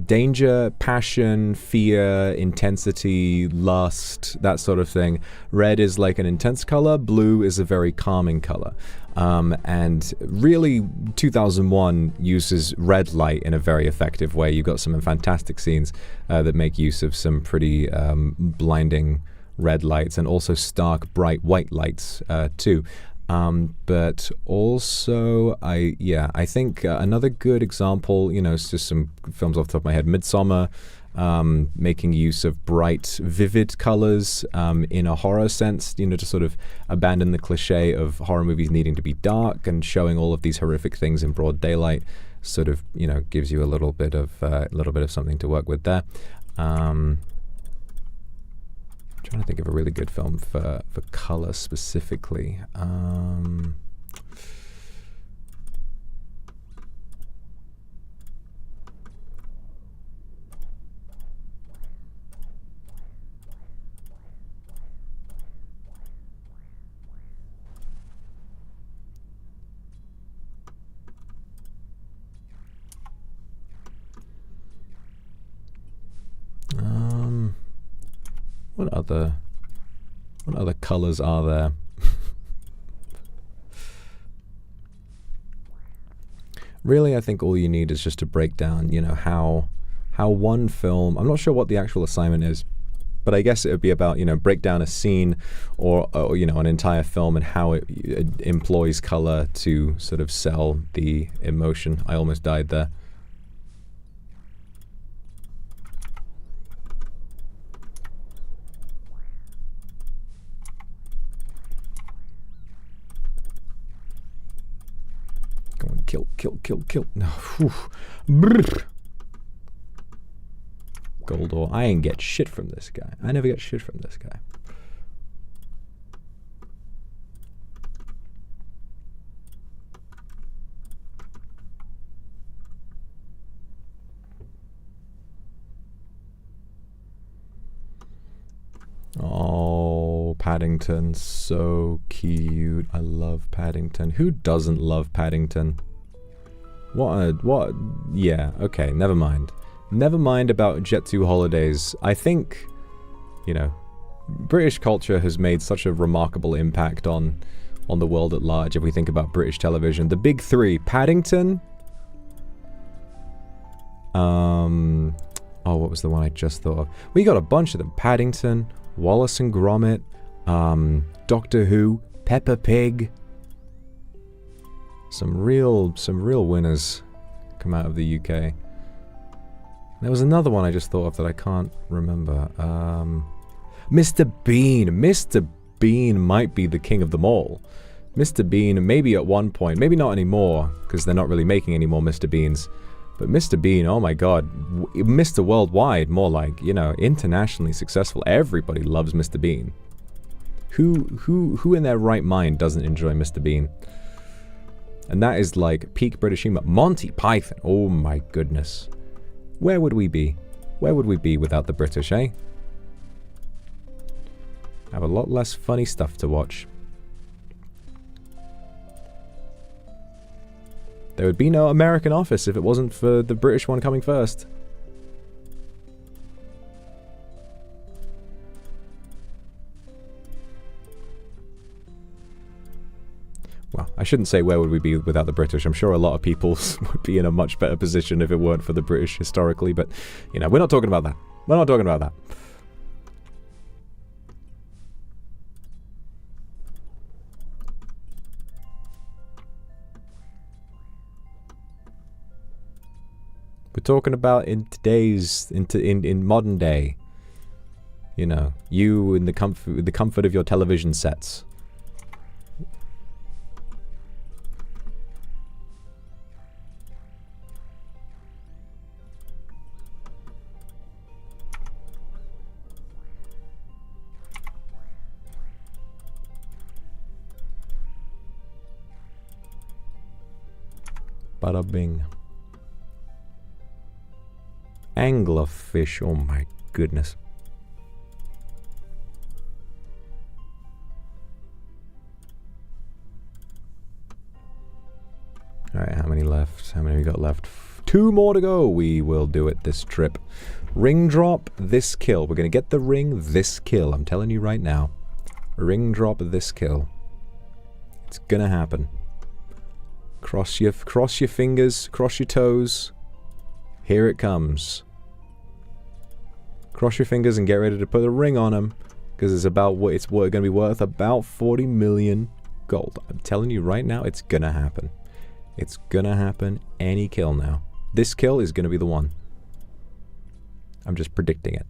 danger, passion, fear, intensity, lust, that sort of thing. Red is like an intense color, blue is a very calming color. And really, 2001 uses red light in a very effective way. You've got some fantastic scenes that make use of some pretty blinding red lights, and also stark, bright white lights too. But also, I think another good example, you know, it's just some films off the top of my head. Midsommar, making use of bright, vivid colors in a horror sense, you know, to sort of abandon the cliche of horror movies needing to be dark, and showing all of these horrific things in broad daylight sort of, you know, gives you a little bit of something to work with there. Trying to think of a really good film for color specifically. What other colors are there? Really, I think all you need is just to break down, you know, how one film, I'm not sure what the actual assignment is, but I guess it would be about, you know, break down a scene or you know, an entire film, and how it employs color to sort of sell the emotion. I almost died there. Kill. No. Gold ore. I ain't get shit from this guy. I never get shit from this guy. Oh, Paddington. So cute. I love Paddington. Who doesn't love Paddington? What? Yeah, okay, never mind. Never mind about Jet2 holidays. I think, you know, British culture has made such a remarkable impact on the world at large. If we think about British television, the big three: Paddington. Oh, what was the one I just thought of? We got a bunch of them: Paddington, Wallace and Gromit, Doctor Who, Peppa Pig. Some real winners come out of the UK. There was another one I just thought of that I can't remember. Mr. Bean. Mr. Bean might be the king of them all. Mr. Bean, maybe at one point, maybe not anymore, because they're not really making any more Mr. Beans. But Mr. Bean, oh my god, Mr. Worldwide, more like, you know, internationally successful. Everybody loves Mr. Bean. Who in their right mind doesn't enjoy Mr. Bean? And that is like peak British humor. Monty Python, oh my goodness. Where would we be? Where would we be without the British, eh? Have a lot less funny stuff to watch. There would be no American Office if it wasn't for the British one coming first. Well, I shouldn't say where would we be without the British. I'm sure a lot of people would be in a much better position if it weren't for the British historically, but, you know, we're not talking about that. We're not talking about that. We're talking about in today's, in modern day, you know, you in the comfort of your television sets. Bada bing. Anglerfish, oh my goodness. left? How many we got left? 2 more to go. We will do it this trip. Ring drop this kill. We're going to get the ring this kill. I'm telling you right now. Ring drop this kill. It's going to happen. Cross your fingers. Cross your toes. Here it comes. Cross your fingers and get ready to put a ring on him. Because it's going to be worth about 40 million gold. I'm telling you right now, it's going to happen. It's going to happen any kill now. This kill is going to be the one. I'm just predicting it.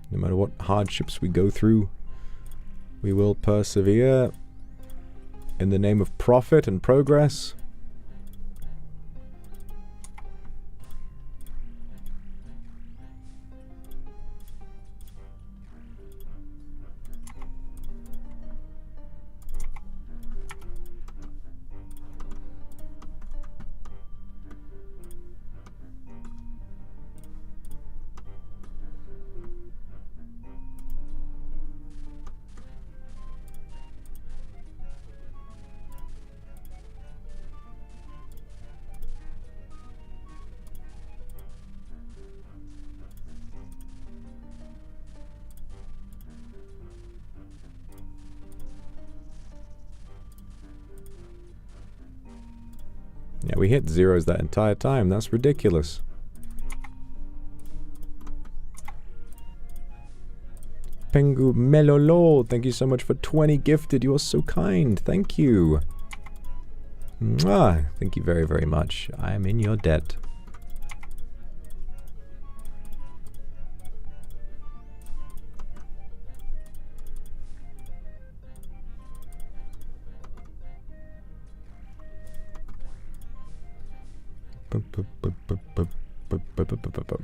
No matter what hardships we go through, we will persevere in the name of profit and progress. Yeah, we hit zeros that entire time. That's ridiculous. Pengu Melolo, thank you so much for 20 gifted. You are so kind. Thank you. Mwah. Thank you very, very much. I am in your debt.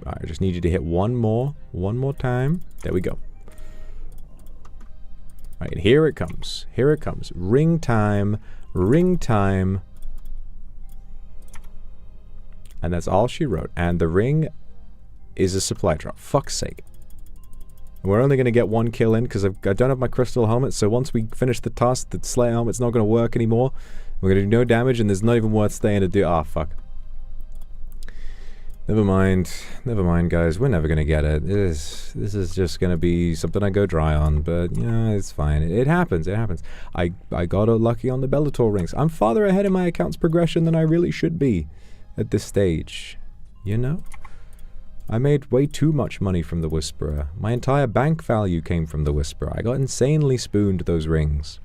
I just need you to hit one more time. There we go. All right, here it comes. Here it comes. Ring time. Ring time. And that's all she wrote. And the ring is a supply drop. Fuck's sake. We're only going to get 1 kill in because I don't have my crystal helmet. So once we finish the task, the Slayer helmet's not going to work anymore. We're going to do no damage and there's not even worth staying to do. Ah, fuck. Never mind, guys. We're never gonna get it. This is just gonna be something I go dry on. But you know, it's fine. It happens. It happens. I got lucky on the Bellator rings. I'm farther ahead in my account's progression than I really should be at this stage. You know, I made way too much money from the Whisperer. My entire bank value came from the Whisperer. I got insanely spooned those rings.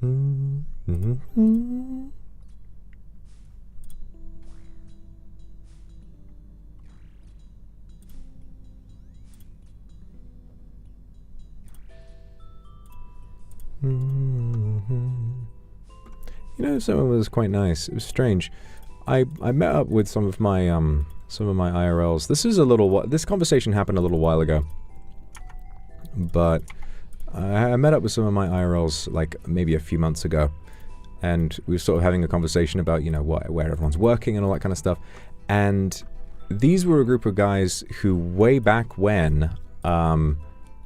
You know, someone was quite nice. It was strange. I met up with some of my IRLs. This conversation happened a little while ago, but I met up with some of my IRLs like maybe a few months ago, and we were sort of having a conversation about, you know, where everyone's working and all that kind of stuff. And these were a group of guys who way back when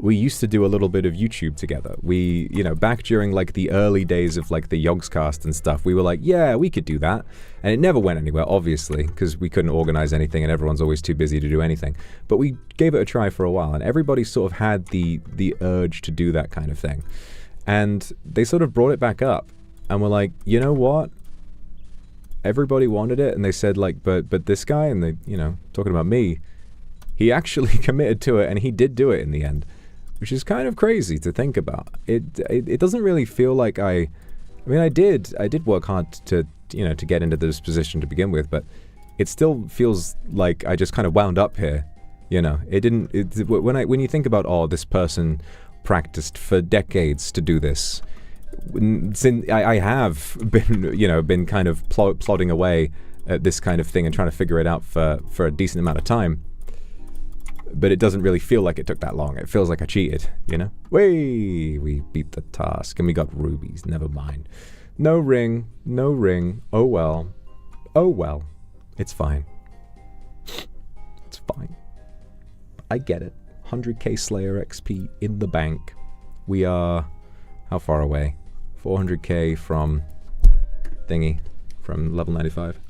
we used to do a little bit of YouTube together. We, you know, back during like the early days of like the Yogscast and stuff, we were like, yeah, we could do that. And it never went anywhere, obviously, because we couldn't organize anything and everyone's always too busy to do anything. But we gave it a try for a while, and everybody sort of had the urge to do that kind of thing. And they sort of brought it back up, and we're like, you know what? Everybody wanted it, and they said like, but this guy, and they, you know, talking about me, he actually committed to it, and he did do it in the end. Which is kind of crazy to think about. It doesn't really feel like I mean, I did work hard to, you know, to get into this position to begin with, but it still feels like I just kind of wound up here, you know. When you think about, oh, this person practiced for decades to do this, since I have been, you know, been kind of plodding away at this kind of thing and trying to figure it out for a decent amount of time. But it doesn't really feel like it took that long. It feels like I cheated, you know? Way, we beat the task and we got rubies. Never mind. No ring, no ring. Oh well. Oh well. It's fine. It's fine. I get it. 100k Slayer XP in the bank. We are, how far away? 400k from thingy, from level 95.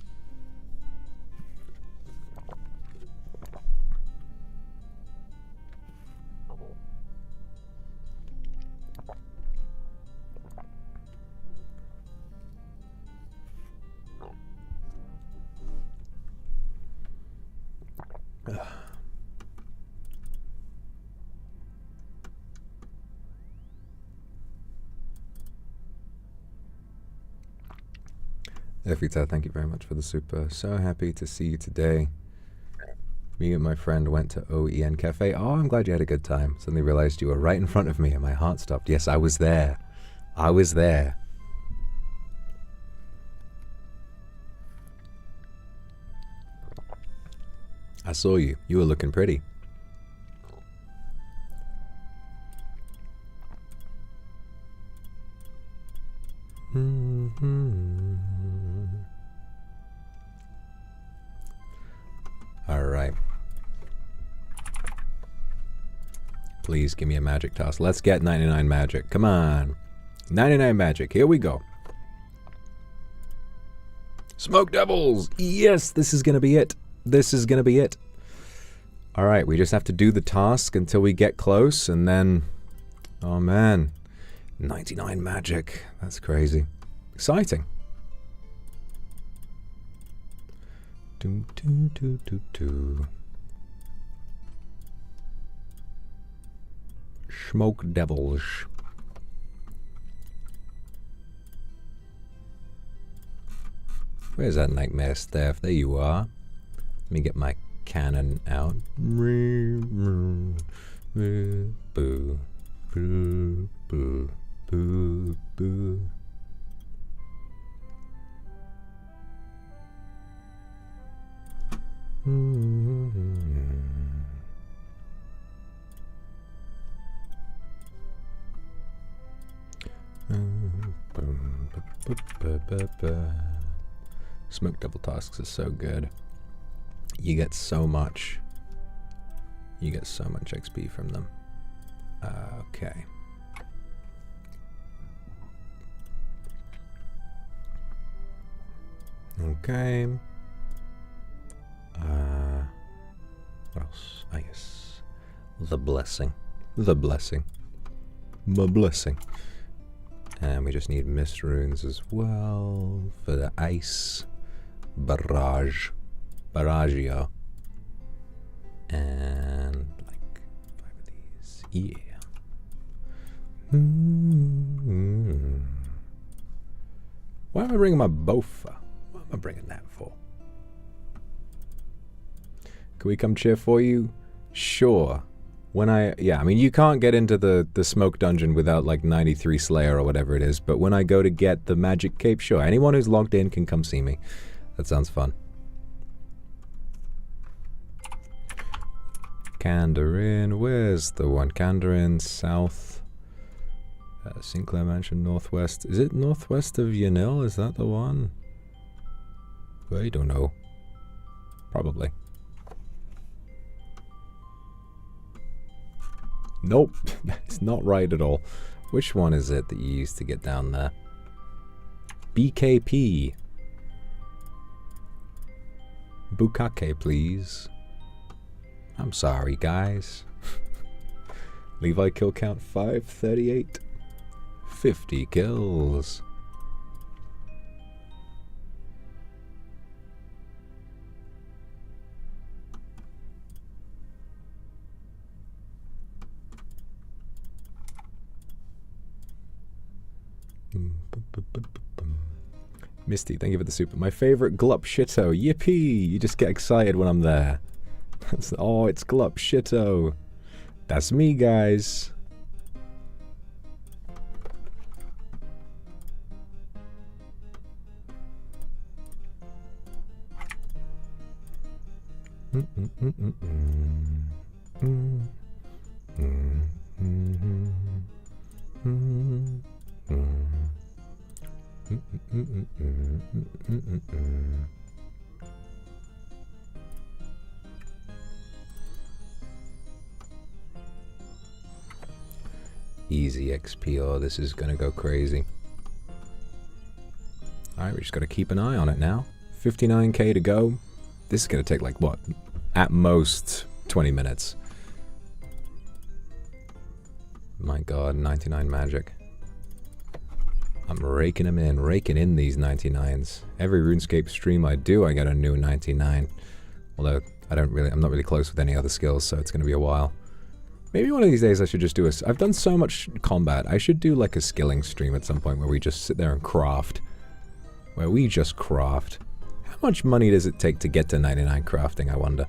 Evita, thank you very much for the super. So happy to see you today. Me and my friend went to OEN Cafe. Oh, I'm glad you had a good time. Suddenly realized you were right in front of me and my heart stopped. Yes, I was there. I was there. I saw you. You were looking pretty. All right. Please give me a magic toss. Let's get 99 magic. Come on. 99 magic. Here we go. Smoke devils. Yes, this is going to be it. This is going to be it. All right, we just have to do the task until we get close and then, oh man, 99 magic. That's crazy. Exciting. Do, do, do, do, do. Smoke devils. Where's that nightmare staff? There you are. Let me get my cannon out. Boo, boo, boo, boo, boo, boo. Smoke devil tasks are so good. You get so much. You get so much XP from them. Okay. Okay. What else? Ah, yes. The blessing. The blessing. The blessing. And we just need mist runes as well for the ice barrage. Barragio. And like 5 of these. Yeah. Why am I bringing my bow for? What am I bringing that for? Can we come cheer for you? Sure. Yeah, I mean, you can't get into the smoke dungeon without like 93 Slayer or whatever it is, but when I go to get the magic cape, sure, anyone who's logged in can come see me. That sounds fun. Kandarin, where's the one? Kandarin, south. Sinclair Mansion, northwest. Is it northwest of Yanil? Is that the one? I don't know. Probably. Nope, that's not right at all. Which one is it that you used to get down there? BKP. Bukake, please. I'm sorry, guys. Levi kill count 538. 50 kills. Misty, thank you for the super. My favorite Glup Shitto. Yippee! You just get excited when I'm there. Oh, it's Glup Shitto. That's me, guys. Easy XP, oh, this is gonna go crazy. Alright, we just gotta keep an eye on it now. 59k to go. This is gonna take like, what? At most, 20 minutes. My god, 99 magic. I'm raking them in, raking in these 99s. Every RuneScape stream I do, I get a new 99. Although, I'm not really close with any other skills, so it's gonna be a while. Maybe one of these days I should just do I've done so much combat, I should do like a skilling stream at some point where we just sit there and craft. Where we just craft. How much money does it take to get to 99 crafting, I wonder?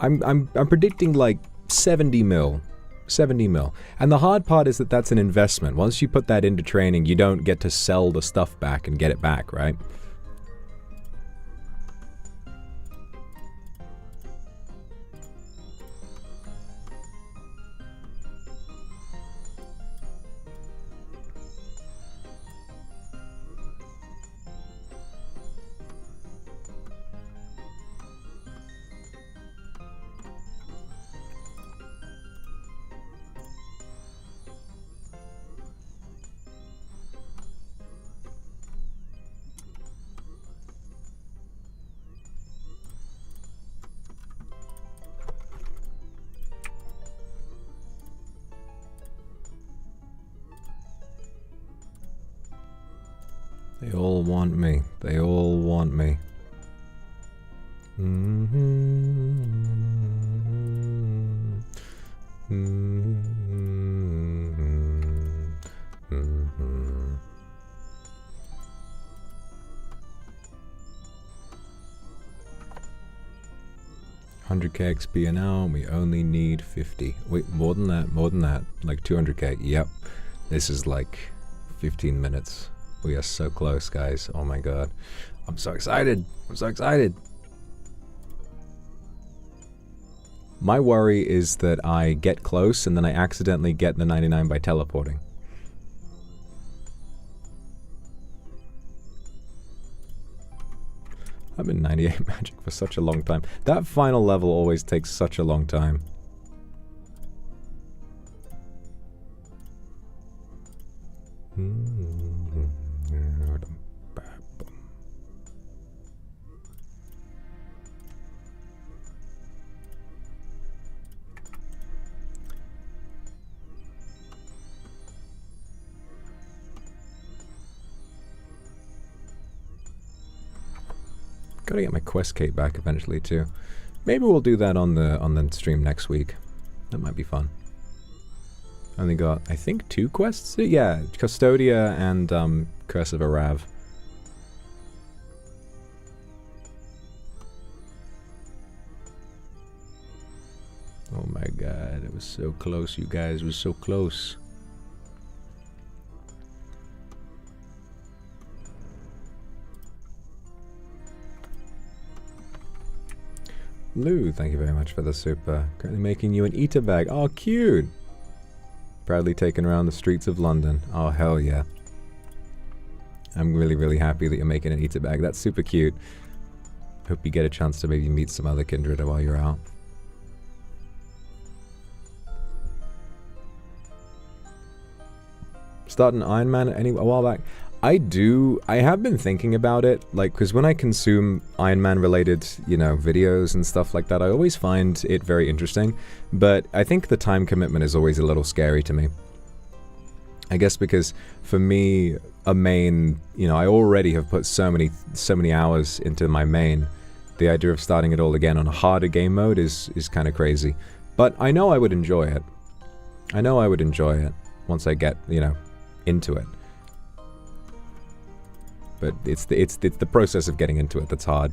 I'm predicting like 70 mil. 70 mil. And the hard part is that that's an investment. Once you put that into training, you don't get to sell the stuff back and get it back, right? They all want me. They all want me. $100k XP an hour, we only need 50. Wait, more than that, like 200k. Yep, this is like 15 minutes. We are so close, guys. Oh my god. I'm so excited. I'm so excited. My worry is that I get close and then I accidentally get the 99 by teleporting. I've been 98 magic for such a long time. That final level always takes such a long time. Gotta get my quest cape back eventually too. Maybe we'll do that on the stream next week. That might be fun. Only got, I think, 2 quests? Yeah, Custodia and Curse of Arav. Oh my god, it was so close, you guys. It was so close. Lou, thank you very much for the super. Currently making you an eater bag. Oh, cute! Proudly taken around the streets of London. Oh, hell yeah. I'm really, really happy that you're making an eater bag. That's super cute. Hope you get a chance to maybe meet some other kindred while you're out. Starting Ironman a while back. I have been thinking about it, like, because when I consume Ironman related, you know, videos and stuff like that, I always find it very interesting, but I think the time commitment is always a little scary to me. I guess because, for me, a main, you know, I already have put so many hours into my main. The idea of starting it all again on a harder game mode is kind of crazy. But I know I would enjoy it. I know I would enjoy it once I get, you know, into it. But it's the process of getting into it that's hard.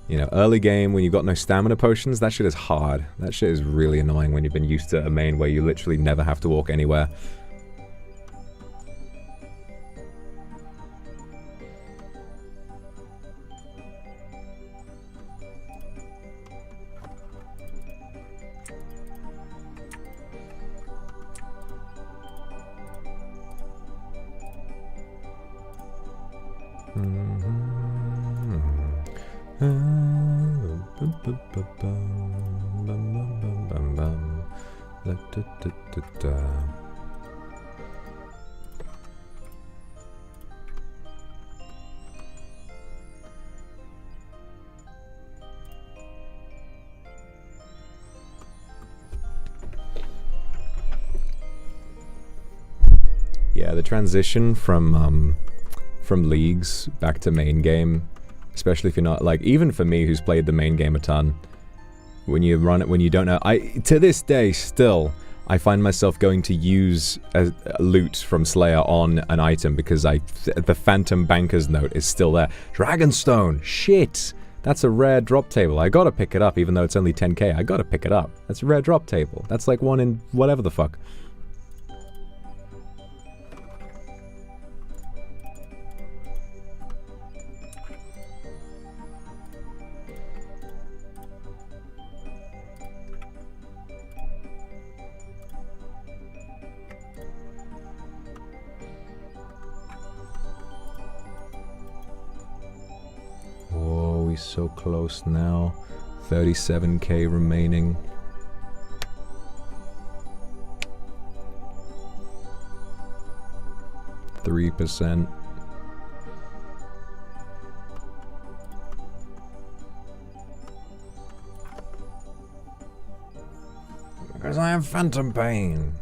You know, early game when you've got no stamina potions, that shit is hard. That shit is really annoying when you've been used to a main where you literally never have to walk anywhere. Yeah, the transition from leagues back to main game, especially if you're not, like, even for me who's played the main game a ton, when you run it, when you don't know, to this day still, I find myself going to use a loot from Slayer on an item because the Phantom Banker's note is still there. Dragonstone! Shit! That's a rare drop table. I gotta pick it up even though it's only 10k. I gotta pick it up. That's a rare drop table. That's like one in whatever the fuck. So close now. 37k remaining. %. Because I have phantom pain.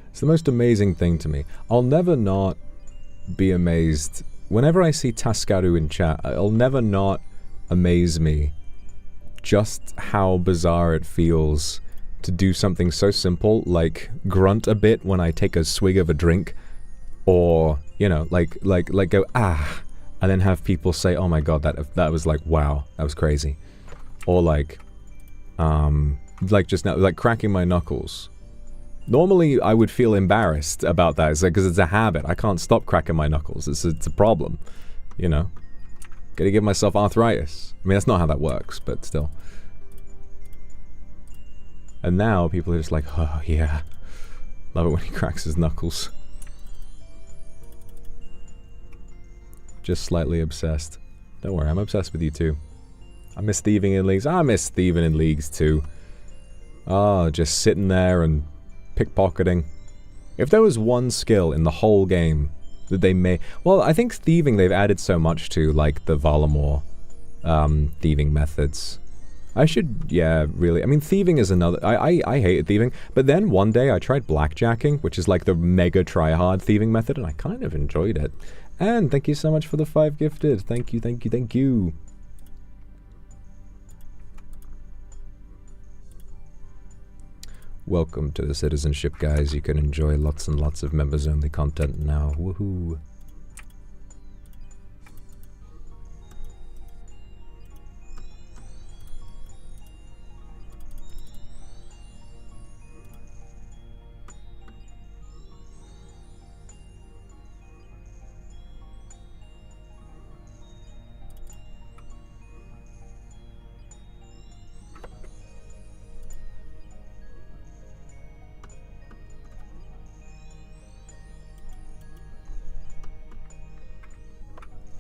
It's the most amazing thing to me. I'll never not be amazed. Whenever I see Tascaru in chat, it'll never not amaze me just how bizarre it feels to do something so simple, like grunt a bit when I take a swig of a drink, or, you know, like go, ah, and then have people say, oh my god, that was like, wow, that was crazy. Or like just now, like cracking my knuckles. Normally, I would feel embarrassed about that, because like, it's a habit. I can't stop cracking my knuckles. It's a problem, you know? Gotta give myself arthritis. I mean, that's not how that works, but still. And now, people are just like, oh, yeah. Love it when he cracks his knuckles. Just slightly obsessed. Don't worry, I'm obsessed with you too. I miss thieving in leagues. I miss thieving in leagues too. Oh, just sitting there and pickpocketing. If there was one skill in the whole game that they may... Well, I think thieving they've added so much to, like the Valamor thieving methods. I should, yeah, really... I mean, thieving is another... I hated thieving, but then one day I tried blackjacking, which is like the mega try-hard thieving method, and I kind of enjoyed it. And thank you so much for the 5 gifted. Thank you, thank you, thank you. Welcome to the citizenship, guys. You can enjoy lots and lots of members-only content now. Woohoo!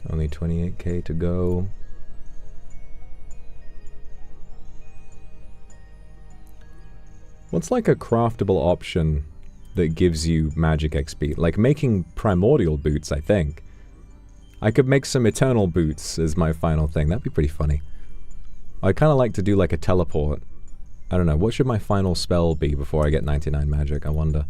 Only 28k to go. What's like a craftable option that gives you magic XP? Like making primordial boots, I think. I could make some eternal boots as my final thing. That'd be pretty funny. I kind of like to do like a teleport. I don't know. What should my final spell be before I get 99 magic? I wonder.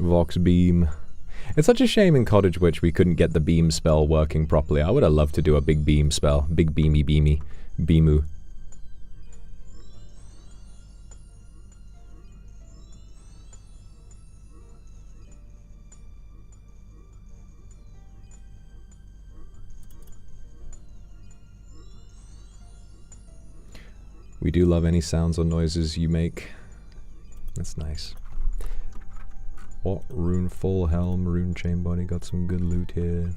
Vox beam. It's such a shame in Cottage Witch we couldn't get the beam spell working properly. I would have loved to do a big beam spell. Big beamy beamy. Beamu. We do love any sounds or noises you make. That's nice. What? Rune full helm, rune chain body, got some good loot here.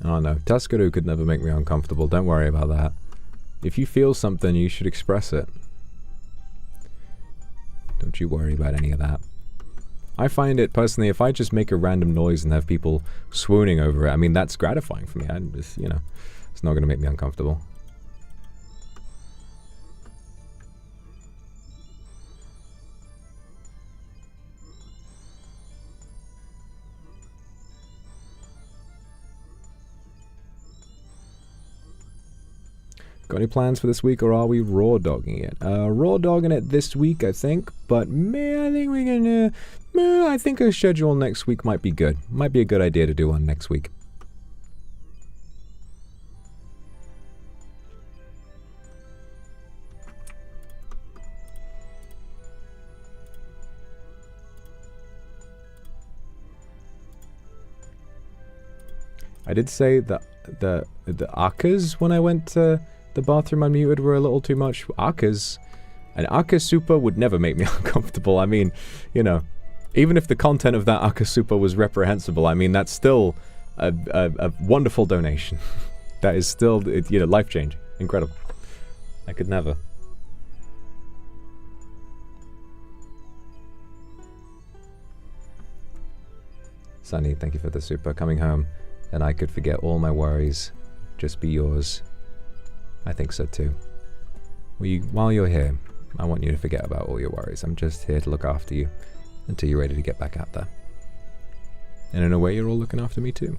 Oh no, Tuscadoo could never make me uncomfortable, don't worry about that. If you feel something, you should express it. Don't you worry about any of that. I find it, personally, if I just make a random noise and have people swooning over it, I mean, that's gratifying for me. I just, you know, it's not going to make me uncomfortable. Got any plans for this week, or are we raw dogging it? Raw dogging it this week, I think. But I think we can. I think a schedule next week might be good. Might be a good idea to do one next week. I did say that the Akkas when I went to the bathroom unmuted were a little too much. Akkas, an Akka super would never make me uncomfortable. I mean, you know, even if the content of that Akka super was reprehensible, I mean, that's still a wonderful donation. That is still, you know, life-changing. Incredible. I could never. Sunny, thank you for the super. Coming home, and I could forget all my worries. Just be yours. I think so too. While you're here, I want you to forget about all your worries. I'm just here to look after you until you're ready to get back out there. And in a way, you're all looking after me too.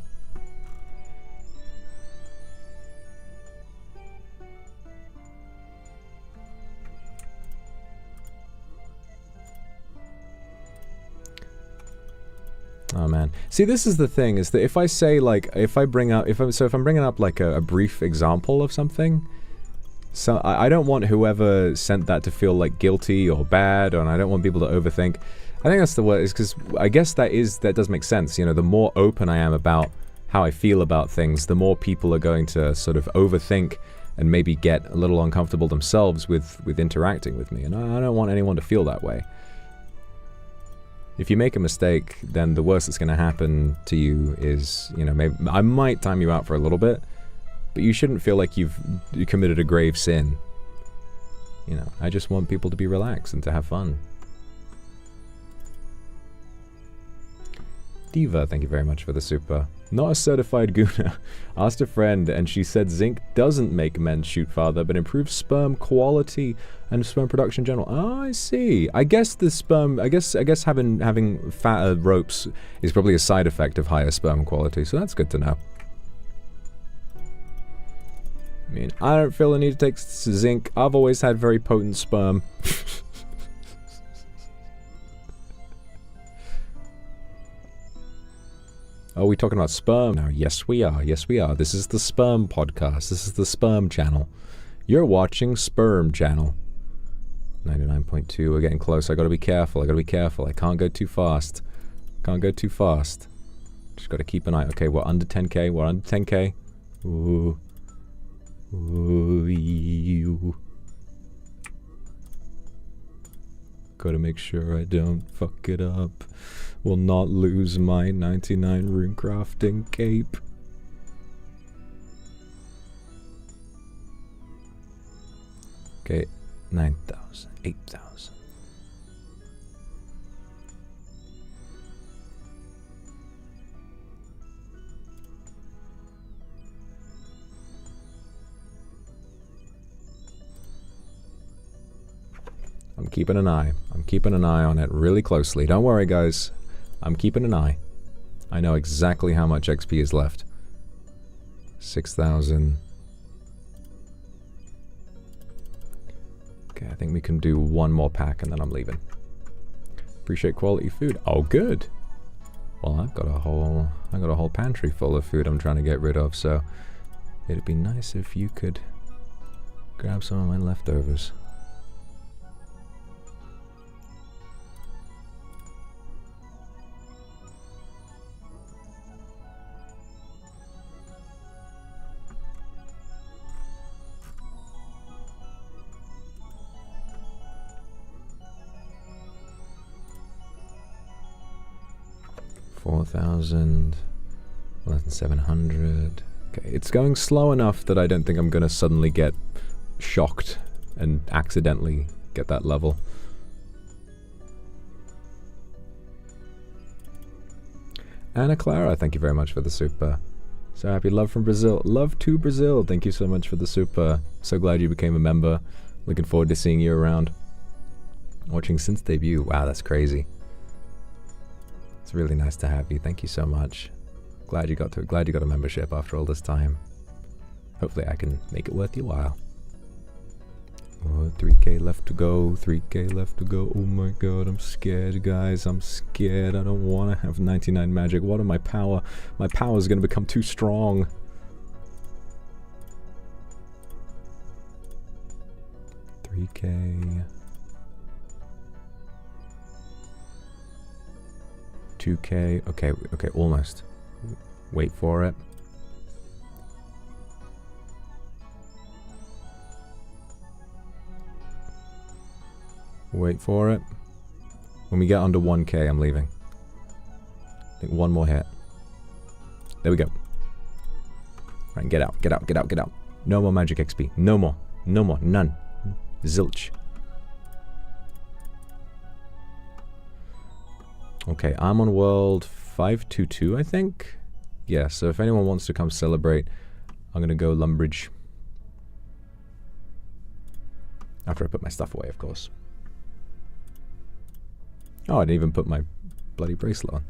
Oh man. See, this is the thing, is that if I say, like, if I'm bringing up like a brief example of something, so I don't want whoever sent that to feel like guilty or bad, and I don't want people to overthink. I think that's the word, is because I guess that does make sense. You know, the more open I am about how I feel about things, the more people are going to sort of overthink and maybe get a little uncomfortable themselves with interacting with me, and I don't want anyone to feel that way. If you make a mistake, then the worst that's going to happen to you is, you know, maybe I might time you out for a little bit, but you shouldn't feel like you committed a grave sin. You know, I just want people to be relaxed and to have fun. Diva, thank you very much for the super. Not a certified gooner. Asked a friend and she said zinc doesn't make men shoot farther, but improves sperm quality and sperm production in general. Oh, I see. I guess the sperm, I guess having fatter ropes is probably a side effect of higher sperm quality, so that's good to know. I mean, I don't feel the need to take zinc. I've always had very potent sperm. Are we talking about sperm now? Yes, we are. Yes, we are. This is the sperm podcast. This is the sperm channel. You're watching Sperm Channel. 99.2. We're getting close. I gotta be careful. I gotta be careful. I can't go too fast. Can't go too fast. Just gotta keep an eye. Okay, we're under 10k. We're under 10k. Ooh. Ooh. Gotta make sure I don't fuck it up. Will not lose my 99 rune crafting cape. Okay, 9,000, 8,000. I'm keeping an eye. I'm keeping an eye on it really closely. Don't worry, guys. I'm keeping an eye. I know exactly how much XP is left. 6,000. Okay, I think we can do one more pack and then I'm leaving. Appreciate quality food. Oh, good. Well, I've got a whole pantry full of food I'm trying to get rid of, so it'd be nice if you could grab some of my leftovers. $4,000, 11,700. Okay, it's going slow enough that I don't think I'm gonna suddenly get shocked and accidentally get that level. Anna Clara, thank you very much for the super. So happy. Love from Brazil. Love to Brazil. Thank you so much for the super. So glad you became a member. Looking forward to seeing you around. Watching since debut. Wow, that's crazy. It's really nice to have you. Thank you so much. Glad you got a membership after all this time. Hopefully I can make it worth your while. Oh, 3k left to go. 3k left to go. Oh my god, I'm scared, guys. I'm scared. I don't want to have 99 magic. What are my power? My power is going to become too strong. $3k. 2k. Okay, okay, almost. Wait for it. Wait for it. When we get under 1k, I'm leaving. I think one more hit. There we go. Right, get out, get out, get out, get out. No more magic XP. No more. No more. None. Zilch. Okay, I'm on world 522, I think. Yeah, so if anyone wants to come celebrate, I'm gonna go Lumbridge. After I put my stuff away, of course. Oh, I didn't even put my bloody bracelet on.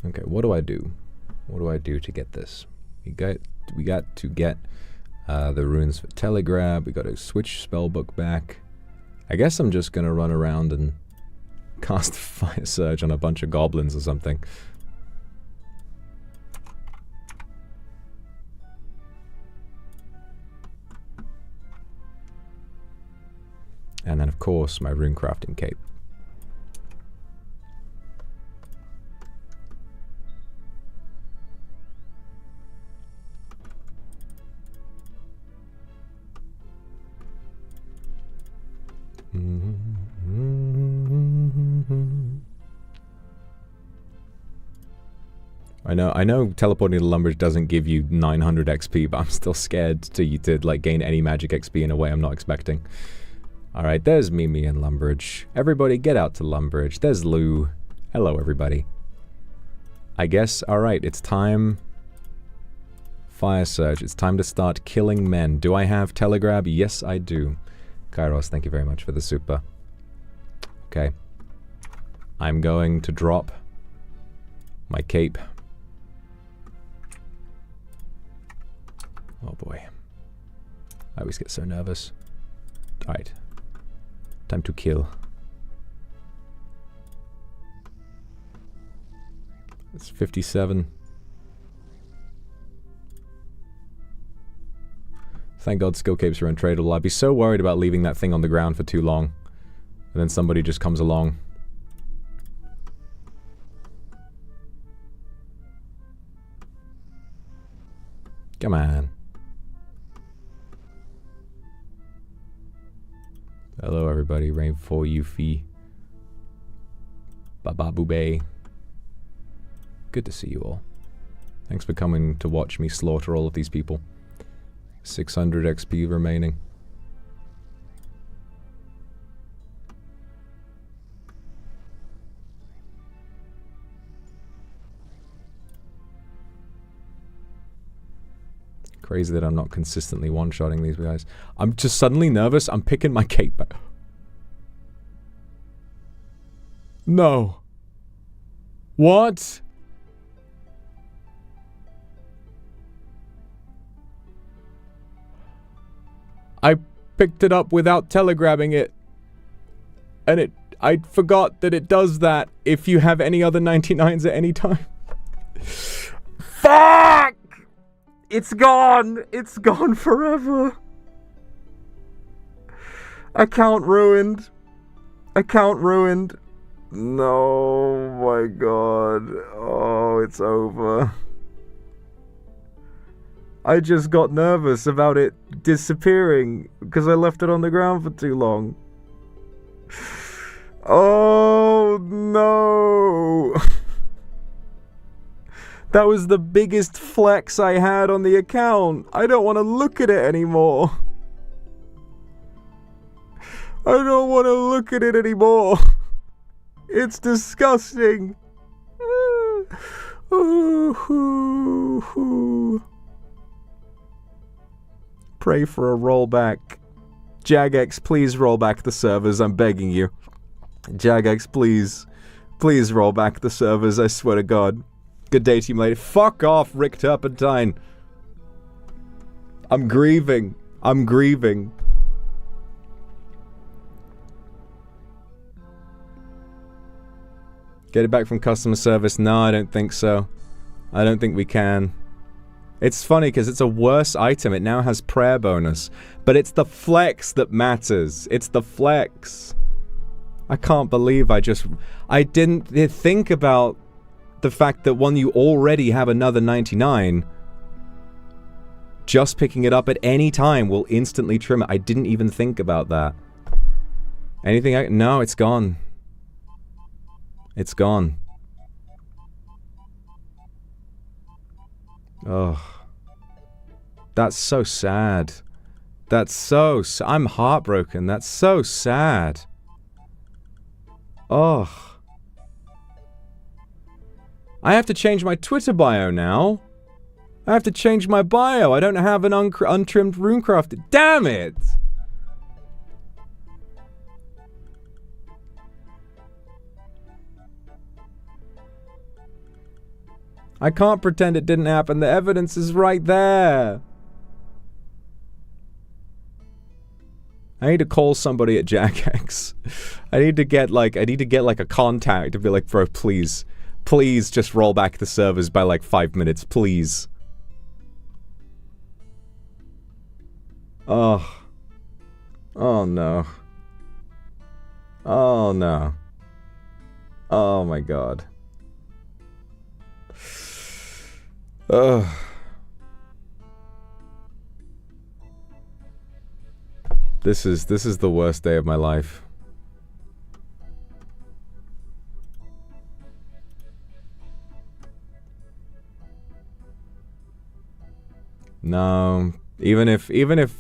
Okay, what do I do? What do I do to get this? We got to get the runes for Telegrab. We got to switch spellbook back. I guess I'm just gonna run around and cast Fire Surge on a bunch of goblins or something. And then, of course, my rune crafting cape. I know teleporting to Lumbridge doesn't give you 900 XP, but I'm still scared to like gain any magic XP in a way I'm not expecting. Alright, there's Mimi and Lumbridge. Everybody get out to Lumbridge. There's Lou. Hello, everybody. I guess, alright, it's time. Fire Surge. It's time to start killing men. Do I have Telegrab? Yes, I do. Kairos, thank you very much for the super. Okay. I'm going to drop my cape. Oh boy. I always get so nervous. Alright. Time to kill. It's 57. Thank God skill capes are untradeable. I'd be so worried about leaving that thing on the ground for too long. And then somebody just comes along. Come on. Hello everybody, Rainfall Yuffie. Baba Boobay. Good to see you all. Thanks for coming to watch me slaughter all of these people. 600 XP remaining. Crazy that I'm not consistently one-shotting these guys. I'm just suddenly nervous. I'm picking my cape back. No. What? I picked it up without telegramming it. And I forgot that it does that if you have any other 99s at any time. Fuck! It's gone! It's gone forever. Account ruined. Account ruined. No, my god. Oh, it's over. I just got nervous about it disappearing because I left it on the ground for too long. Oh, no. That was the biggest flex I had on the account. I don't want to look at it anymore. I don't want to look at it anymore. It's disgusting. Pray for a rollback. Jagex, please roll back the servers. I'm begging you. Jagex, please. Please roll back the servers, I swear to God. Good day, team lady. Fuck off, Rick Turpentine. I'm grieving. I'm grieving. Get it back from customer service? No, I don't think so. I don't think we can. It's funny because it's a worse item. It now has prayer bonus. But it's the flex that matters. It's the flex. I can't believe I didn't think about the fact that when you already have another 99, just picking it up at any time will instantly trim it. I didn't even think about that. Anything no, it's gone. It's gone. Oh. That's so sad. That's so I'm heartbroken. That's so sad. Oh. I have to change my Twitter bio now. I have to change my bio. I don't have an untrimmed runecraft. Damn it! I can't pretend it didn't happen. The evidence is right there. I need to call somebody at Jagex. I need to get like a contact to be like, bro, please. Please just roll back the servers by like 5 minutes, please. Oh. Oh no. Oh no. Oh my god. Ugh. This is the worst day of my life. No, even if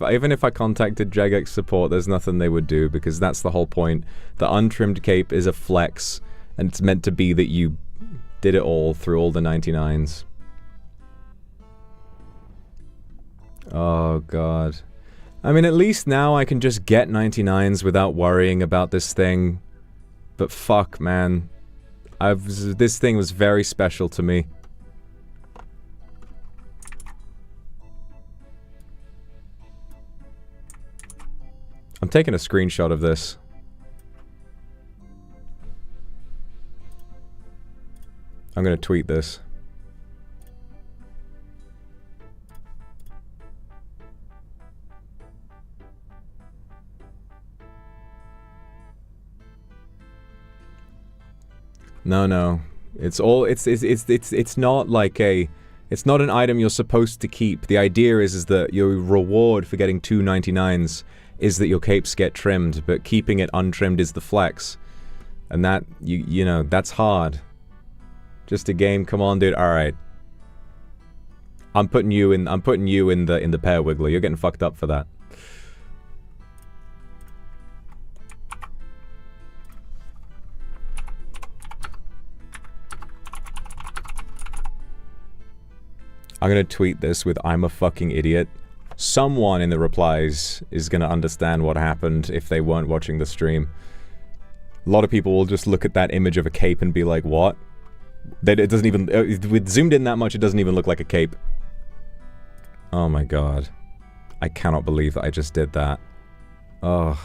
I contacted Jagex support, there's nothing they would do because that's the whole point. The untrimmed cape is a flex, and it's meant to be that you did it all through all the 99s. Oh god. I mean, at least now I can just get 99s without worrying about this thing. But fuck, man. This thing was very special to me. I'm taking a screenshot of this. I'm gonna tweet this. No. It's not like it's not an item you're supposed to keep. The idea is that your reward for getting 2 99s is that your capes get trimmed, but keeping it untrimmed is the flex. And that, you know, that's hard. Just a game, come on dude, alright. I'm putting you in the pear wiggler, you're getting fucked up for that. I'm gonna tweet this with "I'm a fucking idiot." Someone in the replies is gonna understand what happened if they weren't watching the stream. A lot of people will just look at that image of a cape and be like, what? That it doesn't even... with zoomed in that much, it doesn't even look like a cape. Oh my god. I cannot believe that I just did that. Ugh.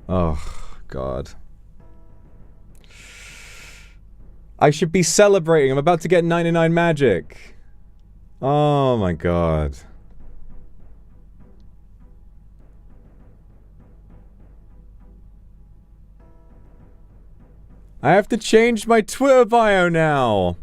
Oh, god. I should be celebrating. I'm about to get 99 magic. Oh my god. I have to change my Twitter bio now.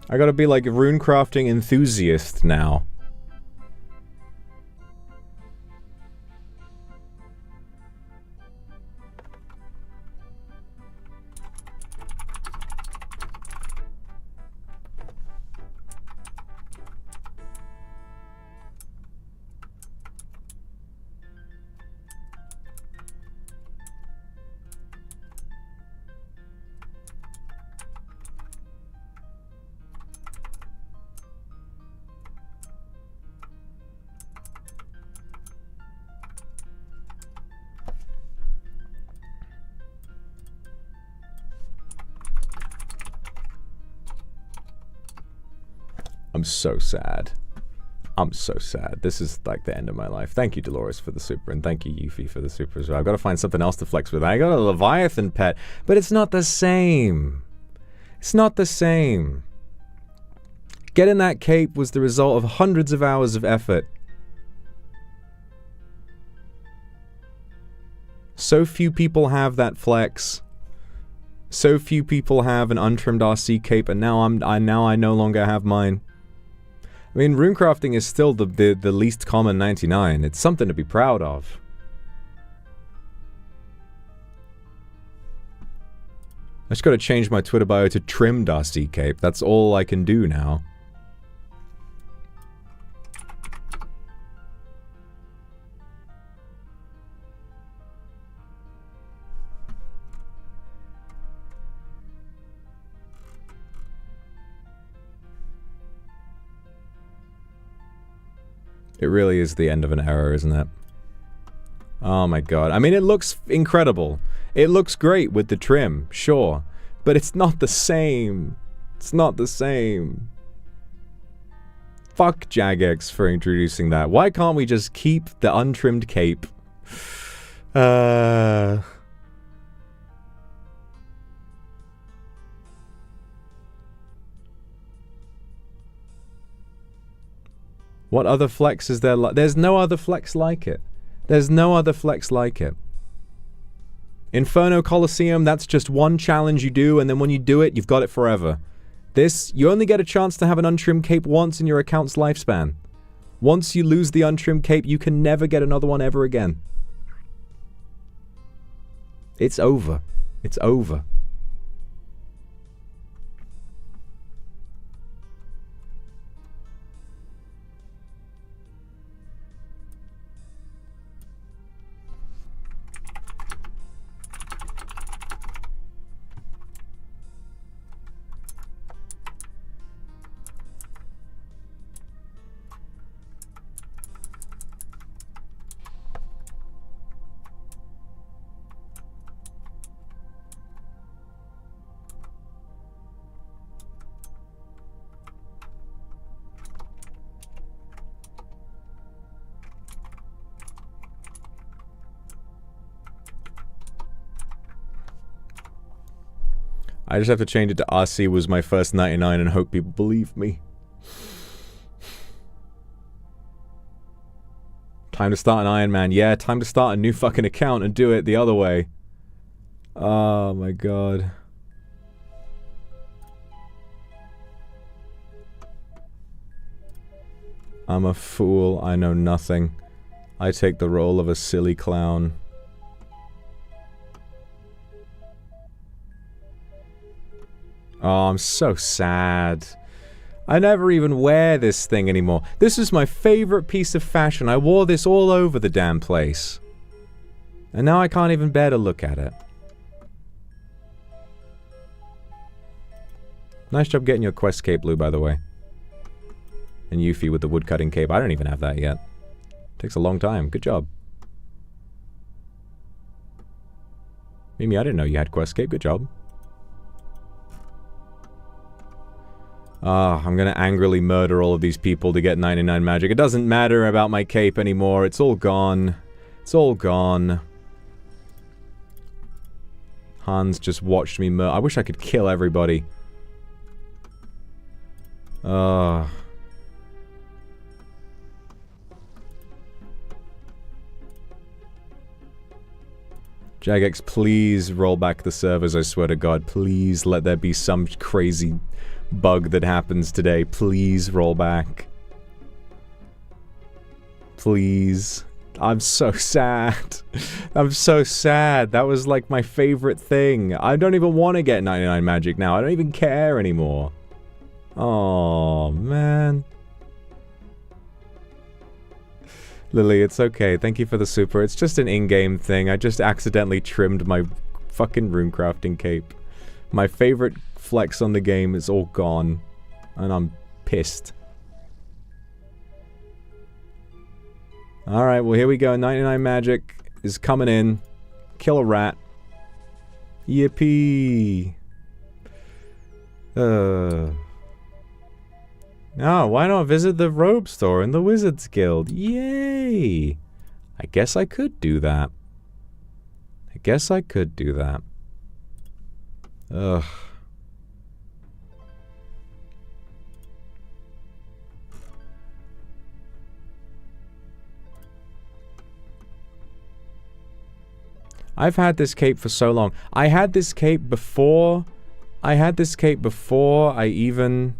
I gotta be like a runecrafting enthusiast now. I'm so sad. I'm so sad. This is like the end of my life. Thank you, Dolores, for the super, and thank you, Yuffie, for the super as well. I've got to find something else to flex with. I got a Leviathan pet, but it's not the same. It's not the same. Getting that cape was the result of hundreds of hours of effort. So few people have that flex. So few people have an untrimmed RC cape, and now I no longer have mine. I mean, runecrafting is still the least common 99. It's something to be proud of. I just gotta change my Twitter bio to trimmed RC cape. That's all I can do now. It really is the end of an era, isn't it? Oh my god. I mean, it looks incredible. It looks great with the trim, sure. But it's not the same. It's not the same. Fuck Jagex for introducing that. Why can't we just keep the untrimmed cape? What other flex is there like? There's no other flex like it. There's no other flex like it. Inferno Coliseum, that's just one challenge you do, and then when you do it, you've got it forever. This, you only get a chance to have an untrimmed cape once in your account's lifespan. Once you lose the untrimmed cape, you can never get another one ever again. It's over. It's over. I just have to change it to RC was my first 99 and hope people believe me. Time to start an Ironman. Yeah, time to start a new fucking account and do it the other way. Oh my god. I'm a fool. I know nothing. I take the role of a silly clown. Oh, I'm so sad. I never even wear this thing anymore. This is my favorite piece of fashion. I wore this all over the damn place. And now I can't even bear to look at it. Nice job getting your quest cape, Blue, by the way. And Yuffie with the woodcutting cape. I don't even have that yet. Takes a long time. Good job. Mimi, I didn't know you had quest cape. Good job. Ah, I'm gonna angrily murder all of these people to get 99 magic. It doesn't matter about my cape anymore. It's all gone. It's all gone. Hans just watched me murder. I wish I could kill everybody. Jagex, please roll back the servers, I swear to God. Please let there be some crazy bug that happens today. Please roll back. Please. I'm so sad. I'm so sad. That was like my favorite thing. I don't even want to get 99 magic now. I don't even care anymore. Oh man. Lily, it's okay. Thank you for the super. It's just an in-game thing. I just accidentally trimmed my fucking runecrafting cape. My favorite flex on the game is all gone. And I'm pissed. Alright, well here we go. 99 magic is coming in. Kill a rat. Yippee. Oh, why not visit the robe store in the Wizards Guild? Yay! I guess I could do that. I guess I could do that. Ugh. I've had this cape for so long. I had this cape before I even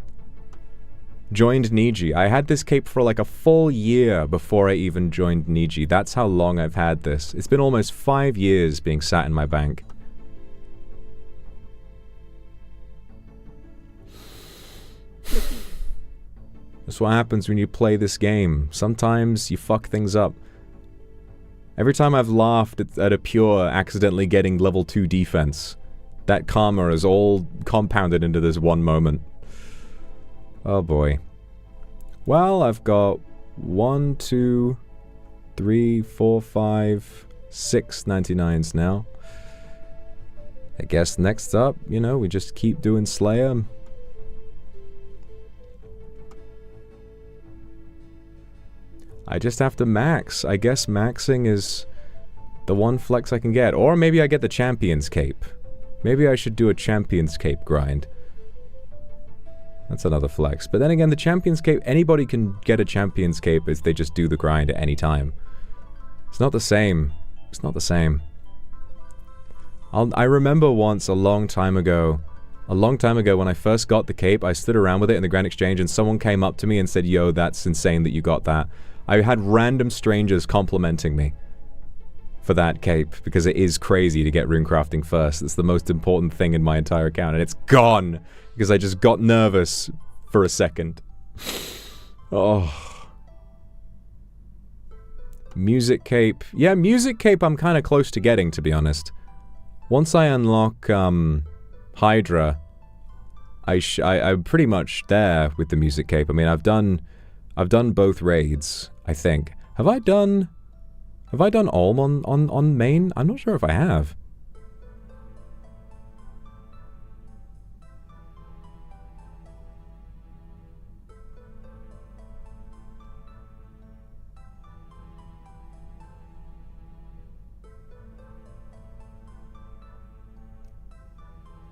joined Niji. I had this cape for like a full year before I even joined Niji. That's how long I've had this. It's been almost 5 years being sat in my bank. That's what happens when you play this game. Sometimes you fuck things up. Every time I've laughed at a pure accidentally getting level 2 defense, that karma is all compounded into this one moment. Oh boy. Well, I've got 1, 2, 3, 4, 5, 6 99s now. I guess next up, you know, we just keep doing Slayer. I just have to max. I guess maxing is the one flex I can get. Or maybe I get the Champion's Cape. Maybe I should do a Champion's Cape grind. That's another flex. But then again, the Champion's Cape, anybody can get a Champion's Cape if they just do the grind at any time. It's not the same. It's not the same. I remember once, a long time ago when I first got the cape, I stood around with it in the Grand Exchange and someone came up to me and said, yo, that's insane that you got that. I had random strangers complimenting me for that cape, because it is crazy to get runecrafting first. It's the most important thing in my entire account, and it's gone, because I just got nervous for a second. Oh. Music cape. Yeah, music cape I'm kind of close to getting, to be honest. Once I unlock, Hydra, I'm pretty much there with the music cape. I mean, I've done both raids, I think. Have I done Ulm on main? I'm not sure if I have.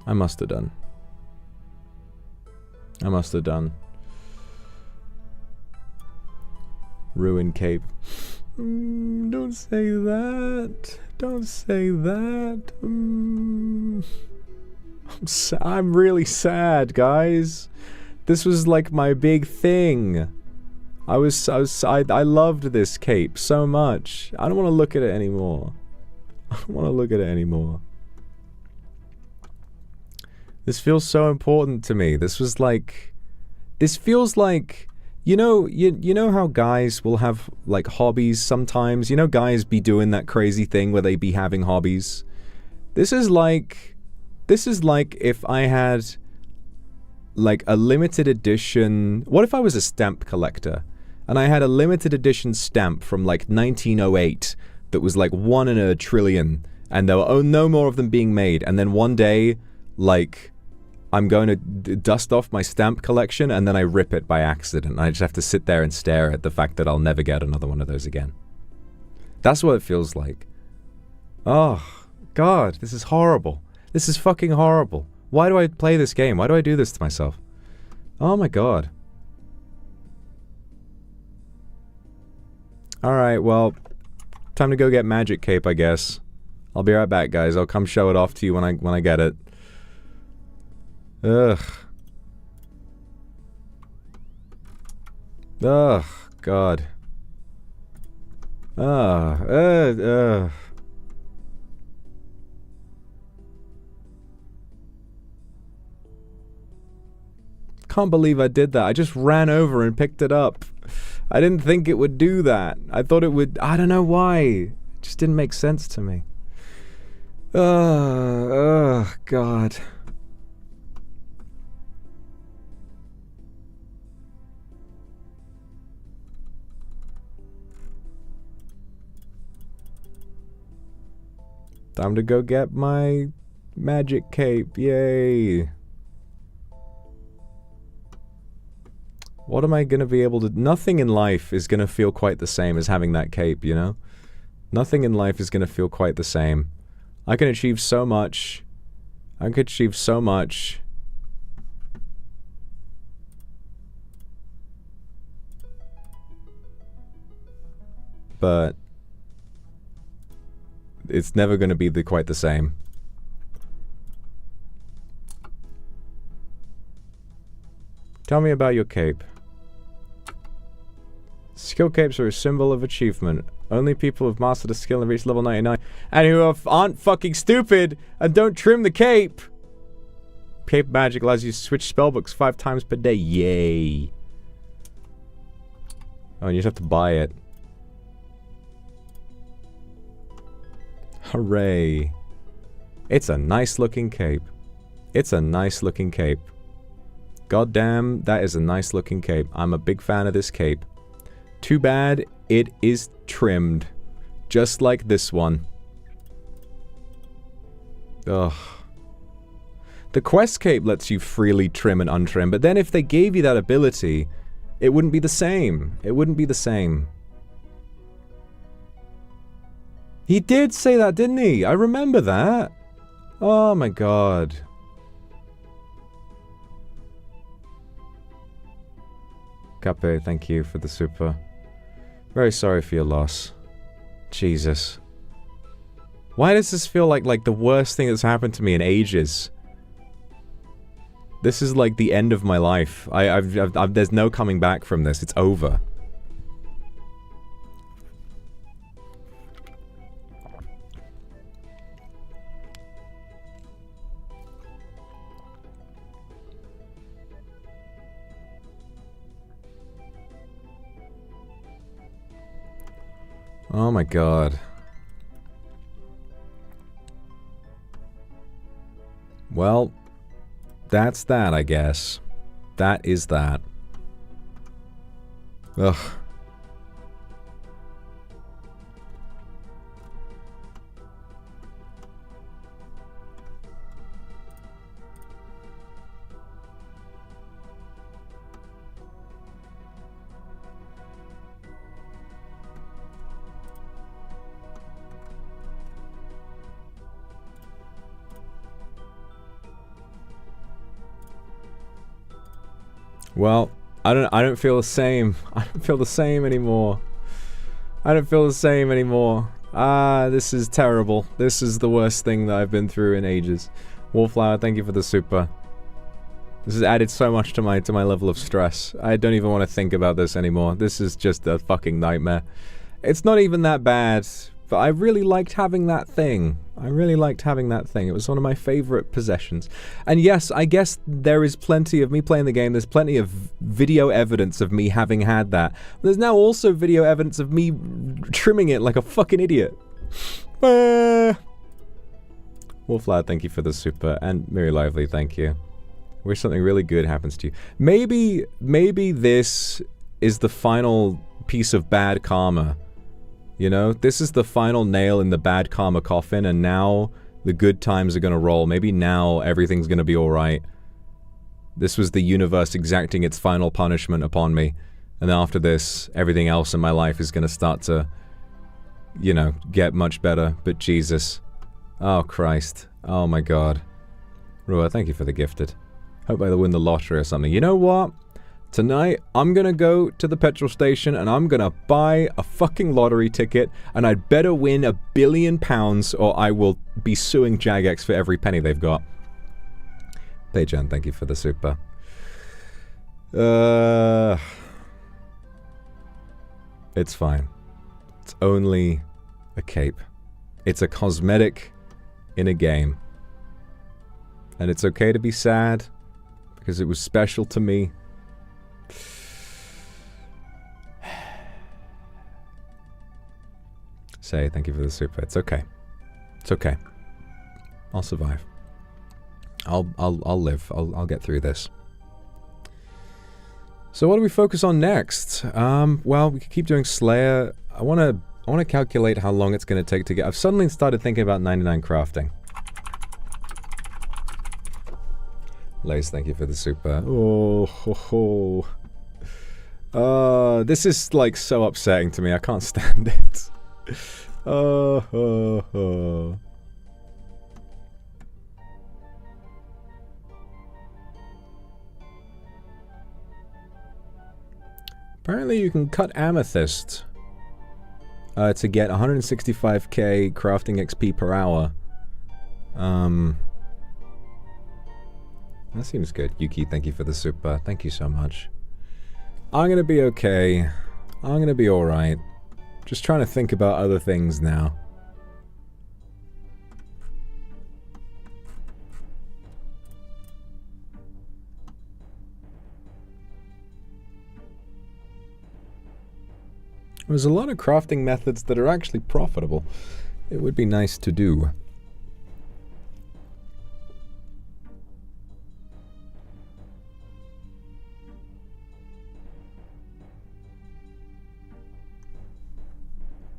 I must have done. I must have done. Ruin cape. Don't say that. Don't say that. I'm really sad, guys. This was like my big thing. I loved this cape so much. I don't want to look at it anymore. I don't want to look at it anymore. This feels so important to me. This was like... This feels like... You know how guys will have, like, hobbies sometimes? You know guys be doing that crazy thing where they be having hobbies? This is like if I had, like, a limited edition... What if I was a stamp collector? And I had a limited edition stamp from, like, 1908 that was, like, 1 in a trillion. And there were no more of them being made. And then one day, like... I'm going to dust off my stamp collection, and then I rip it by accident. I just have to sit there and stare at the fact that I'll never get another one of those again. That's what it feels like. Oh, God, this is horrible. This is fucking horrible. Why do I play this game? Why do I do this to myself? Oh my God. Alright, well, time to go get Magic Cape, I guess. I'll be right back, guys. I'll come show it off to you when I get it. Ugh. Ugh, God. Can't believe I did that. I just ran over and picked it up. I didn't think it would do that. I thought it would... I don't know why. It just didn't make sense to me. God. Time to go get my magic cape. Yay. What am I going to be able to... Nothing in life is going to feel quite the same as having that cape, you know? Nothing in life is going to feel quite the same. I can achieve so much. I could achieve so much. But... it's never going to be quite the same. Tell me about your cape. Skill capes are a symbol of achievement. Only people who've mastered a skill and reached level 99 and who aren't fucking stupid and don't trim the cape. Cape magic allows you to switch spellbooks 5 times per day. Yay. Oh, and you just have to buy it. Hooray. It's a nice looking cape. It's a nice looking cape. God damn, that is a nice looking cape. I'm a big fan of this cape. Too bad it is trimmed. Just like this one. Ugh. The quest cape lets you freely trim and untrim, but then if they gave you that ability, it wouldn't be the same. It wouldn't be the same. He did say that, didn't he? I remember that. Oh my God. Cape, thank you for the super. Very sorry for your loss. Jesus. Why does this feel like the worst thing that's happened to me in ages? This is like the end of my life. There's no coming back from this. It's over. Oh my God. Well, that's that, I guess. That is that. Ugh. Well, I don't feel the same. I don't feel the same anymore. I don't feel the same anymore. Ah, this is terrible. This is the worst thing that I've been through in ages. Wallflower, thank you for the super. This has added so much to my level of stress. I don't even want to think about this anymore. This is just a fucking nightmare. It's not even that bad, but I really liked having that thing. I really liked having that thing. It was one of my favorite possessions. And yes, I guess there is plenty of me playing the game. There's plenty of video evidence of me having had that. There's now also video evidence of me trimming it like a fucking idiot. Wolflad, thank you for the super. And Miri Lively, thank you. Wish something really good happens to you. Maybe this is the final piece of bad karma. You know, this is the final nail in the bad karma coffin, and now the good times are gonna roll. Maybe now everything's gonna be alright. This was the universe exacting its final punishment upon me. And after this, everything else in my life is gonna start to, you know, get much better. But Jesus. Oh, Christ. Oh, my God. Rua, thank you for the gifted. Hope I win the lottery or something. You know what? Tonight, I'm gonna go to the petrol station and I'm gonna buy a fucking lottery ticket, and I'd better win £1 billion or I will be suing Jagex for every penny they've got. Peijan, thank you for the super. It's fine. It's only a cape. It's a cosmetic in a game. And it's okay to be sad, because it was special to me. Say, thank you for the super. It's okay. It's okay. I'll survive. I'll live. I'll get through this. So what do we focus on next? Well, we could keep doing Slayer. I wanna calculate how long it's gonna take to get. I've suddenly started thinking about 99 crafting. Lace, thank you for the super. Oh, ho, ho. This is like so upsetting to me. I can't stand it. Apparently you can cut amethyst to get 165k crafting XP per hour. That seems good. Yuki, thank you for the super. Thank you so much. I'm gonna be okay. I'm gonna be alright. Just trying to think about other things now. There's a lot of crafting methods that are actually profitable. It would be nice to do.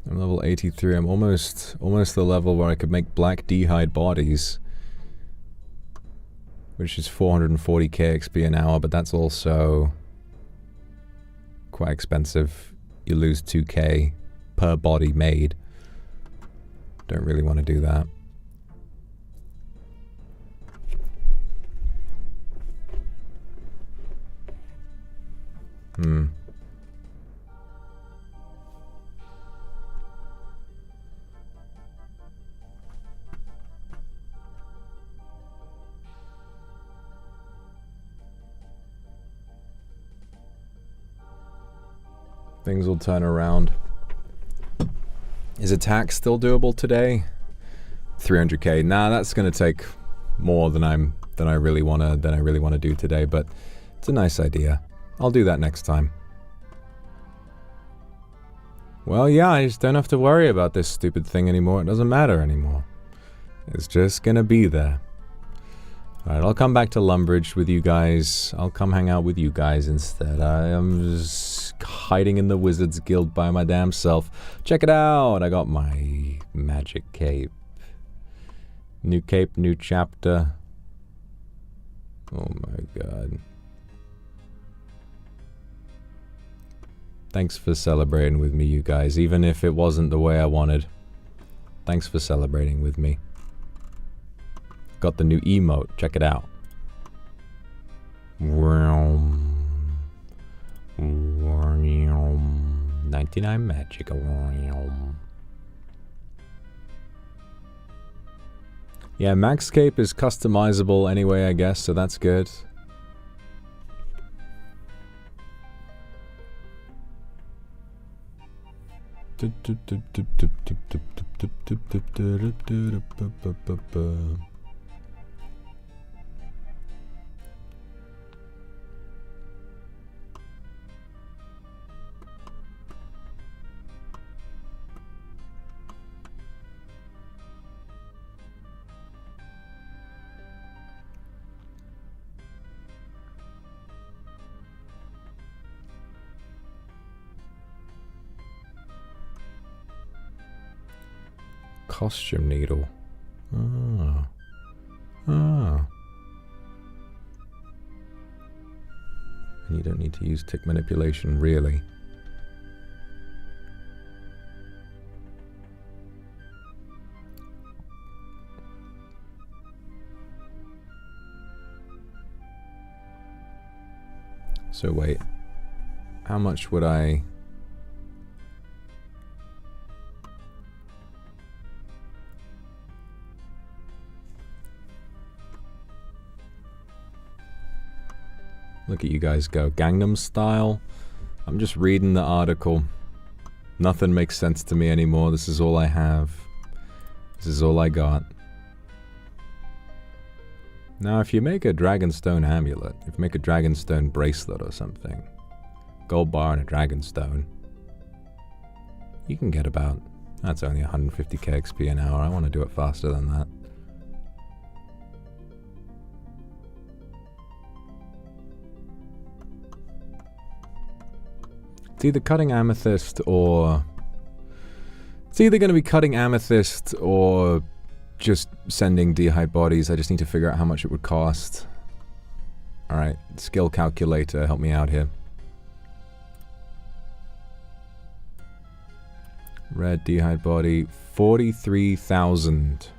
I'm level 83. I'm almost the level where I could make black d'hide bodies, which is 440k XP an hour, but that's also quite expensive. You lose 2k per body made. Don't really want to do that. Things will turn around. Is attack still doable today? 300k. Nah, that's gonna take more than I really wanna do today, but it's a nice idea. I'll do that next time. Well, yeah, I just don't have to worry about this stupid thing anymore. It doesn't matter anymore. It's just gonna be there. Alright, I'll come back to Lumbridge with you guys. I'll come hang out with you guys instead. I am just hiding in the Wizards Guild by my damn self. Check it out! I got my magic cape. New cape, new chapter. Oh my god. Thanks for celebrating with me, you guys, even if it wasn't the way I wanted. Thanks for celebrating with me. Got the new emote, check it out. 99 magic. Yeah, Maxscape is customizable anyway, I guess, so that's good. Costume needle. Ah. Ah. And you don't need to use tick manipulation, really. So wait, how much would I... Look at you guys go. Gangnam Style. I'm just reading the article. Nothing makes sense to me anymore. This is all I have. This is all I got. Now, if you make a Dragonstone amulet, if you make a Dragonstone bracelet or something, gold bar and a Dragonstone, you can get about... That's only 150k XP an hour. I want to do it faster than that. It's either cutting amethyst or... It's either going to be cutting amethyst or just sending d'hide bodies. I just need to figure out how much it would cost. Alright, skill calculator, help me out here. Red d'hide body, 43,000.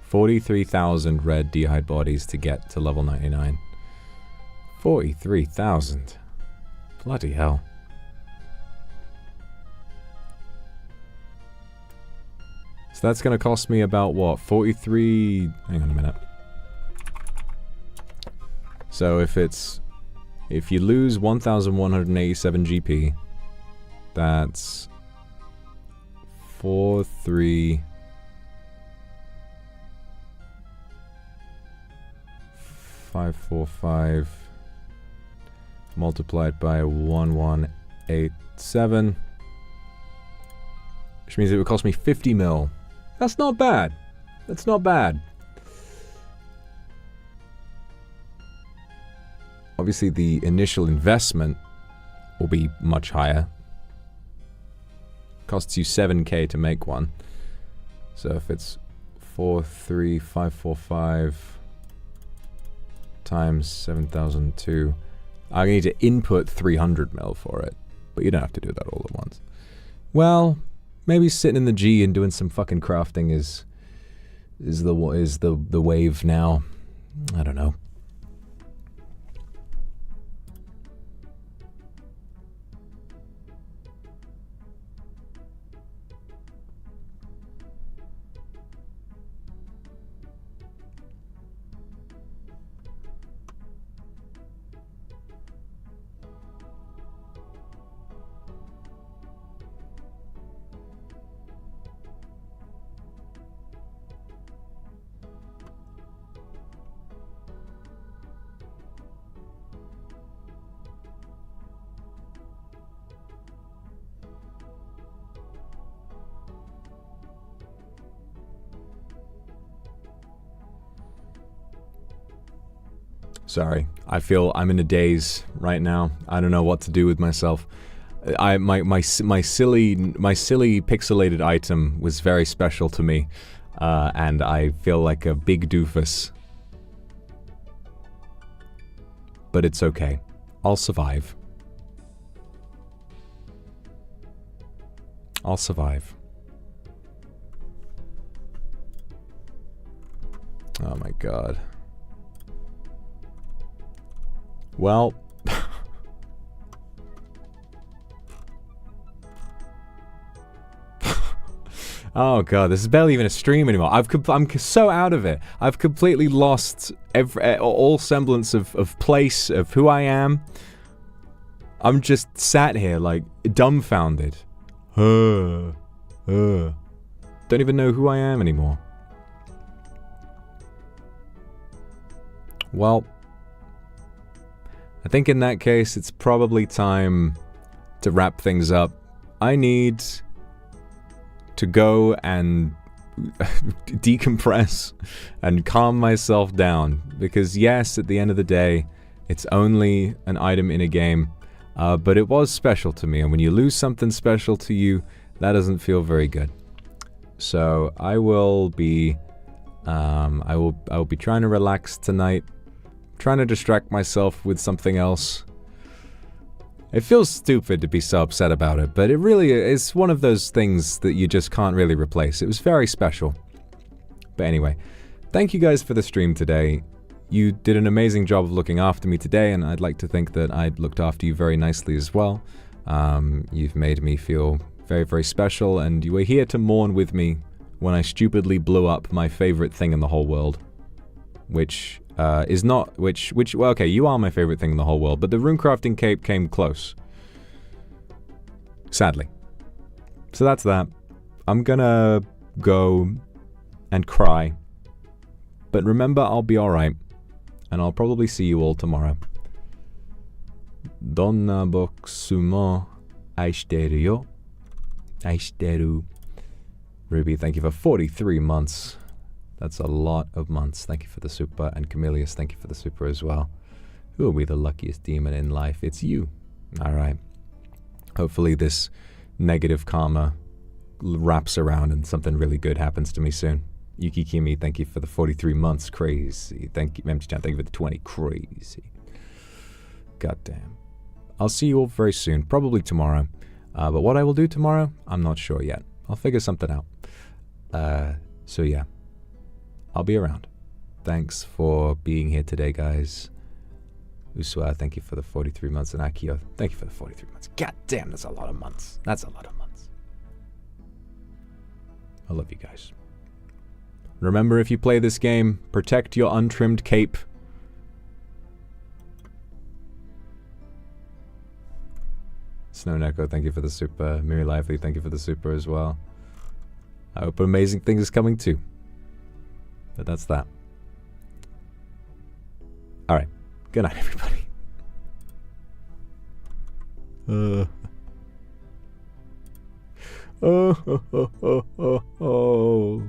43,000 red d'hide bodies to get to level 99. 43,000. Bloody hell. So that's going to cost me about, what, 43... Hang on a minute. So if it's... If you lose 1,187 GP, that's... 43545 multiplied by 1187, which means it would cost me 50 mil. That's not bad. That's not bad. Obviously, the initial investment will be much higher. Costs you 7k to make one. So if it's 43545 times 7,002, I need to input 300 mil for it. But you don't have to do that all at once. Well, maybe sitting in the G and doing some fucking crafting is the wave now. I don't know. Sorry, I feel I'm in a daze right now. I don't know what to do with myself. My silly pixelated item was very special to me, and I feel like a big doofus. But it's okay. I'll survive. I'll survive. Oh my god. Well, oh god, this is barely even a stream anymore. I'm so out of it. I've completely lost all semblance of place, of who I am. I'm just sat here like dumbfounded. Don't even know who I am anymore. Well, I think in that case, it's probably time to wrap things up. I need to go and decompress and calm myself down. Because yes, at the end of the day, it's only an item in a game, but it was special to me. And when you lose something special to you, that doesn't feel very good. So I will be, I will be trying to relax tonight. Trying to distract myself with something else. It feels stupid to be so upset about it, but it really is one of those things that you just can't really replace. It was very special. But anyway, thank you guys for the stream today. You did an amazing job of looking after me today, and I'd like to think that I looked after you very nicely as well. You've made me feel very, very special, and you were here to mourn with me when I stupidly blew up my favorite thing in the whole world. Which... well, okay, you are my favorite thing in the whole world, but the runecrafting cape came close. Sadly. So that's that. I'm gonna go and cry. But remember, I'll be alright. And I'll probably see you all tomorrow. Donna Boxumo Aishiteru yo. Aishiteru. Ruby, thank you for 43 months. That's a lot of months. Thank you for the super. And Camillus, thank you for the super as well. Who will be the luckiest demon in life? It's you. Alright. Hopefully this negative karma wraps around and something really good happens to me soon. Yuki Kimi, thank you for the 43 months. Crazy. Thank you. Memchi-chan, thank you for the 20. Crazy. Goddamn. I'll see you all very soon. Probably tomorrow. But what I will do tomorrow, I'm not sure yet. I'll figure something out. So yeah. I'll be around. Thanks for being here today, guys. Usua, thank you for the 43 months. And Akio, thank you for the 43 months. God damn, that's a lot of months. That's a lot of months. I love you guys. Remember, if you play this game, protect your untrimmed cape. Snow Neko, thank you for the super. Miri Lively, thank you for the super as well. I hope amazing things coming too. But that's that. Alright. Good night, everybody. Oh, ho, ho, ho, ho, ho.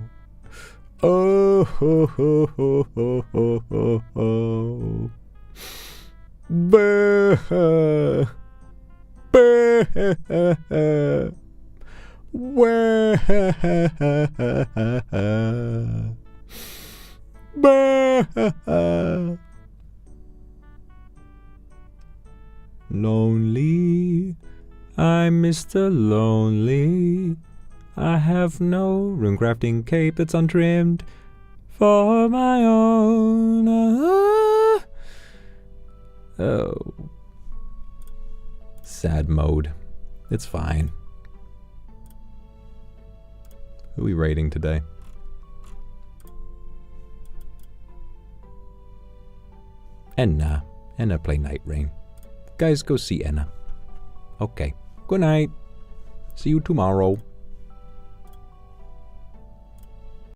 Oh, ho, ho, ho, ho, ho, ho, ho. Bah. Bah. Wah. Lonely, I'm Mr. Lonely. I have no runecrafting cape that's untrimmed for my own. Oh. Sad mode. It's fine. Who are we raiding today? Enna. Enna play Night Rain. Guys, go see Enna. Okay. Good night. See you tomorrow.